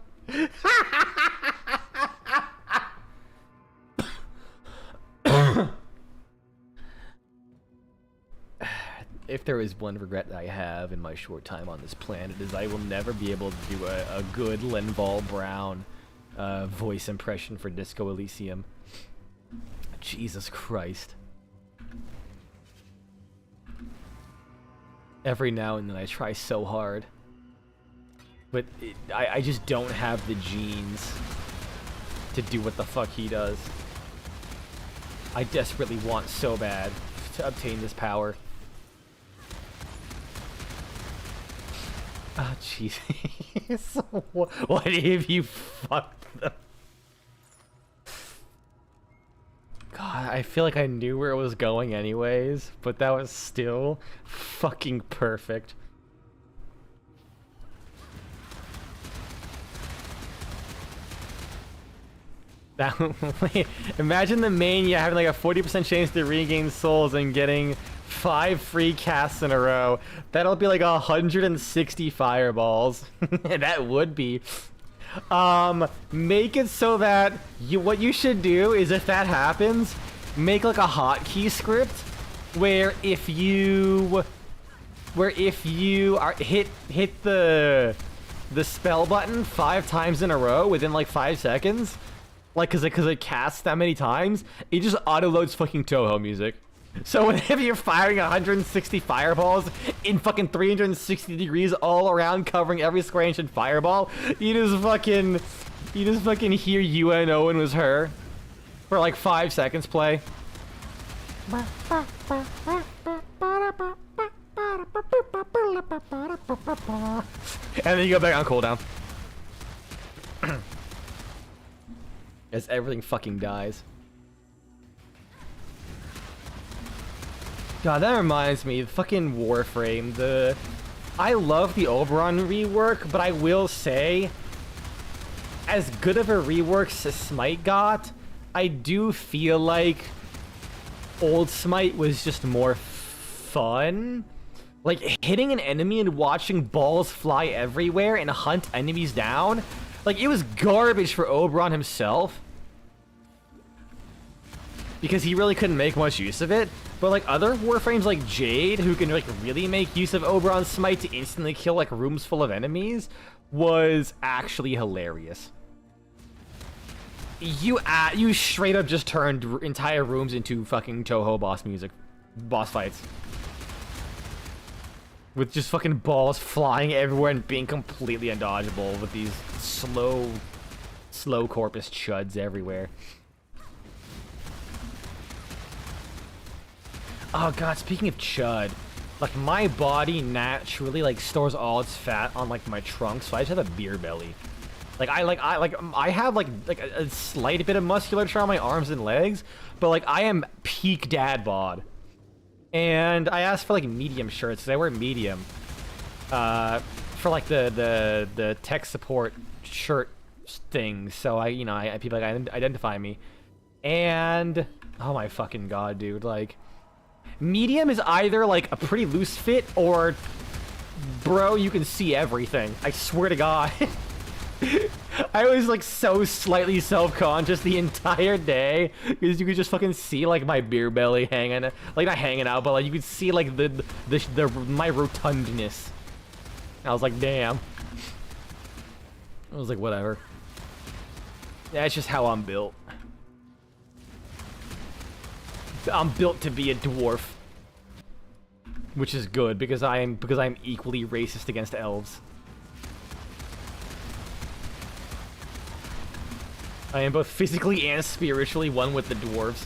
If there is one regret that I have in my short time on this planet, is I will never be able to do a good Linval Brown voice impression for Disco Elysium. Jesus Christ. Every now and then I try so hard. But I just don't have the genes to do what the fuck he does. I desperately want so bad to obtain this power. Oh, jeez. What if you fucked them? God, I feel like I knew where it was going anyways, but that was still fucking perfect. That, imagine the mania having like a 40% chance to regain souls and getting 5 free casts in a row. That'll be like 160 fireballs. That would be. Make it so that what you should do is, if that happens, make like a hotkey script where if you are hit the spell button 5 times in a row within like 5 seconds, like cause it casts that many times, it just auto loads fucking Toho music. So whenever you're firing 160 fireballs in fucking 360 degrees all around, covering every square inch in fireball, you just fucking hear UNO and was her for like 5 seconds play. And then you go back on cooldown. As everything fucking dies. God, that reminds me, fucking Warframe, I love the Oberon rework, but I will say, as good of a rework as Smite got, I do feel like old Smite was just more fun. Like, hitting an enemy and watching balls fly everywhere and hunt enemies down, like, it was garbage for Oberon himself, because he really couldn't make much use of it. But like other Warframes like Jade, who can like really make use of Oberon's Smite to instantly kill like rooms full of enemies, was actually hilarious. You straight up just turned entire rooms into fucking Toho boss fights. With just fucking balls flying everywhere and being completely undodgeable with these slow corpus chuds everywhere. Oh god, speaking of chud, like my body naturally like stores all its fat on like my trunk, so I just have a beer belly. Like I have like a slight bit of musculature on my arms and legs, but like I am peak dad bod. And I asked for like medium shirts, because I wear medium. For like the tech support shirt things, so people like identify me. And oh my fucking god, dude, like medium is either like a pretty loose fit or bro, you can see everything. I swear to god. I was like so slightly self-conscious the entire day because you could just fucking see like my beer belly hanging, like not hanging out, but like you could see like my rotundness. I was like, damn. I was like, whatever. That's just how I'm built. I'm built to be a dwarf, which is good because I'm equally racist against elves. I am both physically and spiritually one with the dwarves.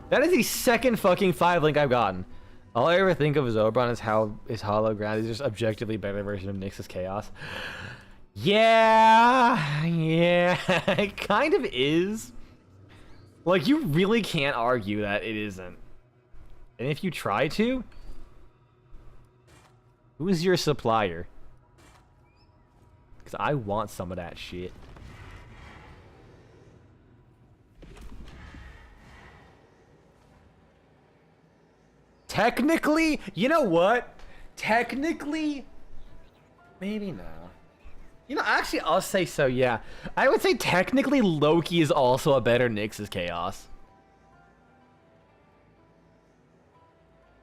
That is the second fucking 5 link I've gotten. All I ever think of is Oberon is how his hollow ground is just objectively better version of Nyx's Chaos. Yeah, it kind of is. Like, you really can't argue that it isn't. And if you try to, Who's your supplier? Because I want some of that shit. Technically, you know what? Technically, maybe no. You know, actually, I'll say so, yeah. I would say technically Loki is also a better Nyx's Chaos.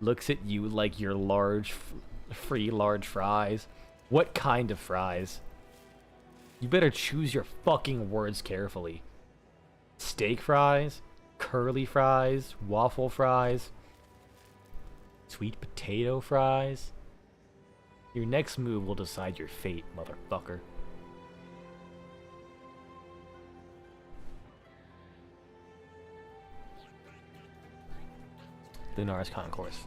Looks at you like you're large, free large fries. What kind of fries? You better choose your fucking words carefully. Steak fries? Curly fries? Waffle fries? Sweet potato fries? Your next move will decide your fate, motherfucker. Lunar's Concourse.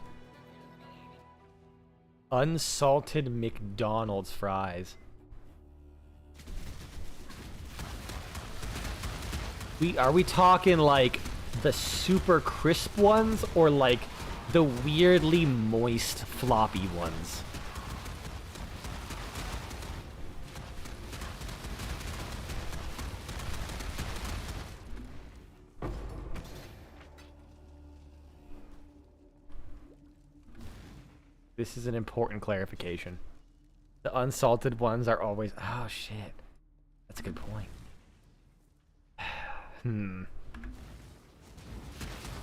Unsalted McDonald's fries. Are we talking like the super crisp ones or like the weirdly moist floppy ones? This is an important clarification. The unsalted ones are always... Oh, shit. That's a good point.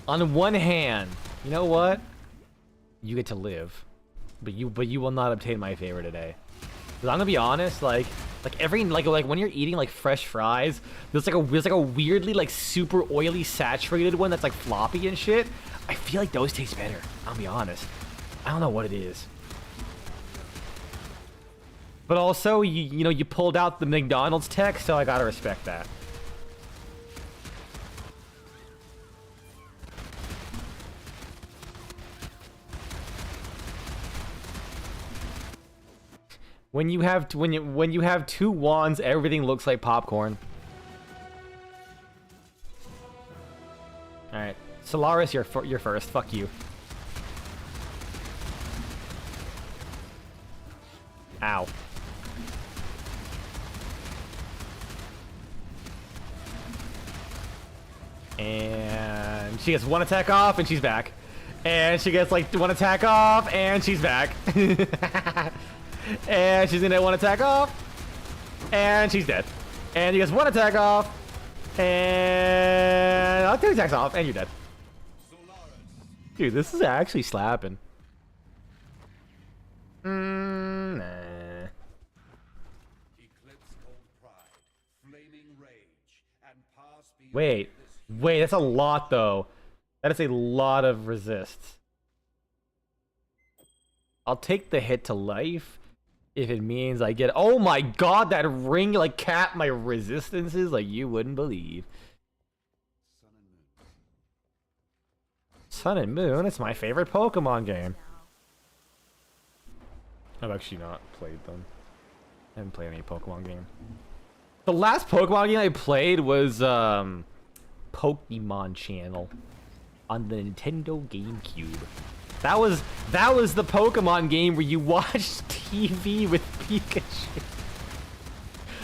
On one hand, you know what? You get to live. But you will not obtain my favor today. 'Cause I'm gonna be honest, like every like when you're eating like fresh fries, there's like a weirdly like super oily saturated one that's like floppy and shit. I feel like those taste better. I'll be honest. I don't know what it is. But also, you know, you pulled out the McDonald's tech, so I gotta respect that. When you have two wands, everything looks like popcorn. All right, Solaris, you're first. Fuck you. Ow. And she gets one attack off, and she's back. And she gets like one attack off, and she's back. And she's gonna get one attack off, and she's dead. And you gets one attack off, and two attacks off, and you're dead. Dude, this is actually slapping. Nah. Wait, that's a lot though. That is a lot of resists. I'll take the hit to life if it means I get... Oh my god, that ring like capped my resistances like you wouldn't believe. Sun and Moon, it's my favorite Pokemon game. I've actually not played them. I haven't played any Pokemon game. The last Pokemon game I played was Pokemon Channel on the Nintendo GameCube. That was the Pokemon game where you watched TV with Pikachu.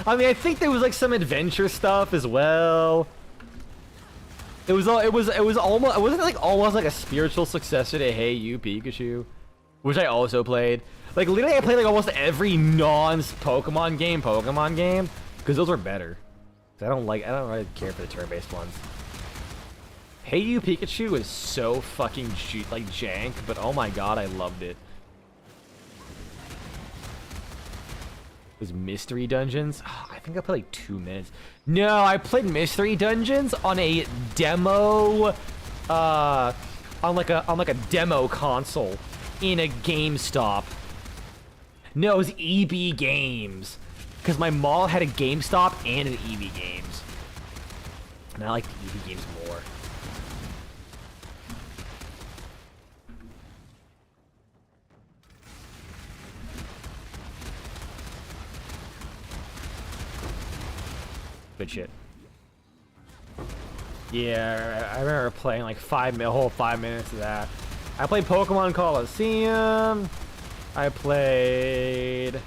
I mean, I think there was like some adventure stuff as well. It was almost, wasn't it like almost like a spiritual successor to Hey You Pikachu, which I also played. Like literally, I played like almost every non-Pokemon game, because those were better. I don't really care for the turn-based ones. Hey You Pikachu is so fucking like jank, but oh my god, I loved it. It was Mystery Dungeons. Oh, I think I played like 2 minutes. No, I played Mystery Dungeons on a demo, on like a demo console in a GameStop. No, it was EB Games, because my mall had a GameStop and an EB Games, and I like the EB Games more. Good shit. Yeah, I remember playing like a whole 5 minutes of that. I played Pokemon Coliseum. I played.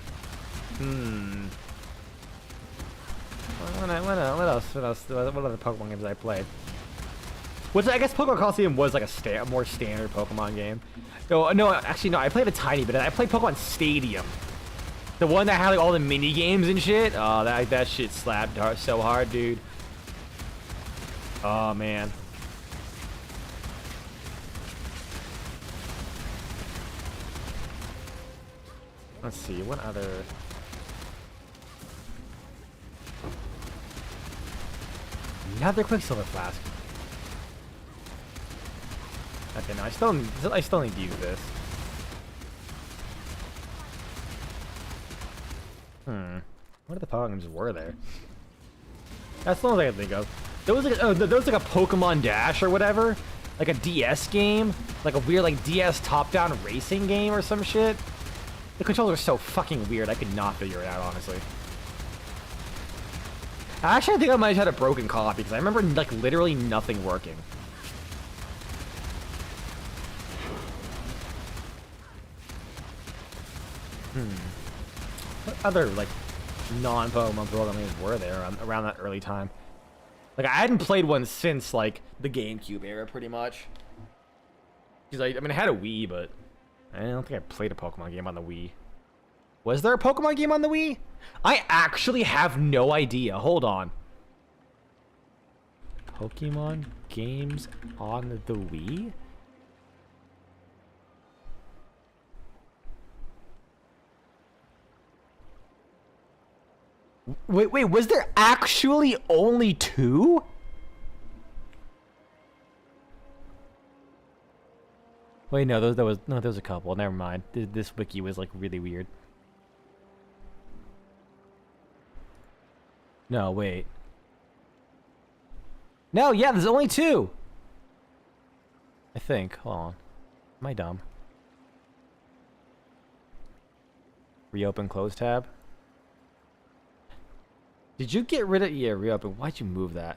What else? What other Pokemon games I played? Which I guess Pokemon Coliseum was like a more standard Pokemon game. No, actually no. I played a tiny bit. I played Pokemon Stadium, the one that had like all the mini games and shit. Oh, that shit slapped so hard, dude. Oh man. Let's see, what other... Another Quicksilver Flask. Okay, no, I still need to use this. What other Pokemon games were there? That's the only thing I can think of. There was like a Pokemon Dash or whatever. Like a DS game. Like a weird like DS top-down racing game or some shit. The controls are so fucking weird, I could not figure it out, honestly. Actually, I think I might have had a broken copy, because I remember, like, literally nothing working. What other, like, non-Pokemon Pokemon games were there around that early time? Like, I hadn't played one since, like, the GameCube era, pretty much. Because, I mean, I had a Wii, but... I don't think I played a Pokemon game on the Wii. Was there a Pokemon game on the Wii? I actually have no idea. Hold on. Pokemon games on the Wii? Wait, was there actually only 2? Wait, no, there was a couple. Never mind. This wiki was like really weird. No, wait. No, yeah, there's only 2. I think. Hold on. Am I dumb? Reopen, close tab. Did you get rid of... Yeah, reopen. Why'd you move that?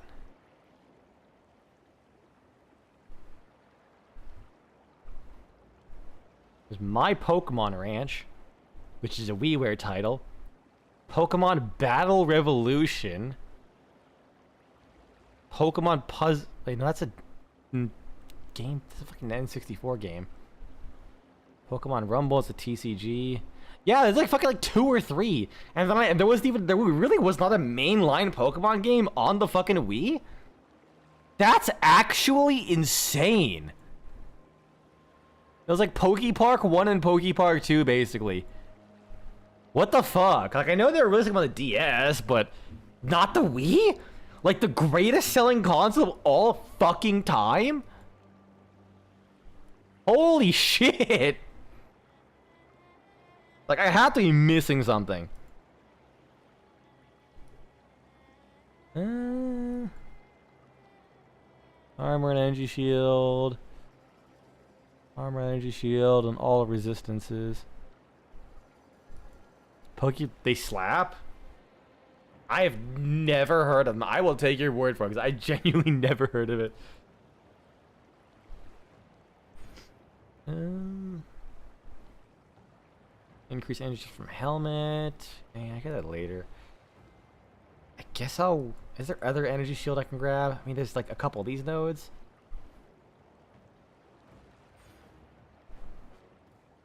There's My Pokemon Ranch, which is a WiiWare title. Pokemon Battle Revolution. Pokemon Puzzle... Wait, no, that's a game. That's a fucking N64 game. Pokemon Rumble is a TCG. Yeah, there's like fucking like 2 or 3. And then there really was not a mainline Pokemon game on the fucking Wii? That's actually insane. It was like Pokepark 1 and Pokepark 2, basically. What the fuck? Like, I know they were releasing them on the DS, but not the Wii? Like, the greatest selling console of all fucking time? Holy shit! Like, I have to be missing something. Armor and Energy Shield. Armor, Energy Shield, and all resistances. They slap? I have never heard of them. I will take your word for it, because I genuinely never heard of it. Increase energy from helmet. I get that later. I guess I'll... Is there other energy shield I can grab? I mean, there's like a couple of these nodes.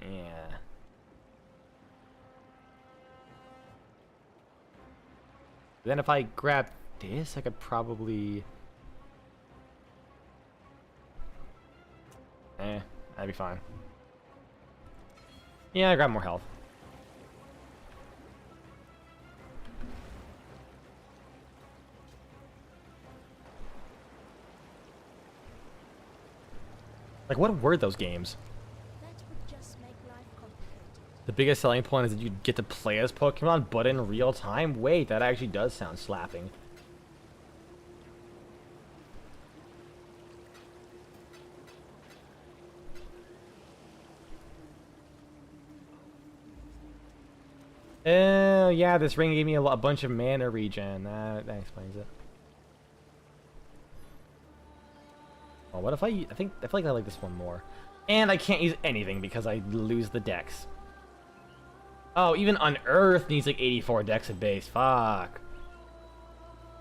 Yeah. Then if I grab this, I could probably... that'd be fine. Yeah, I grab more health. Like, what were those games? That would just make life complicated. The biggest selling point is that you get to play as Pokemon, but in real time? Wait, that actually does sound slapping. Oh, yeah, this ring gave me a bunch of mana regen. That explains it. Oh, what if I feel like I like this one more. And I can't use anything because I lose the dex. Oh, even Unearth needs like 84 dex at base. Fuck.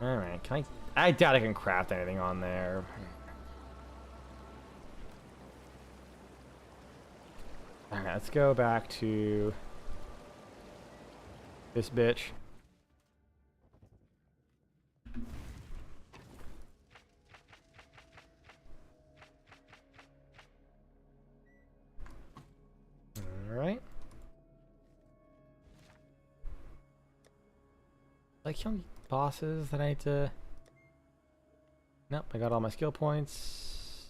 Alright, can I doubt I can craft anything on there. Alright, let's go back to this bitch. Alright. Like killing bosses that I need to... Nope, I got all my skill points.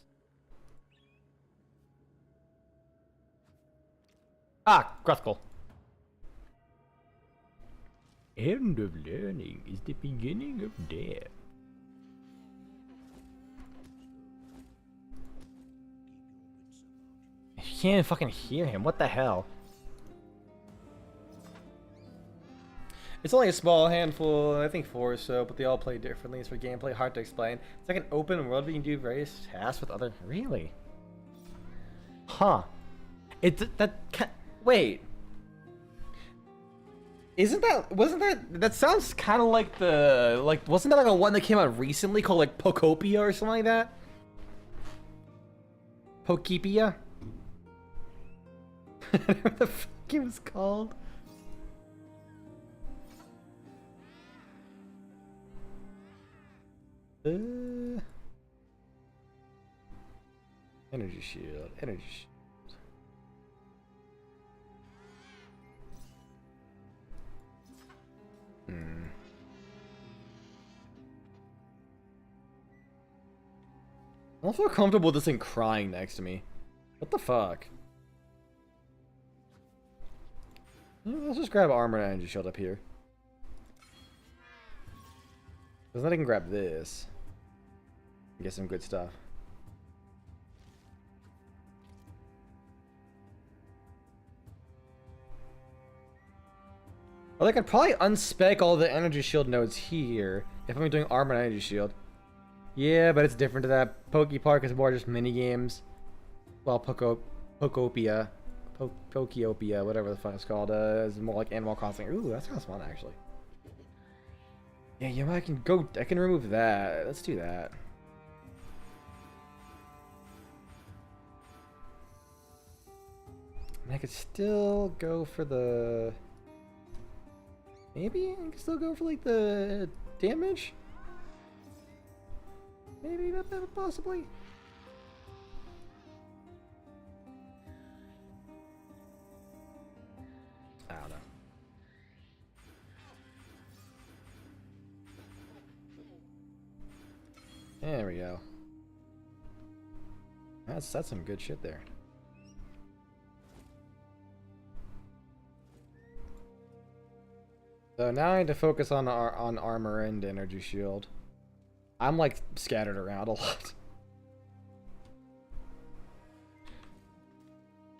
Ah, Gruthkle. End of learning is the beginning of death. You can't fucking hear him. What the hell? It's only a small handful, I think 4 or so, but they all play differently. It's for gameplay, hard to explain. It's like an open world where you can do various tasks with other... Really? Huh. Wait. That sounds kind of like the... wasn't that like a one that came out recently called like Pokopia or something like that? Pokepia? I don't know what the fuck it was called. Energy shield, energy shield. I don't feel comfortable with this thing crying next to me. What the fuck? Let's just grab armor and energy shield up here. Because then I can grab this. And get some good stuff. Well, I could probably unspec all the energy shield nodes here if I'm doing armor and energy shield. Yeah, but it's different to that. Poke Park is more just mini games. Well, Pokopia, whatever the fuck it's called, is more like Animal Crossing. Ooh, that sounds fun actually. Yeah, I can remove that. Let's do that. And I could still go for the... Maybe I can still go for like the damage? Maybe, possibly? I don't know. There we go. That's some good shit there. So now I need to focus on armor and energy shield. I'm like scattered around a lot.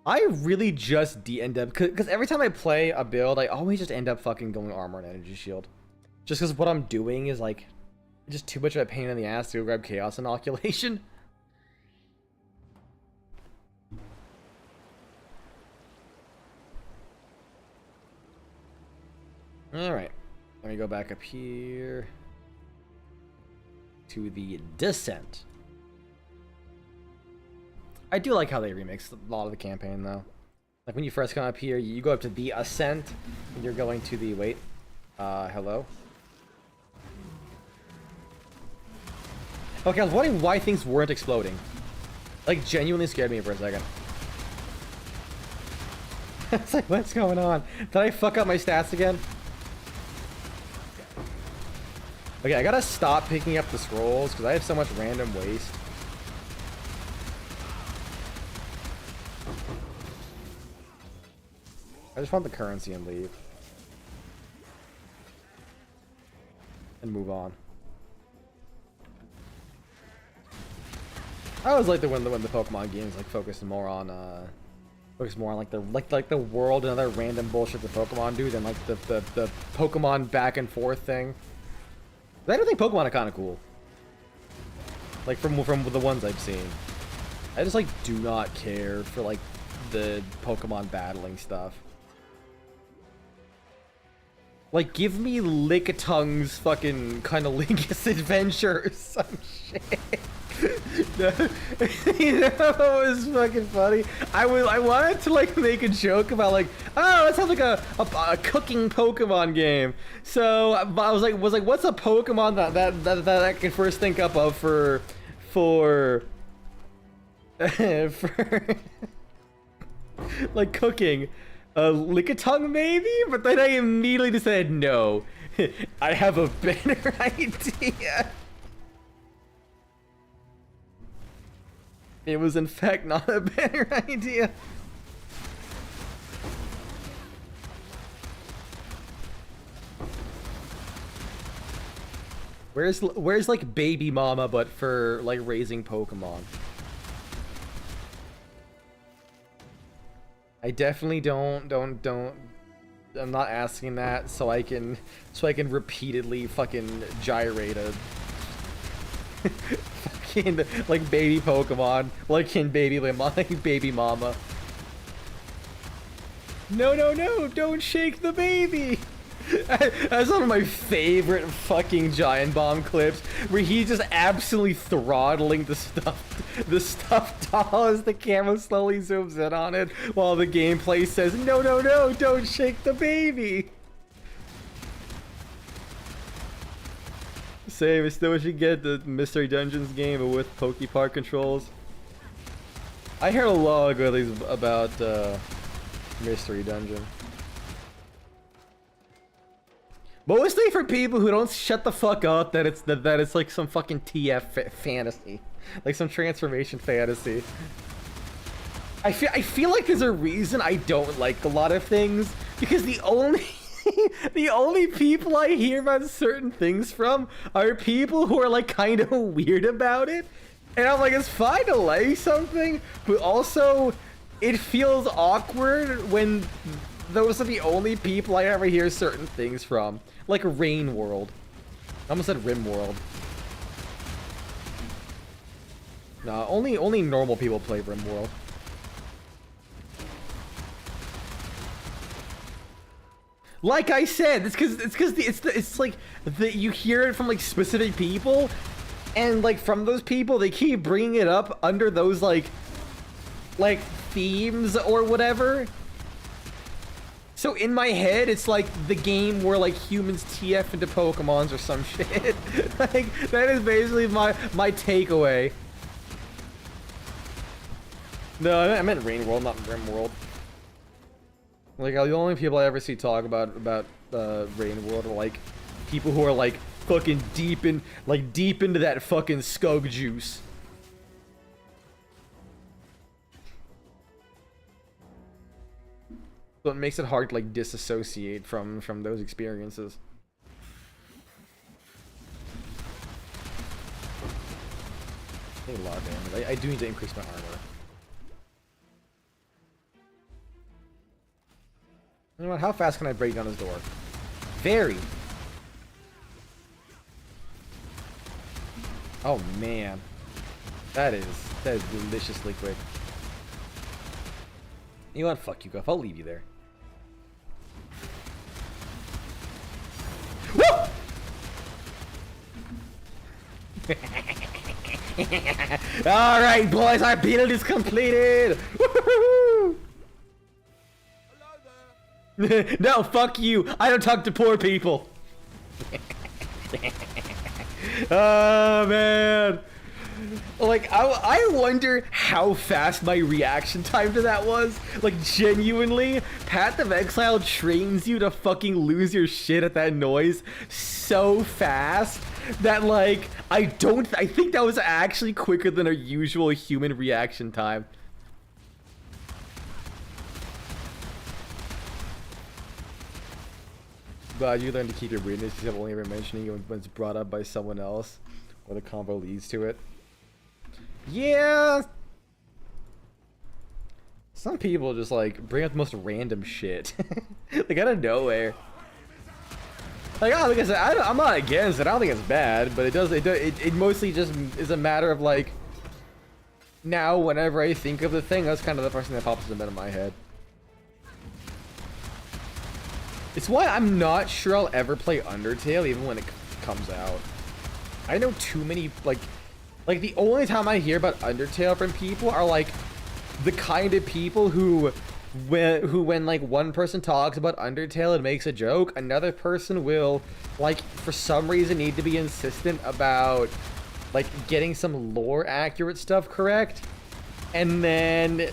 I really just end up because every time I play a build, I always just end up fucking going armor and energy shield. Just because what I'm doing is like just too much of a pain in the ass to go grab chaos inoculation. Alright, let me go back up here to the Descent. I do like how they remixed a lot of the campaign though. Like when you first come up here, you go up to the Ascent, and you're going to the, wait, hello? Okay, I was wondering why things weren't exploding. Like, genuinely scared me for a second. It's like, what's going on? Did I fuck up my stats again? Okay, I gotta stop picking up the scrolls because I have so much random waste. I just want the currency and leave. And move on. I always like when the Pokemon games like focus more on like the world and other random bullshit the Pokemon do than like the Pokemon back and forth thing. I don't think Pokemon are kind of cool. Like from the ones I've seen. I just like do not care for like the Pokemon battling stuff. Like, give me Lickitungue's fucking Cunnilingus adventure or some shit. You know what was fucking funny? I wanted to like make a joke about like, oh, that sounds like a cooking Pokemon game. So I was like, what's a Pokemon that I can first think up of for like cooking? Lickitung maybe? But then I immediately just said no. I have a better idea. It was in fact not a better idea. Where's like Baby Mama but for like raising Pokemon? I definitely don't. I'm not asking that so I can repeatedly fucking gyrate a fucking like baby Pokemon, like in baby Mama. No, don't shake the baby. That's one of my favorite fucking Giant Bomb clips, where he's just absolutely throttling the stuffed doll as the camera slowly zooms in on it, while the gameplay says, no, don't shake the baby. Same, I still wish you get the Mystery Dungeons game, but with Pokepark controls. I heard a lot of good things about Mystery Dungeon. Mostly for people who don't shut the fuck up that it's like some fucking TF fantasy, like some transformation fantasy. I feel like there's a reason I don't like a lot of things, because the only the only people I hear about certain things from are people who are like kind of weird about it, and I'm like, it's fine to like something, but also it feels awkward when those are the only people I ever hear certain things from. Like Rain World. I almost said Rim World. Nah, only normal people play Rim World. Like I said, it's like you hear it from like specific people, and like from those people they keep bringing it up under those like themes or whatever. So in my head, it's like the game where like humans TF into Pokemons or some shit. Like that is basically my takeaway. No, I meant Rain World, not Rim World. Like the only people I ever see talk about Rain World are like people who are like fucking deep into that fucking skug juice. So it makes it hard to like disassociate from those experiences. I take a lot of damage. I do need to increase my armor. You know what? How fast can I break down his door? Very. Oh man, that is deliciously quick. You know what? Fuck you, Guff. I'll leave you there. Woo! All right, boys, our build is completed. No, fuck you. I don't talk to poor people. Oh man. Like, I wonder how fast my reaction time to that was. Like, genuinely, Path of Exile trains you to fucking lose your shit at that noise so fast that, like, I think that was actually quicker than a usual human reaction time. Glad you learned to keep your weirdness instead of only ever mentioning it when it's brought up by someone else, or the combo leads to it. Yeah. Some people just like bring up the most random shit, like out of nowhere. Like, oh, like I said, I'm not against it. I don't think it's bad, but it mostly just is a matter of like. Now, whenever I think of the thing, that's kind of the first thing that pops into my head. It's why I'm not sure I'll ever play Undertale even when it comes out. I know too many, like the only time I hear about Undertale from people are like the kind of people who when like one person talks about Undertale and makes a joke, another person will like for some reason need to be insistent about like getting some lore accurate stuff correct, and then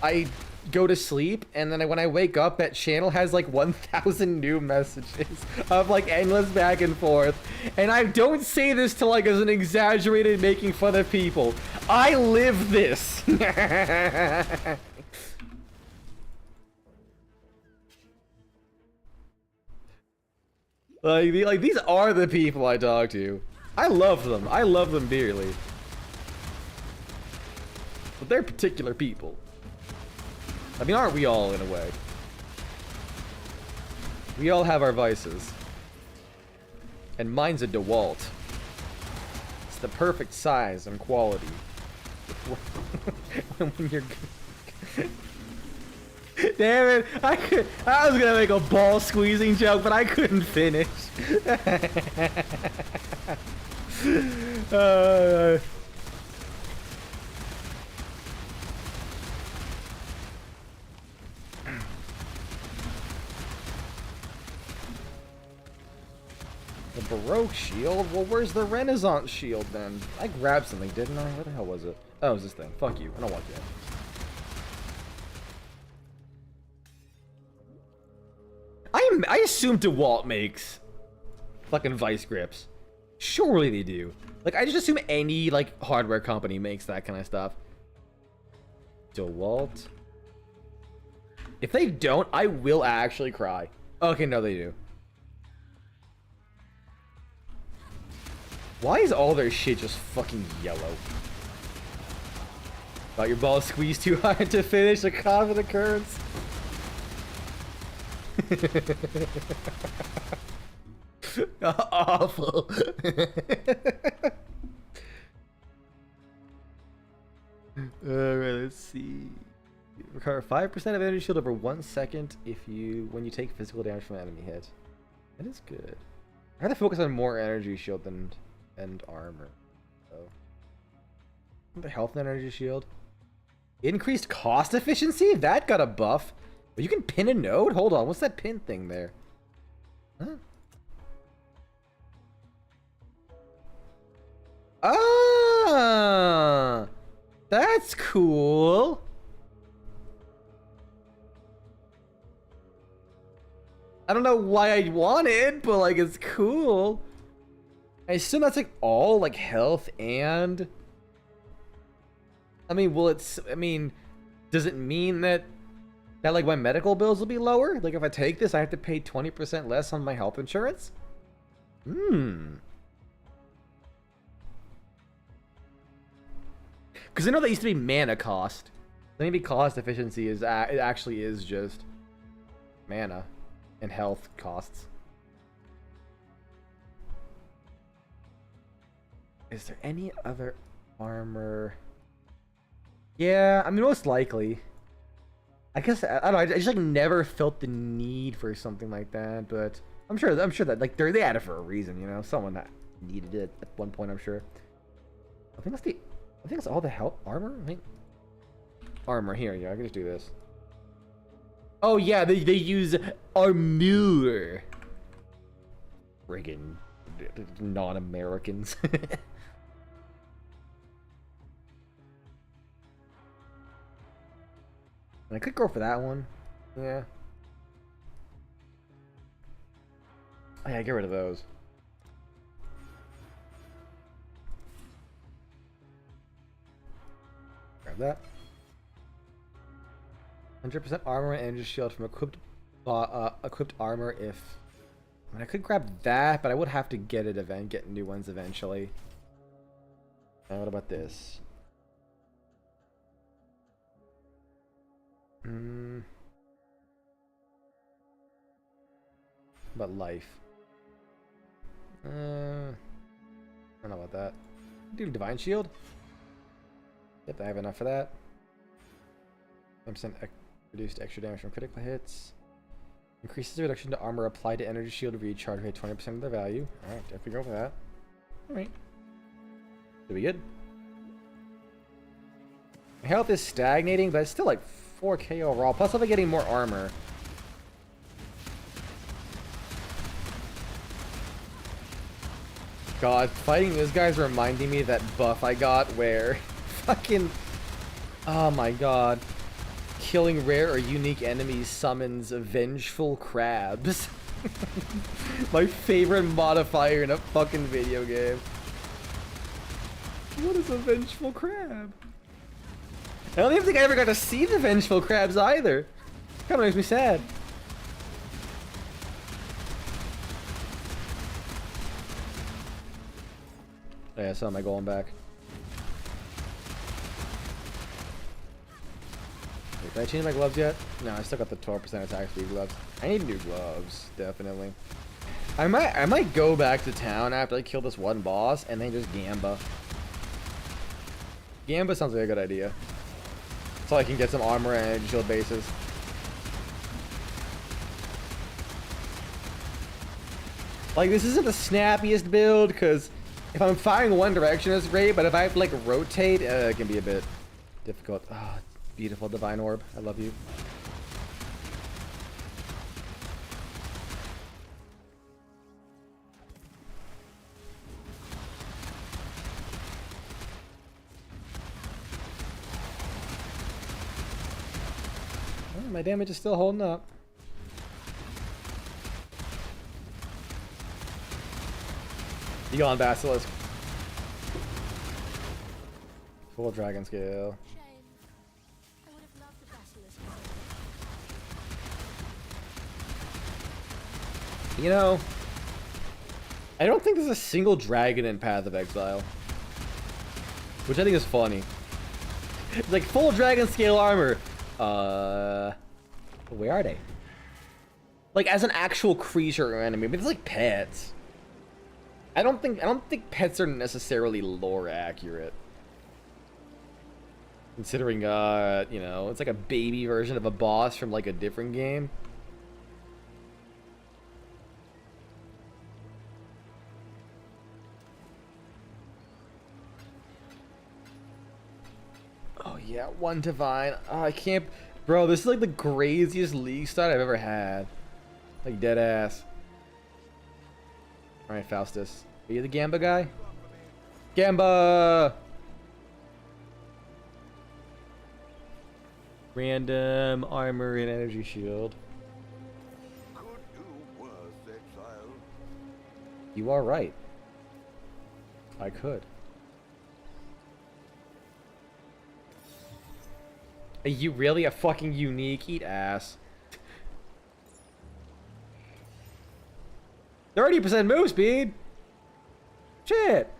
I go to sleep, and then when I wake up, that channel has like 1,000 new messages of like endless back and forth. And I don't say this to like as an exaggerated making fun of people. I live this. like these are the people I talk to. I love them. I love them dearly. But they're particular people. I mean, aren't we all in a way? We all have our vices. And mine's a DeWalt. It's the perfect size and quality. When you're damn it! I was gonna make a ball squeezing joke, but I couldn't finish. The Baroque shield? Well, where's the Renaissance shield then? I grabbed something, didn't I? Where the hell was it? Oh, it was this thing. Fuck you. I don't want that. I assume DeWalt makes fucking vice grips. Surely they do. Like, I just assume any, like, hardware company makes that kind of stuff. DeWalt? If they don't, I will actually cry. Okay, no, they do. Why is all their shit just fucking yellow? Thought your ball squeezed too hard to finish a common occurrence? Awful. Alright, let's see. Recover 5% of energy shield over 1 second when you take physical damage from an enemy hit. That is good. I have to focus on more energy shield than armor. So the health and energy shield. Increased cost efficiency? That got a buff. But you can pin a node? Hold on, what's that pin thing there? Huh? Ah, that's cool. I don't know why I want it, but like it's cool. I assume that's like all like health and I mean, does it mean that like my medical bills will be lower? Like if I take this, I have to pay 20% less on my health insurance? Because I know that used to be mana cost. Maybe cost efficiency is it actually is just mana and health costs. Is there any other armor? Yeah, I mean most likely. I guess I don't know. I just like never felt the need for something like that, but I'm sure that like they had it for a reason, you know. Someone that needed it at one point, I'm sure. I think that's all the health armor. I think armor here. Yeah, I can just do this. Oh yeah, they use armor. Friggin' non-Americans. And I could go for that one. Yeah. Oh yeah, get rid of those. Grab that. 100% armor and energy shield from equipped armor if... I mean, I could grab that, but I would have to get new ones eventually. And what about this? About life. I don't know about that. Do divine shield. Yep, I have enough for that. 10% reduced extra damage from critical hits. Increases the reduction to armor applied to energy shield recharge rate 20% of the value. Alright, definitely go for that. Alright. Should be good. My health is stagnating, but it's still like 4k overall. Plus I'll be getting more armor. God, fighting this guy's reminding me of that buff I got where fucking... Oh my god. Killing rare or unique enemies summons vengeful crabs. My favorite modifier in a fucking video game. What is a vengeful crab? I don't even think I ever got to see the vengeful crabs either. Kinda makes me sad. Oh, yeah, I saw my golem back. Wait, did I change my gloves yet? No, I still got the 12% attack speed gloves. I need new gloves, definitely. I might go back to town after I kill this one boss and then just Gamba. Gamba sounds like a good idea. So I can get some armor and energy shield bases. Like, this isn't the snappiest build, because if I'm firing one direction, it's great, but if I have to, like, rotate, it can be a bit difficult. Ah, oh, beautiful Divine Orb. I love you. Oh, my damage is still holding up. You on Basilisk. Full dragon scale. Shame. I would have loved the basilisk. You know, I don't think there's a single dragon in Path of Exile. Which I think is funny. It's like full dragon scale armor. Where are they? Like as an actual creature or enemy, but it's like pets. I don't think pets are necessarily lore accurate. Considering, you know, it's like a baby version of a boss from like a different game. Oh yeah, one divine. Oh, I can't, bro. This is like the craziest league start I've ever had. Like dead ass. All right, Faustus. Are you the Gamba guy? Gamba! Random armor and energy shield. Could do worse, Exile. You are right. I could. Are you really a fucking unique? Eat ass. 30% move speed? Shit!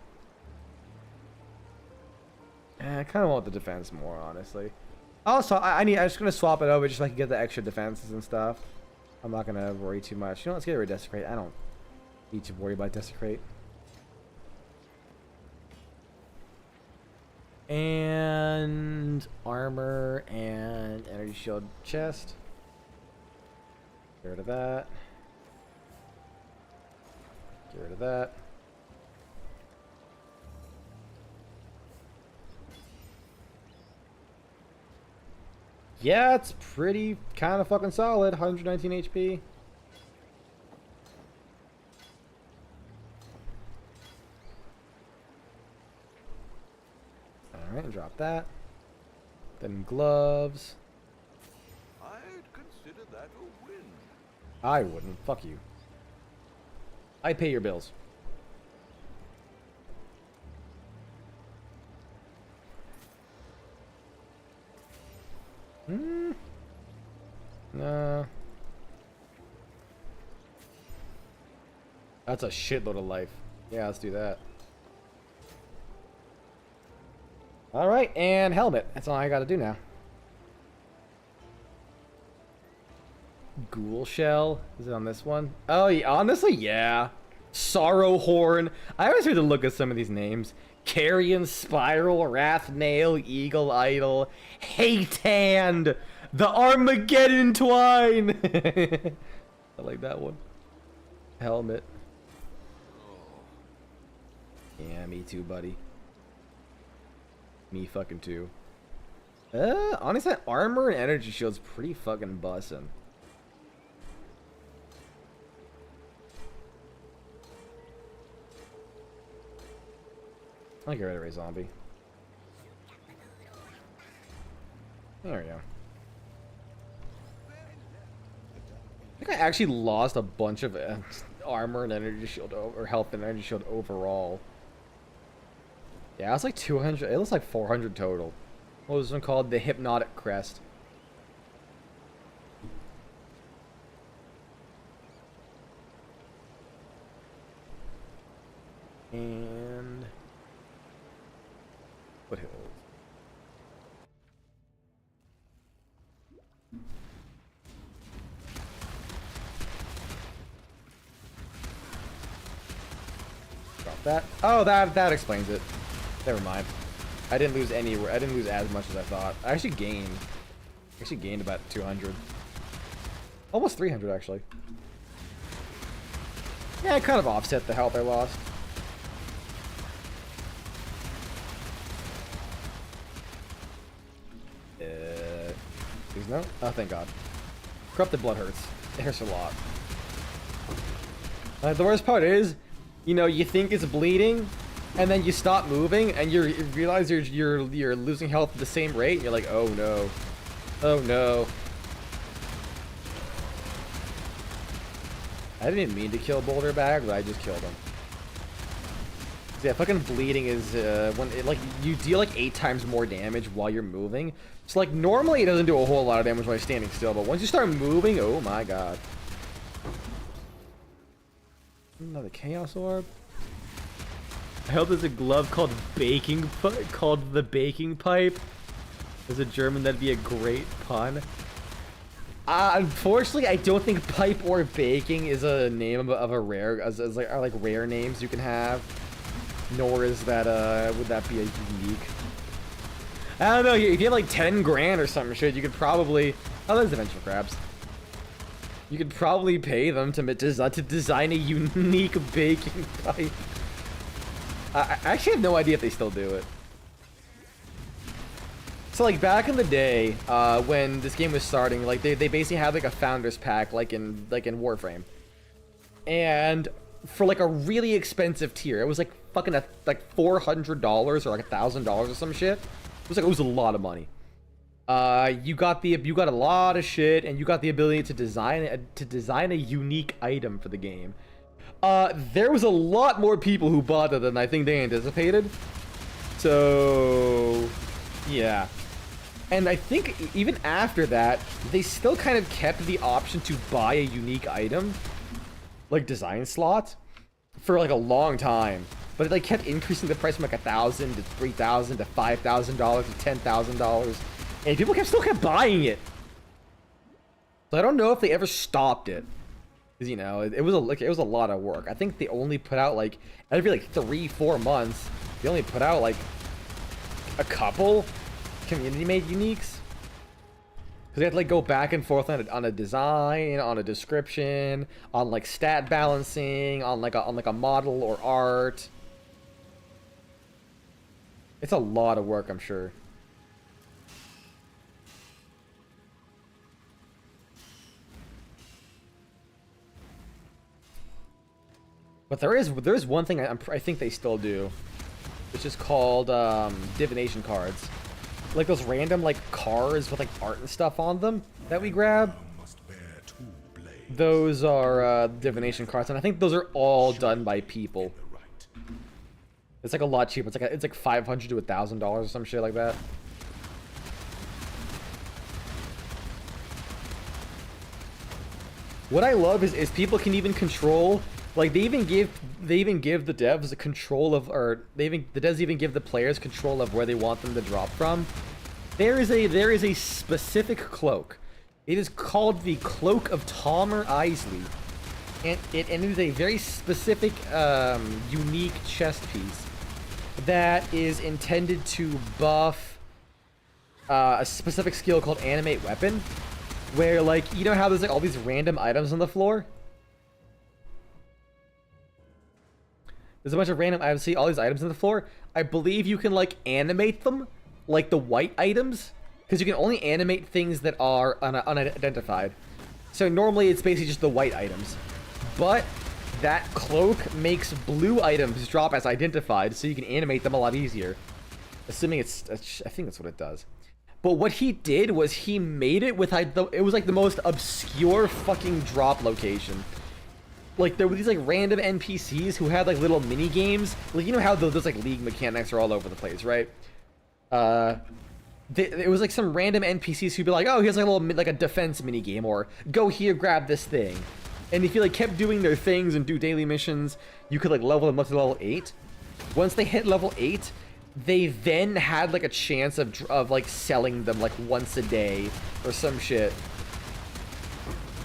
I kind of want the defense more, honestly. Also, I'm just gonna swap it over just so I can get the extra defenses and stuff. I'm not gonna worry too much. You know, let's get rid of Desecrate. I don't need to worry about Desecrate. And armor and energy shield chest. Get rid of that. Get rid of that. Yeah, it's pretty kind of fucking solid. 119 HP. Alright, drop that. Then gloves. I'd consider that a win. I wouldn't. Fuck you. I pay your bills. No. That's a shitload of life. Yeah, let's do that. Alright, and helmet. That's all I gotta do now. Ghoul Shell. Is it on this one? Oh, yeah, honestly, yeah. Sorrow Horn. I always read the look at some of these names. Carrion Spiral, Wrath Nail, Eagle Idol, Hate Hand, the Armageddon Twine. I like that one. Helmet. Yeah, me too, buddy. Me fucking too. Honestly, armor and energy shield's pretty fucking bussin'. I'll get rid of a zombie. There we go. I think I actually lost a bunch of armor and energy shield or health and energy shield overall. Yeah, it's like 200. It looks like 400 total. What was this one called? The Hypnotic Crest. And what hills? Drop that. Oh, that explains it. Never mind. I didn't lose anywhere. I didn't lose as much as I thought. I actually gained. About 200. Almost 300 actually. Yeah, I kind of offset the health I lost. Please no. Oh, thank God. Corrupted blood hurts. It hurts a lot. The worst part is, you know, you think it's bleeding, and then you stop moving, and you realize you're losing health at the same rate, and you're like, oh no, oh no. I didn't even mean to kill Boulder Bag, but I just killed him. So yeah, fucking bleeding is when it, like, you deal like 8 times more damage while you're moving. So like normally it doesn't do a whole lot of damage while you're standing still, but once you start moving, oh my God. Another Chaos Orb. I hope there's a glove called the Baking Pipe. There's a German, that'd be a great pun. Unfortunately, I don't think pipe or baking is a name of a rare, as like rare names you can have. Nor is that would that be a unique. I don't know. If you have like 10 grand or something shit, you could probably. Oh, there's the Vengeful Crabs. You could probably pay them to design a unique baking pipe. I actually have no idea if they still do it. So like back in the day, when this game was starting, like they basically had like a founders pack, like in Warframe, and for like a really expensive tier, it was like fucking like $400 or like $1,000 or some shit. It was a lot of money. You got a lot of shit, and you got the ability to design a unique item for the game. There was a lot more people who bought it than I think they anticipated. So yeah. And I think even after that, they still kind of kept the option to buy a unique item, like design slot, for like a long time. But it like kept increasing the price from like $1,000 to $3,000 to $5,000 to $10,000, and people still kept buying it. So I don't know if they ever stopped it, because you know it was a lot of work. I think they only put out like every like 3-4 months. They only put out like a couple community-made uniques, because they had to like go back and forth on a design, on a description, on like stat balancing, on like a model or art. It's a lot of work, I'm sure. But there is one thing I think they still do, which is called divination cards. Like those random like cars with like art and stuff on them that we grab. Those are divination cards, and I think those are all done by people. It's like a lot cheaper. It's like $500 to $1,000 or some shit like that. What I love is people can even control. Like they even give the devs a control of, or the devs even give the players control of where they want them to drop from. There is a specific cloak. It is called the Cloak of Tomer Isley, and it is a very specific, unique chest piece that is intended to buff a specific skill called Animate Weapon. where like, you know how there's like all these random items on the floor? There's a bunch of random items. See all these items on the floor? I believe you can like animate them, like the white items, because you can only animate things that are unidentified. So normally it's basically just the white items, but that cloak makes blue items drop as identified, so you can animate them a lot easier. Assuming it's, I think that's what it does. But what he did was he made it with like it was like the most obscure fucking drop location. Like there were these like random NPCs who had like little mini games. Like you know how those like league mechanics are all over the place, right? It was like some random NPCs who'd be like, oh, here's like a little like a defense mini game, or go here, grab this thing. And if you like kept doing their things and do daily missions, you could like level them up to level 8. Once they hit level 8, they then had like a chance of like selling them like once a day or some shit.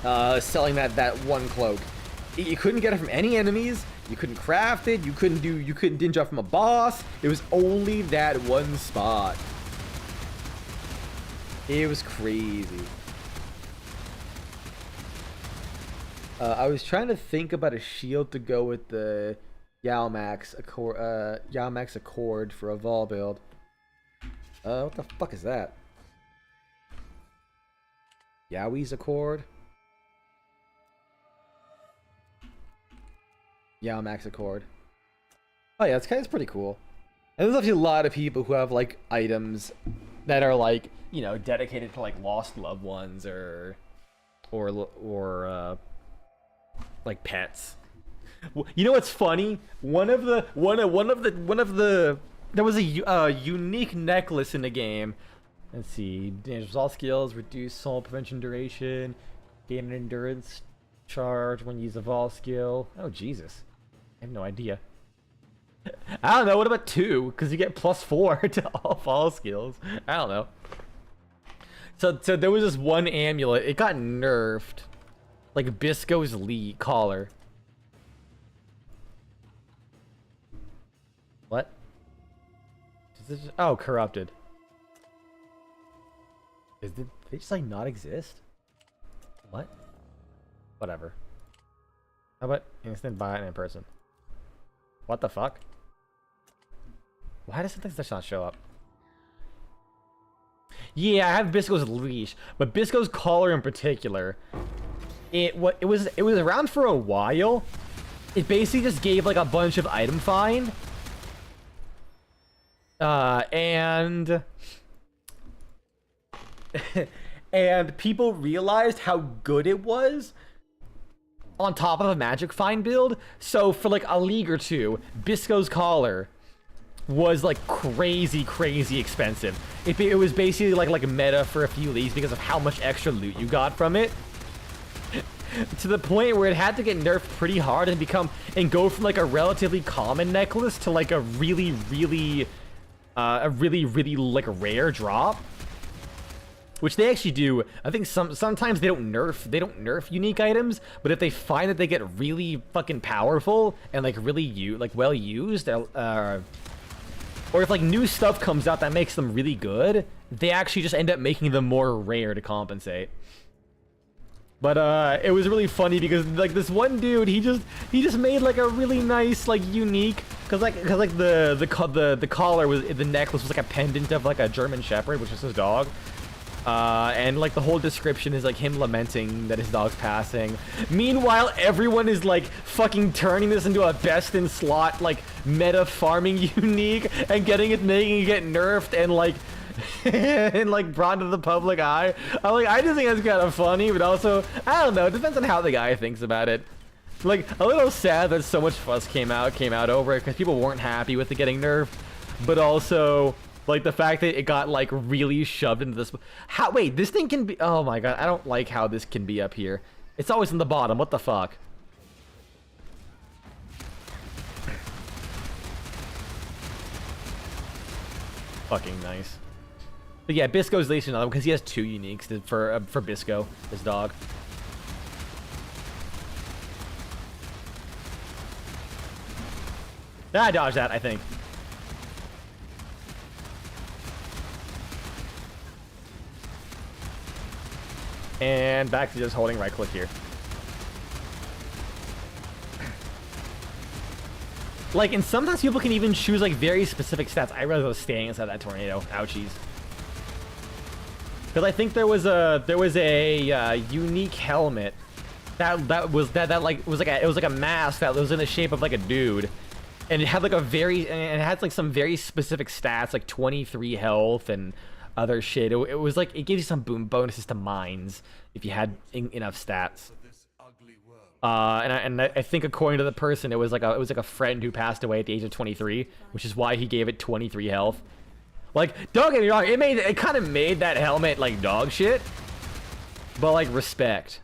Selling that one cloak. You couldn't get it from any enemies. You couldn't craft it. You didn't drop from a boss. It was only that one spot. It was crazy. I was trying to think about a shield to go with the Yalmax Accord for a Vol build. What the fuck is that? Yowie's Accord? Yalmax Accord. Oh yeah, it's pretty cool. And there's actually a lot of people who have like items that are like, you know, dedicated to like lost loved ones or like pets. You know what's funny? One of the there was a unique necklace in the game. Let's see, dangerous all skills, reduce soul prevention duration, gain an endurance charge when you use a vol skill. Oh Jesus, I have no idea. I don't know. What about 2? Because you get +4 to all vol skills. I don't know. So there was this one amulet. It got nerfed. Like Bisco's Lee collar. What? Does this oh, corrupted. Did they just like not exist? What? Whatever. How about instant buy it in person? What the fuck? Why does something just not show up? Yeah, I have Bisco's leash, but Bisco's collar in particular, it was around for a while. It basically just gave like a bunch of item find, and and people realized how good it was on top of a magic find build. So for like a league or two, Bisco's collar was like crazy expensive. It was basically like meta for a few leagues because of how much extra loot you got from it. To the point where it had to get nerfed pretty hard and go from like a relatively common necklace to like a really like rare drop. Which they actually do. I think sometimes they don't nerf unique items, but if they find that they get really fucking powerful and like really well used, or if like new stuff comes out that makes them really good, they actually just end up making them more rare to compensate. But it was really funny because like this one dude, he just made like a really nice like unique, cause the collar was, the necklace was like a pendant of like a German Shepherd, which is his dog. And like the whole description is like him lamenting that his dog's passing. Meanwhile, everyone is like fucking turning this into a best in slot like meta farming unique and making it get nerfed and like and like brought to the public eye. I just think that's kind of funny, but also I don't know. It depends on how the guy thinks about it. Like a little sad that so much fuss came out over it because people weren't happy with it getting nerfed, but also like the fact that it got like really shoved into this. Wait, this thing can be. Oh my god, I don't like how this can be up here. It's always in the bottom. What the fuck? Fucking nice. But yeah, Bisco's leash another one because he has 2 uniques for Bisco, his dog. I dodged that, I think. And back to just holding right click here. Like, and sometimes people can even choose like very specific stats. I rather was staying inside that tornado. Ouchies. Because I think there was a unique helmet that was like a mask that was in the shape of like a dude, and it had like it had like some very specific stats, like 23 health and other shit. It was like, it gave you some bonuses to mines if you had enough stats. And I think according to the person, it was like a friend who passed away at the age of 23, which is why he gave it 23 health. Like, don't get me wrong, it kind of made that helmet like dog shit, but like respect,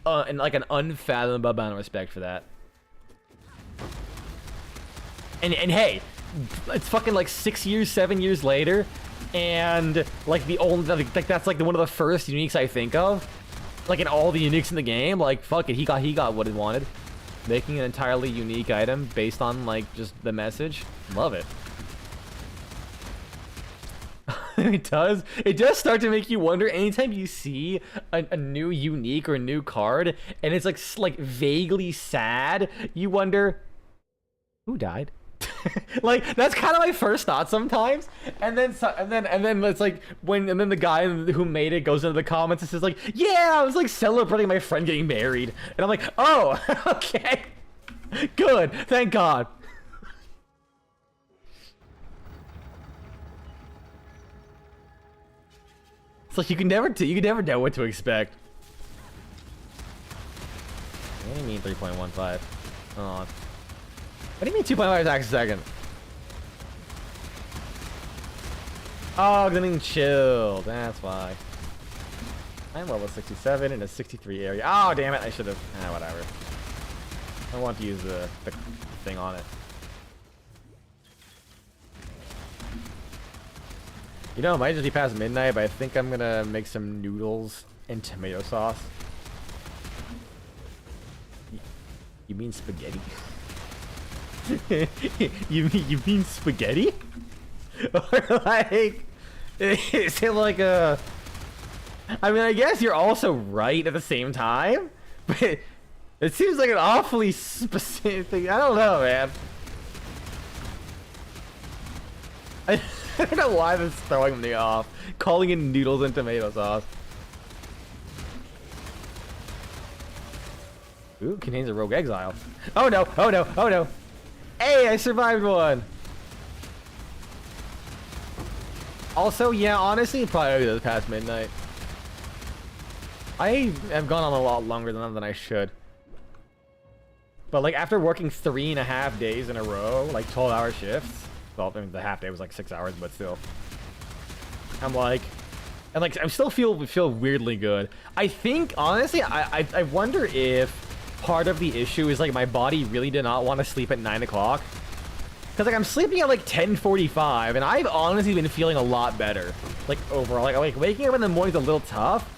and like an unfathomable amount of respect for that. And hey, it's fucking like 6 years, 7 years later, and like the only like that's like one of the first uniques I think of, like in all the uniques in the game. Like fuck it, he got what he wanted, making an entirely unique item based on like just the message. Love it. It does start to make you wonder anytime you see a new unique or a new card and it's like vaguely sad. You wonder who died. Like that's kind of my first thought sometimes, and then it's like and then the guy who made it goes into the comments and says like, yeah, I was like celebrating my friend getting married, and I'm like, oh, okay, good, thank God. It's like you can never know what to expect. What do you mean 3.15? Oh. What do you mean 2.5 attacks a second? Oh, getting chilled. That's why. I'm level 67 in a 63 area. Oh, damn it. I should have. Whatever. I want to use the thing on it. You know, it might just be past midnight, but I think I'm gonna make some noodles and tomato sauce. You mean spaghetti? you mean spaghetti? Or like, is it like a? I mean, I guess you're also right at the same time, but it seems like an awfully specific. I don't know, man. I don't know why this is throwing me off. Calling in noodles and tomato sauce. Ooh, contains a rogue exile. Oh no! Oh no! Oh no! Hey, I survived one! Also, yeah, honestly, probably this past midnight. I have gone on a lot longer than I should. But like, after working 3.5 days in a row, like 12-hour shifts, well, I mean, the half day was like 6 hours, but still. I'm like, and like, I still feel weirdly good. I think, honestly, I wonder if part of the issue is like my body really did not want to sleep at 9 o'clock. Cause like I'm sleeping at like 10:45, and I've honestly been feeling a lot better. Like overall, like waking up in the morning's a little tough,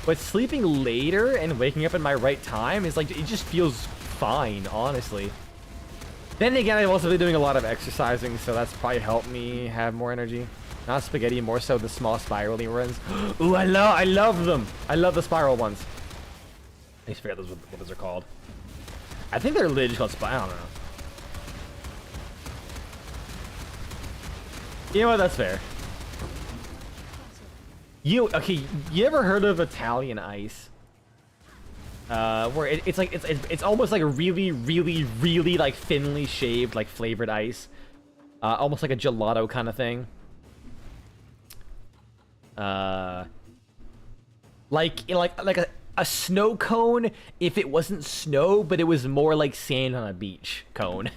but sleeping later and waking up in my right time is like, it just feels fine, honestly. Then again, I've also been doing a lot of exercising, so that's probably helped me have more energy. Not spaghetti, more so the small spirally runs. Ooh, I love them. I love the spiral ones. I forget what those are called. I think they're literally called I don't know. You know what? That's fair. Okay? You ever heard of Italian ice? Where it's almost like a really like thinly shaved, like flavored ice, almost like a gelato kind of thing. Like a snow cone if it wasn't snow, but it was more like sand on a beach cone.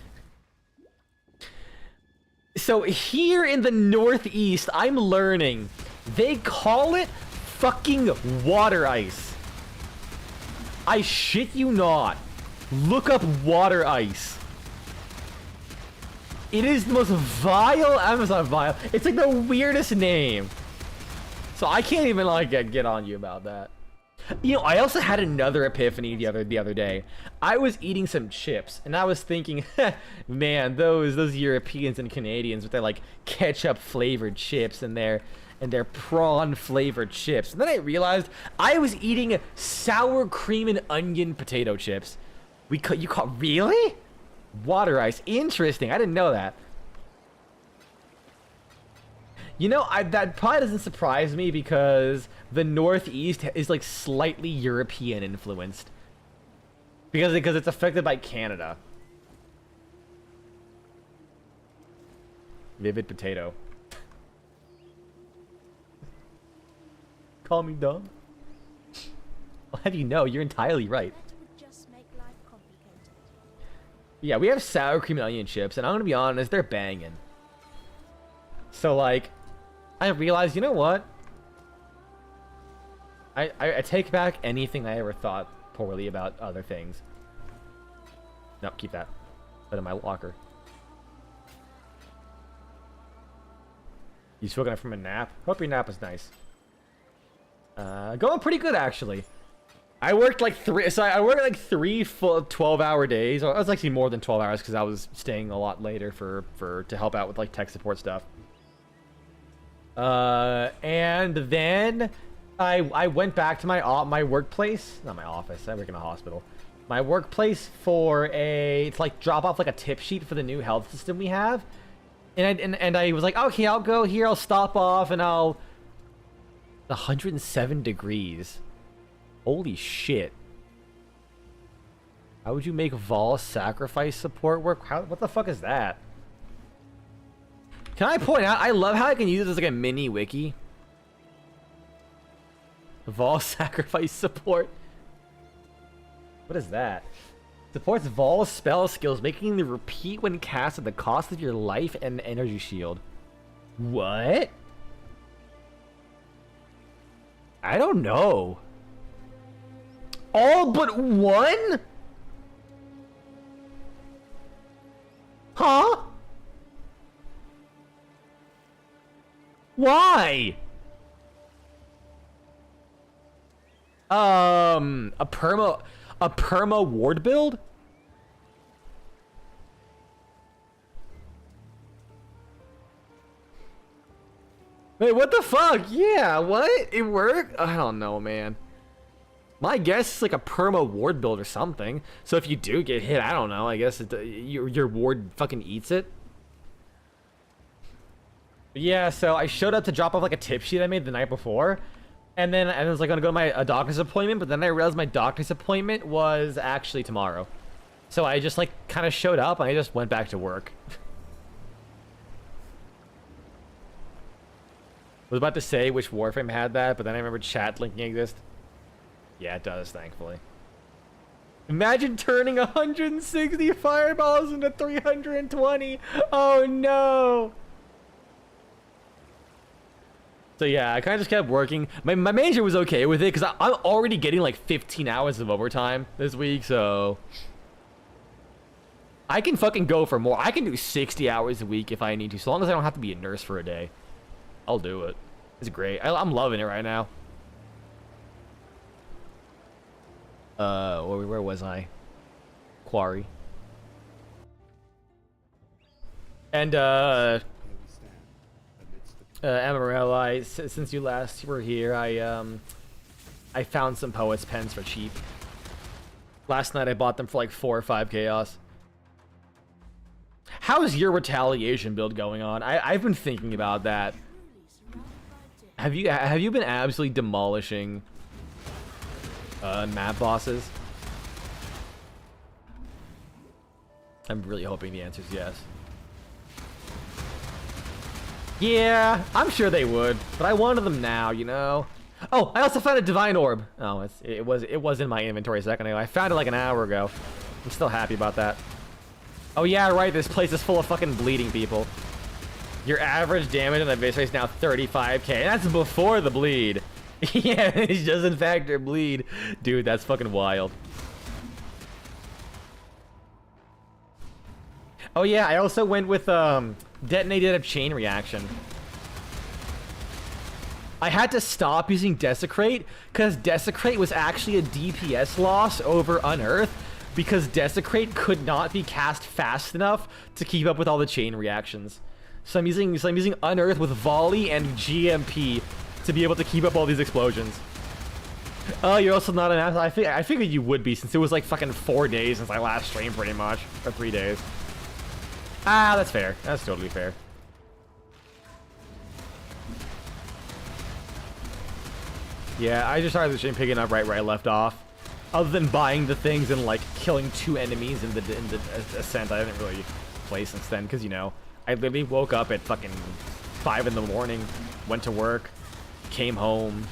So here in the Northeast, I'm learning they call it fucking water ice. I shit you not. Look up water ice. It is the most vile. I'm not vile. It's like the weirdest name. So I can't even like get on you about that. You know, I also had another epiphany the other day. I was eating some chips, and I was thinking, man, those Europeans and Canadians with their like ketchup flavored chips in there. and their prawn flavored chips. And then I realized I was eating sour cream and onion potato chips. You caught really? Water ice. Interesting. I didn't know that. You know, that probably doesn't surprise me because the Northeast is like slightly European influenced. Because it's affected by Canada. Vivid potato. Call me dumb. I'll have you know, you're entirely right. That would just make life complicated. Yeah, we have sour cream and onion chips, and I'm gonna be honest, they're banging. So, like, I realized, you know what? I take back anything I ever thought poorly about other things. Nope, keep that. Put it in my locker. You still got from a nap? Hope your nap was nice. Going pretty good, actually. I worked like three full 12-hour days. I was actually more than 12 hours because I was staying a lot later to help out with like tech support stuff. And then I went back to my workplace, not my office. I work in a hospital. My workplace to like drop off like a tip sheet for the new health system we have. And I was like, okay, I'll go here. I'll stop off and 107 degrees. Holy shit. How would you make Vol sacrifice support work? What the fuck is that? Can I point out, I love how I can use it as like a mini wiki. Vol sacrifice support. What is that? Supports Vol spell skills, making them repeat when cast at the cost of your life and energy shield. What? I don't know. All but one? Huh? Why? A perma ward build? Wait, what the fuck? Yeah, what? It worked? I don't know, man. My guess is like a perma ward build or something. So if you do get hit, I don't know. I guess your ward fucking eats it. But yeah, so I showed up to drop off like a tip sheet I made the night before. And then I was like gonna go to my doctor's appointment, but then I realized my doctor's appointment was actually tomorrow. So I just like kind of showed up and I just went back to work. I was about to say which Warframe had that, but then I remember chat linking exist. Yeah, it does, thankfully. Imagine turning 160 fireballs into 320. Oh no. So yeah, I kind of just kept working. My manager was okay with it because I'm already getting like 15 hours of overtime this week, so I can fucking go for more. I can do 60 hours a week if I need to, so long as I don't have to be a nurse for a day. I'll do it. It's great. I'm loving it right now. Where was I? Quarry. And Amarella, since you last were here, I found some Poet's Pens for cheap. Last night I bought them for like 4 or 5 chaos. How's your retaliation build going on? I've been thinking about that. Have you been absolutely demolishing map bosses? I'm really hoping the answer is yes. Yeah, I'm sure they would, but I wanted them now, you know. Oh, I also found a divine orb. Oh, it was in my inventory a second ago. I found it like an hour ago. I'm still happy about that. Oh yeah, right. This place is full of fucking bleeding people. Your average damage on the base rate is now 35k. That's before the bleed. Yeah, it doesn't factor bleed, dude. That's fucking wild. Oh yeah, I also went with detonated a chain reaction. I had to stop using Desecrate because Desecrate was actually a DPS loss over Unearth because Desecrate could not be cast fast enough to keep up with all the chain reactions. So I'm using Unearth with Volley and GMP to be able to keep up all these explosions. Oh, you're also not an asshole. I figured you would be, since it was like fucking 4 days since I last streamed, pretty much, or 3 days. Ah, that's fair. That's totally fair. Yeah, I just started the stream picking up right where I left off. Other than buying the things and like killing 2 enemies in the ascent, I didn't really play since then, because you know, I literally woke up at fucking 5 in the morning, went to work, came home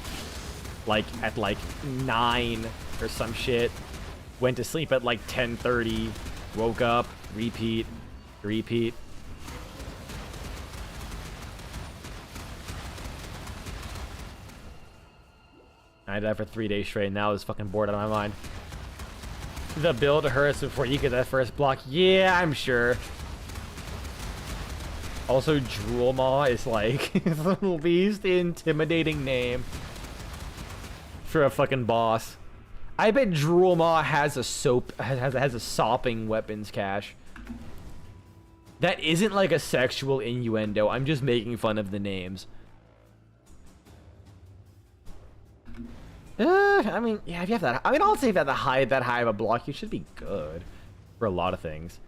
like at like 9 or some shit, went to sleep at like 10:30, woke up, repeat. I did that for 3 days straight, and now I was fucking bored out of my mind. The build hurts before you get that first block. Yeah, I'm sure. Also, Drool Maw is like the least intimidating name for a fucking boss. I bet Drool Maw has a sopping weapons cache. That isn't like a sexual innuendo. I'm just making fun of the names. I mean, yeah, if you have that, I mean, I'll say if you have that high of a block, you should be good for a lot of things.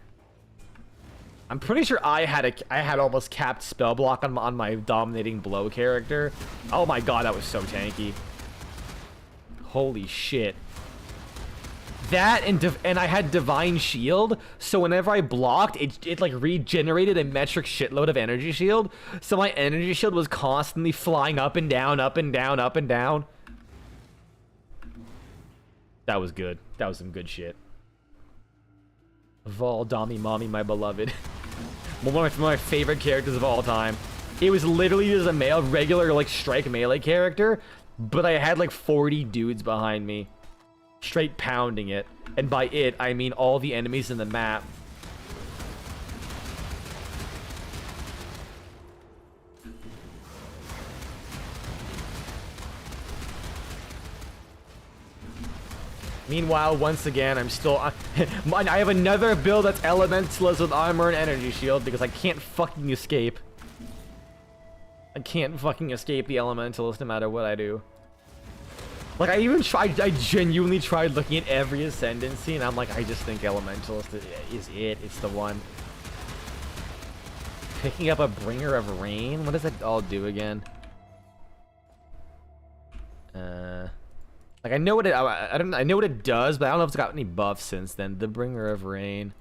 I'm pretty sure I had almost capped spell block on my dominating blow character. Oh my god, that was so tanky. Holy shit. That and I had divine shield, so whenever I blocked, it like regenerated a metric shitload of energy shield. So my energy shield was constantly flying up and down, up and down, up and down. That was good. That was some good shit. Vol, Dami, Mommy, my beloved. One of my favorite characters of all time. It was literally just a regular like strike melee character, but I had like 40 dudes behind me, straight pounding it. And by it, I mean all the enemies in the map. Meanwhile, once again, I'm still... I have another build that's Elementalist with armor and energy shield because I can't fucking escape. I can't fucking escape the Elementalist no matter what I do. Like, I genuinely tried looking at every Ascendancy, and I'm like, I just think Elementalist is it. It's the one. Picking up a Bringer of Rain? What does that all do again? Like I know what it does, but I don't know if it's got any buffs since then. The Bringer of Rain.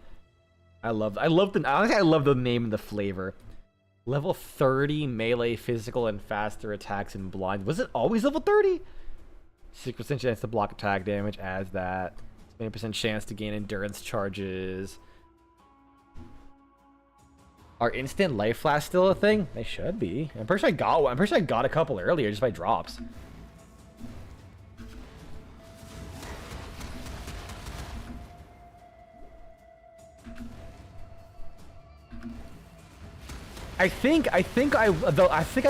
Honestly, I love the name and the flavor. Level 30 melee, physical, and faster attacks in blind. Was it always level 30? 6% chance to block attack damage as that. 20% chance to gain endurance charges. Are instant life flasks still a thing? They should be. I'm pretty sure I got one. I'm pretty sure I got a couple earlier just by drops. I think I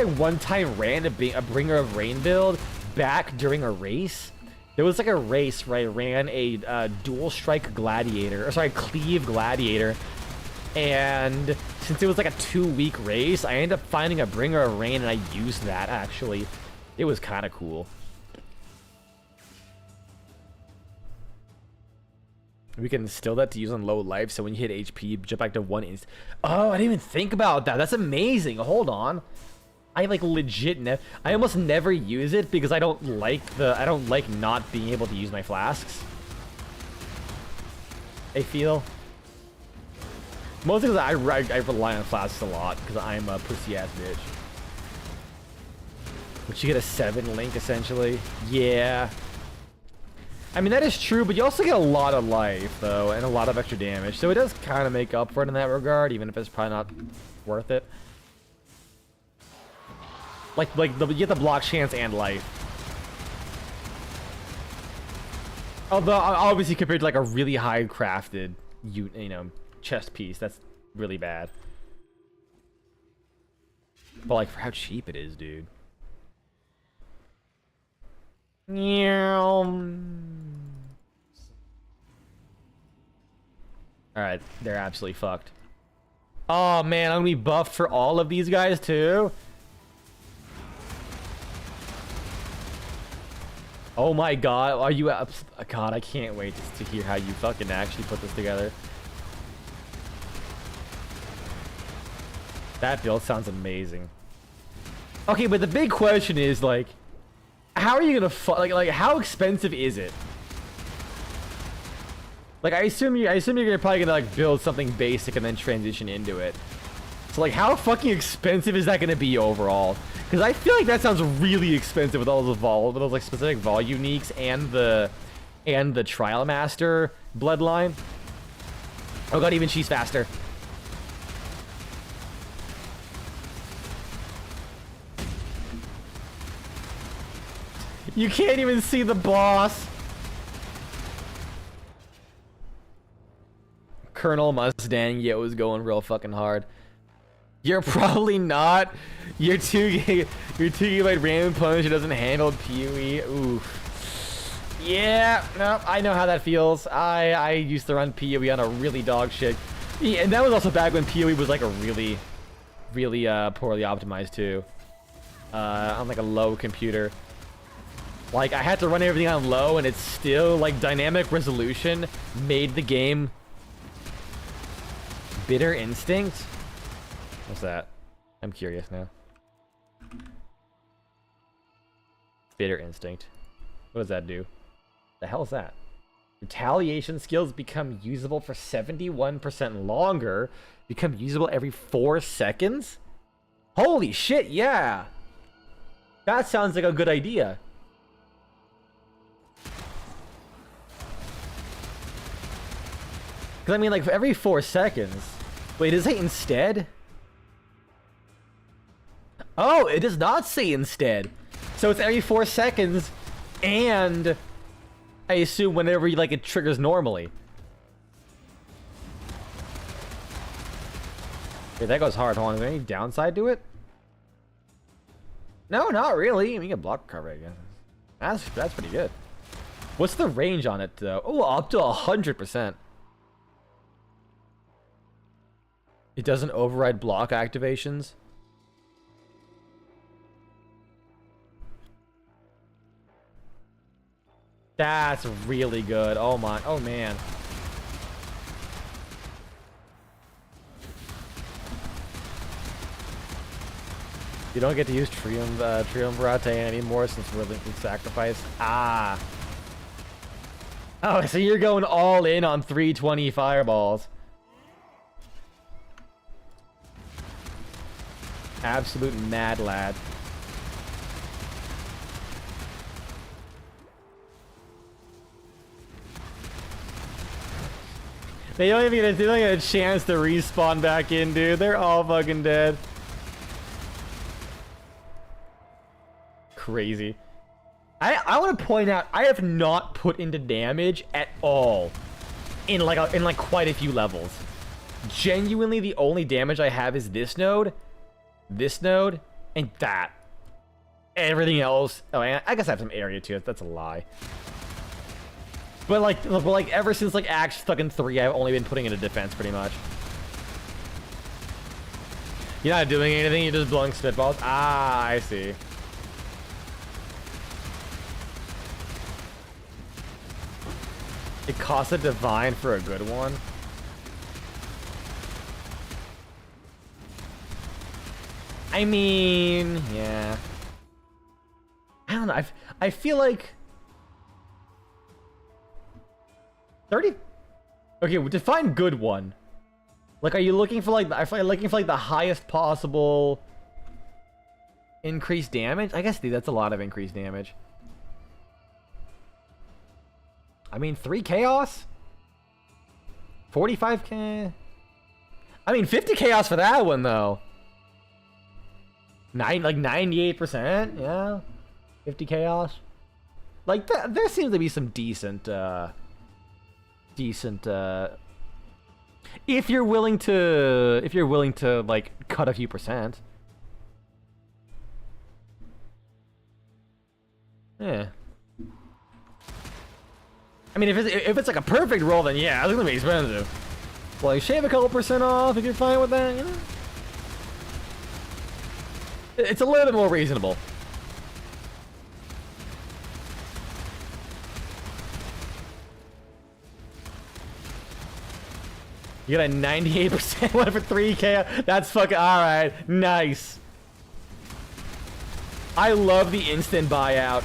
one time ran a Bringer of Rain build back during a race. There was like a race where I ran a dual strike gladiator, or sorry, cleave gladiator, and since it was like a 2-week race, I ended up finding a Bringer of Rain and I used that actually. It was kind of cool. We can instill that to use on low life, so when you hit HP, you jump back to 1 inst. Oh, I didn't even think about that. That's amazing. Hold on. I like legit I almost never use it because I don't like not being able to use my flasks. I feel. Mostly because I rely on flasks a lot because I'm a pussy ass bitch. But you get a 7 link essentially. Yeah. I mean, that is true, but you also get a lot of life, though, and a lot of extra damage. So it does kind of make up for it in that regard, even if it's probably not worth it. You get the block chance and life. Although, obviously, compared to, like, a really high-crafted, you know, chest piece, that's really bad. But, like, for how cheap it is, dude. Alright, they're absolutely fucked. Oh man, I'm gonna be buffed for all of these guys too. Oh my god, are you God, I can't wait to hear how you fucking actually put this together. That build sounds amazing. Okay, but the big question is like, how are you gonna like how expensive is it? Like I assume you're probably gonna like build something basic and then transition into it. So like how fucking expensive is that gonna be overall? Because I feel like that sounds really expensive with all those like specific vol uniques and the Trial Master bloodline. Oh god, even she's faster. You can't even see the boss. Colonel Mustang, yo, is going real fucking hard. You're probably not. Your 2 GB RAM punch doesn't handle PoE. Oof. Yeah, no, I know how that feels. I used to run PoE on a really dog shit. Yeah, and that was also back when PoE was like a really poorly optimized too. On like a low computer. Like I had to run everything on low and it's still like dynamic resolution made the game. Bitter Instinct? What's that? I'm curious now. Bitter Instinct. What does that do? The hell is that? Retaliation skills become usable for 71% longer. Become usable every 4 seconds? Holy shit, yeah! That sounds like a good idea. Because I mean, like, for every 4 seconds... Wait, does it say instead? Oh, it does not say instead. So it's every 4 seconds, and I assume whenever like it triggers normally. Okay, that goes hard. Hold on, is there any downside to it? No, not really. I mean, you can block cover, I guess. That's pretty good. What's the range on it though? Oh, up to 100%. It doesn't override block activations. That's really good. Oh my, oh man. You don't get to use Triumvirate anymore since Relentless Sacrifice. Ah. Oh, so you're going all in on 320 fireballs. Absolute mad lad. They don't even get a chance to respawn back in, dude. They're all fucking dead. Crazy. I want to point out I have not put into damage at all in like quite a few levels. Genuinely, the only damage I have is this node, and that. Everything else. Oh, I guess I have some area too. That's a lie. But like ever since like Act fucking 3, I've only been putting into defense pretty much. You're not doing anything. You're just blowing spitballs. Ah, I see. It costs a divine for a good one. I mean, yeah. I don't know. I feel like 30. Okay, define good one. Like, are you looking for like? Looking for like the highest possible increased damage? I guess that's a lot of increased damage. I mean, 3 chaos, 45k. I mean, 50 chaos for that one though. Like 98%, yeah. 50 chaos. Like there seems to be some decent, if you're willing to like cut a few percent. Yeah. I mean, if it's like a perfect roll, then yeah, it's gonna be expensive. Well, you shave a couple % off if you're fine with that, you know? It's a little bit more reasonable. You got a 98% one for 3K. That's fucking alright. Nice. I love the instant buyout.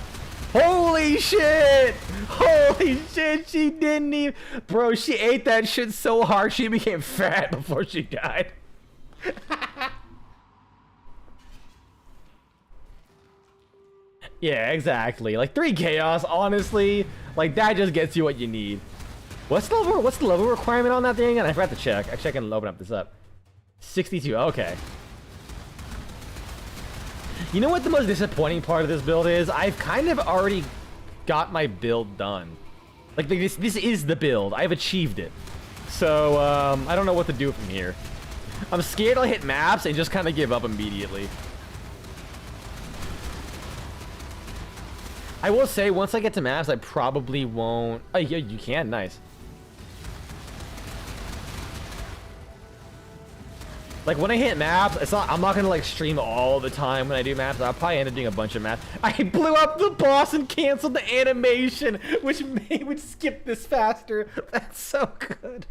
Holy shit! Holy shit, she didn't even... Bro, she ate that shit so hard she became fat before she died. Yeah, exactly. Like 3 chaos, honestly, like that just gets you what you need. What's the level requirement on that thing? And I forgot to check. Actually, I can open up this up. 62. Okay. You know what the most disappointing part of this build is? I've kind of already got my build done. Like this is the build. I've achieved it. So I don't know what to do from here. I'm scared I'll hit maps and just kind of give up immediately. I will say, once I get to maps, I probably won't... Oh, yeah, you can. Nice. Like, when I hit maps, it's not... I'm not gonna, like, stream all the time when I do maps. I'll probably end up doing a bunch of maps. I blew up the boss and canceled the animation, which would skip this faster. That's so good.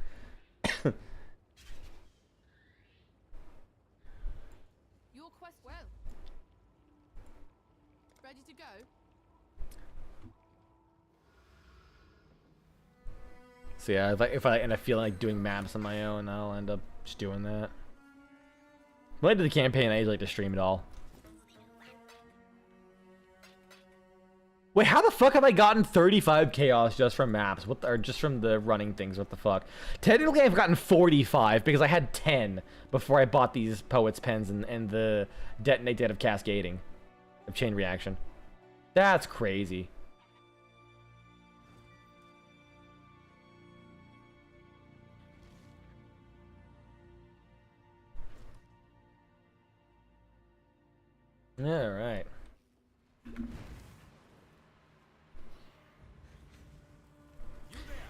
Your quest well. Ready to go? So yeah, if I end up feeling like doing maps on my own, I'll end up just doing that. When I did the campaign, I usually like to stream it all. Wait, how the fuck have I gotten 35 chaos just from maps? Or just from the running things? What the fuck? Technically, I've gotten 45 because I had 10 before I bought these poet's pens and the detonate dead of cascading, of chain reaction. That's crazy. All right.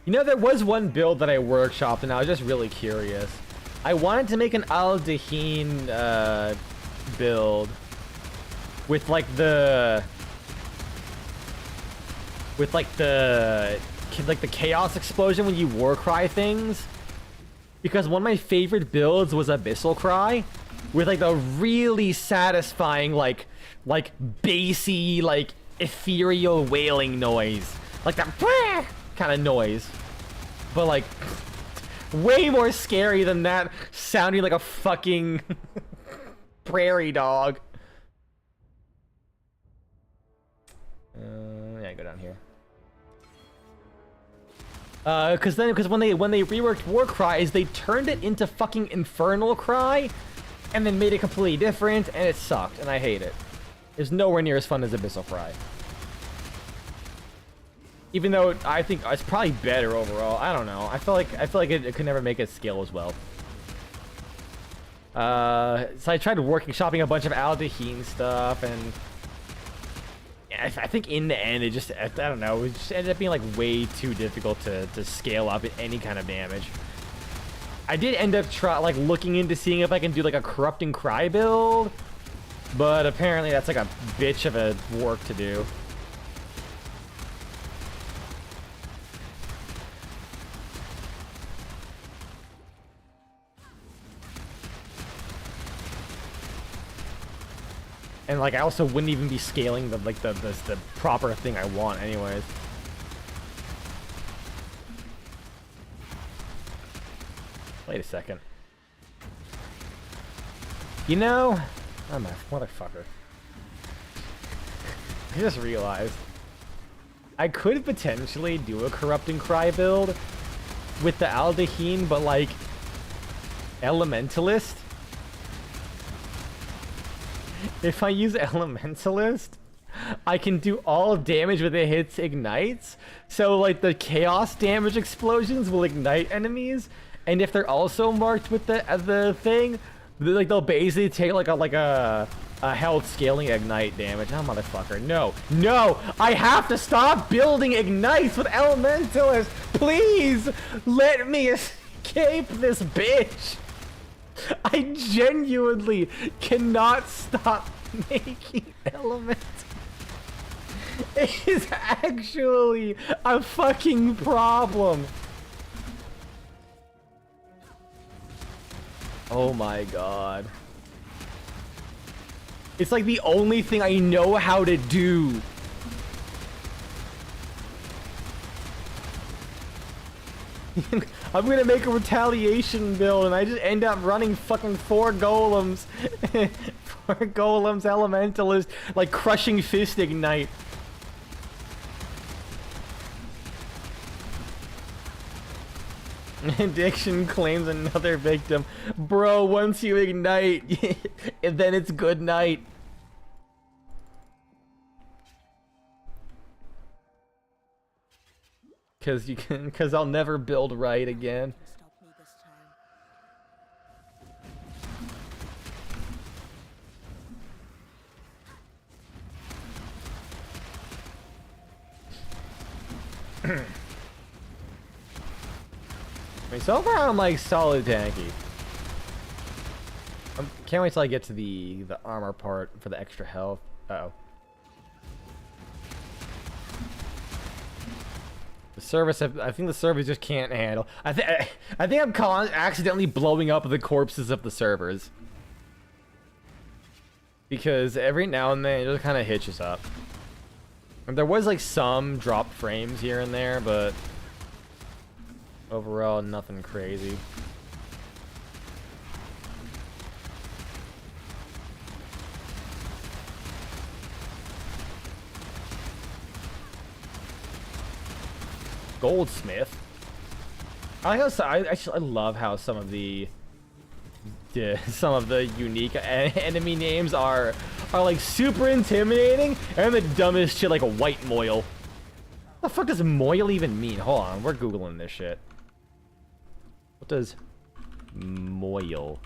You know, there was one build that I workshopped and I was just really curious. I wanted to make an Al-Dahin build with like the chaos explosion when you war cry things, because one of my favorite builds was Abyssal Cry with like the really satisfying like bassy like ethereal wailing noise, like that kind of noise, but like way more scary than that, sounding like a fucking prairie dog. Yeah, go down here. Because when they reworked War Cries, they turned it into fucking Infernal Cry, and then made it completely different, and it sucked, and I hate it. It's nowhere near as fun as Abyssal Cry. Even though I think it's probably better overall. I don't know. I feel like it could never make it scale as well. So I tried shopping a bunch of Al-Dahin stuff, and I think in the end, it just, I don't know, it just ended up being like way too difficult to scale up at any kind of damage. I did end up looking into seeing if I can do like a Corrupting Cry build, but apparently that's like a bitch of a work to do. And like I also wouldn't even be scaling the proper thing I want anyways. Wait a second. You know, I'm a motherfucker. I just realized I could potentially do a Corrupting Cry build with the Al-Dahin, but like Elementalist. If I use Elementalist, I can do all damage when it hits ignites. So like the chaos damage explosions will ignite enemies, and if they're also marked with the thing, like they'll basically take like a health scaling ignite damage. Oh motherfucker, no, I have to stop building ignites with Elementalist. Please let me. escape this bitch. I genuinely cannot stop making elements. It is actually a fucking problem. Oh my god. It's like the only thing I know how to do. I'm gonna make a retaliation build and I just end up running fucking 4 golems. 4 golems elementalist, like crushing fist ignite. Addiction claims another victim. Bro, once you ignite, then it's good night. Cause I'll never build right again. Stop me this time. I mean, so far I'm like solid tanky. Can't wait till I get to the armor part for the extra health. Uh-oh. The service, I think the servers just can't handle. I think I'm accidentally blowing up the corpses of the servers. Because every now and then it just kind of hitches up. And there was like some drop frames here and there, but overall nothing crazy. Goldsmith. I love how some of the unique enemy names are like super intimidating, and the dumbest shit like a white moil. What the fuck does moil even mean? Hold on, we're googling this shit. What does moil?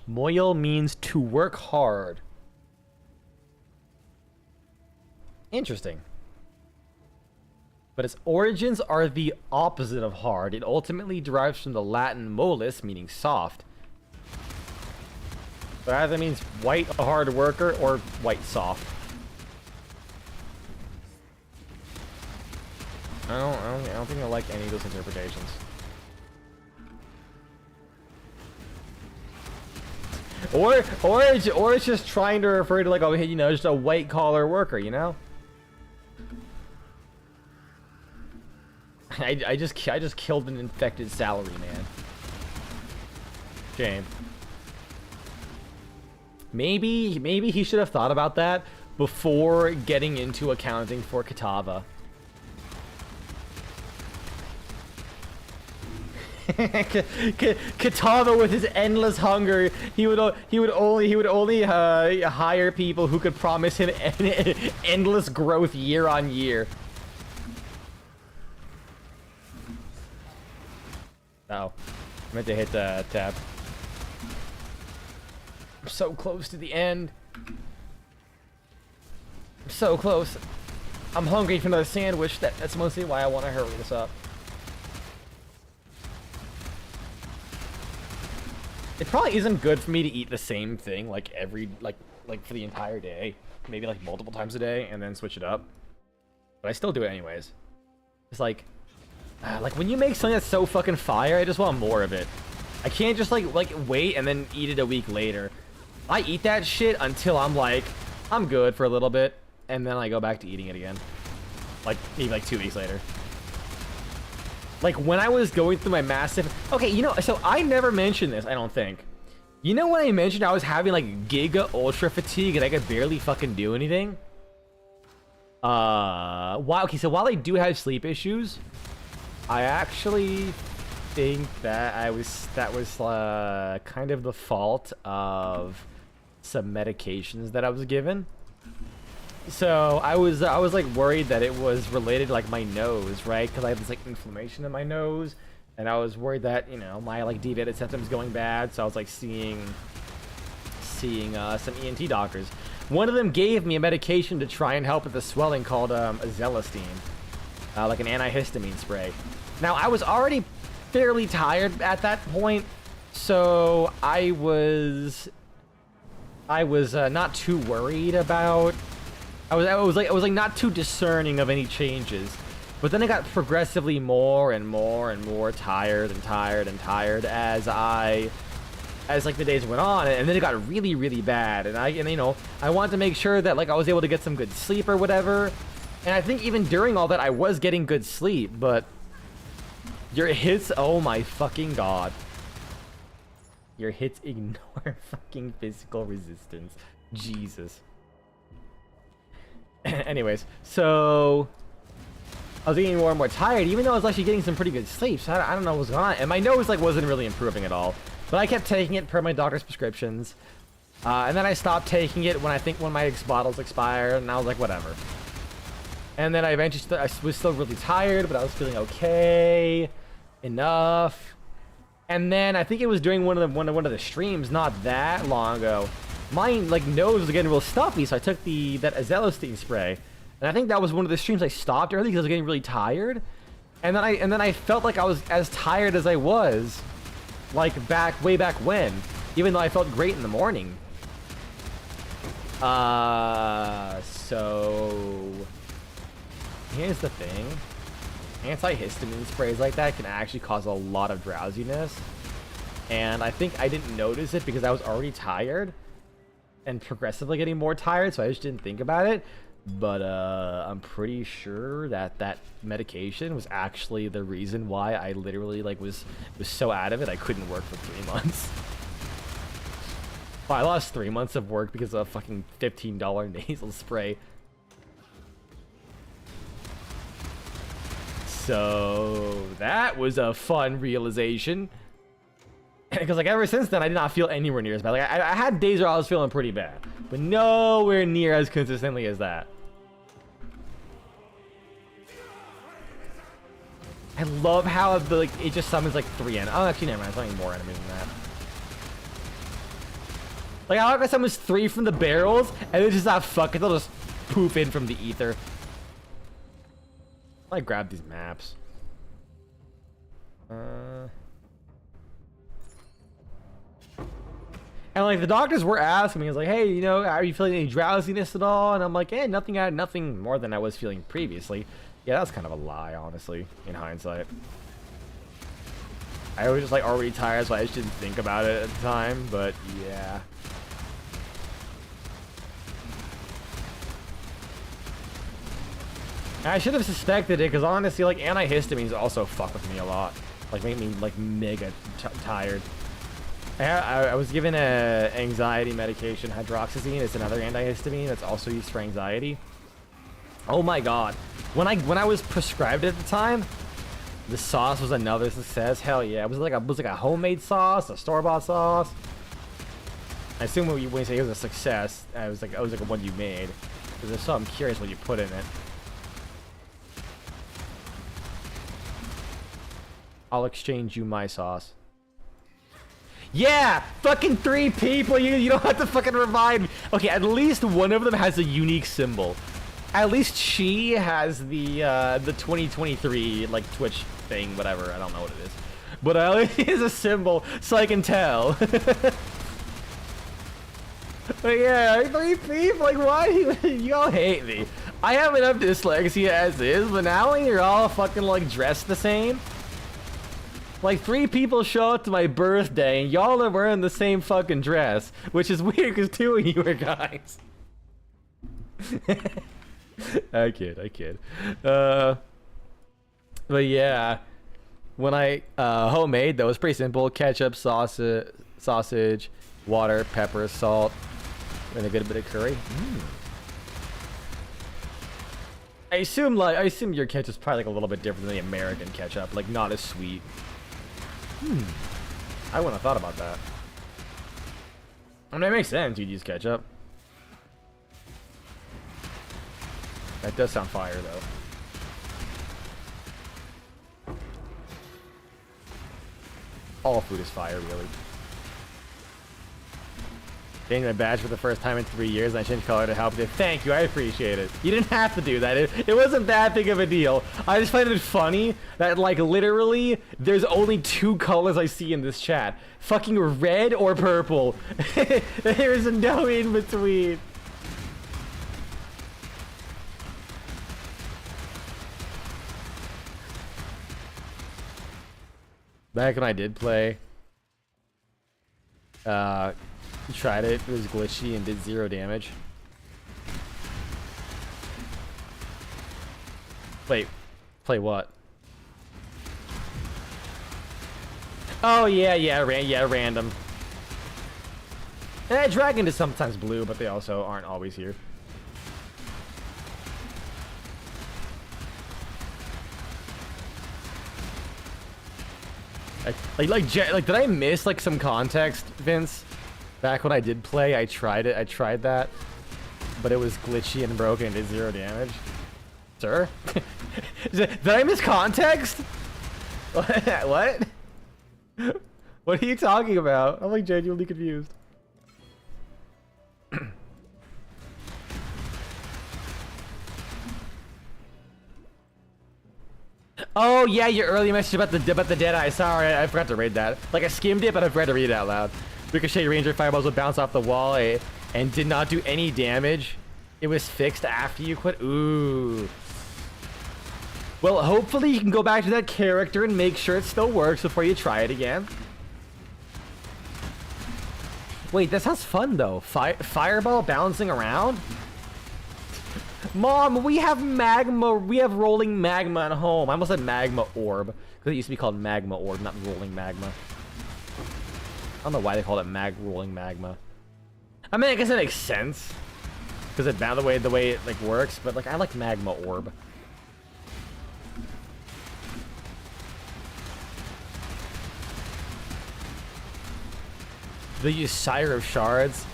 Moil means to work hard. Interesting. But its origins are the opposite of hard. It ultimately derives from the Latin mollis, meaning soft. So either means white, a hard worker, or white soft. I don't think I like any of those interpretations. Or it's just trying to refer to like, oh, you know, just a white collar worker, you know? I just killed an infected salary man. Shame. Maybe he should have thought about that before getting into accounting for Kitava. Kitava with his endless hunger, he would only hire people who could promise him endless growth year on year. Oh, I meant to hit the tab. I'm so close to the end. I'm so close. I'm hungry for another sandwich. That's mostly why I want to hurry this up. It probably isn't good for me to eat the same thing like like for the entire day. Maybe like multiple times a day and then switch it up. But I still do it anyways. It's like when you make something that's so fucking fire, I just want more of it. I can't just like wait and then eat it a week later. I eat that shit until I'm like, I'm good for a little bit, and then I go back to eating it again. Like maybe like 2 weeks later. Like when I was going through my massive, okay, you know, so I never mentioned this, I don't think. You know when I mentioned I was having like giga ultra fatigue and I could barely fucking do anything? Okay, so while I do have sleep issues, I actually think that that was kind of the fault of some medications that I was given. So I was like worried that it was related to like my nose, right? Because I have this like inflammation in my nose, and I was worried that, you know, my like deviated septum's going bad. So I was like seeing some ENT doctors. One of them gave me a medication to try and help with the swelling called azelastine, like an antihistamine spray. Now, I was already fairly tired at that point, so I was not too worried about. I was like not too discerning of any changes. But then I got progressively more and more and more tired as like the days went on, and then it got really, really bad. And you know, I wanted to make sure that like I was able to get some good sleep or whatever. And I think even during all that, I was getting good sleep. But your hits, oh my fucking god, your hits ignore fucking physical resistance. Jesus. Anyways, so I was getting more and more tired, even though I was actually getting some pretty good sleep. So I don't know what was going on, and my nose like wasn't really improving at all. But I kept taking it per my doctor's prescriptions, and then I stopped taking it when my bottles expired, and I was like, whatever. And then I eventually I was still really tired, but I was feeling okay enough. And then I think it was during one of the streams not that long ago. My like nose was getting real stuffy, so I took that Exile spray. And I think that was one of the streams I stopped early because I was getting really tired. And then I felt like I was as tired as I was, like way back when, even though I felt great in the morning. So here's the thing. Antihistamine sprays like that can actually cause a lot of drowsiness. And I think I didn't notice it because I was already tired and progressively getting more tired, so I just didn't think about it. But I'm pretty sure that medication was actually the reason why I literally like was so out of it I couldn't work for 3 months. Well, I lost 3 months of work because of a fucking $15 nasal spray. So that was a fun realization. Because like ever since then I did not feel anywhere near as bad. Like I had days where I was feeling pretty bad, but nowhere near as consistently as that. I love how it just summons like 3 enemies. Oh, actually never mind, it's only more enemies than that. Like I like that summons 3 from the barrels, and it's just not fuck it, they'll just poof in from the ether. I grab these maps. And like the doctors were asking me, I was like, hey, you know, are you feeling any drowsiness at all? And I'm like, eh, nothing more than I was feeling previously. Yeah, that's kind of a lie, honestly, in hindsight. I was just like already tired, so I just didn't think about it at the time, but yeah. I should have suspected it, because honestly, like, antihistamines also fuck with me a lot. Like, make me, like, mega tired. I was given a anxiety medication, hydroxyzine. It's another antihistamine that's also used for anxiety. Oh my god. When I was prescribed it at the time, the sauce was another success. Hell yeah. It was like a homemade sauce, a store-bought sauce. I assume when you say it was a success, it was like a one you made. Because so I'm curious what you put in it. I'll exchange you my sauce. Yeah! Fucking 3 people! You don't have to fucking revive me. Okay, at least one of them has a unique symbol. At least she has the 2023 like Twitch thing, whatever. I don't know what it is. But at least it's a symbol so I can tell. But yeah, 3 people, like why do you all hate me? I have enough dyslexia as is, but now when you're all fucking like dressed the same. Like 3 people show up to my birthday and y'all are wearing the same fucking dress, which is weird because 2 of you are guys. I kid. But yeah, when I homemade, that was pretty simple: ketchup, sausage, water, pepper, salt, and a good bit of curry. I assume your ketchup's probably like a little bit different than the American ketchup, like not as sweet. I wouldn't have thought about that. I mean, it makes sense you'd use ketchup. That does sound fire, though. All food is fire, really. Changed my badge for the first time in 3 years, and I changed color to help it. Thank you, I appreciate it. You didn't have to do that. It wasn't that big of a deal. I just find it funny that, like, literally, there's only 2 colors I see in this chat. Fucking red or purple. There's no in between. Back when I did play, tried it was glitchy and did 0 damage. Wait, play what? Oh yeah, random. Dragon is sometimes blue, but they also aren't always here. Like, did I miss like some context, Vince? Back when I did play, I tried that, but it was glitchy and broken and did 0 damage. Sir? Did I miss context? What? What are you talking about? I'm like genuinely confused. Oh yeah, your early message about the Deadeye. Sorry, I forgot to read that. Like I skimmed it, but I forgot to read it out loud. Ricochet Ranger fireballs would bounce off the wall and did not do any damage. It was fixed after you quit. Ooh. Well, hopefully you can go back to that character and make sure it still works before you try it again. Wait, that sounds fun though. Fireball bouncing around? Mom, we have magma. We have rolling magma at home. I almost said magma orb because it used to be called magma orb, not rolling magma. I don't know why they call it rolling magma. I mean, I guess it makes sense because it the way it like works. But like, I like magma orb. They use Sire of Shards.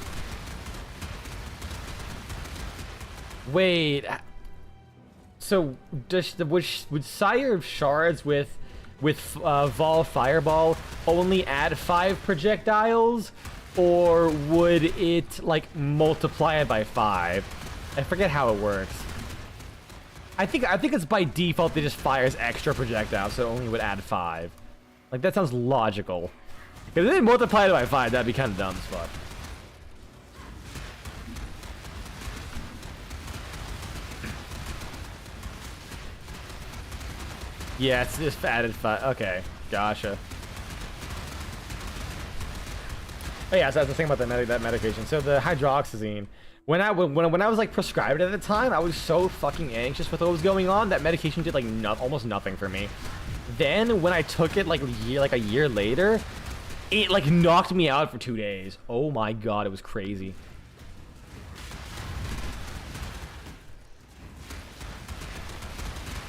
Wait, so would Sire of Shards with Vol Fireball only add 5 projectiles, or would it like multiply it by 5? I forget how it works. I think it's by default it just fires extra projectiles, so it only would add 5. Like that sounds logical. If they multiply it by 5, that'd be kind of dumb as fuck. Yeah, it's just added 5. Okay, gotcha. Oh yeah, so that's the thing about that medication. So the hydroxyzine, when I was like prescribed it at the time, I was so fucking anxious with what was going on. That medication did like almost nothing for me. Then when I took it like a year later, it like knocked me out for 2 days. Oh my god, it was crazy.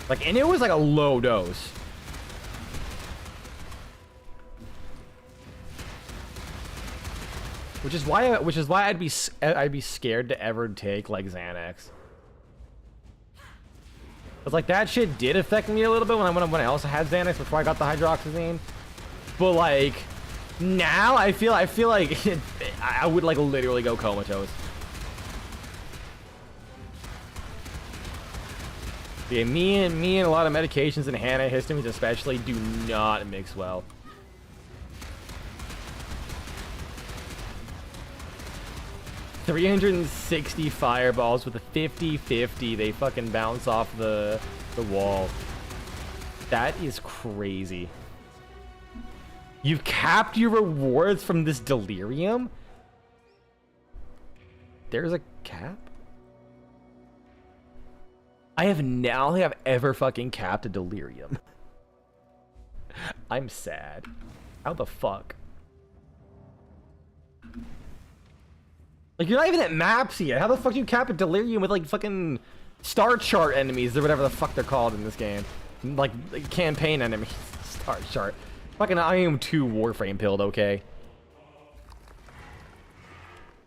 Like, and it was like a low dose. Which is why I'd be scared to ever take like Xanax. Cause like that shit did affect me a little bit when I also had Xanax before I got the hydroxyzine. But like now I feel like I would like literally go comatose. Yeah, me and a lot of medications and antihistamines especially do not mix well. $360 fireballs with a 50-50. They fucking bounce off the wall. That is crazy. You've capped your rewards from this delirium? There's a cap? I don't think I've ever fucking capped a delirium. I'm sad. How the fuck? Like, you're not even at maps yet. How the fuck do you cap a delirium with like fucking star chart enemies or whatever the fuck they're called in this game? Like campaign enemies. Star chart. Fucking I am 2 Warframe pilled, okay?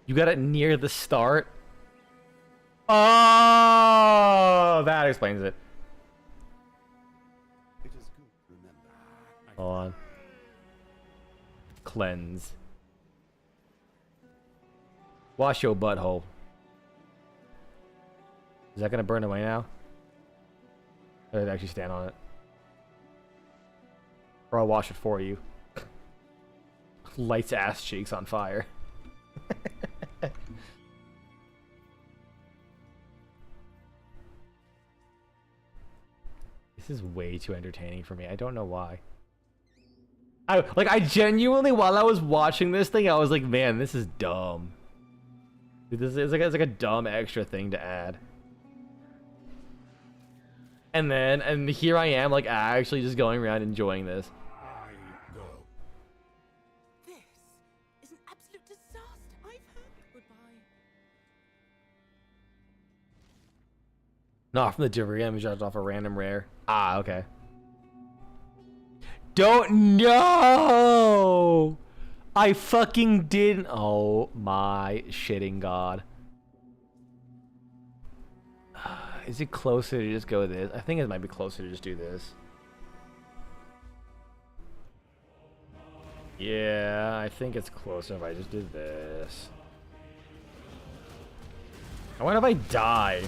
You got it near the start? Oh, that explains it. It is good to remember. Hold on. Cleanse. Wash your butthole. Is that gonna burn away now? Or did I actually stand on it? Or I'll wash it for you. Lights ass cheeks on fire. This is way too entertaining for me. I don't know why. I genuinely, while I was watching this thing, I was like, man, this is dumb. This is like, it's like a dumb extra thing to add. And here I am, like, actually just going around enjoying this. I go. This is an absolute disaster. I've heard. Goodbye. Not from the delivery, I'm just off a random rare. Ah, okay. Don't know. I fucking didn't. Oh my shitting god. Is it closer to just go this? I think it might be closer to just do this. Yeah, I think it's closer if I just did this. I wonder if I die.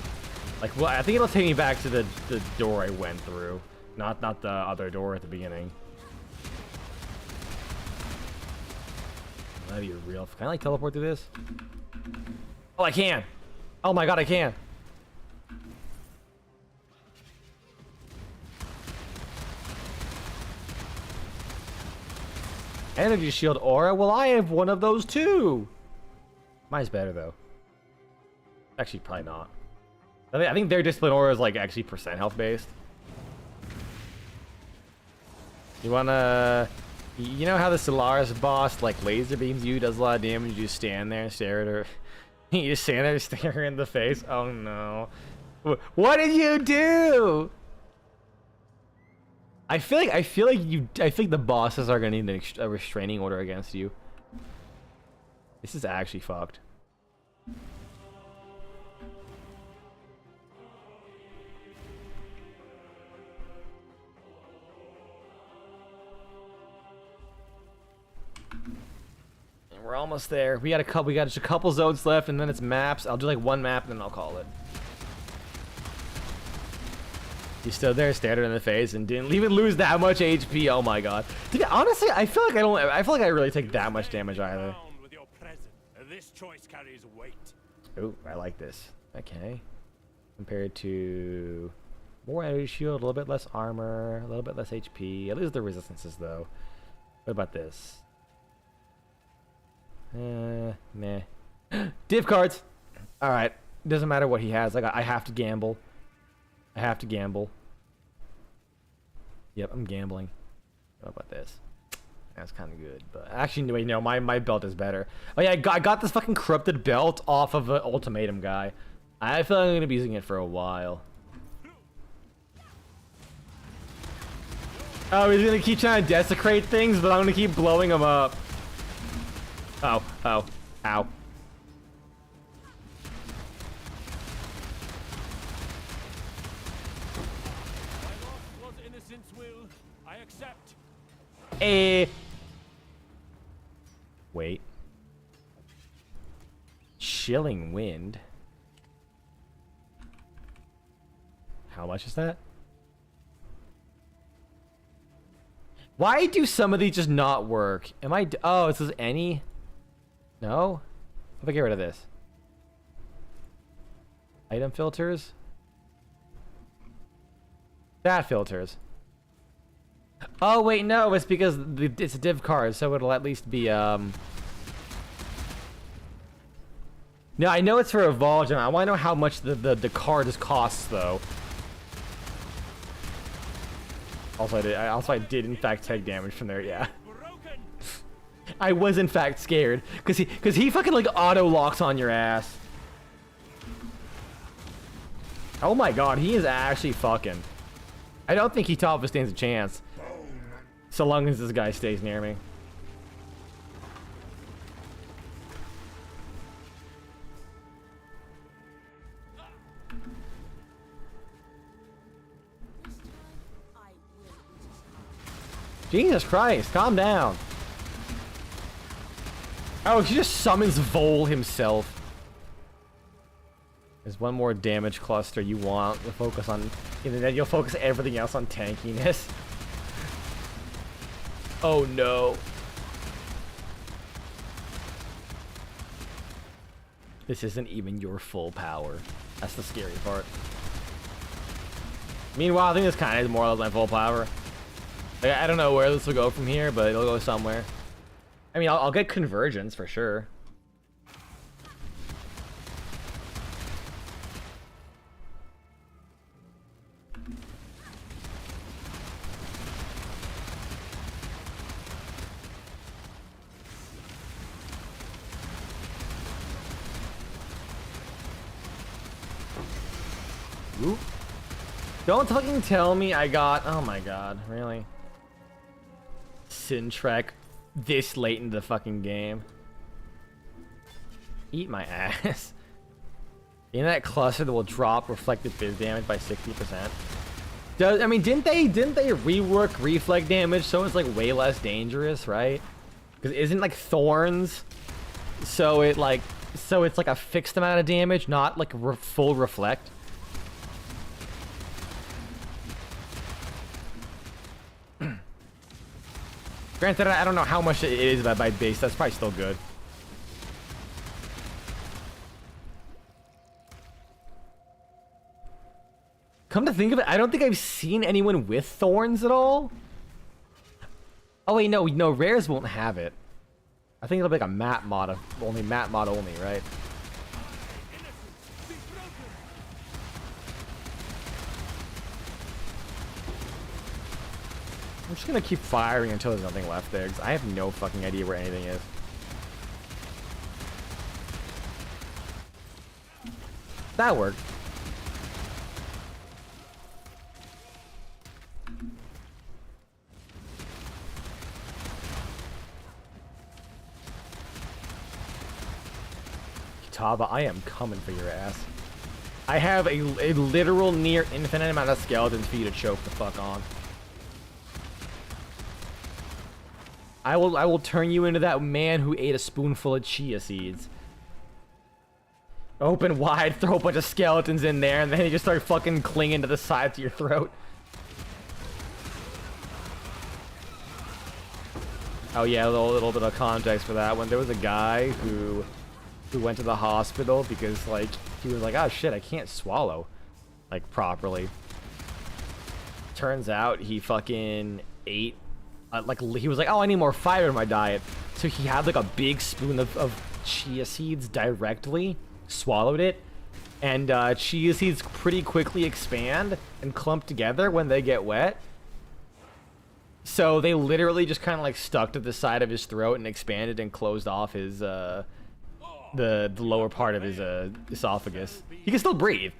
Like, well, I think it'll take me back to the door I went through, not the other door at the beginning. That'd be real. Can I like teleport through this? Oh, I can. Oh my god, I can. Energy shield aura. Well, I have one of those too. Mine's better though. Actually, probably not. I think their discipline aura is like actually percent health based. You wanna, you know how the Solaris boss like laser beams you, does a lot of damage. You just stand there and stare at her. You just stand there and stare her in the face. Oh no! What did you do? I feel like the bosses are gonna need a restraining order against you. This is actually fucked. And we're almost there. We got just a couple zones left, and then it's maps. I'll do like one map, and then I'll call it. He stood there, stared her in the face, and didn't even lose that much HP. Oh my god. Honestly, I feel like I really take that much damage either. With your present, this choice carries weight. Ooh, I like this. Okay. Compared to more energy shield, a little bit less armor, a little bit less HP. At least the resistances though. What about this? Meh. Div cards. All right. Doesn't matter what he has. I have to gamble. I have to gamble. Yep, I'm gambling. What about this? That's kind of good, but actually, wait, no, my belt is better. Oh yeah, I got this fucking corrupted belt off of an ultimatum guy. I feel like I'm gonna be using it for a while. Oh, he's gonna keep trying to desecrate things, but I'm gonna keep blowing them up. Oh, oh, ow. Wait. Chilling wind. How much is that? Why do some of these just not work? Am I? Oh, it says any? No? If I get rid of this. Item filters? That filters. Oh wait, no, it's because it's a div card, so it'll at least be No, I know it's for a Volgen. I want to know how much the card costs though. Also I did in fact take damage from there, yeah. I was in fact scared cuz he fucking like auto locks on your ass. Oh my god, he is actually fucking. I don't think he top stands a chance. So long as this guy stays near me. Jesus Christ, calm down. Oh, he just summons Vol himself. There's one more damage cluster you want to focus on, and then you'll focus everything else on tankiness. Oh no. This isn't even your full power. That's the scary part. Meanwhile, I think this kind of is more or less my full power. Like, I don't know where this will go from here, but it'll go somewhere. I mean, I'll get convergence for sure. Ooh. Don't fucking tell me I got... Oh my god, really? Sintrek this late into the fucking game. Eat my ass. In that cluster that will drop reflected biz damage by 60%. I mean, didn't they rework reflect damage so it's like way less dangerous, right? Because isn't like thorns, so it's like a fixed amount of damage, not like full reflect. Granted, I don't know how much it is by base. That's probably still good. Come to think of it, I don't think I've seen anyone with thorns at all. Oh wait, no, rares won't have it. I think it'll be like a map mod only, right? I'm just gonna keep firing until there's nothing left there, because I have no fucking idea where anything is. That worked. Kitava, I am coming for your ass. I have a literal near infinite amount of skeletons for you to choke the fuck on. I will turn you into that man who ate a spoonful of chia seeds. Open wide, throw a bunch of skeletons in there, and then you just start fucking clinging to the sides of your throat. Oh yeah, a little bit of context for that one. There was a guy who went to the hospital because like he was like, oh shit, I can't swallow like properly. Turns out he fucking ate like he was like, oh, I need more fiber in my diet, so he had like a big spoon of chia seeds directly, swallowed it, and chia seeds pretty quickly expand and clump together when they get wet, so they literally just kind of like stuck to the side of his throat and expanded and closed off his the lower part of his esophagus. He can still breathe,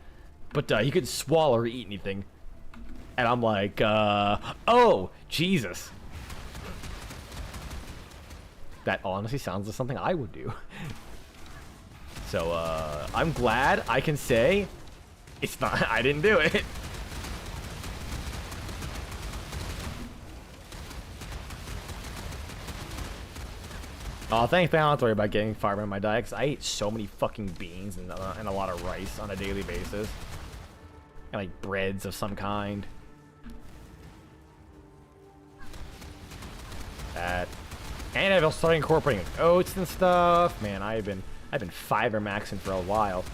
but he couldn't swallow or eat anything. And I'm like, oh Jesus. That honestly sounds like something I would do. So, I'm glad I can say it's not, I didn't do it. Oh, thankfully I don't have to worry about getting fiber in my diet, because I eat so many fucking beans and a lot of rice on a daily basis. And like breads of some kind. That. And I've started incorporating like oats and stuff. Man, I've been fiber maxing for a while.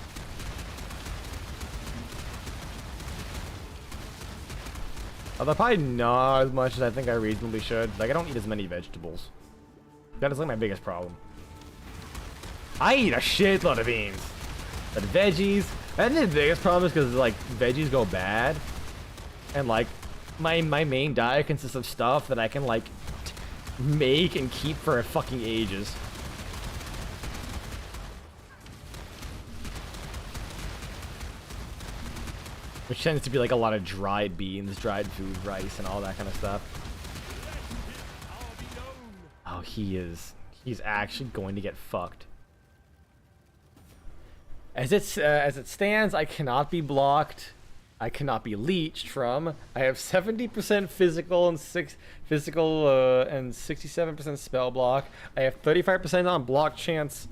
Although probably not as much as I think I reasonably should. Like, I don't eat as many vegetables. That is like my biggest problem. I eat a shitload of beans. But veggies, I think the biggest problem is because like veggies go bad. And like my main diet consists of stuff that I can like make and keep for fucking ages. Which tends to be like a lot of dried beans, dried food, rice, and all that kind of stuff. Oh, he's actually going to get fucked. As it stands, I cannot be blocked. I cannot be leeched from. I have 70% physical and 67% spell block. I have 35% on block chance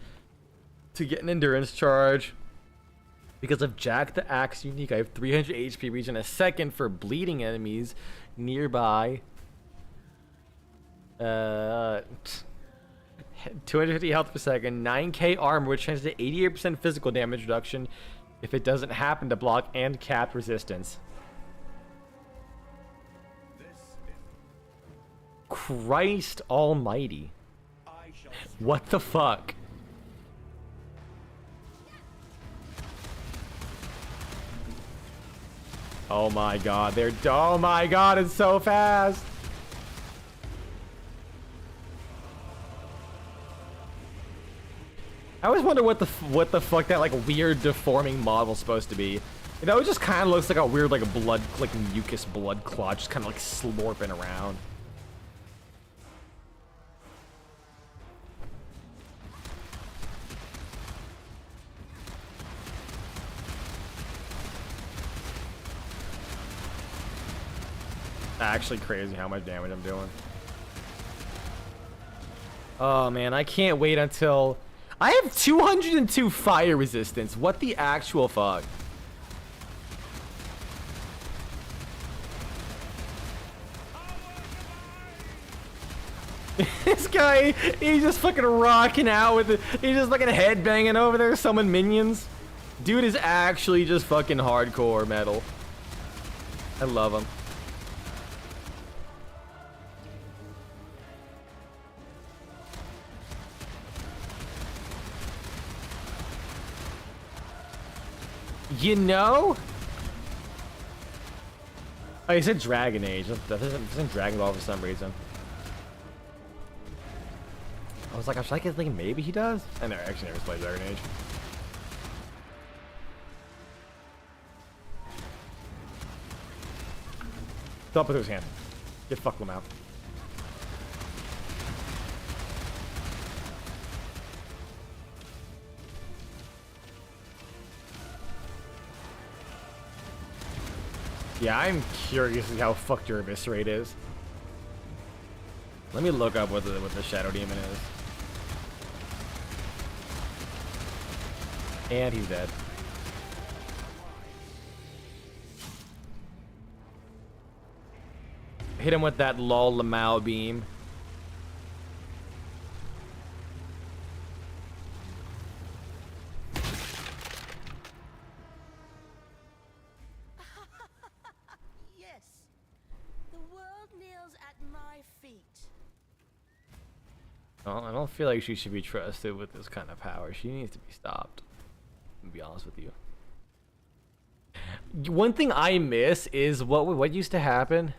to get an endurance charge. Because of Jack the Axe unique, I have 300 HP regen a second for bleeding enemies nearby. 250 health per second, 9k armor, which translates to 88% physical damage reduction if it doesn't happen to block and cap resistance. Christ almighty. What the fuck? Oh my god, oh my god, it's so fast. I always wonder what the fuck that like weird deforming model's supposed to be. You know, it just kind of looks like a weird like blood, like mucus blood clot, just kind of like slurping around. Actually crazy how much damage I'm doing. Oh man, I can't wait until I have 202 fire resistance. What the actual fuck? This guy, he's just fucking rocking out with it. He's just fucking headbanging over there, summon minions. Dude is actually just fucking hardcore metal. I love him. You know? Oh, he said Dragon Age. That isn't Dragon Ball for some reason. I was like thinking maybe he does. I never actually never played Dragon Age. Stop with his hand. Get fucked him out. Yeah, I'm curious as how fucked your Eviscerate is. Let me look up what the Shadow Demon is. And he's dead. Hit him with that Lol Lamau beam. Yes. The world kneels at my feet. Well, I don't feel like she should be trusted with this kind of power. She needs to be stopped. To be honest with you. One thing I miss is what used to happen.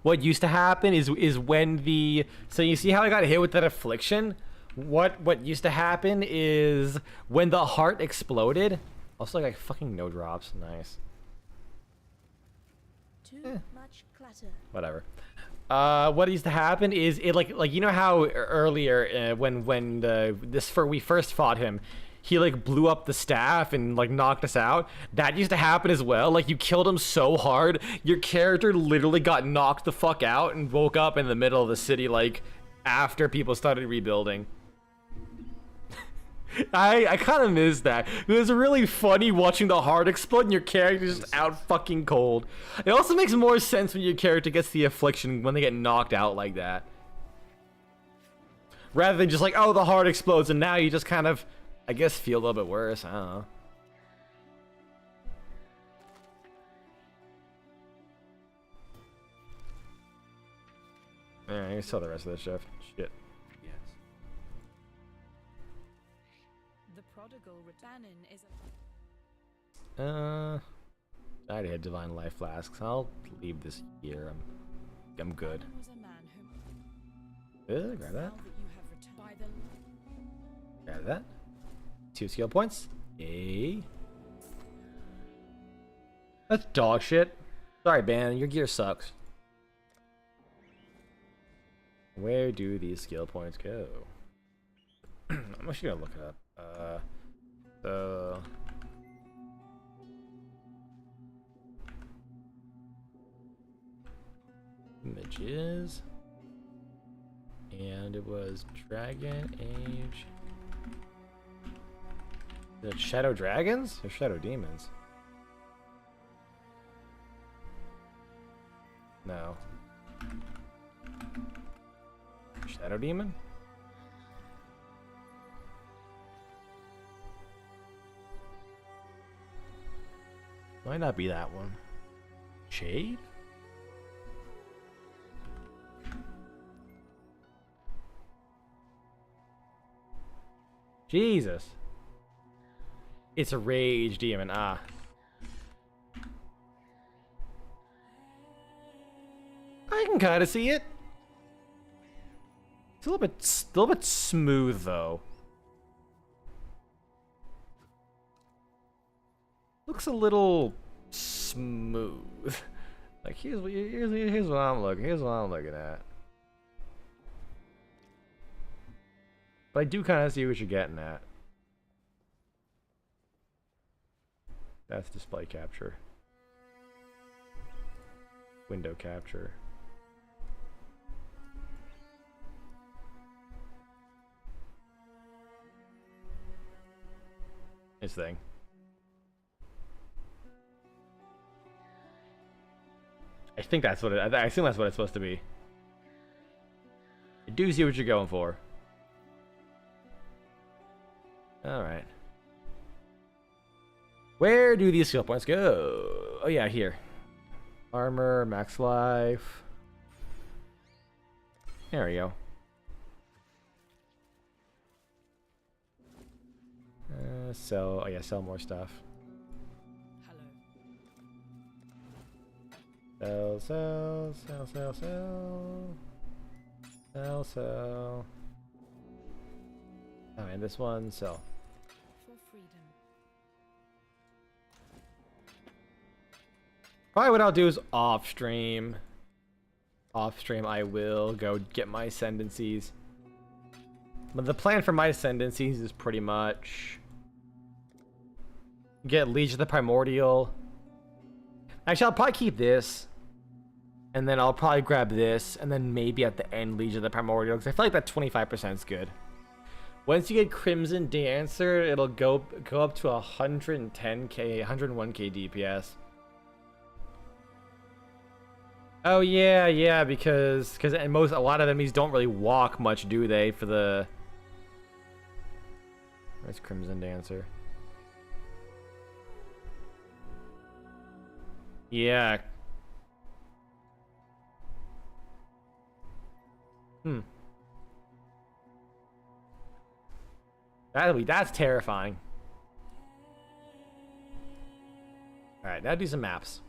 What used to happen is when the so you see how I got hit with that affliction. What used to happen is when the heart exploded. Also, like fucking no drops. Nice. Too much clatter. Whatever. What used to happen is it like you know how earlier when we first fought him, he like blew up the staff and like knocked us out. That used to happen as well. Like you killed him so hard, your character literally got knocked the fuck out and woke up in the middle of the city like after people started rebuilding. I kind of miss that. It was really funny watching the heart explode and your character just out fucking cold. It also makes more sense when your character gets the affliction when they get knocked out like that. Rather than just like, oh, the heart explodes and now you just kind of, I guess, feel a little bit worse. I don't know. Alright, I saw the rest of this stuff. Shit. Yes. The prodigal returning is I already had divine life flasks. I'll leave this here. I'm good. was a man who Grab that. now that you have returned by the Grab that. 2 skill points. Yay. That's dog shit. Sorry, Ben. Your gear sucks. Where do these skill points go? I'm actually gonna look it up. So images, and it was Dragon Age Is it shadow dragons or shadow demons? No. Shadow demon? Might not be that one. Shade? Jesus. It's a rage demon. Ah. I can kind of see it. It's a little bit smooth though. Looks a little smooth. Like here's what I'm looking. Here's what I'm looking at. But I do kind of see what you're getting at. That's display capture. Window capture. This thing. I think that's what I assume that's what it's supposed to be. I do see what you're going for. Alright. Where do these skill points go? Oh yeah, here. Armor, max life. There we go. Sell, oh yeah, sell more stuff. Hello. Sell. Oh, and this one, sell. For freedom. Probably what I'll do is off stream. Off stream, I will go get my ascendancies. But the plan for my ascendancies is pretty much get Legion of the Primordial. Actually, I'll probably keep this. And then I'll probably grab this. And then maybe at the end, Legion of the Primordial. Because I feel like that 25% is good. Once you get Crimson Dancer, it'll go up to 110k, 101k DPS. Oh yeah, because a lot of enemies don't really walk much, do they? For the where's Crimson Dancer? Yeah. That's terrifying. Alright, now do some maps.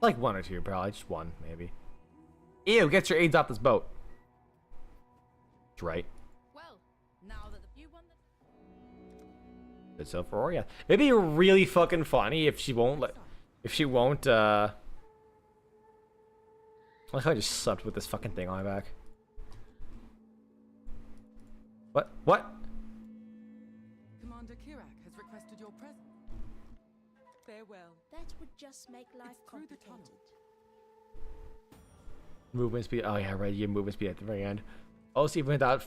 Like one or two, probably just one, maybe. Ew, get your aids off this boat. That's right. Well, now that you won the It's so for yeah. It'd be really fucking funny if she won't I like how I just slept with this fucking thing on my back. What? Commander Kirak has requested your presence. Farewell. That would just make life It's through the tunnel. complicated. Movement speed. Oh yeah, right. You have movement speed at the very end. Also, even without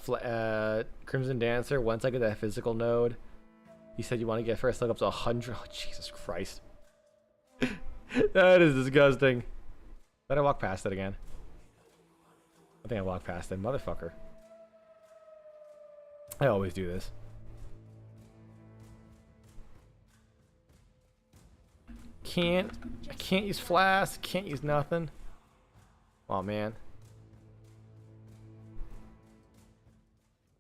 Crimson Dancer, once I get that physical node, you said you want to get first look up to 100. Oh Jesus Christ, that is disgusting. Let I walk past it again. I think I walked past it, motherfucker. I always do this. I can't use flask. Can't use nothing. Oh man.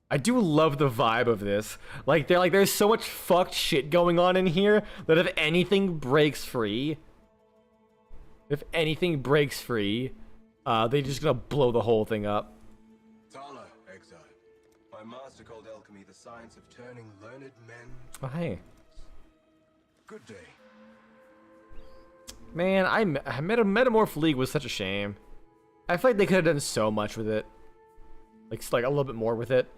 I do love the vibe of this. There's so much fucked shit going on in here that if anything breaks free, they're just gonna blow the whole thing up. Tala, Exile. My master called alchemy the science of turning learned men. Oh hey. Good day. Man, Metamorph League was such a shame. I feel like they could have done so much with it. Like a little bit more with it.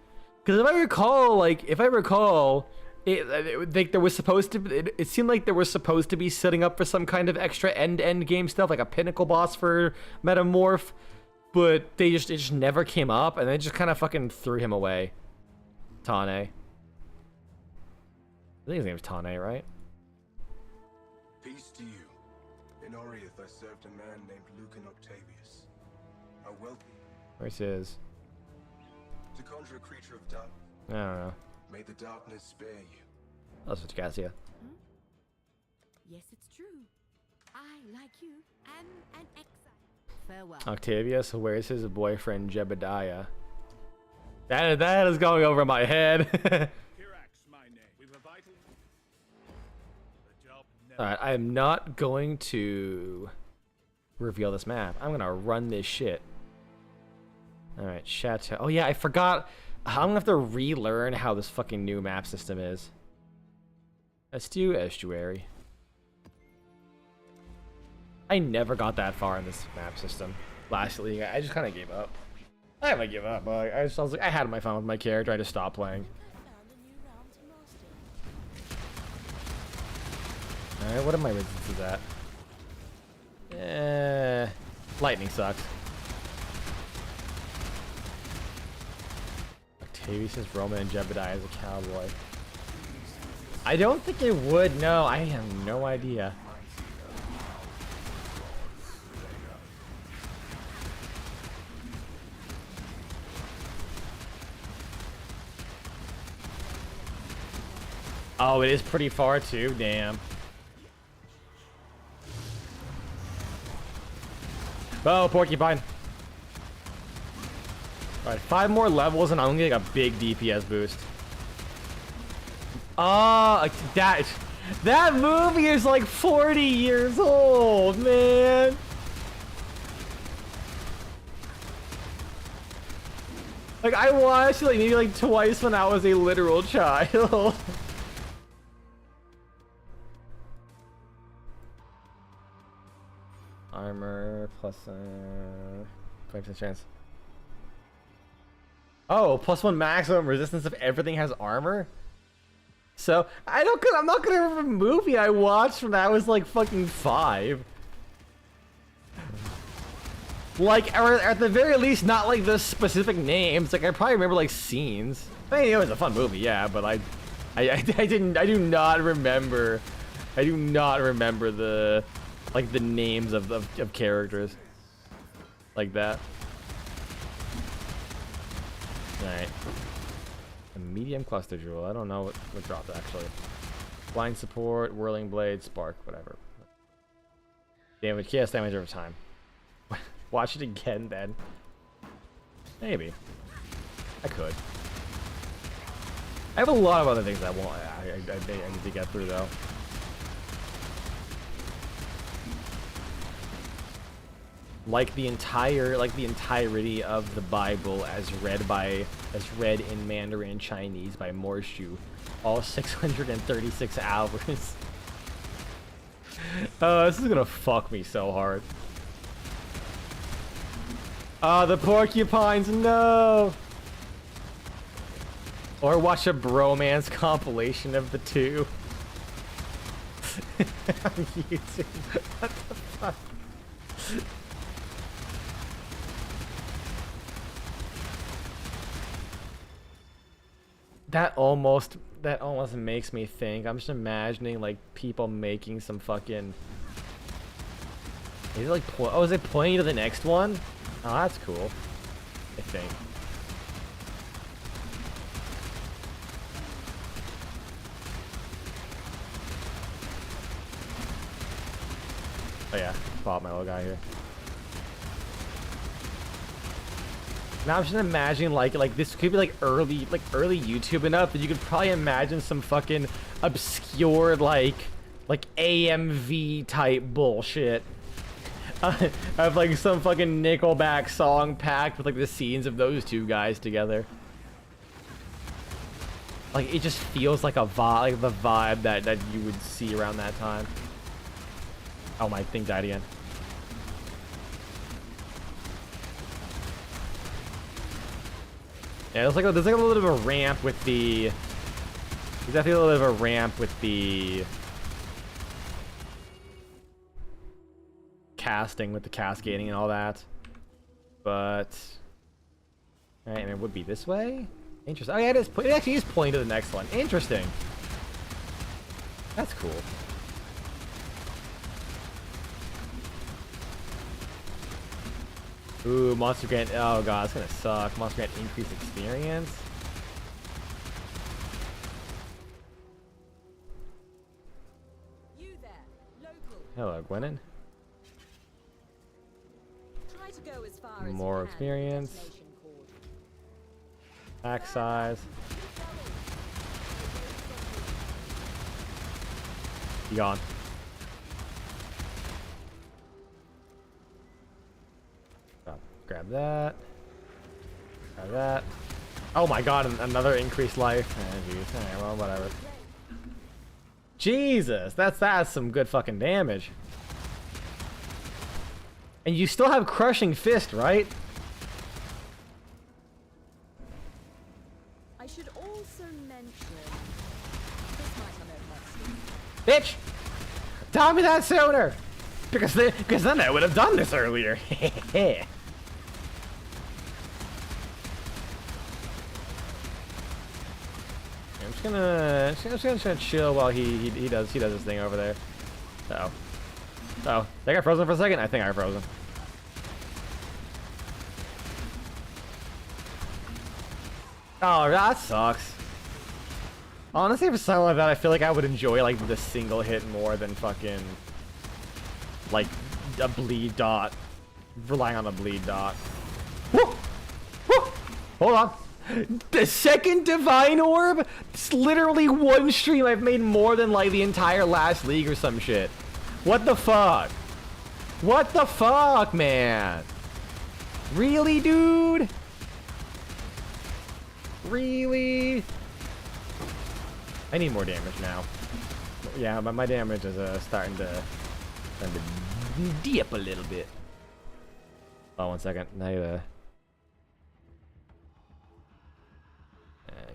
Because if I recall, there was supposed to. It seemed like they were supposed to be setting up for some kind of extra end game stuff, like a pinnacle boss for Metamorph, but it just never came up, and they just kind of fucking threw him away. Tane. think his name's Tane, right? Peace to you. In Oriath, I served a man named Lucan Octavius. A wealthy. Where's his? To conjure a creature of dark. I don't know. May the darkness spare you. That's what you guys here. Yes, it's true. I, like you, am an exile. Farewell. Octavius, where's his boyfriend Jebediah? That is going over my head. Alright, I am not going to reveal this map. I'm gonna run this shit. Alright, Chateau. Oh yeah, I forgot. I'm gonna have to relearn how this fucking new map system is. Let's do Estuary. I never got that far in this map system. Last league, I just kind of gave up. I haven't given up, but I was like, I had my fun with my character. I just stopped playing. Alright, what are my resistances at? Lightning sucks. Octavius is Roman and Jebediah is a cowboy. I don't think it would, no. I have no idea. Oh, it is pretty far too, damn. Oh, porcupine. Alright, 5 more levels and I'm gonna get a big DPS boost. That movie is like 40 years old, man. Like, I watched it like maybe like twice when I was a literal child. Armor plus 20% chance. Oh, +1 maximum resistance if everything has armor. So I'm not gonna remember a movie I watched from that I was like fucking 5. Like, or at the very least, not like the specific names. Like, I probably remember like scenes. I mean, it was a fun movie, yeah, but I do not remember the like the names of characters like that. Alright. A medium cluster jewel. I don't know what dropped actually. Blind support, whirling blade, spark, whatever. Damage, chaos damage over time. Watch it again then. Maybe. I could. I have a lot of other things I want. I need to get through though. Like the entirety of the Bible as read in Mandarin Chinese by Morshu, all 636 hours. Oh, this is gonna fuck me so hard. Oh, the porcupines, no! Or watch a bromance compilation of the two. On YouTube. What the fuck? That almost makes me think. I'm just imagining like people making some fucking. Is it like is it pointing to the next one? Oh, that's cool. I think. Oh yeah, pop my little guy here. Now I'm just imagining like this could be like early YouTube enough that you could probably imagine some fucking obscure like AMV type bullshit. Of like some fucking Nickelback song packed with like the scenes of those two guys together. Like it just feels like a vibe, like the vibe that you would see around that time. Oh, my thing died again. Yeah, there's like a little bit of a ramp with the. There's definitely a little bit of a ramp with the casting, with the cascading and all that. But alright, and it would be this way. Interesting. Oh yeah, it is. It actually is pointing to the next one. Interesting. That's cool. Ooh, monster grant. Oh god, it's gonna suck. Monster grant increased experience. You there, local. Hello, Gwennon. Try to go as far as More you can with the experience. destination cord. Pack size. Be gone. Oh, grab that. Grab that. Oh my god, another increased life. Eh, geez. Alright, well, whatever. Jesus, that's some good fucking damage. And you still have Crushing Fist, right? I should also mention this might unearth monsters. Bitch! Tell me that sooner! Because then I would have done this earlier. I'm just gonna chill while he does his thing over there. Uh-oh. Uh-oh. Did I get frozen for a second? I think I got frozen. Oh, that sucks. Honestly, for something like that, I feel like I would enjoy like the single hit more than fucking like a bleed dot. Relying on a bleed dot. Woo! Woo! Hold on. The second divine orb? It's literally one stream I've made more than like the entire last league or some shit. What the fuck? What the fuck, man? Really, dude? Really? I need more damage now. Yeah, but my damage is starting to dip a little bit. Oh, 1 second. Now you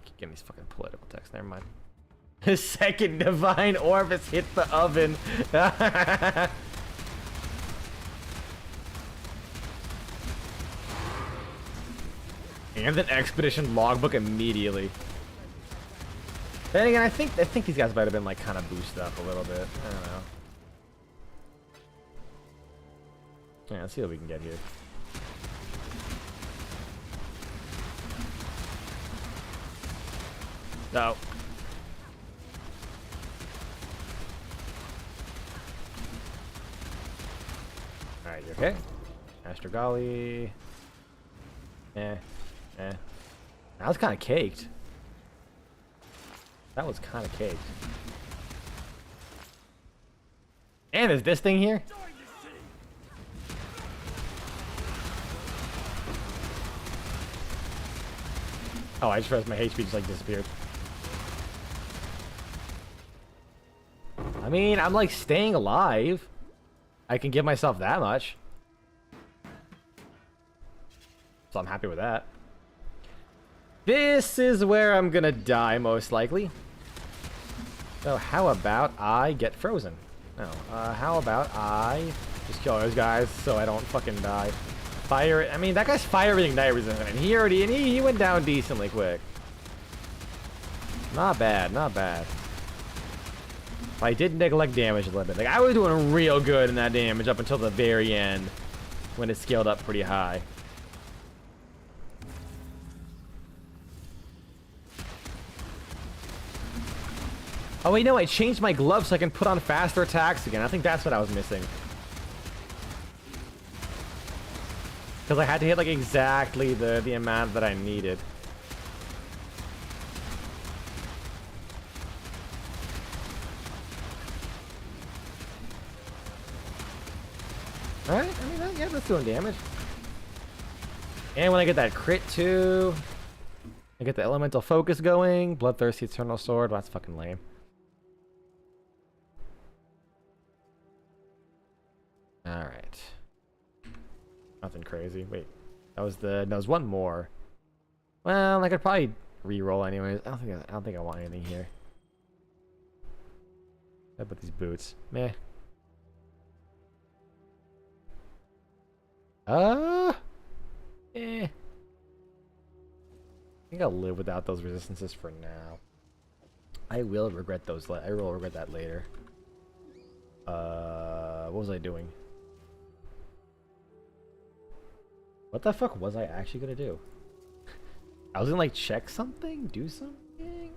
keep getting these fucking political texts. Never mind. The second divine orb has hit the oven. And an expedition logbook immediately. Then again, I think these guys might have been like kind of boosted up a little bit. I don't know. Yeah, let's see what we can get here. No. Alright, you okay? Astrogali. Eh. That was kind of caked. That was kind of caked. And there's this thing here? Oh, I just realized my HP just like disappeared. I mean, I'm like staying alive. I can give myself that much. So I'm happy with that. This is where I'm gonna die most likely. So how about I get frozen? No, how about I just kill those guys so I don't fucking die. Fire, I mean, that guy's fire and ignite resistant, and he went down decently quick. Not bad, not bad. I did neglect damage a little bit. Like, I was doing real good in that damage up until the very end when it scaled up pretty high. Oh wait, no, I changed my gloves so I can put on faster attacks again. I think that's what I was missing. Because I had to hit like exactly the amount that I needed. Alright, I mean, yeah, that's doing damage. And when I get that crit too, I get the elemental focus going. Bloodthirsty Eternal Sword. Well, that's fucking lame. Alright. Nothing crazy. Wait. That was one more. Well, I could probably re-roll anyways. I don't think I want anything here. How about these boots? Meh. Eh. I think I'll live without those resistances for now. I will regret those. I will regret that later. What was I doing? What the fuck was I actually gonna do? I was gonna like check something, do something.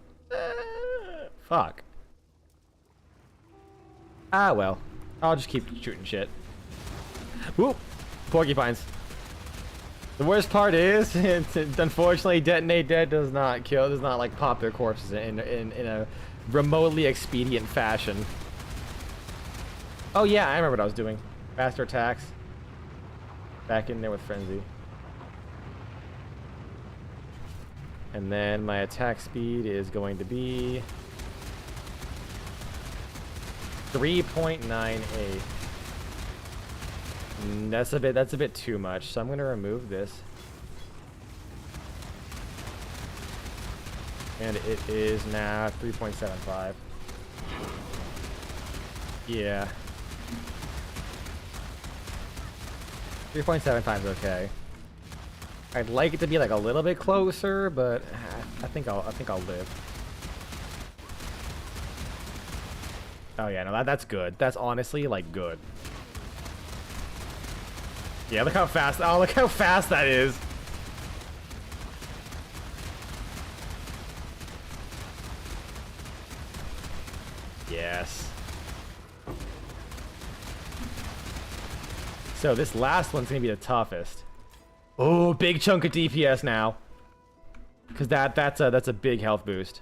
Fuck. Ah well, I'll just keep shooting shit. Whoop, porcupines. The worst part is, unfortunately, Detonate Dead does not kill, does not like pop their corpses in a remotely expedient fashion. Oh yeah, I remember what I was doing. Faster attacks. Back in there with Frenzy. And then my attack speed is going to be 3.98. That's a bit too much, so I'm gonna remove this. And it is now 3.75. Yeah. 3.75 is okay. I'd like it to be like a little bit closer, but I think I'll live. Oh yeah, no, that's good. That's honestly like good. Yeah, look how fast. Oh, look how fast that is. Yes. So this last one's gonna be the toughest. Oh, big chunk of DPS now. Cause that's a big health boost.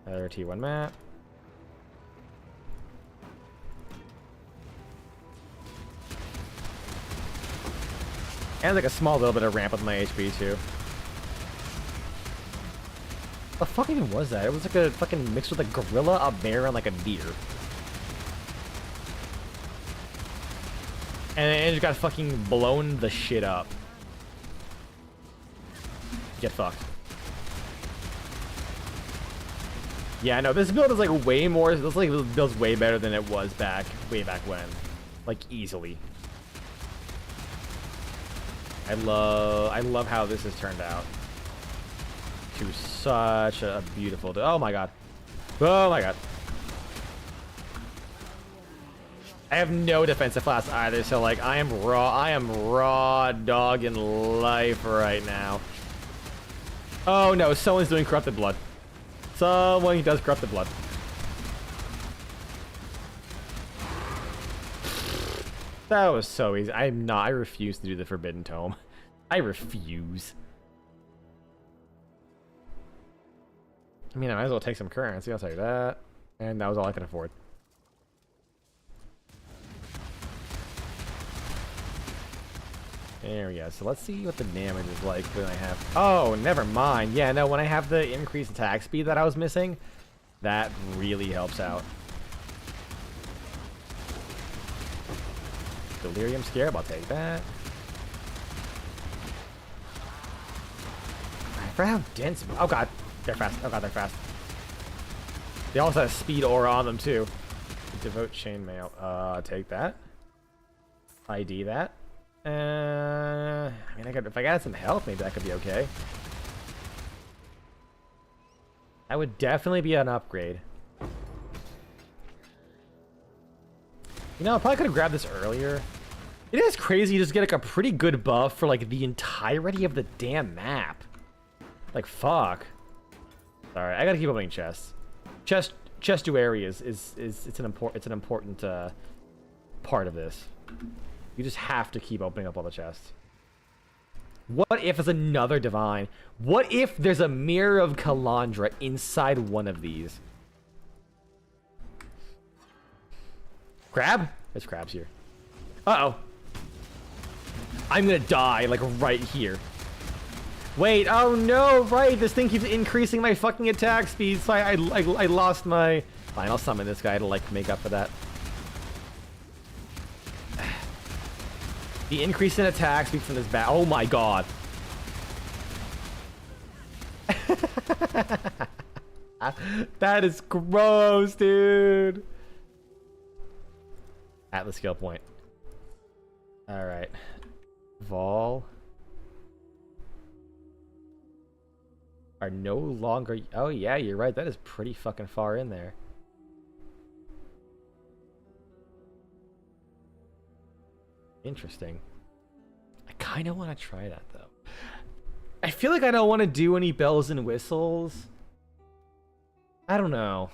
Another T1 map. And like a small little bit of ramp with my HP too. What the fuck even was that? It was like a fucking mix with a gorilla, a bear, and like a deer. And it just got fucking blown the shit up. Get fucked. Yeah, no, this build is like way more. This like build's way better than it was way back when, like easily. I love how this has turned out to such a beautiful. Oh my god. Oh my god. I have no defensive class either, so like I am raw dogging life right now. Oh no, someone's doing corrupted blood. Someone does corrupted blood. That was so easy. I refuse to do the Forbidden Tome. I refuse. I mean, I might as well take some currency, I'll tell you that. And that was all I could afford. There we go. So let's see what the damage is like when I have... Oh, never mind. Yeah, no, when I have the increased attack speed that I was missing, that really helps out. Delirium Scarab, I'll take that. I forgot how dense... Oh god, they're fast. Oh god, they're fast. They also have speed aura on them too. Devote Chainmail. Take that. ID that. I mean, if I got some health, maybe that could be okay. That would definitely be an upgrade. You know, I probably could have grabbed this earlier. It is crazy to just get like a pretty good buff for like the entirety of the damn map. Like fuck. Sorry, I gotta keep opening chests. Chest to areas is an important part of this. You just have to keep opening up all the chests. What if it's another divine? What if there's a mirror of Kalandra inside one of these? Crab? There's crabs here. Uh-oh. I'm gonna die, like, right here. Wait, oh no, right, this thing keeps increasing my fucking attack speed, so I lost my... Fine, I'll summon this guy to, like, make up for that. The increase in attack speed from this bat. Oh my god. That is gross, dude. At the skill point. Alright. Vol. are no longer... Oh, yeah, you're right. That is pretty fucking far in there. Interesting. I kind of want to try that, though. I feel like I don't want to do any bells and whistles. I don't know.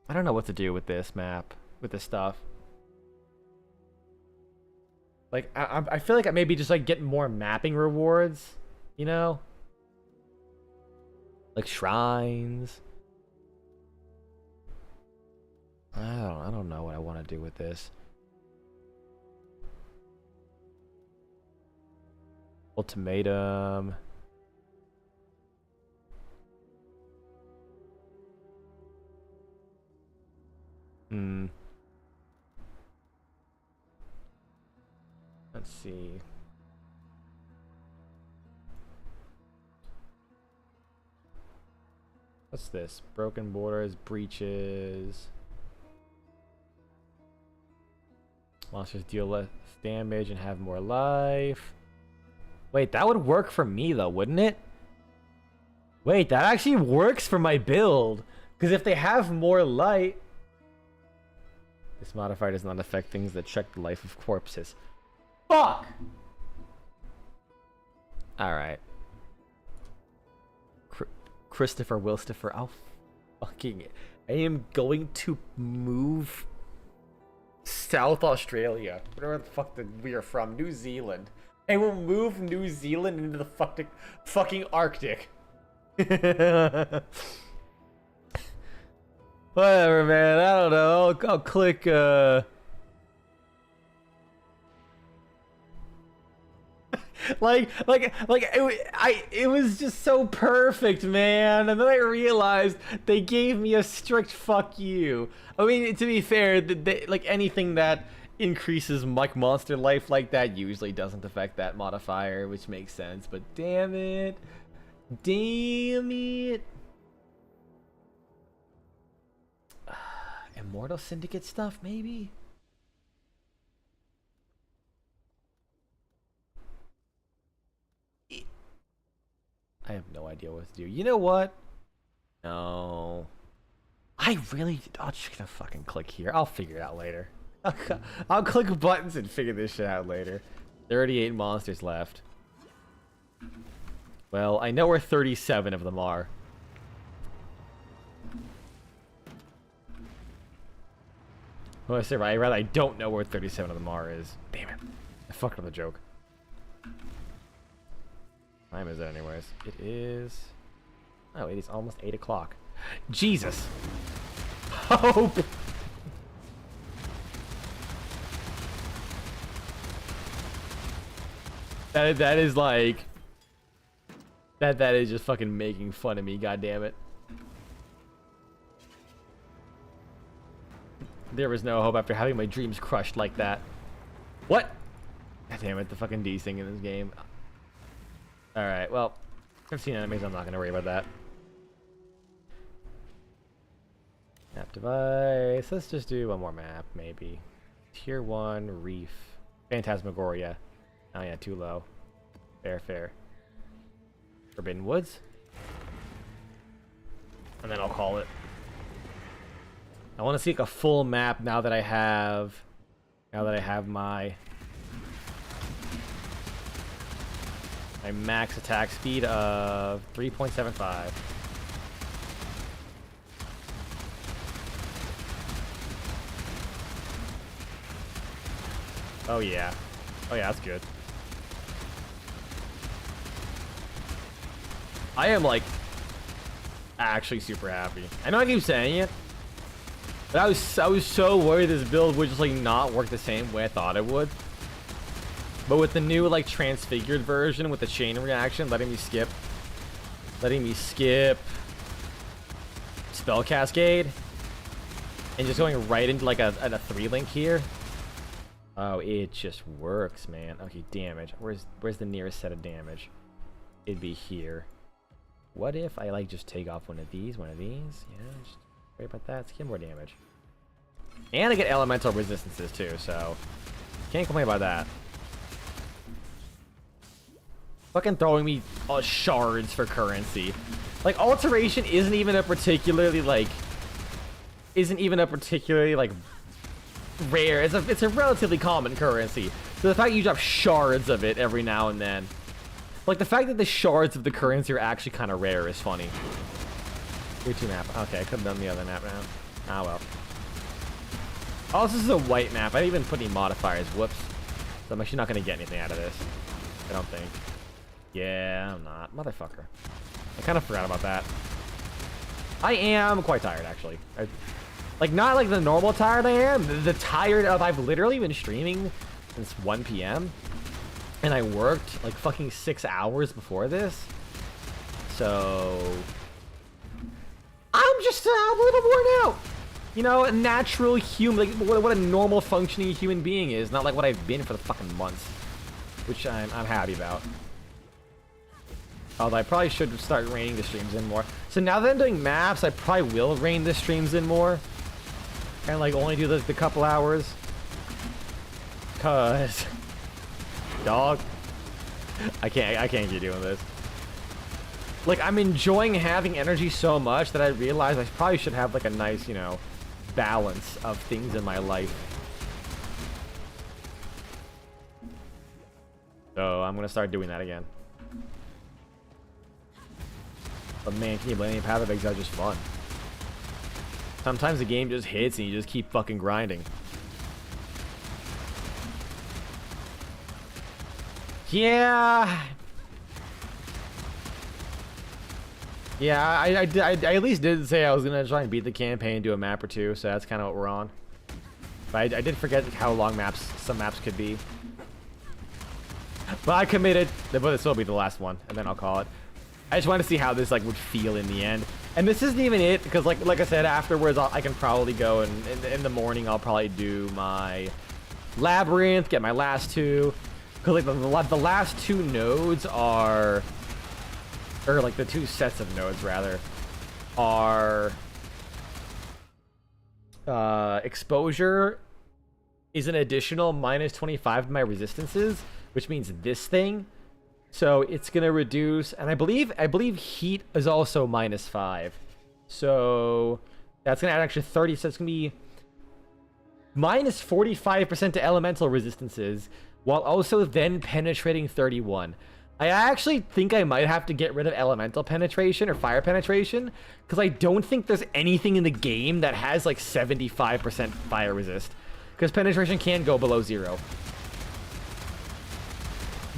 I don't know what to do with this map, with this stuff. Like, I feel like I maybe just, like, get more mapping rewards, you know? Like shrines. I don't know what I want to do with this. Ultimatum. Let's see. What's this? Broken borders, breaches. Monsters deal less damage and have more life. Wait, that would work for me though, wouldn't it? Wait, that actually works for my build. Because if they have more light... This modifier does not affect things that check the life of corpses. Fuck! Alright. Christopher Wilstopher, I'll fucking... I am going to move South Australia. Where the fuck we are from? New Zealand. I will move New Zealand into the fucking Arctic. Whatever, man. I don't know. I'll click, it was just so perfect, man. And then I realized they gave me a strict fuck you. I mean, to be fair, like anything that increases monster life like that usually doesn't affect that modifier, which makes sense. But damn it. Damn it. Immortal Syndicate stuff, maybe? I have no idea what to do. You know what? No. I'm just gonna fucking click here. I'll figure it out later. I'll click buttons and figure this shit out later. 38 monsters left. Well, I know where 37 of them are. Well, I say right. Rather, I don't know where 37 of them are is. Damn it. I fucked up the joke. What time is it anyways? It is... Oh, it is almost 8 o'clock. Jesus! Hope! That is like... That is just fucking making fun of me, goddammit. There was no hope after having my dreams crushed like that. What? God damn it, the fucking D thing in this game. Alright, well, I've seen enemies, I'm not gonna worry about that. Map device, let's just do one more map, maybe. Tier 1, Reef. Phantasmagoria. Oh yeah, too low. Fair. Forbidden Woods. And then I'll call it. I want to see like a full map now that I have my max attack speed of 3.75. Oh yeah, that's good. I am like actually super happy. I know I keep saying it, but I was so worried this build would just like not work the same way I thought it would. But with the new like transfigured version with the chain reaction, letting me skip spell cascade and just going right into like a 3-link here. Oh, it just works, man. Okay, damage. Where's the nearest set of damage? It'd be here. What if I like just take off one of these? Yeah, just worry about that. Let's get more damage. And I get elemental resistances too, so can't complain about that. Fucking throwing me shards for currency. Like, alteration isn't even a particularly, like, rare. It's a relatively common currency. So the fact you drop shards of it every now and then. Like, the fact that the shards of the currency are actually kind of rare is funny. Tier 2 map. Okay, I could have done the other map now. Ah, well. Oh, this is a white map. I didn't even put any modifiers. Whoops. So I'm actually not going to get anything out of this. I don't think. Yeah, I'm not. Motherfucker. I kind of forgot about that. I am quite tired, actually. Like, not like the normal tired I am. The tired of I've literally been streaming since 1 p.m. And I worked like fucking 6 hours before this. So I'm just a little worn out. You know, a natural human, like what a normal functioning human being is, not like what I've been for the fucking months. Which I'm happy about. Although I probably should start reining the streams in more. So now that I'm doing maps, I probably will rein the streams in more. And like only do the couple hours. Cause dog, I can't keep doing this. Like, I'm enjoying having energy so much that I realize I probably should have like a nice, you know, balance of things in my life. So I'm gonna start doing that again. But man, can you blame me? Path of Exile is just fun. Sometimes the game just hits and you just keep fucking grinding. Yeah. Yeah, I at least did say I was gonna try and beat the campaign and do a map or two, so that's kind of what we're on. But I did forget how long some maps could be. But I committed, but this will be the last one, and then I'll call it. I just wanted to see how this like would feel in the end. And this isn't even it, because like I said, afterwards I can probably go and in the morning I'll probably do my labyrinth, get my last two. Because like the last two nodes are, or like the two sets of nodes rather, are exposure is an additional minus 25 to my resistances, which means this thing. So it's gonna reduce, and I believe heat is also minus 5. So that's gonna add an extra 30. So it's gonna be minus 45% to elemental resistances, while also then penetrating 31. I actually think I might have to get rid of elemental penetration or fire penetration, because I don't think there's anything in the game that has like 75% fire resist, because penetration can go below 0.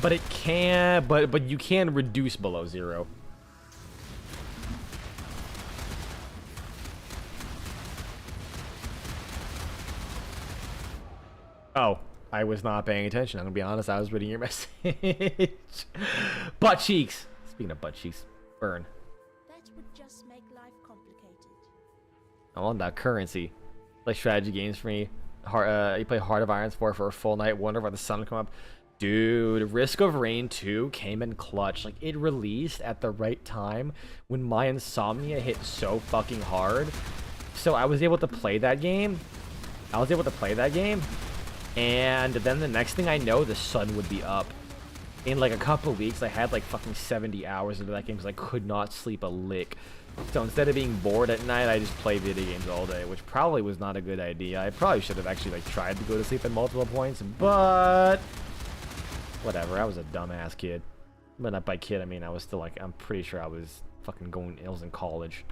But it can, but you can reduce below 0. Oh, I was not paying attention. I'm gonna be honest, I was reading your message. Butt cheeks. Speaking of butt cheeks, burn. That would just make life complicated. I want that currency. Play strategy games for me. You play Heart of Irons 4 for a full night. Wonder why the sun will come up. Dude, Risk of Rain 2 came in clutch. Like, it released at the right time when my insomnia hit so fucking hard. So I was able to play that game. And then the next thing I know, the sun would be up. In like a couple weeks, I had like fucking 70 hours into that game because I could not sleep a lick. So instead of being bored at night, I just played video games all day, which probably was not a good idea. I probably should have actually like tried to go to sleep at multiple points, but whatever. I was a dumbass kid. But not by kid, I mean I was still like, I'm pretty sure I was fucking I was in college.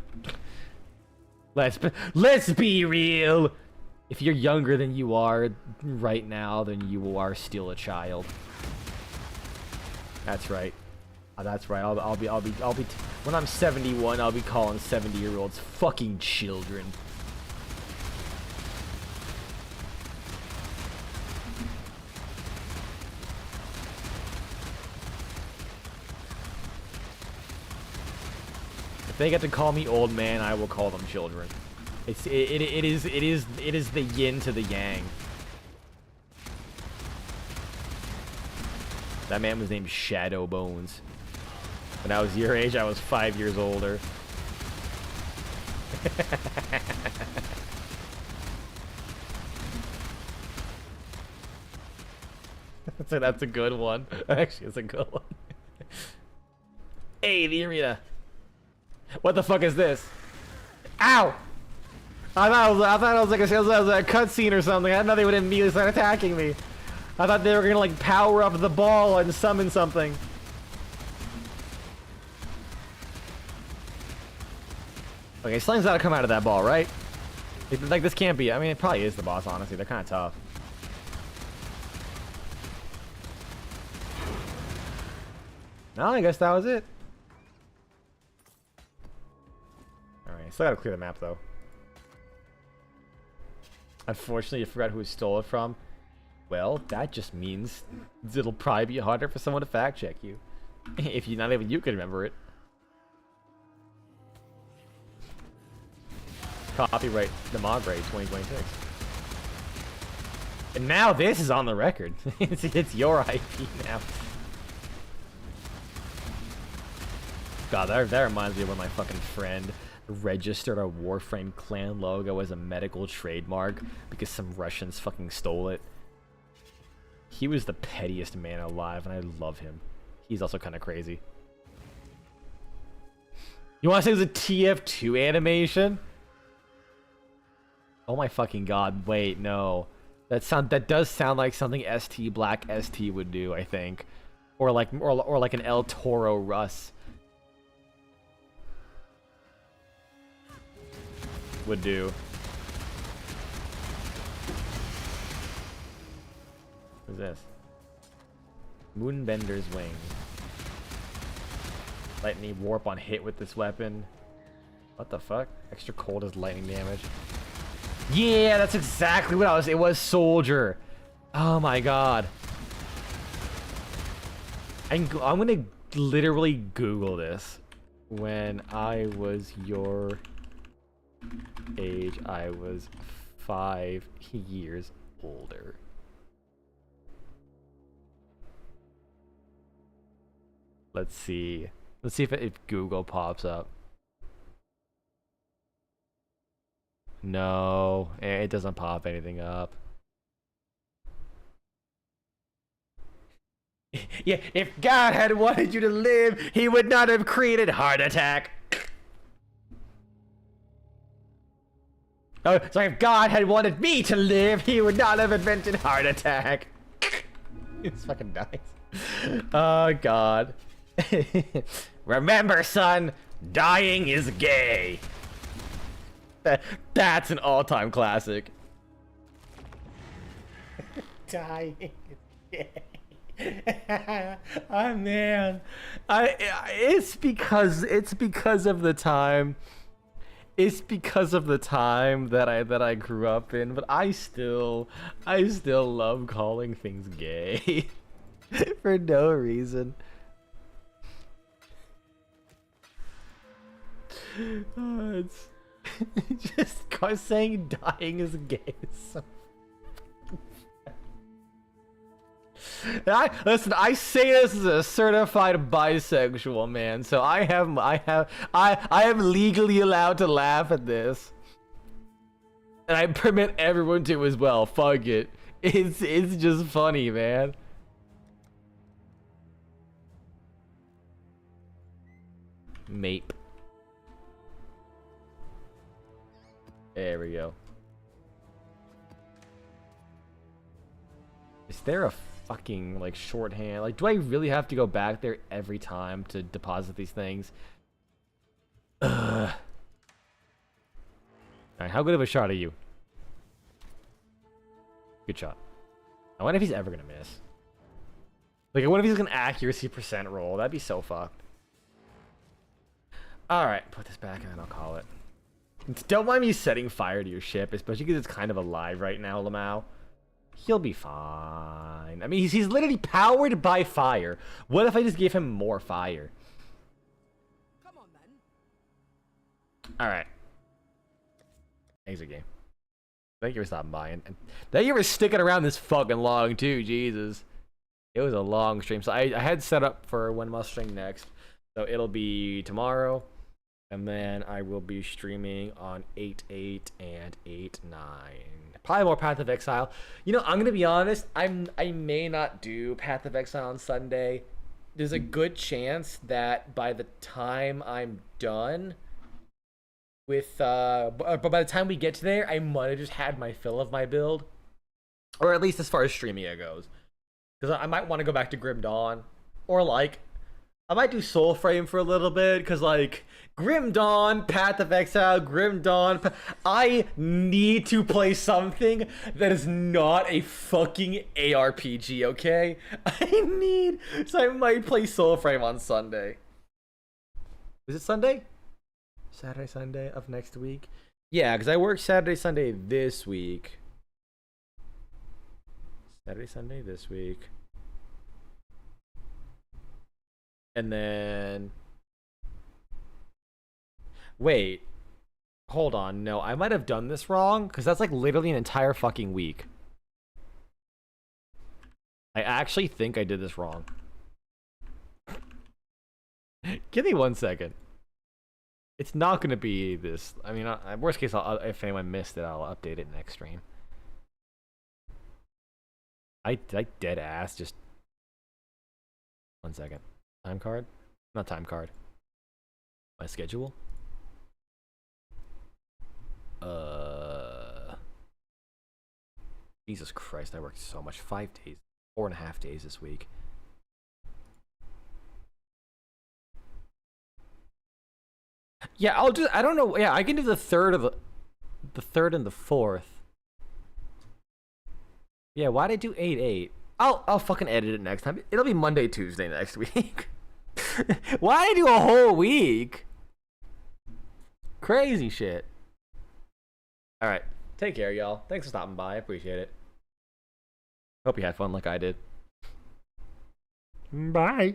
Let's be real. If you're younger than you are right now, then you are still a child. That's right. That's right. I'll be when I'm 71, I'll be calling 70-year-olds fucking children. If they get to call me old man, I will call them children. It is the yin to the yang. That man was named Shadow Bones. When I was your age, I was 5 years older. So that's a good one. Actually, it's a good one. Hey, the arena. What the fuck is this? Ow! I thought it was like a cutscene or something. I didn't know they would immediately start attacking me. I thought they were gonna like power up the ball and summon something. Okay, something's gotta come out of that ball, right? Like this can't be. I mean, it probably is the boss. Honestly, they're kind of tough. No, I guess that was it. All right, still gotta clear the map though. Unfortunately, you forgot who we stole it from. Well, that just means it'll probably be harder for someone to fact check you. If you not even you can remember it. Copyright the Mogray 2026. And now this is on the record. it's your IP now. God, that reminds me of when my fucking friend registered a Warframe clan logo as a medical trademark because some Russians fucking stole it. He was the pettiest man alive, and I love him. He's also kind of crazy. You want to say it was a TF2 animation? Oh my fucking god! Wait, no. That does sound like something Black ST would do, I think, or like an El Toro Russ would do. What's this? Moonbender's Wing. Lightning warp on hit with this weapon. What the fuck? Extra cold as lightning damage. Yeah, that's exactly what I was. It was soldier. Oh my god. I'm gonna literally Google this. When I was your age, I was 5 years older. Let's see. Let's see if Google pops up. No, it doesn't pop anything up. Yeah, if God had wanted you to live, he would not have created heart attack. Oh, so if God had wanted me to live, he would not have invented heart attack. It's fucking nice. Oh, God. Remember, son, dying is gay. That's an all-time classic. Dying is gay. Oh man, it's because of the time. It's because of the time that I grew up in, but I still love calling things gay for no reason. It's just saying dying is gay is so. Listen, I say this as a certified bisexual man, so I am legally allowed to laugh at this, and I permit everyone to as well. Fuck it, it's just funny, man. Mape. There we go. Is there a fucking like shorthand? Like, do I really have to go back there every time to deposit these things? Alright, how good of a shot are you? Good shot. I wonder if he's ever gonna miss. Like, I wonder if he's an accuracy % roll. That'd be so fucked. Alright, put this back and then I'll call it. Don't mind me setting fire to your ship, especially because it's kind of alive right now, Lamau. He'll be fine. I mean, he's literally powered by fire. What if I just gave him more fire? Come on, then. Alright. Thanks again. Thank you for stopping by. And thank you for sticking around this fucking long, too. Jesus. It was a long stream. So I had set up for when must stream next. So it'll be tomorrow. And then I will be streaming on 8/8 and 8/9. Probably more Path of Exile. You know, I'm gonna be honest. I may not do Path of Exile on Sunday. there's a good chance that by the time I'm done with but by the time we get to there, I might have just had my fill of my build, or at least as far as streaming it goes, because I might want to go back to Grim Dawn, or like I might do Soul Frame for a little bit, because like Grim Dawn, Path of Exile, Grim Dawn, I need to play something that is not a fucking ARPG, okay? So I might play Soul Frame on Sunday. Is it Sunday? Saturday, Sunday of next week? Yeah, because I work Saturday, Sunday this week. Saturday, Sunday this week. And then... Wait. Hold on. No, I might have done this wrong, because that's like literally an entire fucking week. I actually think I did this wrong. Give me 1 second. It's not going to be this. I mean, worst case, if anyone missed it, I'll update it next stream. I dead ass just... 1 second. Time card? Not time card. My schedule? Jesus Christ, I worked so much. 5 days. 4.5 days this week. Yeah, I'll just, I don't know. Yeah, I can do the third and the fourth. Yeah, why'd I do 8/8? I'll fucking edit it next time. It'll be Monday, Tuesday next week. Why'd I do a whole week? Crazy shit. Alright, take care, y'all. Thanks for stopping by. I appreciate it. Hope you had fun like I did. Bye.